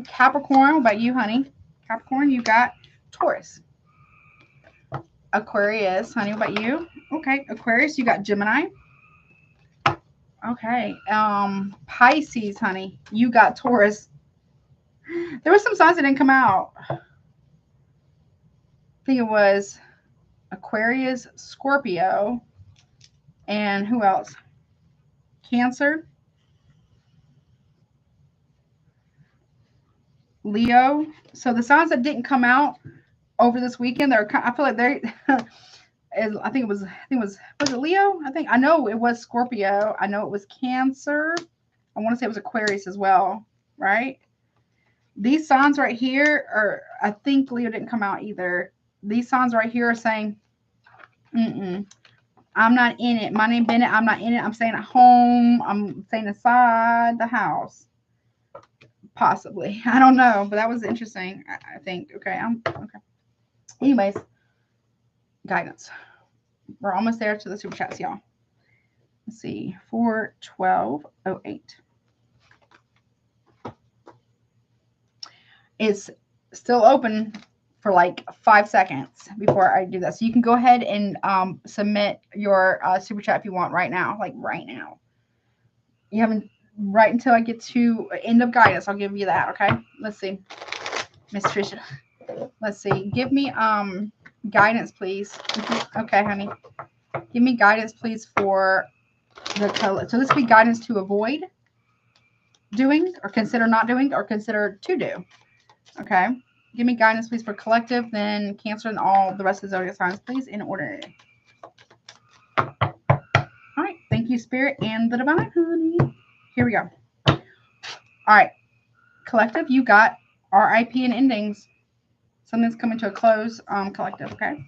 Capricorn, what about you, honey? Capricorn, you got Taurus. Aquarius, honey, what about you? Okay, Aquarius, you got Gemini. Okay. Pisces, honey, you got Taurus. There were some signs that didn't come out. I think it was Aquarius, Scorpio, and who else? Cancer, Leo. So the signs that didn't come out over this weekend, I feel like they I think it was it Leo? I know it was Scorpio. I know it was Cancer. I want to say it was Aquarius as well, right? These signs right here are, I think Leo didn't come out either. These signs right here are saying, I'm not in it. My name Bennett. I'm not in it. I'm staying at home. I'm staying inside the house. Possibly. I don't know, but that was interesting, I think. Okay. Okay. Anyways, guidance. We're almost there to the super chats, y'all. Let's see. 4/12/08. It's still open for like 5 seconds before I do that. So you can go ahead and submit your super chat if you want right now. Like right now. You haven't right until I get to end of guidance. I'll give you that, okay? Let's see. Miss Trisha. Let's see. Give me guidance, please. Okay, honey. Give me guidance, please, for the color. So this would be guidance to avoid. doing, or consider not doing, or consider to do. Okay. Give me guidance, please, for collective, then Cancer, and all the rest of the zodiac signs, please, in order. All right. Thank you, Spirit and the Divine, honey. Here we go. All right. Collective, you got RIP and endings. Something's coming to a close. Collective, okay.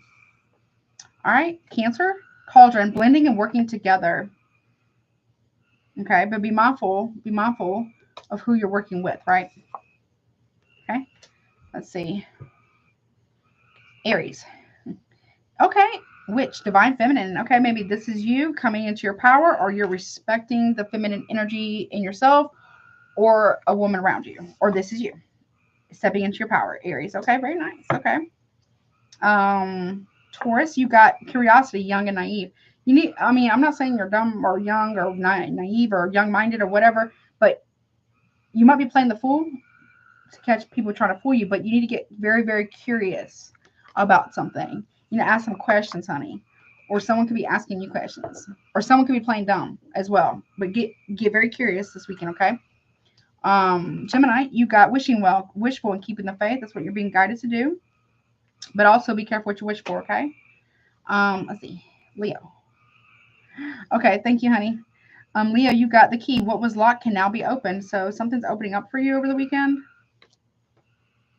All right. Cancer, cauldron, blending and working together. Okay. But be mindful of who you're working with, right? Okay. Let's see. Aries. Okay. Witch, divine feminine. Okay, maybe this is you coming into your power, or you're respecting the feminine energy in yourself or a woman around you, or this is you stepping into your power, Aries. Okay, very nice. Okay. Taurus, you got curiosity, young and naive. You need, I mean, I'm not saying you're dumb or young or naive or young-minded or whatever, but you might be playing the fool to catch people trying to fool you, but you need to get very, very curious about something. You know, ask some questions, honey. Or someone could be asking you questions. Or someone could be playing dumb as well. But get very curious this weekend, okay? Gemini, you got wishing well, wishful, and keeping the faith. That's what you're being guided to do. But also be careful what you wish for, okay? Let's see. Leo. Okay, thank you, honey. Leo, you got the key. What was locked can now be opened. So something's opening up for you over the weekend.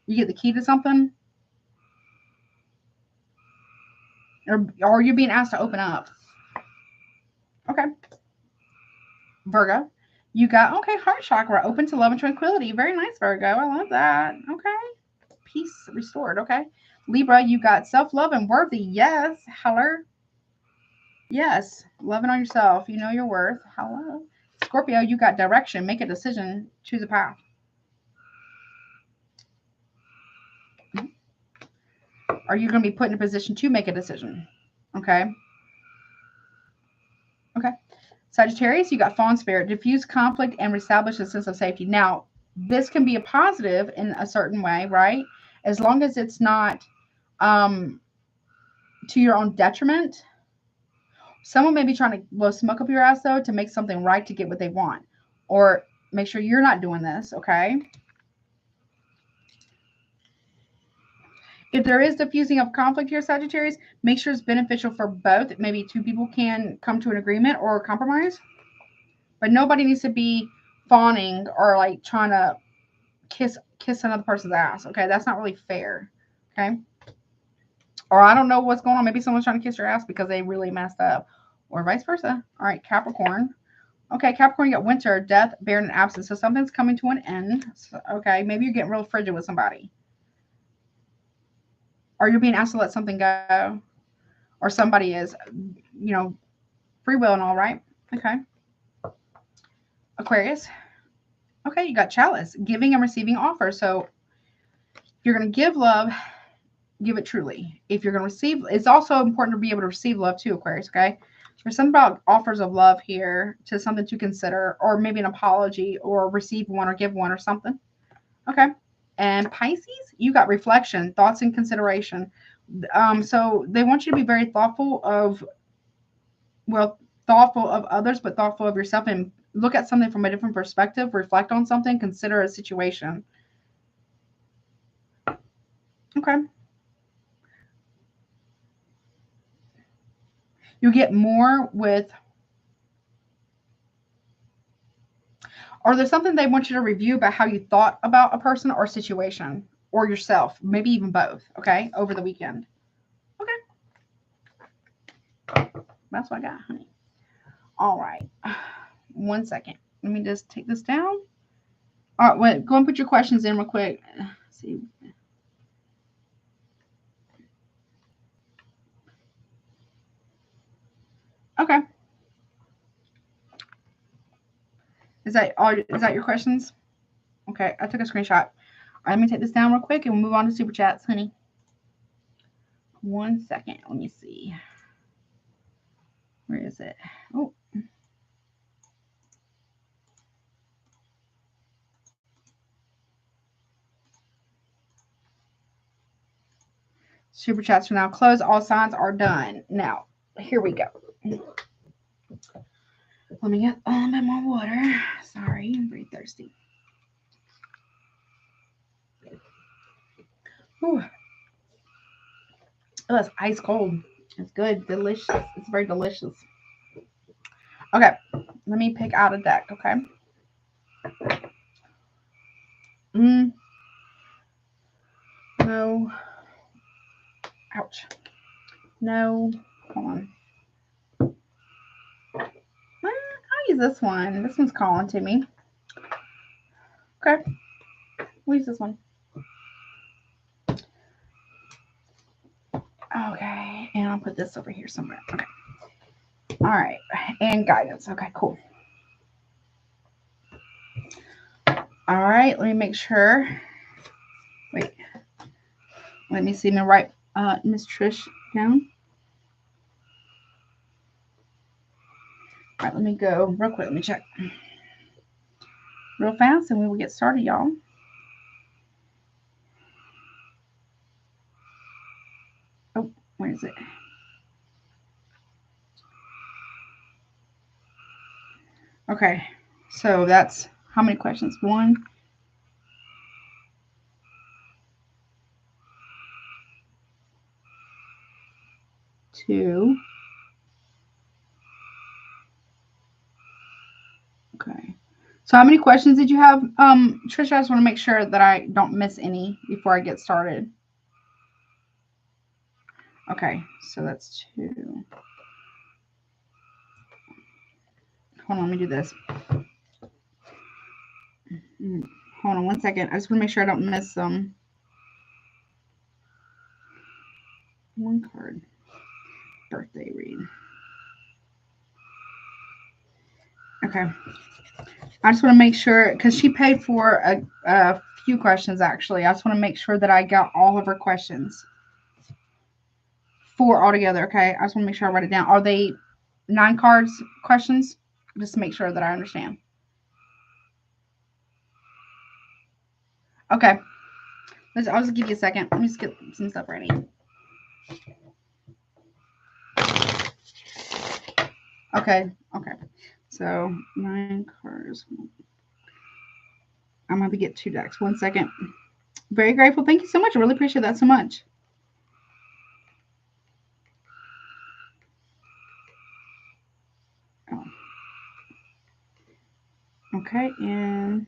You get the key to something. Or you're being asked to open up. Okay. Virgo, you got, okay, heart chakra, open to love and tranquility. Very nice, Virgo. I love that. Okay. Peace restored. Okay. Libra, you got self-love and worthy. Yes. Hello. Yes. Loving on yourself. You know your worth. Hello. Scorpio, you got direction. Make a decision. Choose a path. Are you going to be put in a position to make a decision? Okay. Okay. Sagittarius, you got fawn spirit. Diffuse conflict and reestablish a sense of safety. Now, this can be a positive in a certain way, right? As long as it's not to your own detriment. Someone may be trying to blow smoke up your ass, though, to make something right to get what they want. Or make sure you're not doing this, okay? If there is diffusing of conflict here, Sagittarius, make sure it's beneficial for both. Maybe two people can come to an agreement or a compromise. But nobody needs to be fawning or like trying to kiss another person's ass. Okay, that's not really fair. Okay. Or I don't know what's going on. Maybe someone's trying to kiss your ass because they really messed up. Or vice versa. All right, Capricorn. Okay, Capricorn, you got winter, death, barren, and absence. So something's coming to an end. So, okay, maybe you're getting real frigid with somebody. Or you're being asked to let something go. Or somebody is, you know, free will and all, right? Okay. Aquarius. Okay, you got chalice, giving and receiving offers. So if you're going to give love, give it truly. If you're going to receive, it's also important to be able to receive love too, Aquarius, okay? There's something about offers of love here to something to consider, or maybe an apology, or receive one or give one or something. Okay. And Pisces, you got reflection, thoughts, and consideration. So they want you to be very thoughtful of others, but thoughtful of yourself, and look at something from a different perspective, reflect on something, consider a situation. Okay. You get more with, or there's something they want you to review about how you thought about a person or situation or yourself, maybe even both, okay, over the weekend. Okay. That's what I got, honey. All right. 1 second. Let me just take this down. All right, wait, go and put your questions in real quick. Let's see. Okay. Is that all? Is that your questions? Okay, I took a screenshot. All right, let me take this down real quick and we'll move on to super chats, honey. 1 second. Let me see. Where is it? Oh. Super chats are now closed. All signs are done. Now, here we go. Let me get a little bit more water. Sorry, I'm very thirsty. Ooh. Oh, it's ice cold. It's good. Delicious. It's very delicious. Okay. Let me pick out a deck, okay? No. Ouch. No. Hold on. I'll use this one. This one's calling to me. Okay. We'll use this one. Okay. And I'll put this over here somewhere. Okay. All right. And guidance. Okay, cool. All right. Let me make sure. Wait. Let me see. Me write Miss Trish down. All right. Let me go real quick. Let me check real fast and we will get started, y'all. Oh, where is it? Okay. So that's how many questions? 1, 2. Okay. So how many questions did you have? Trisha, I just want to make sure that I don't miss any before I get started. Okay, so that's 2. Hold on, let me do this. Hold on 1 second. I just want to make sure I don't miss them. 1 card. Birthday read. Okay. I just want to make sure, because she paid for a few questions, actually. I just want to make sure that I got all of her questions. 4 altogether, okay? I just want to make sure I write it down. Are they 9 cards questions? Just to make sure that I understand. Okay. I'll just give you a second. Let me just get some stuff ready. Okay. Okay. So 9 cards. I'm going to get 2 decks. 1 second. Very grateful. Thank you so much. I really appreciate that so much. Oh. Okay. And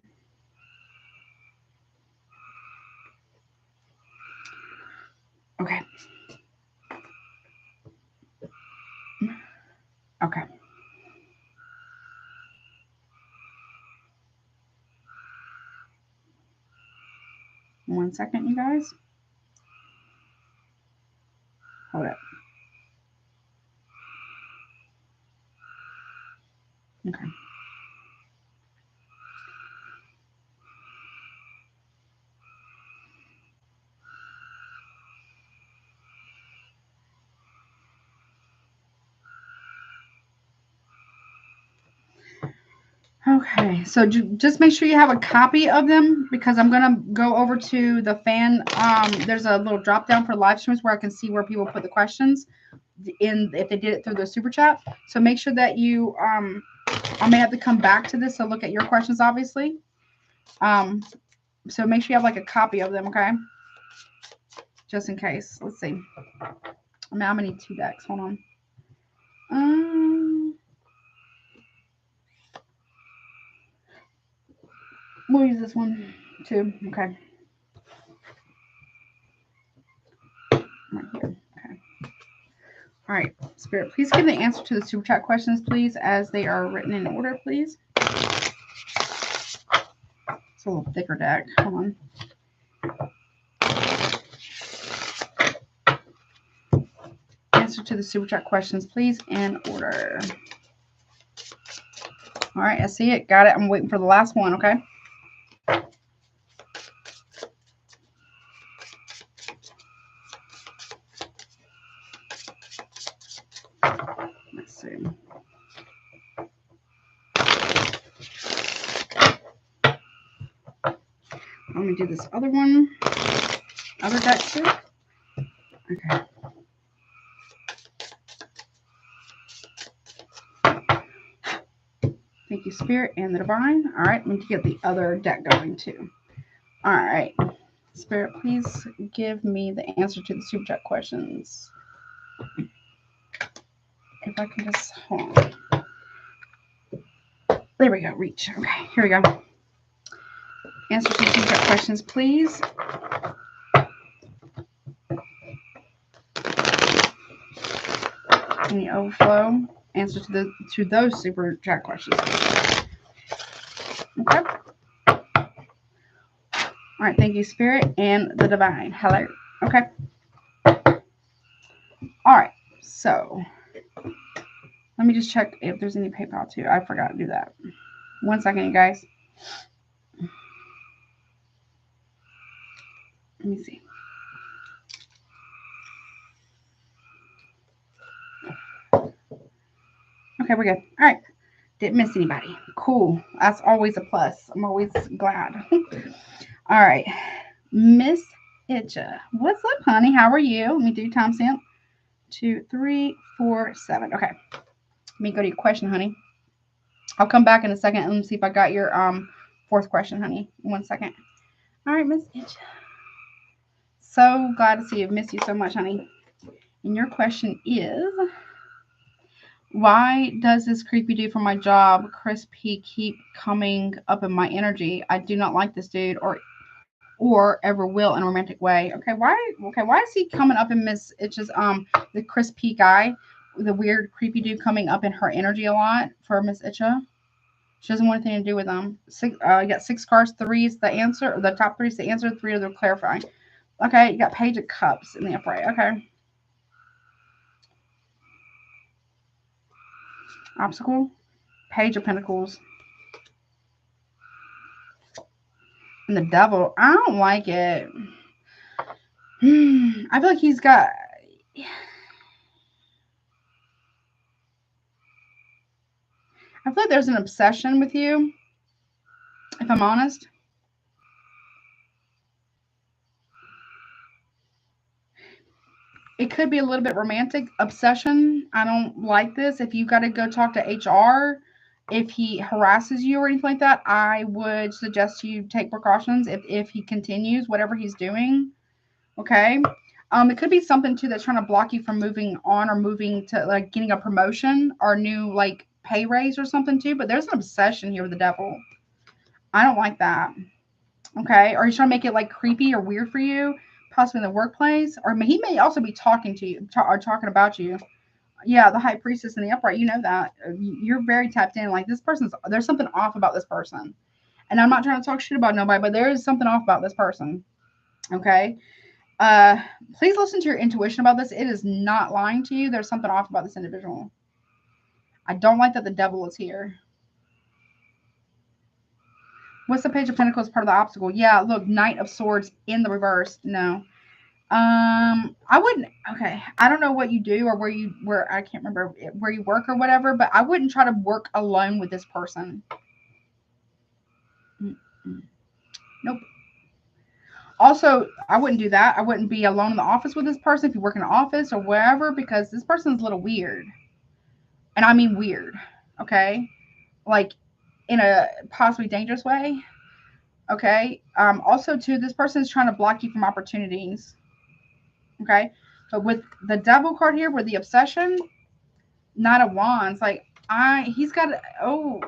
okay. Okay. One second, you guys. Hold up. Okay. Okay, so just make sure you have a copy of them, because I'm gonna go over to the fan. There's a little drop down for live streams where I can see where people put the questions in, if they did it through the super chat. So make sure that you I may have to come back to this to look at your questions, obviously. So make sure you have like a copy of them, okay? Just in case. Let's see. I'm gonna need 2 decks. Hold on. We'll use this one too. Okay. Right here. Okay. All right, Spirit, please give the answer to the super chat questions, please, as they are written in order, please. It's a little thicker deck. Hold on. Answer to the super chat questions, please, in order. All right, I see it. Got it. I'm waiting for the last one, okay? Let's see. Let me do this other one. Other deck too. Okay. Thank you, Spirit and the Divine. All right, let me get the other deck going too. All right. Spirit, please give me the answer to the super chat questions. If I can just hold on. There we go. Reach. Okay, here we go. Answer to the super chat questions, please. Any overflow? Answer to those super chat questions. Okay. All right. Thank you, Spirit and the Divine. Hello. Okay. All right. So let me just check if there's any PayPal too. I forgot to do that. 1 second, you guys. Let me see. Okay, we're good. All right. Didn't miss anybody. Cool. That's always a plus. I'm always glad. All right. Miss Ticha. What's up, honey? How are you? Let me do timestamp. 2, 3, 4, 7. Okay. Let me go to your question, honey. I'll come back in a second and see if I got your fourth question, honey. 1 second. All right, Miss Ticha. So glad to see you. Miss you so much, honey. And your question is, why does this creepy dude from my job, Chris P, keep coming up in my energy? I do not like this dude or ever will in a romantic way. Okay, why is he coming up in Miss Itch's the Chris P guy, the weird creepy dude coming up in her energy a lot for Miss Itcha? She doesn't want anything to do with them. You got 6 cards, 3 is the answer, the top 3 is the answer, 3 are the clarifying. Okay, you got Page of Cups in the upright. Okay. Obstacle, Page of Pentacles, and the Devil. I don't like it. I feel like he's got... I feel like there's an obsession with you, if I'm honest. It could be a little bit romantic obsession. I don't like this. If you got to go talk to HR, if he harasses you or anything like that, I would suggest you take precautions if he continues whatever he's doing. Okay. It could be something too that's trying to block you from moving on or moving to like getting a promotion or new like pay raise or something too. But there's an obsession here with the Devil. I don't like that. Okay. Or he's trying to make it like creepy or weird for you, possibly in the workplace. Or he may also be talking to you or talking about you. Yeah, the High Priestess in the upright. You know that. You're very tapped in. Like this there's something off about this person. And I'm not trying to talk shit about nobody, but there is something off about this person. Okay. Please listen to your intuition about this. It is not lying to you. There's something off about this individual. I don't like that the Devil is here. What's the Page of Pentacles part of the obstacle? Yeah, look, Knight of Swords in the reverse. No. I wouldn't. Okay, I don't know what you do or where I can't remember where you work or whatever, but I wouldn't try to work alone with this person. Nope. Also, I wouldn't do that. I wouldn't be alone in the office with this person if you work in an office or wherever, because this person's a little weird. And I mean weird. Okay? Like in a possibly dangerous way. Okay? Also, too, this person is trying to block you from opportunities. Okay? But with the Devil card here, with the obsession, Knight of Wands, like, he's got, oh.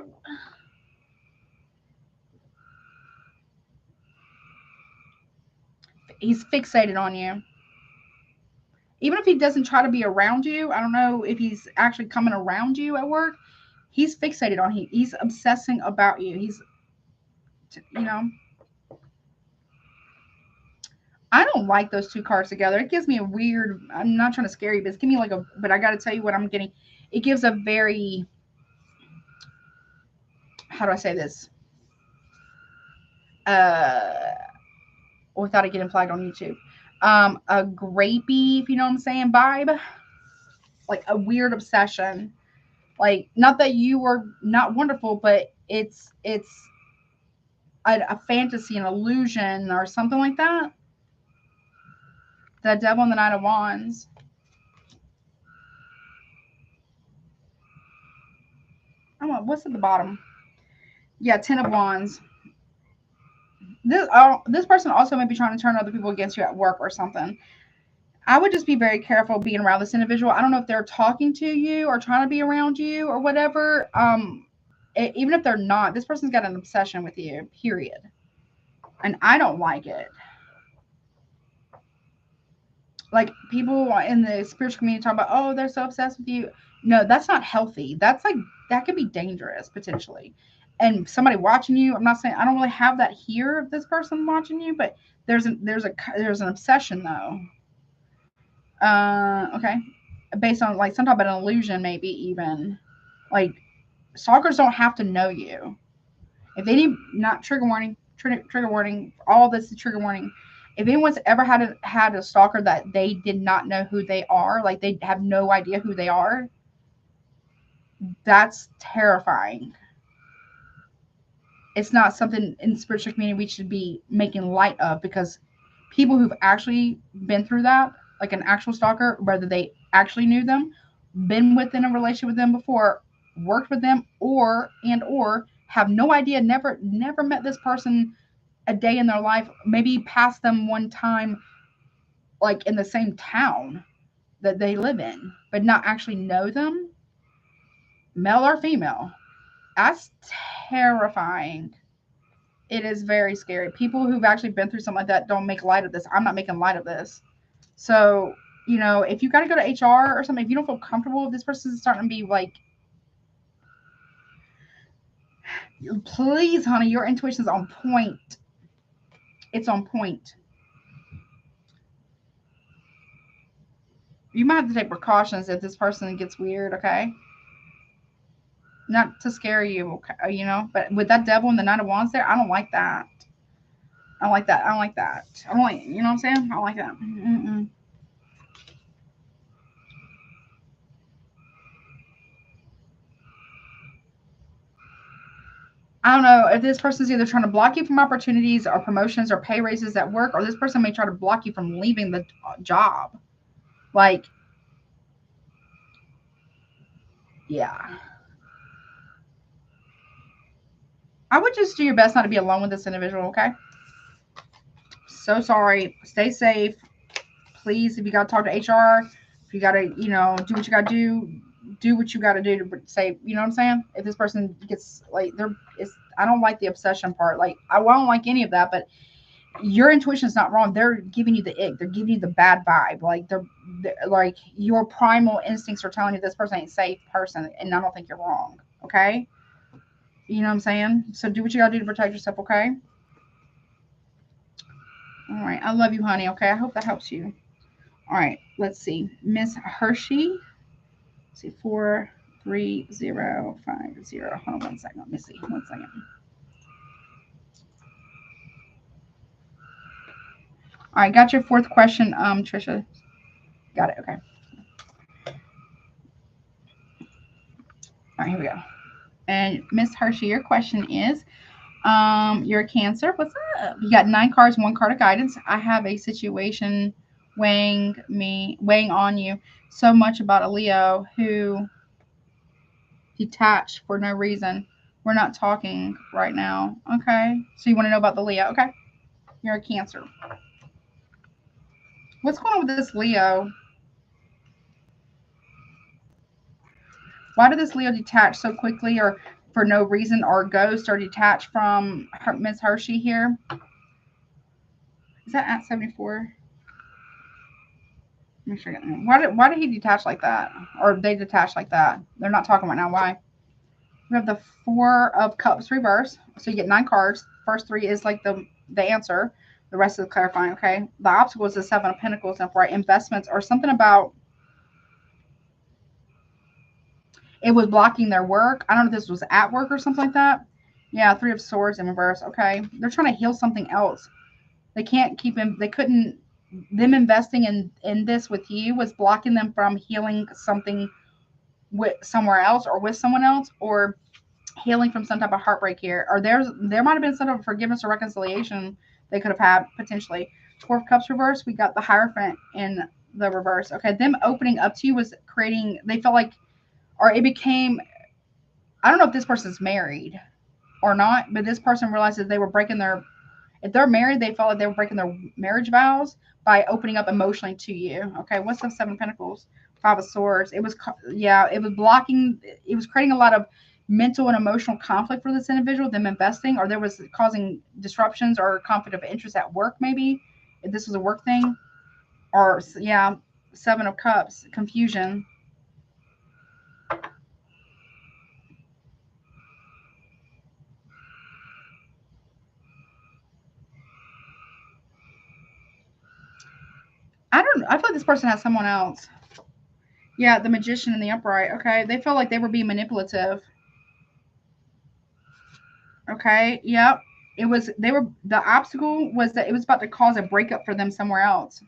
He's fixated on you. Even if he doesn't try to be around you, I don't know if he's actually coming around you at work. He's fixated on you. He's obsessing about you. He's, you know. I don't like those 2 cards together. It gives me a weird, I'm not trying to scare you, but it's giving me like a, but I got to tell you what I'm getting. It gives a very, how do I say this? Without it getting flagged on YouTube. A grapey, if you know what I'm saying, vibe. Like a weird obsession. Like, not that you were not wonderful, but it's a fantasy, an illusion, or something like that. The Devil and the Knight of Wands. What's at the bottom? Yeah, 10 of Wands. This person also may be trying to turn other people against you at work or something. I would just be very careful being around this individual. I don't know if they're talking to you or trying to be around you or whatever. Even if they're not, this person's got an obsession with you, period. And I don't like it. Like, people in the spiritual community talk about, oh, they're so obsessed with you. No, that's not healthy. That's like, that could be dangerous potentially. And somebody watching you, I'm not saying, I don't really have that here of this person watching you, but there's an obsession though. Okay. Based on like some type of an illusion, maybe even. Like, stalkers don't have to know you. If they need, not trigger warning, trigger warning, all this is trigger warning. If anyone's ever had a stalker that they did not know who they are, like they have no idea who they are, that's terrifying. It's not something in the spiritual community we should be making light of, because people who've actually been through that, like an actual stalker, whether they actually knew them, been within a relationship with them before, worked with them, or have no idea, never met this person a day in their life, maybe passed them one time, like in the same town that they live in, but not actually know them, male or female. That's terrifying. It is very scary. People who've actually been through something like that don't make light of this. I'm not making light of this. So, if you got to go to HR or something, if you don't feel comfortable, if this person is starting to be like, please, honey, your intuition's on point. It's on point. You might have to take precautions if this person gets weird, okay? Not to scare you, okay, but with that devil and the Knight of Wands there, I don't like that. I don't like that. I don't like that. I don't like, you know what I'm saying? I don't like that. Mm-mm. I don't know if this person's either trying to block you from opportunities or promotions or pay raises at work, or this person may try to block you from leaving the job. Like, yeah. I would just do your best not to be alone with this individual, okay? So sorry. Stay safe. Please, if you got to talk to HR, if you got to, do what you got to do what you got to do to say, you know what I'm saying? If this person gets, like, I don't like the obsession part. Like, I don't like any of that, but your intuition is not wrong. They're giving you the ick. They're giving you the bad vibe. Like, they're like, your primal instincts are telling you this person ain't a safe person, and I don't think you're wrong, okay? You know what I'm saying? So do what you got to do to protect yourself, okay? All right. I love you, honey, okay? I hope that helps you. All right. Let's see. Miss Hershey. Let's see. 43050. Hold on one second. Let me see. 1 second. All right. Got your fourth question, Trisha. Got it. Okay. All right. Here we go. And Miss Hershey, your question is, you're a Cancer. What's up? You got 9 cards, 1 card of guidance. I have a situation weighing on you so much about a Leo who detached for no reason. We're not talking right now. Okay. So you want to know about the Leo? Okay. You're a Cancer. What's going on with this Leo? Why did this Leo detach so quickly, or for no reason, or ghost, or detach from Miss Hershey here? Is that at 74? Make sure. Why did he detach like that, or they detach like that? They're not talking right now. Why? We have the 4 of Cups reverse, so you get 9 cards. First 3 is like the answer. The rest is clarifying. Okay. The obstacle is the 7 of Pentacles, and for investments or something about it was blocking their work. I don't know if this was at work or something like that. Yeah, 3 of Swords in reverse. Okay, they're trying to heal something else. They can't keep him. They couldn't. Them investing in this with you was blocking them from healing something with somewhere else, or with someone else, or healing from some type of heartbreak here. Or there might have been some type of forgiveness or reconciliation they could have had potentially. 4 of Cups reverse. We got the Hierophant in the reverse. Okay, them opening up to you was creating. They felt like, or it became. I don't know if this person's married. or not, but this person realizes they were breaking their, if they're married, they felt like they were breaking their marriage vows by opening up emotionally to you. Okay, what's the Seven of Pentacles? Five of Swords. It was, yeah, it was blocking, it was creating a lot of mental and emotional conflict for this individual, them investing, or there was causing disruptions or conflict of interest at work, maybe, if this was a work thing. Or, yeah, Seven of Cups, confusion. I don't, I feel like this person has someone else. Yeah, the Magician and the Upright. Okay, they felt like they were being manipulative. Okay, yep. It was, they were, the obstacle was that it was about to cause a breakup for them somewhere else.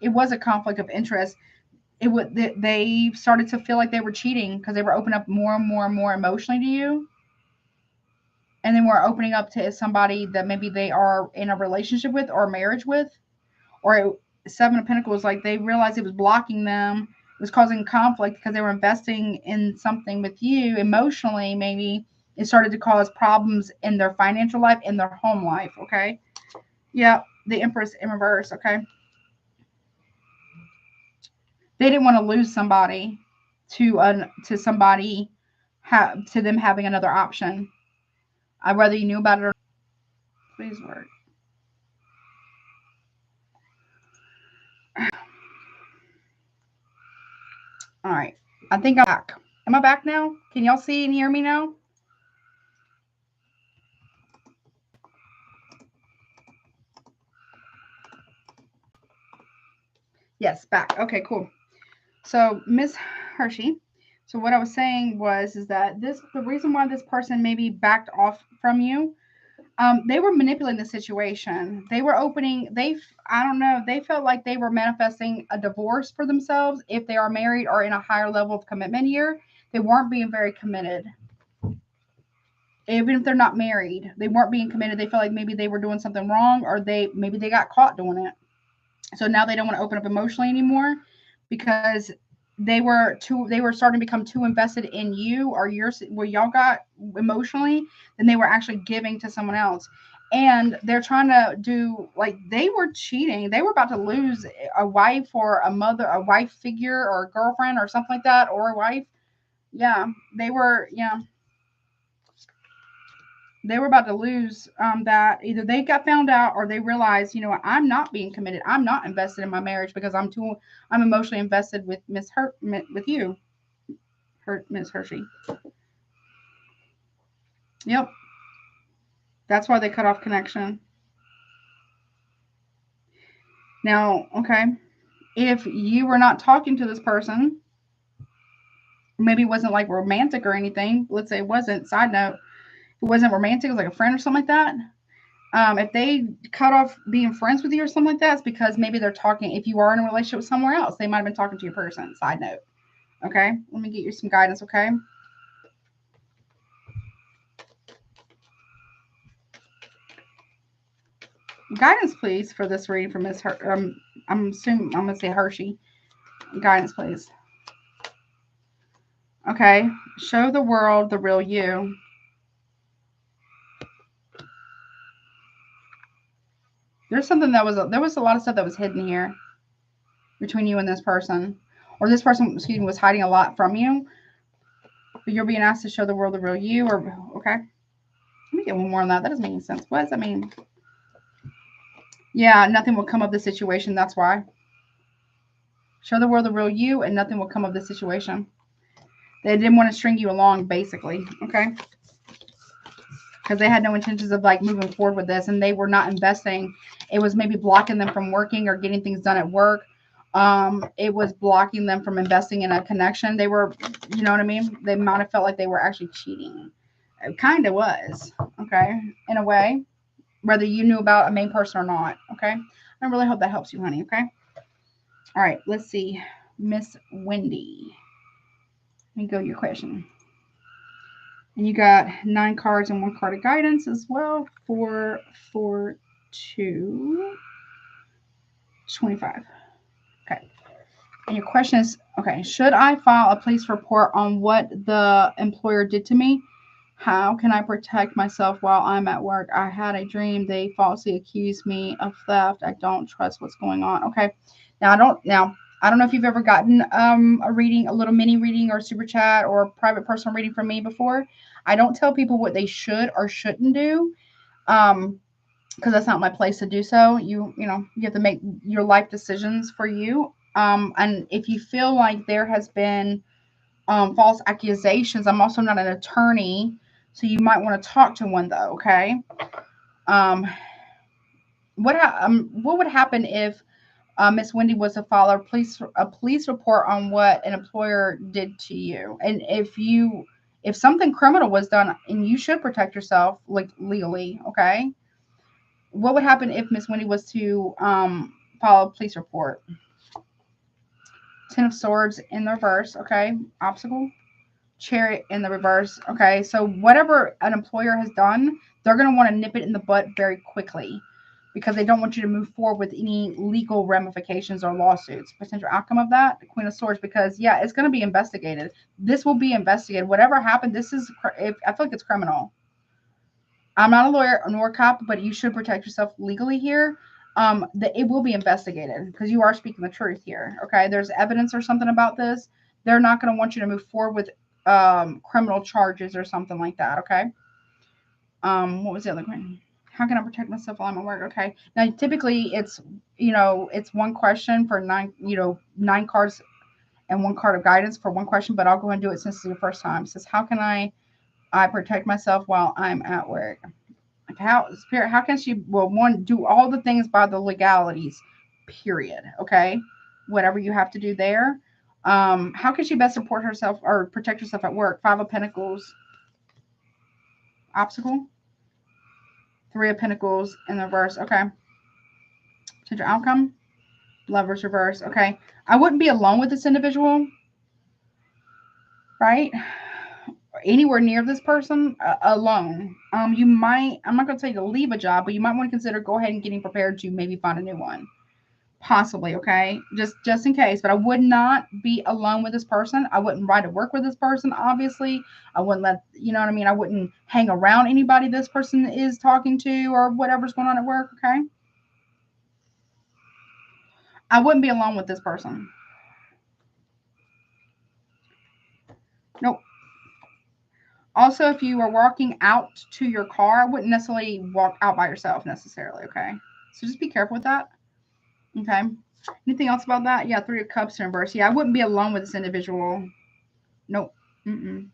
It was a conflict of interest. It would, they started to feel like they were cheating because they were opening up more and more and more emotionally to you. And then we're opening up to somebody that maybe they are in a relationship with or marriage with. Or Seven of Pentacles, like they realized it was blocking them. It was causing conflict because they were investing in something with you emotionally. Maybe it started to cause problems in their financial life, in their home life. Okay. Yeah. The Empress in reverse. Okay. They didn't want to lose somebody to somebody, to them having another option. Whether you knew about it or not. Please work. All right. I think I'm back. Am I back now? Can y'all see and hear me now? Yes, back. Okay, cool. So, Miss Hershey. So what I was saying was is that the reason why this person maybe backed off from you, they were manipulating the situation. They were opening. I don't know. They felt like they were manifesting a divorce for themselves if they are married or in a higher level of commitment here. They weren't being very committed. Even if they're not married, they weren't being committed. They felt like maybe they were doing something wrong, or maybe they got caught doing it. So now they don't want to open up emotionally anymore because they were starting to become too invested in you or your, where y'all got emotionally, than they were actually giving to someone else. And they're trying to do, like, they were cheating. They were about to lose a wife or a mother, a wife figure or a girlfriend or something like that, or a wife. Yeah, they were, yeah, they were about to lose, that either they got found out or they realized, I'm not being committed. I'm not invested in my marriage because I'm emotionally invested with with you, Miss Hershey. Yep. That's why they cut off connection. Now, okay, if you were not talking to this person, maybe it wasn't like romantic or anything. Let's say it wasn't, side note, it wasn't romantic, it was like a friend or something like that. If they cut off being friends with you or something like that, it's because maybe they're talking. If you are in a relationship with somewhere else, they might have been talking to your person. Side note. Okay. Let me get you some guidance. Okay. Guidance, please, for this reading from Miss I'm assuming I'm going to say Hershey. Guidance, please. Okay. Show the world the real you. There's something there was a lot of stuff that was hidden here between you and this person, or this person, excuse me, was hiding a lot from you. But you're being asked to show the world the real you, or okay. Let me get one more on that. That doesn't make any sense. What does that mean? Yeah, nothing will come of the situation. That's why. Show the world the real you, and nothing will come of the situation. They didn't want to string you along, basically. Okay. Because they had no intentions of like moving forward with this, and they were not investing. It was maybe blocking them from working or getting things done at work. It was blocking them from investing in a connection. They were, you know what I mean? They might have felt like they were actually cheating. It kind of was, okay, in a way, whether you knew about a main person or not, okay? I really hope that helps you, honey, okay? All right, let's see. Miss Wendy. Let me go to your question. And you got 9 cards and 1 card of guidance as well. 4, 4, 2, 25. Okay. And your question is, okay, should I file a police report on what the employer did to me? How can I protect myself while I'm at work? I had a dream. They falsely accused me of theft. I don't trust what's going on. Okay. Now I don't know if you've ever gotten a reading, a little mini reading or super chat or private personal reading from me before. I don't tell people what they should or shouldn't do. Because that's not my place to do so. You have to make your life decisions for you. And if you feel like there has been false accusations, I'm also not an attorney, so you might want to talk to one though. Okay. Um, what would happen if Miss Wendy was to file a police report on what an employer did to you, and if something criminal was done, and you should protect yourself like legally. Okay. What would happen if Miss Wendy was to file a police report? Ten of Swords in the reverse. Okay. Obstacle. Chariot in the reverse. Okay, so whatever an employer has done, they're going to want to nip it in the butt very quickly because they don't want you to move forward with any legal ramifications or lawsuits. Potential outcome of that, the Queen of Swords, because yeah, it's going to be investigated. This will be investigated. Whatever happened, I feel like it's criminal. I'm not a lawyer nor a cop, but you should protect yourself legally here. That it will be investigated because you are speaking the truth here. Okay, there's evidence or something about this. They're not going to want you to move forward with criminal charges or something like that. Okay. What was the other question? How can I protect myself while I'm at work? Okay. Now, typically it's one question for nine cards and one card of guidance for one question, but I'll go and do it since it's the first time. It says, how can I protect myself while I'm at work? How can she, well, one, do all the things by the legalities, period. Okay. Whatever you have to do there. How can she best support herself or protect herself at work? Five of Pentacles, obstacle. Three of Pentacles in the reverse. Okay. Potential outcome. Lovers reverse. Okay. I wouldn't be alone with this individual, right? Anywhere near this person alone. You might, I'm not going to tell you to leave a job, but you might want to consider go ahead and getting prepared to maybe find a new one. Possibly, okay? Just in case. But I would not be alone with this person. I wouldn't ride to work with this person, obviously. I wouldn't you know what I mean? I wouldn't hang around anybody this person is talking to or whatever's going on at work, okay? I wouldn't be alone with this person. Nope. Also, if you are walking out to your car, I wouldn't necessarily walk out by yourself necessarily, okay? So just be careful with that, okay? Anything else about that? Yeah, Three of Cups in reverse. Yeah, I wouldn't be alone with this individual. Nope. Mm-mm.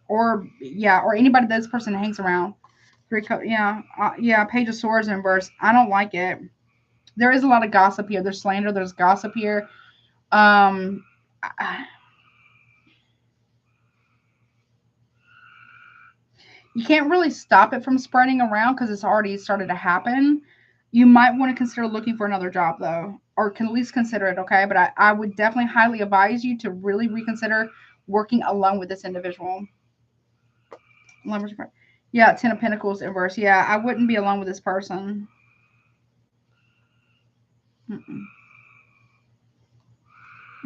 Or anybody that this person hangs around. Three Cups. Yeah, Page of Swords in reverse. I don't like it. There is a lot of gossip here. There's slander. There's gossip here. You can't really stop it from spreading around because it's already started to happen. You might want to consider looking for another job, though, or can at least consider it, okay? But I would definitely highly advise you to really reconsider working alone with this individual. Yeah, Ten of Pentacles inverse. Yeah, I wouldn't be alone with this person.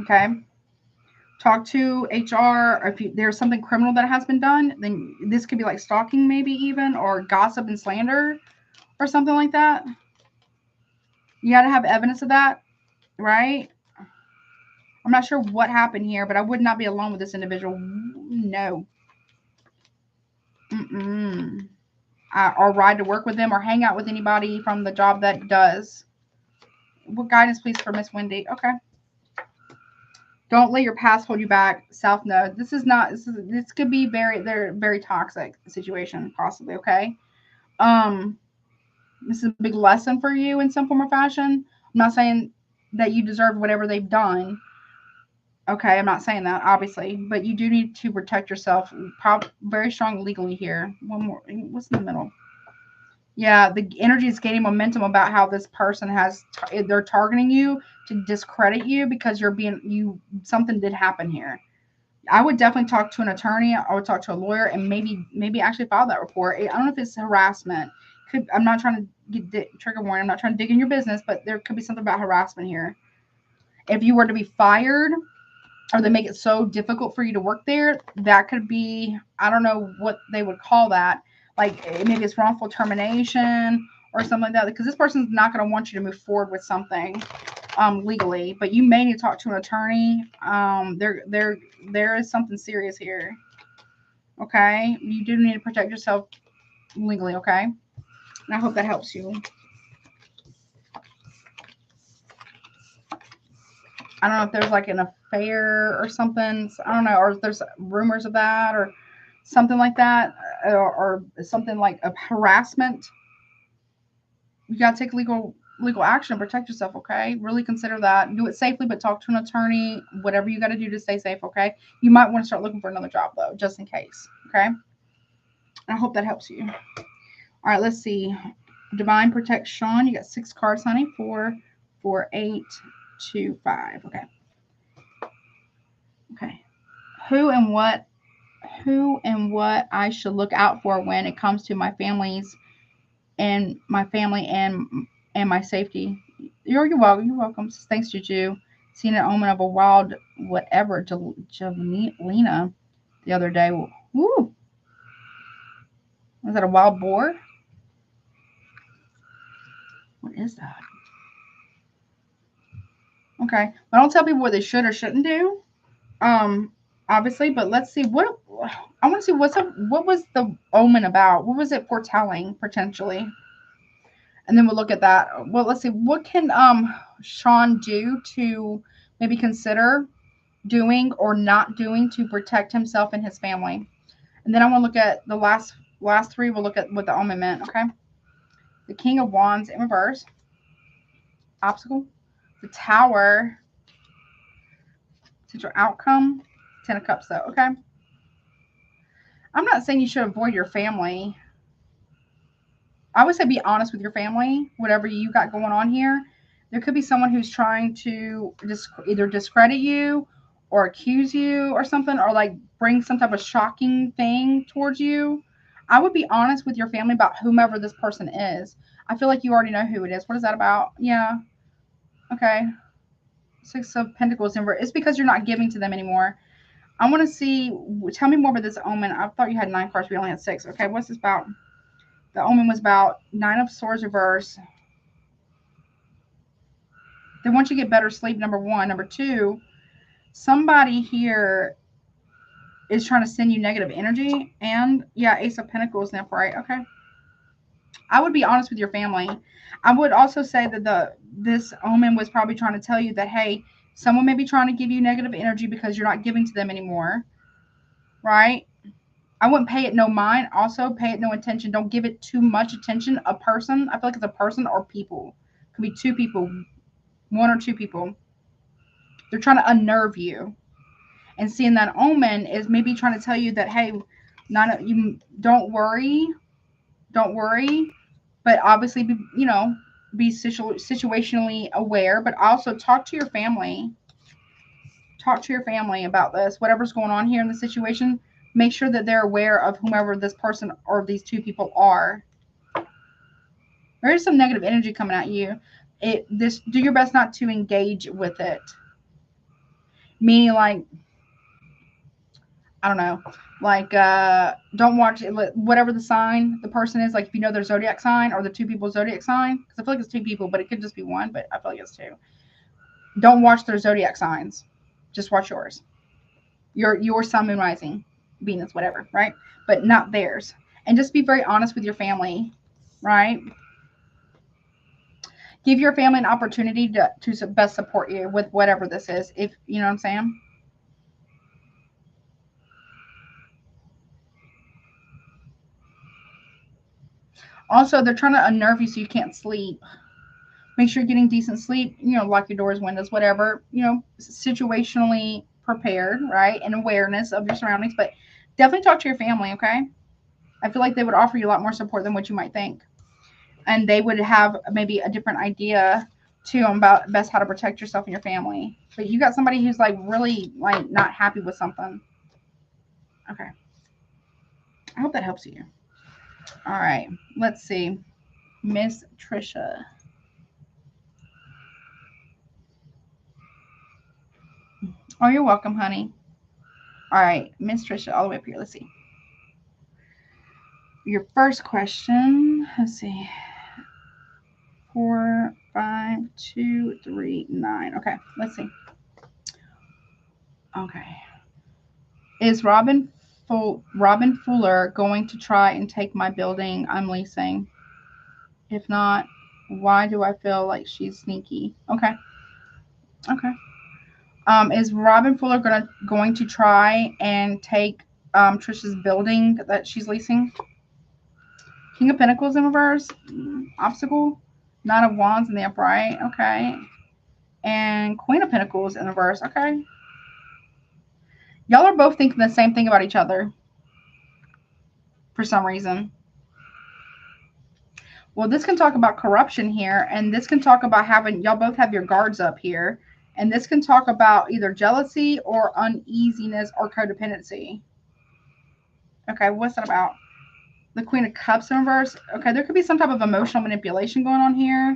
Okay. Talk to HR. Or if there's something criminal that has been done, then this could be like stalking, maybe even, or gossip and slander or something like that. You got to have evidence of that, right? I'm not sure what happened here, but I would not be alone with this individual. No. Or ride to work with them or hang out with anybody from the job that does. What guidance, please, for Miss Wendy? Okay. Don't let your past hold you back. South Node. This could be very toxic situation, possibly, okay? This is a big lesson for you in some form or fashion. I'm not saying that you deserve whatever they've done. Okay, I'm not saying that, obviously, but you do need to protect yourself. Very strong legally here. One more. What's in the middle? Yeah, the energy is gaining momentum about how this person they're targeting you to discredit you because something did happen here. I would definitely talk to an attorney. I would talk to a lawyer and maybe actually file that report. I don't know if it's harassment. I'm not trying to get trigger warning. I'm not trying to dig in your business, but there could be something about harassment here. If you were to be fired, or they make it so difficult for you to work there. That could be, I don't know what they would call that. Like maybe it's wrongful termination or something like that. Because this person's not going to want you to move forward with something legally, but you may need to talk to an attorney. There is something serious here. Okay, you do need to protect yourself legally. Okay, and I hope that helps you. I don't know if there's like an affair or something. I don't know, or if there's rumors of that or something like that, or something like a harassment. You gotta take legal action and protect yourself. Okay, really consider that. Do it safely, but talk to an attorney. Whatever you got to do to stay safe. Okay, you might want to start looking for another job though, just in case. Okay, I hope that helps you. All right, let's see. Divine protect Sean. You got 6 cards, honey. 4, 4, 8, 2, 5. Okay. Okay. Who and what I should look out for when it comes to my families and my family and my safety. You're welcome. You're welcome. Thanks, JuJu. Seen an omen of a wild whatever Javelina the other day. Woo! Was that a wild boar? What is that? Okay. I don't tell people what they should or shouldn't do. Obviously, but let's see what I want to see. What was the omen about? What was it foretelling potentially? And then we'll look at that. Well, let's see. What can Sean do to maybe consider doing or not doing to protect himself and his family? And then I want to look at the last 3. We'll look at what the omen meant. Okay. The King of Wands in reverse. Obstacle. The Tower. Potential outcome. 10 of Cups though. Okay. I'm not saying you should avoid your family. I would say be honest with your family, whatever you got going on here. There could be someone who's trying to either discredit you or accuse you or something, or like bring some type of shocking thing towards you. I would be honest with your family about whomever this person is. I feel like you already know who it is. What is that about? Yeah. Okay. 6 of Pentacles. It's because you're not giving to them anymore. I want to see. Tell me more about this omen. I thought you had 9 cards. We only had 6. Okay. What's this about? The omen was about 9 of Swords reverse. They want you to get better sleep, number 1. Number 2, somebody here is trying to send you negative energy. And yeah, Ace of Pentacles in upright. Okay. I would be honest with your family. I would also say that this omen was probably trying to tell you that, hey, someone may be trying to give you negative energy because you're not giving to them anymore. Right? I wouldn't pay it no mind. Also, pay it no attention. Don't give it too much attention. A person, I feel like it's a person or people. It could be 2 people, 1 or 2 people. They're trying to unnerve you. And seeing that omen is maybe trying to tell you that, hey, you don't worry, but obviously be situationally aware, but also talk to your family. Talk to your family about this, whatever's going on here in the situation. Make sure that they're aware of whomever this person or these 2 people are. There is some negative energy coming at you. Do your best not to engage with it. Meaning, like, I don't know, like don't watch it, whatever the sign the person is. Like if you know their zodiac sign or the 2 people's zodiac sign, because I feel like it's 2 people, but it could just be 1. But I feel like it's 2. Don't watch their zodiac signs. Just watch yours. Your sun, moon, rising, Venus, whatever, right? But not theirs. And just be very honest with your family, right? Give your family an opportunity to best support you with whatever this is. If you know what I'm saying. Also, they're trying to unnerve you so you can't sleep. Make sure you're getting decent sleep. Lock your doors, windows, whatever. Situationally prepared, right? And awareness of your surroundings. But definitely talk to your family, okay? I feel like they would offer you a lot more support than what you might think. And they would have maybe a different idea too about best how to protect yourself and your family. But you got somebody who's like really like not happy with something. Okay. I hope that helps you. All right. Let's see. Miss Trisha. Oh, you're welcome, honey. All right, Miss Trisha, all the way up here. Let's see. Your first question. Let's see. 4, 5, 2, 3, 9. Okay, let's see. Okay. Is Robin Fuller going to try and take my building I'm leasing? If not, why do I feel like she's sneaky? Okay. Okay. Is Robin Fuller going to try and take Trisha's building that she's leasing? King of Pentacles in reverse. Obstacle. Nine of Wands in the upright. Okay. And Queen of Pentacles in reverse. Okay. Y'all are both thinking the same thing about each other for some reason. Well, this can talk about corruption here, and this can talk about having y'all both have your guards up here, and this can talk about either jealousy or uneasiness or codependency. Okay, what's that about? The Queen of Cups in reverse. Okay, there could be some type of emotional manipulation going on here.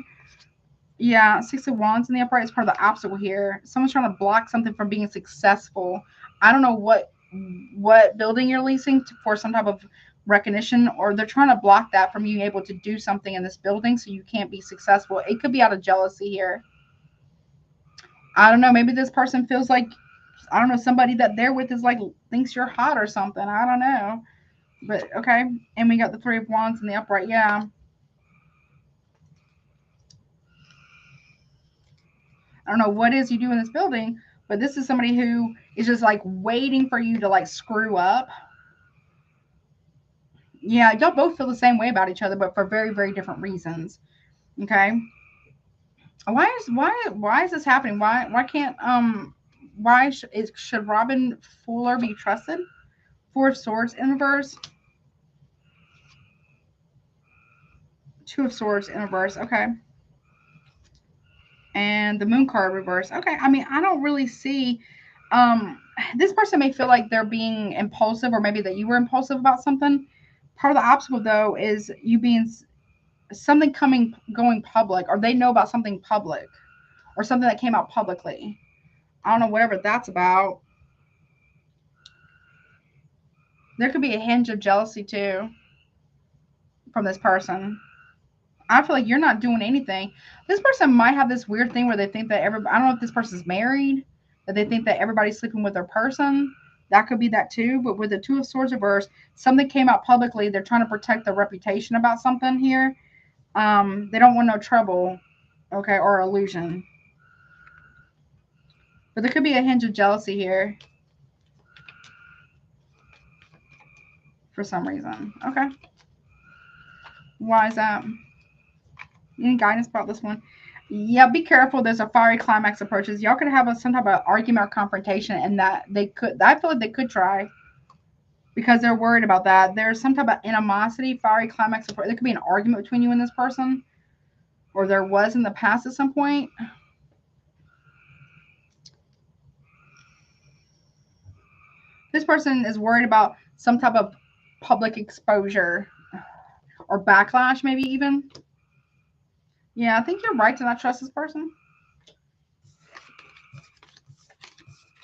Yeah, Six of Wands in the upright is part of the obstacle here. Someone's trying to block something from being successful. I don't know what building you're leasing for some type of recognition, or they're trying to block that from you able to do something in this building so you can't be successful. It could be out of jealousy here. I don't know. Maybe this person feels like, I don't know, somebody that they're with is like thinks you're hot or something. I don't know. But okay. And we got the Three of Wands in the upright. Yeah. I don't know what it is you do in this building, but this is somebody who is just like waiting for you to like screw up. Yeah, y'all both feel the same way about each other, but for very, very different reasons. Okay. Why is this happening? Why can't should Robin Fuller be trusted? Four of Swords in reverse. Two of Swords in reverse. Okay. And the Moon card reverse. Okay. I mean, I don't really see. This person may feel like they're being impulsive, or maybe that you were impulsive about something. Part of the obstacle, though, is you being something going public, or they know about something public, or something that came out publicly. I don't know, whatever that's about. There could be a hinge of jealousy too from this person. I feel like you're not doing anything. This person might have this weird thing where they think that everybody, I don't know if this person's married, that they think that everybody's sleeping with their person. That could be that too. But with the Two of Swords reverse, something came out publicly. They're trying to protect their reputation about something here. They don't want no trouble, okay, or illusion. But there could be a hinge of jealousy here for some reason. Okay. Why is that? Any guidance about this one? Yeah, be careful. There's a fiery climax approaches. Y'all could have some type of argument or confrontation, and that they could. I feel like they could try because they're worried about that. There's some type of animosity, fiery climax approach. There could be an argument between you and this person, or there was in the past at some point. This person is worried about some type of public exposure or backlash, maybe even. Yeah, I think you're right to not trust this person.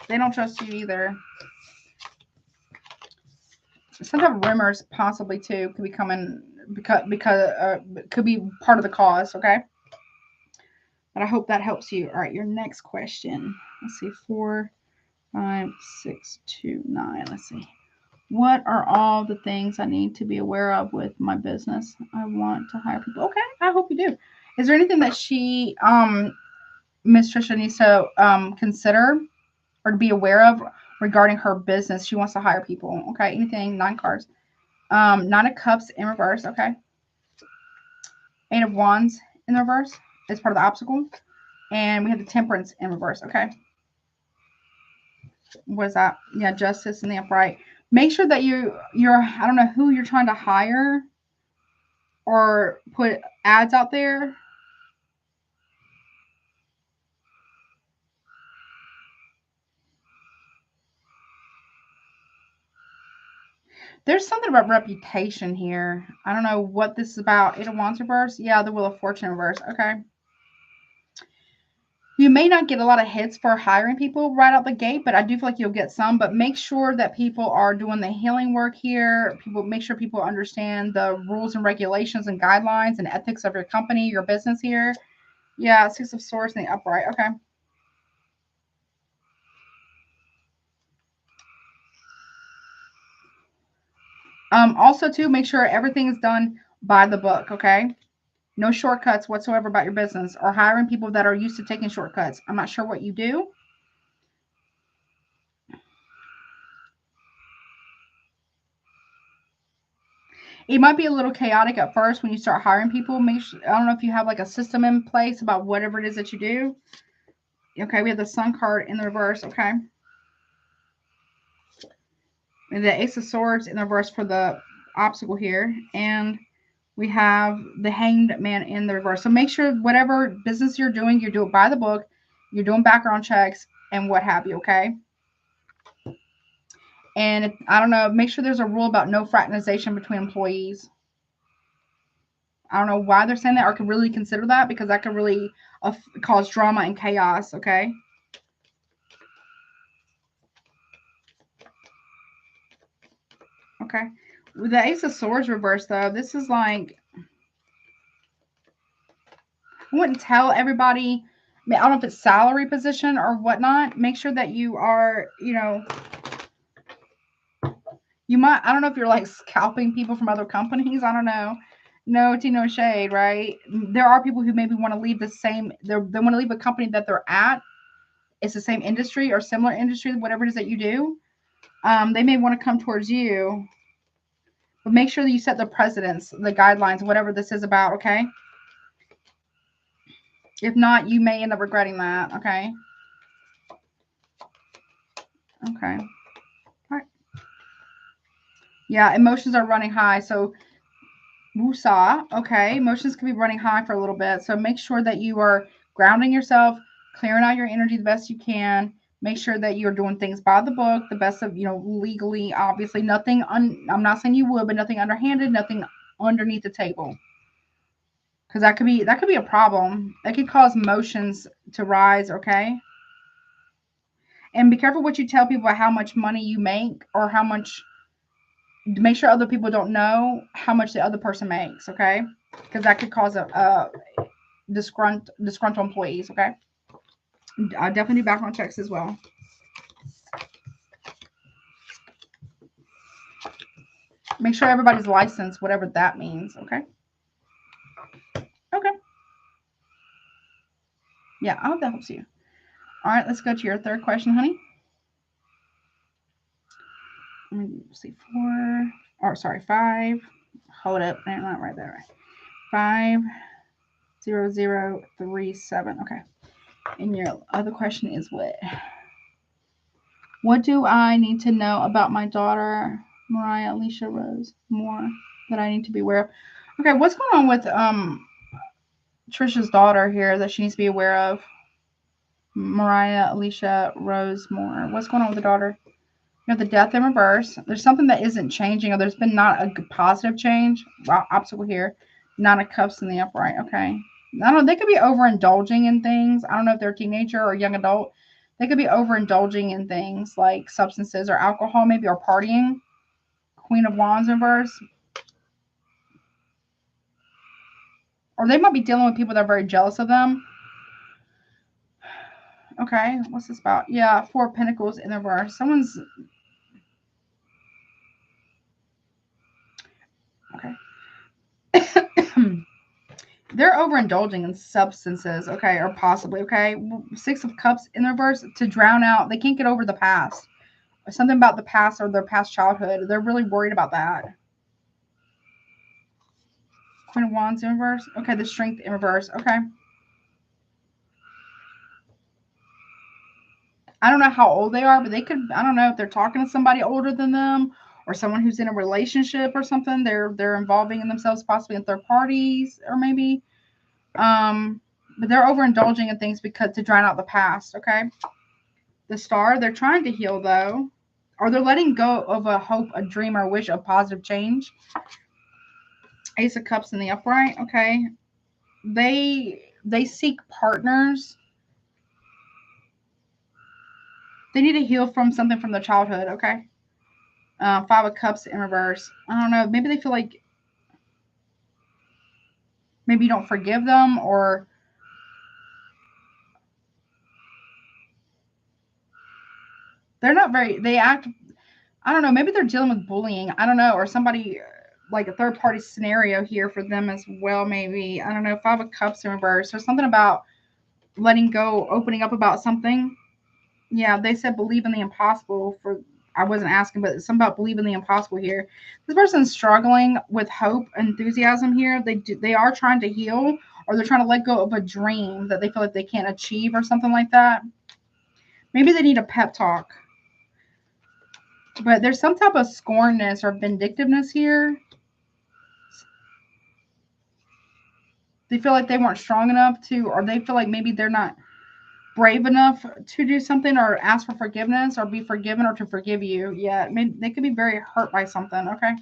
They don't trust you either. Some type of rumors possibly too could be coming because could be part of the cause. Okay, but I hope that helps you. All right, your next question. Let's see, 4, 5, 6, 2, 9. Let's see. What are all the things I need to be aware of with my business? I want to hire people. Okay, I hope you do. Is there anything that she, Miss Trisha, needs to consider or to be aware of regarding her business? She wants to hire people. Okay, anything? 9 cards. Nine of Cups in reverse. Okay. 8 of Wands in reverse is part of the obstacle. And we have the Temperance in reverse. Okay. What is that? Yeah, Justice in the upright. Make sure that you're I don't know who you're trying to hire or put ads out there. There's something about reputation here. I don't know what this is about. 8 of Wands reverse. Yeah, the Wheel of Fortune reverse. Okay. You may not get a lot of hits for hiring people right out the gate, but I do feel like you'll get some. But make sure that people are doing the healing work here. Make sure people understand the rules and regulations and guidelines and ethics of your company, your business here. Yeah, Six of Swords in the upright. Okay. Also, too, make sure everything is done by the book. Okay. No shortcuts whatsoever about your business or hiring people that are used to taking shortcuts. I'm not sure what you do. It might be a little chaotic at first when you start hiring people. Make sure, I don't know if you have like a system in place about whatever it is that you do. Okay, we have the Sun card in the reverse. Okay. And the Ace of Swords in the reverse for the obstacle here. And we have the Hanged Man in the reverse. So make sure whatever business you're doing, you do it by the book. You're doing background checks and what have you, okay? And I don't know, make sure there's a rule about no fraternization between employees. I don't know why they're saying that or could really consider that because that could really cause drama and chaos, okay? Okay. With the Ace of Swords reversed, though, this is like, I wouldn't tell everybody. I mean, I don't know if it's salary position or whatnot. Make sure that you are, you might, I don't know if you're like scalping people from other companies. I don't know. No tea, no shade, right? There are people who maybe want to leave the same, they want to leave a company that they're at. It's the same industry or similar industry, whatever it is that you do. They may want to come towards you, but make sure that you set the precedents, the guidelines, whatever this is about, okay? If not, you may end up regretting that, okay? Okay. All right. Yeah, emotions are running high. So, woosah, okay. Emotions can be running high for a little bit. So, make sure that you are grounding yourself, clearing out your energy the best you can. Make sure that you're doing things by the book, the best of, legally, obviously. Nothing, I'm not saying you would, but nothing underhanded, nothing underneath the table. Because that could be a problem. That could cause emotions to rise, okay? And be careful what you tell people about how much money you make or how much, make sure other people don't know how much the other person makes, okay? Because that could cause a disgruntled employees, okay? I definitely do background checks as well. Make sure everybody's licensed, whatever that means, okay? Okay. Yeah, I hope that helps you. All right, let's go to your third question, honey. Let me see, 4, or sorry, 5. Hold up, I'm not right there. 50037. Okay. And your other question is what? What do I need to know about my daughter, Mariah Alicia Rose, more that I need to be aware of? Okay, what's going on with Trisha's daughter here that she needs to be aware of? Mariah Alicia Rose Moore. What's going on with the daughter? You have the death in reverse. There's something that isn't changing, or there's been not a positive change. Wow, obstacle here. Nine of Cups in the upright. Okay. I don't know. They could be overindulging in things. I don't know if they're a teenager or a young adult. They could be overindulging in things like substances or alcohol, maybe, or partying. Queen of Wands in reverse. Or they might be dealing with people that are very jealous of them. Okay. What's this about? Yeah. Four of Pentacles in the reverse. Someone's. Okay. They're overindulging in substances, okay, or possibly, okay. Six of Cups in the reverse to drown out. They can't get over the past. Or something about the past or their past childhood. They're really worried about that. Queen of Wands in reverse. Okay, the Strength in reverse. Okay. I don't know how old they are, but they could, I don't know if they're talking to somebody older than them or someone who's in a relationship or something. They're involving in themselves possibly in third parties or maybe. But they're overindulging in things because to drown out the past, okay? The Star, they're trying to heal though. Or they're letting go of a hope, a dream, or a wish of positive change. Ace of Cups in the upright, okay? They seek partners They need to heal from something from their childhood, okay? Five of Cups in reverse. I don't know. Maybe they feel like maybe you don't forgive them, or they're not very, they act, I don't know, maybe they're dealing with bullying. I don't know, or somebody, like a third party scenario here for them as well, maybe. I don't know. Five of Cups in reverse. There's something about letting go, opening up about something. Yeah, they said believe in the impossible for, I wasn't asking, but something about believe in the impossible here. This person's struggling with hope, enthusiasm here. They are trying to heal, or they're trying to let go of a dream that they feel like they can't achieve or something like that. Maybe they need a pep talk. But there's some type of scornness or vindictiveness here. They feel like they weren't strong enough to, or they feel like maybe they're not brave enough to do something or ask for forgiveness or be forgiven or to forgive you. Yeah, maybe they could be very hurt by something. Okay.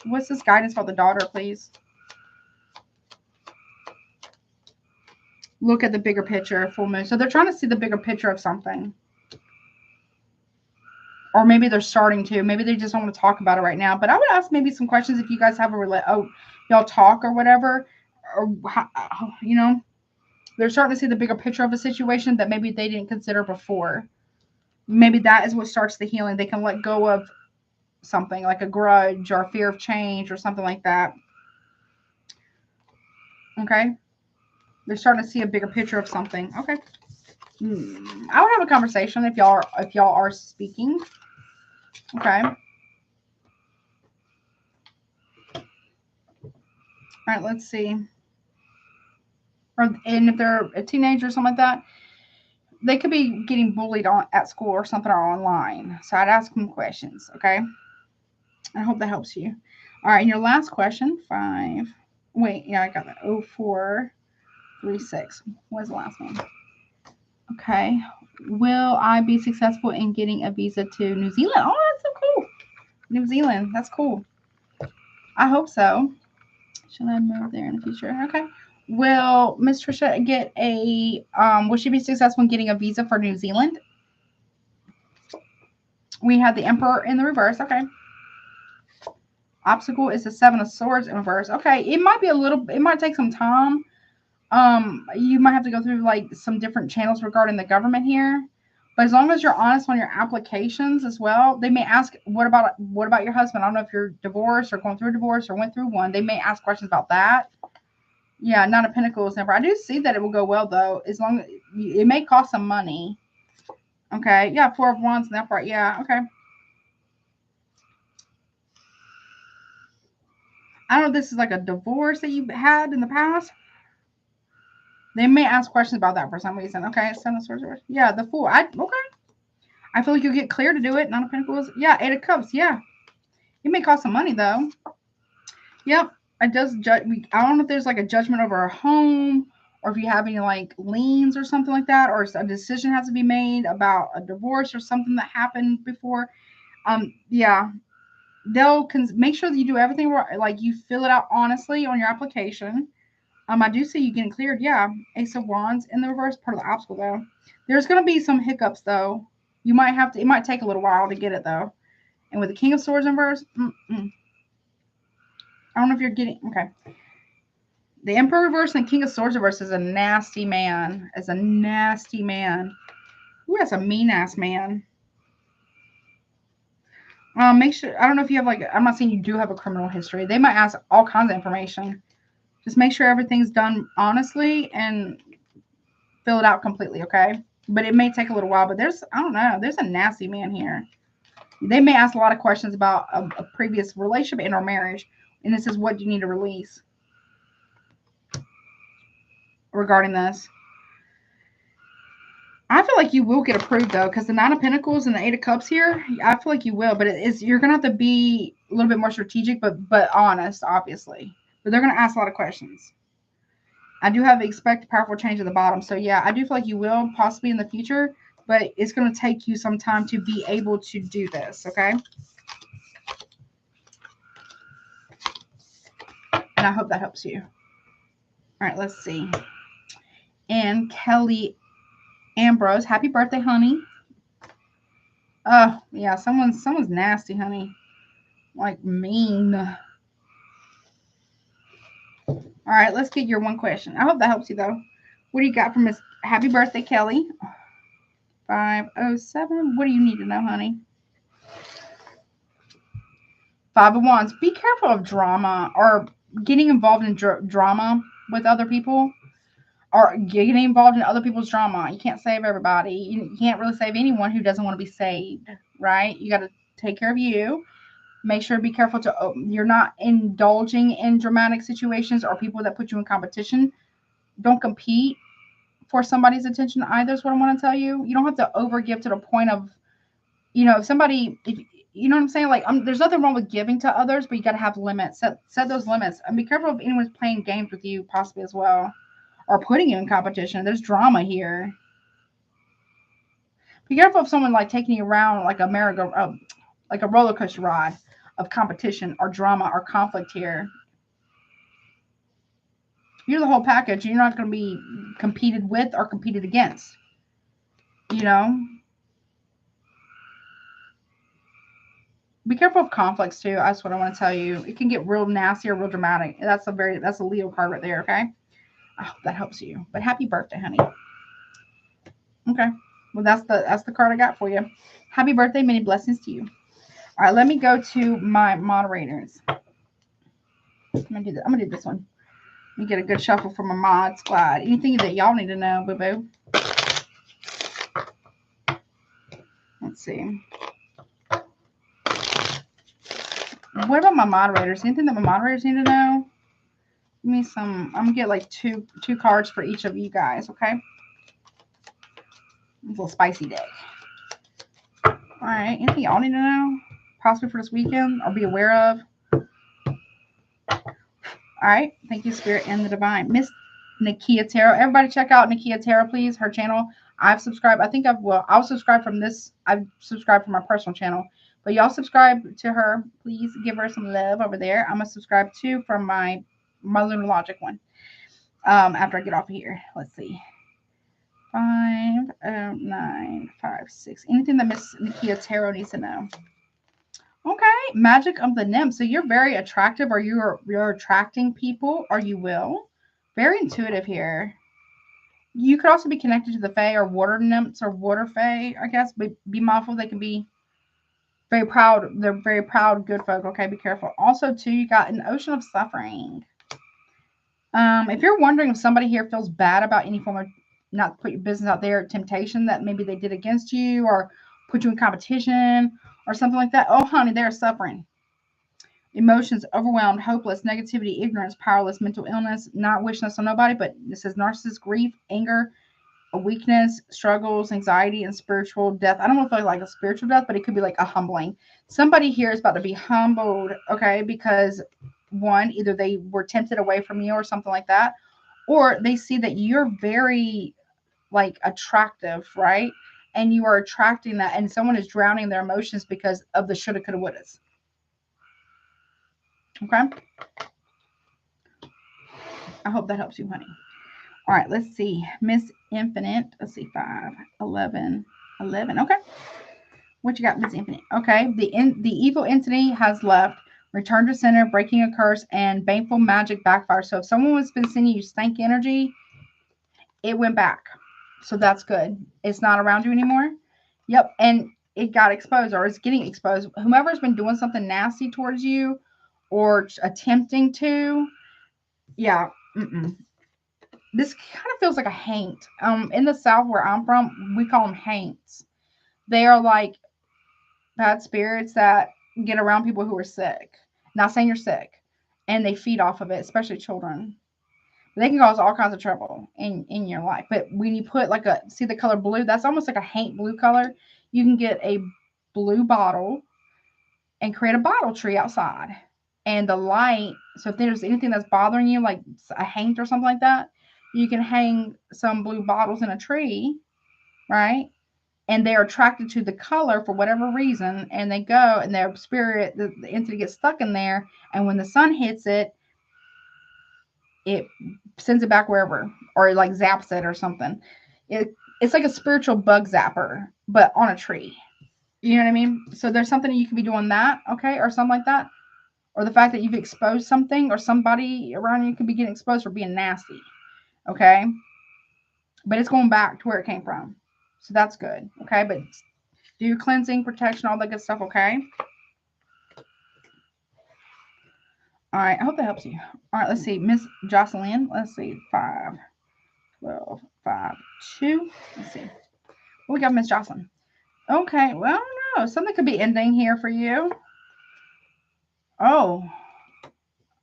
What's this guidance for the daughter, please? Look at the bigger picture, full moon. So they're trying to see the bigger picture of something. Or maybe they're starting to. Maybe they just don't want to talk about it right now. But I would ask maybe some questions if you guys have y'all talk or whatever. Or, you know, they're starting to see the bigger picture of a situation that maybe they didn't consider before. Maybe that is what starts the healing. They can let go of something like a grudge or fear of change or something like that. Okay. They're starting to see a bigger picture of something. Okay. I would have a conversation if y'all are speaking. Okay. All right, let's see. And if they're a teenager or something like that, they could be getting bullied at school or something or online. So I'd ask them questions. Okay. I hope that helps you. All right. And your last question, 5. Wait, yeah, I got that. 0436. What was the last one? Okay. Will I be successful in getting a visa to New Zealand? Oh, that's so cool. New Zealand. That's cool. I hope so. Should I move there in the future? Okay. Will Miss Trisha get will she be successful in getting a visa for New Zealand? We have the Emperor in the reverse. Okay. Obstacle is the 7 of Swords in reverse. Okay. It might take some time. You might have to go through like some different channels regarding the government here. But as long as you're honest on your applications as well, they may ask, what about your husband? I don't know if you're divorced or going through a divorce or went through one. They may ask questions about that. Yeah, Nine of Pentacles never. I do see that it will go well though, as long as it may cost some money. Okay, yeah, 4 of Wands in that part. Yeah, okay. I don't know if this is like a divorce that you had in the past. They may ask questions about that for some reason. Okay, 7 of Swords. Yeah, the Fool. Okay. I feel like you'll get clear to do it. Nine of Pentacles. Yeah, 8 of Cups. Yeah. It may cost some money, though. Yep. It does judge. I don't know if there's like a judgment over a home or if you have any like liens or something like that, or a decision has to be made about a divorce or something that happened before. Yeah. They'll make sure that you do everything right. Like you fill it out honestly on your application. I do see you getting cleared. Yeah. Ace of Wands in the reverse, part of the obstacle, though. There's going to be some hiccups, though. You might have to, it might take a little while to get it, though. And with the King of Swords in reverse, I don't know if you're getting, okay. The Emperor reverse and King of Swords reverse is a nasty man. Ooh, that's a mean-ass man. Make sure, I don't know if you have like, I'm not saying you do have a criminal history. They might ask all kinds of information. Just make sure everything's done honestly and fill it out completely, okay? But it may take a little while, but I don't know, there's a nasty man here. They may ask a lot of questions about a previous relationship and or marriage. And this is what you need to release regarding this. I feel like you will get approved, though, because the 9 of Pentacles and the 8 of Cups here, I feel like you will. But you're going to have to be a little bit more strategic, but honest, obviously. But they're going to ask a lot of questions. I do have expect powerful change at the bottom. So, yeah, I do feel like you will possibly in the future. But it's going to take you some time to be able to do this, okay? And I hope that helps you. All right, let's see. And Kelly Ambrose, happy birthday, honey. Oh, yeah, someone's nasty, honey. Like mean. All right, let's get your one question. I hope that helps you though. What do you got from Miss Happy Birthday, Kelly? 507. What do you need to know, honey? 5 of Wands. Be careful of drama or getting involved in drama with other people or getting involved in other people's drama. You can't save everybody. You can't really save anyone who doesn't want to be saved, right? You got to take care of you. Make sure to be careful to you're not indulging in dramatic situations or people that put you in competition. Don't compete for somebody's attention either is what I want to tell you. You don't have to overgive to the point of, if somebody, if you know what I'm saying, like there's nothing wrong with giving to others, but you got to have limits. Set those limits and be careful if anyone's playing games with you possibly as well or putting you in competition. There's drama here. Be careful of someone like taking you around like a like a roller coaster ride of competition or drama or conflict here. You're the whole package. You're not going to be competed with or competed against. You know, be careful of conflicts too. That's what I want to tell you. It can get real nasty or real dramatic. That's a Leo card right there. Okay, I hope that helps you. But happy birthday, honey. Okay, well that's the card I got for you. Happy birthday, many blessings to you. All right, let me go to my moderators. I'm gonna do this one. Let me get a good shuffle from my mod squad. Anything that y'all need to know, boo boo. Let's see. What about my moderators? Anything that my moderators need to know? Give me some. I'm gonna get like two cards for each of you guys. Okay. A little spicy deck. All right. Anything y'all need to know? Possibly for this weekend or be aware of? All right. Thank you, Spirit and the Divine. Miss Nakia Tarot. Everybody check out Nakia Tarot, please. Her channel. I've subscribed. I'll subscribe from this. I've subscribed from my personal channel. But y'all subscribe to her. Please give her some love over there. I'm going to subscribe to from my Lunar Logic one. After I get off of here. Let's see. 5, 9, 5, 6. Anything that Miss Nakia Tarot needs to know. Okay, magic of the nymph. So you're very attractive, or you're attracting people, or you will. Very intuitive here. You could also be connected to the fae or water nymphs or water fae, I guess. But be mindful, they can be very proud. They're very proud, good folk. Okay, be careful. Also, too, you got an ocean of suffering. If you're wondering if somebody here feels bad about any form of not put your business out there, temptation that maybe they did against you or put you in competition or something like that, oh, honey, they're suffering. Emotions, overwhelmed, hopeless, negativity, ignorance, powerless, mental illness, not wishing this on nobody, but this is narcissist, grief, anger, a weakness, struggles, anxiety, and spiritual death. I don't know if it's like a spiritual death, but it could be like a humbling. Somebody here is about to be humbled, okay, because one, either they were tempted away from you or something like that, or they see that you're very like attractive, right? And you are attracting that, and someone is drowning their emotions because of the shoulda, coulda, wouldas. Okay. I hope that helps you, honey. All right, let's see. Miss Infinite. Let's see. 5, 11, 11. Okay. What you got, Miss Infinite? Okay. The evil entity has left. Return to center, breaking a curse, and baneful magic backfire. So if someone has been sending you stank energy, it went back. So that's good. It's not around you anymore. Yep. And it got exposed or it's getting exposed. Whomever's been doing something nasty towards you or attempting to, yeah. This kind of feels like a haint. In the South where I'm from, we call them haints. They are like bad spirits that get around people who are sick. Not saying you're sick, and they feed off of it, especially children. They can cause all kinds of trouble in your life. But when you put like see the color blue, that's almost like a haint blue color. You can get a blue bottle and create a bottle tree outside. And the light, so if there's anything that's bothering you, like a haint or something like that, you can hang some blue bottles in a tree, right? And they're attracted to the color for whatever reason, and they go, and their spirit, the entity gets stuck in there, and when the sun hits it, it sends it back wherever, or it like zaps it or something. It's like a spiritual bug zapper, but on a tree. You know what I mean? So there's something you could be doing that, okay, or something like that. Or the fact that you've exposed something or somebody around you could be getting exposed for being nasty, okay? But it's going back to where it came from. So that's good, okay? But do your cleansing, protection, all that good stuff, okay? All right, I hope that helps you. All right, let's see. Miss Jocelyn, let's see. 5, 12, 5, 2. Let's see. What we got, Miss Jocelyn? Okay, well, I don't know. Something could be ending here for you. Oh,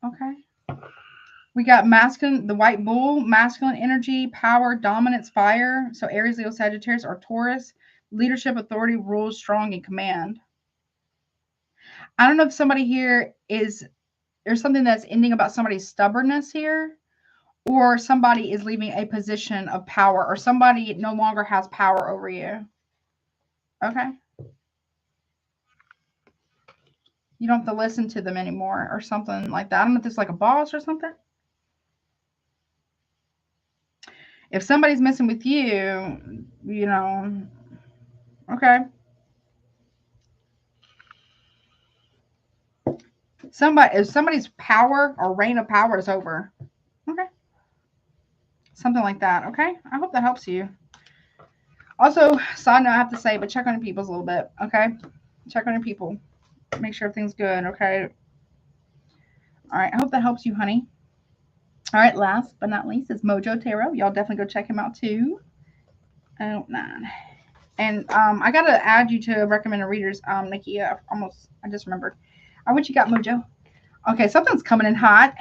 okay. We got masculine, the white bull, masculine energy, power, dominance, fire. So Aries, Leo, Sagittarius, or Taurus. Leadership, authority, rules, strong, and command. I don't know if somebody here is, there's something that's ending about somebody's stubbornness here, or somebody is leaving a position of power, or somebody no longer has power over you. Okay. You don't have to listen to them anymore or something like that. I don't know if it's like a boss or something. If somebody's messing with you, you know, okay. If somebody's power or reign of power is over. Okay. Something like that. Okay. I hope that helps you. Also, side note, I have to say, but check on your peoples a little bit. Okay. Check on your people. Make sure everything's good. Okay. All right. I hope that helps you, honey. All right. Last but not least is Mojo Tarot. Y'all definitely go check him out too. Oh, 9. And I got to add you to recommended readers, Nakia. I just remembered. All right, what you got, Mojo? Okay, something's coming in hot.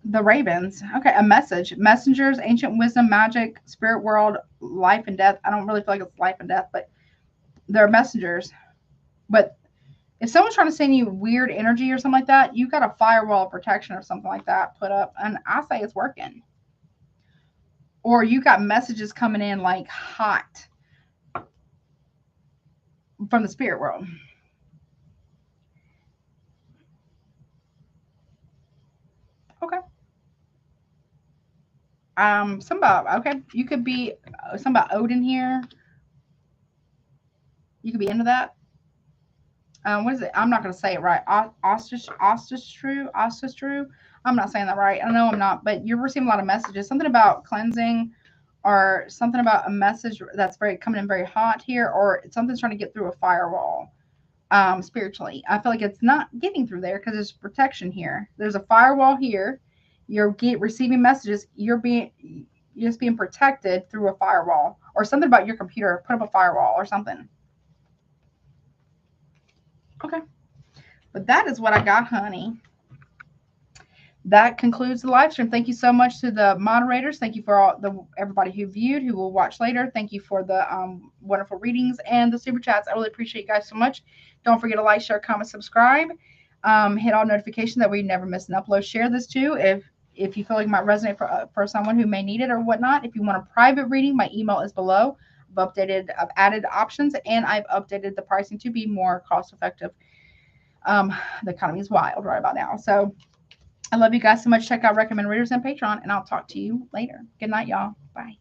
The Ravens. Okay, a message. Messengers, ancient wisdom, magic, spirit world, life and death. I don't really feel like it's life and death, but they're messengers. But if someone's trying to send you weird energy or something like that, you got a firewall of protection or something like that put up. And I say it's working. Or you got messages coming in like hot from the spirit world. Okay. Some about, okay, you could be some about Odin here. You could be into that. What is it? I'm not going to say it right. Ostistru. I'm not saying that right. I know I'm not, but you're receiving a lot of messages. Something about cleansing, or something about a message that's very coming in very hot here, or something's trying to get through a firewall. Spiritually, I feel like it's not getting through there because there's protection here. There's a firewall here. You're receiving messages. You're just being protected through a firewall, or something about your computer. Put up a firewall or something. Okay. But that is what I got, honey. That concludes the live stream. Thank you so much to the moderators. Thank you for everybody who viewed, who will watch later. Thank you for the wonderful readings and the super chats. I really appreciate you guys so much. Don't forget to like, share, comment, subscribe. Hit all notifications that we never miss an upload. Share this too if you feel like it might resonate for someone who may need it or whatnot. If you want a private reading, my email is below. I've added options, and I've updated the pricing to be more cost effective. The economy is wild right about now. So I love you guys so much. Check out Recommend Readers and Patreon, and I'll talk to you later. Good night, y'all. Bye.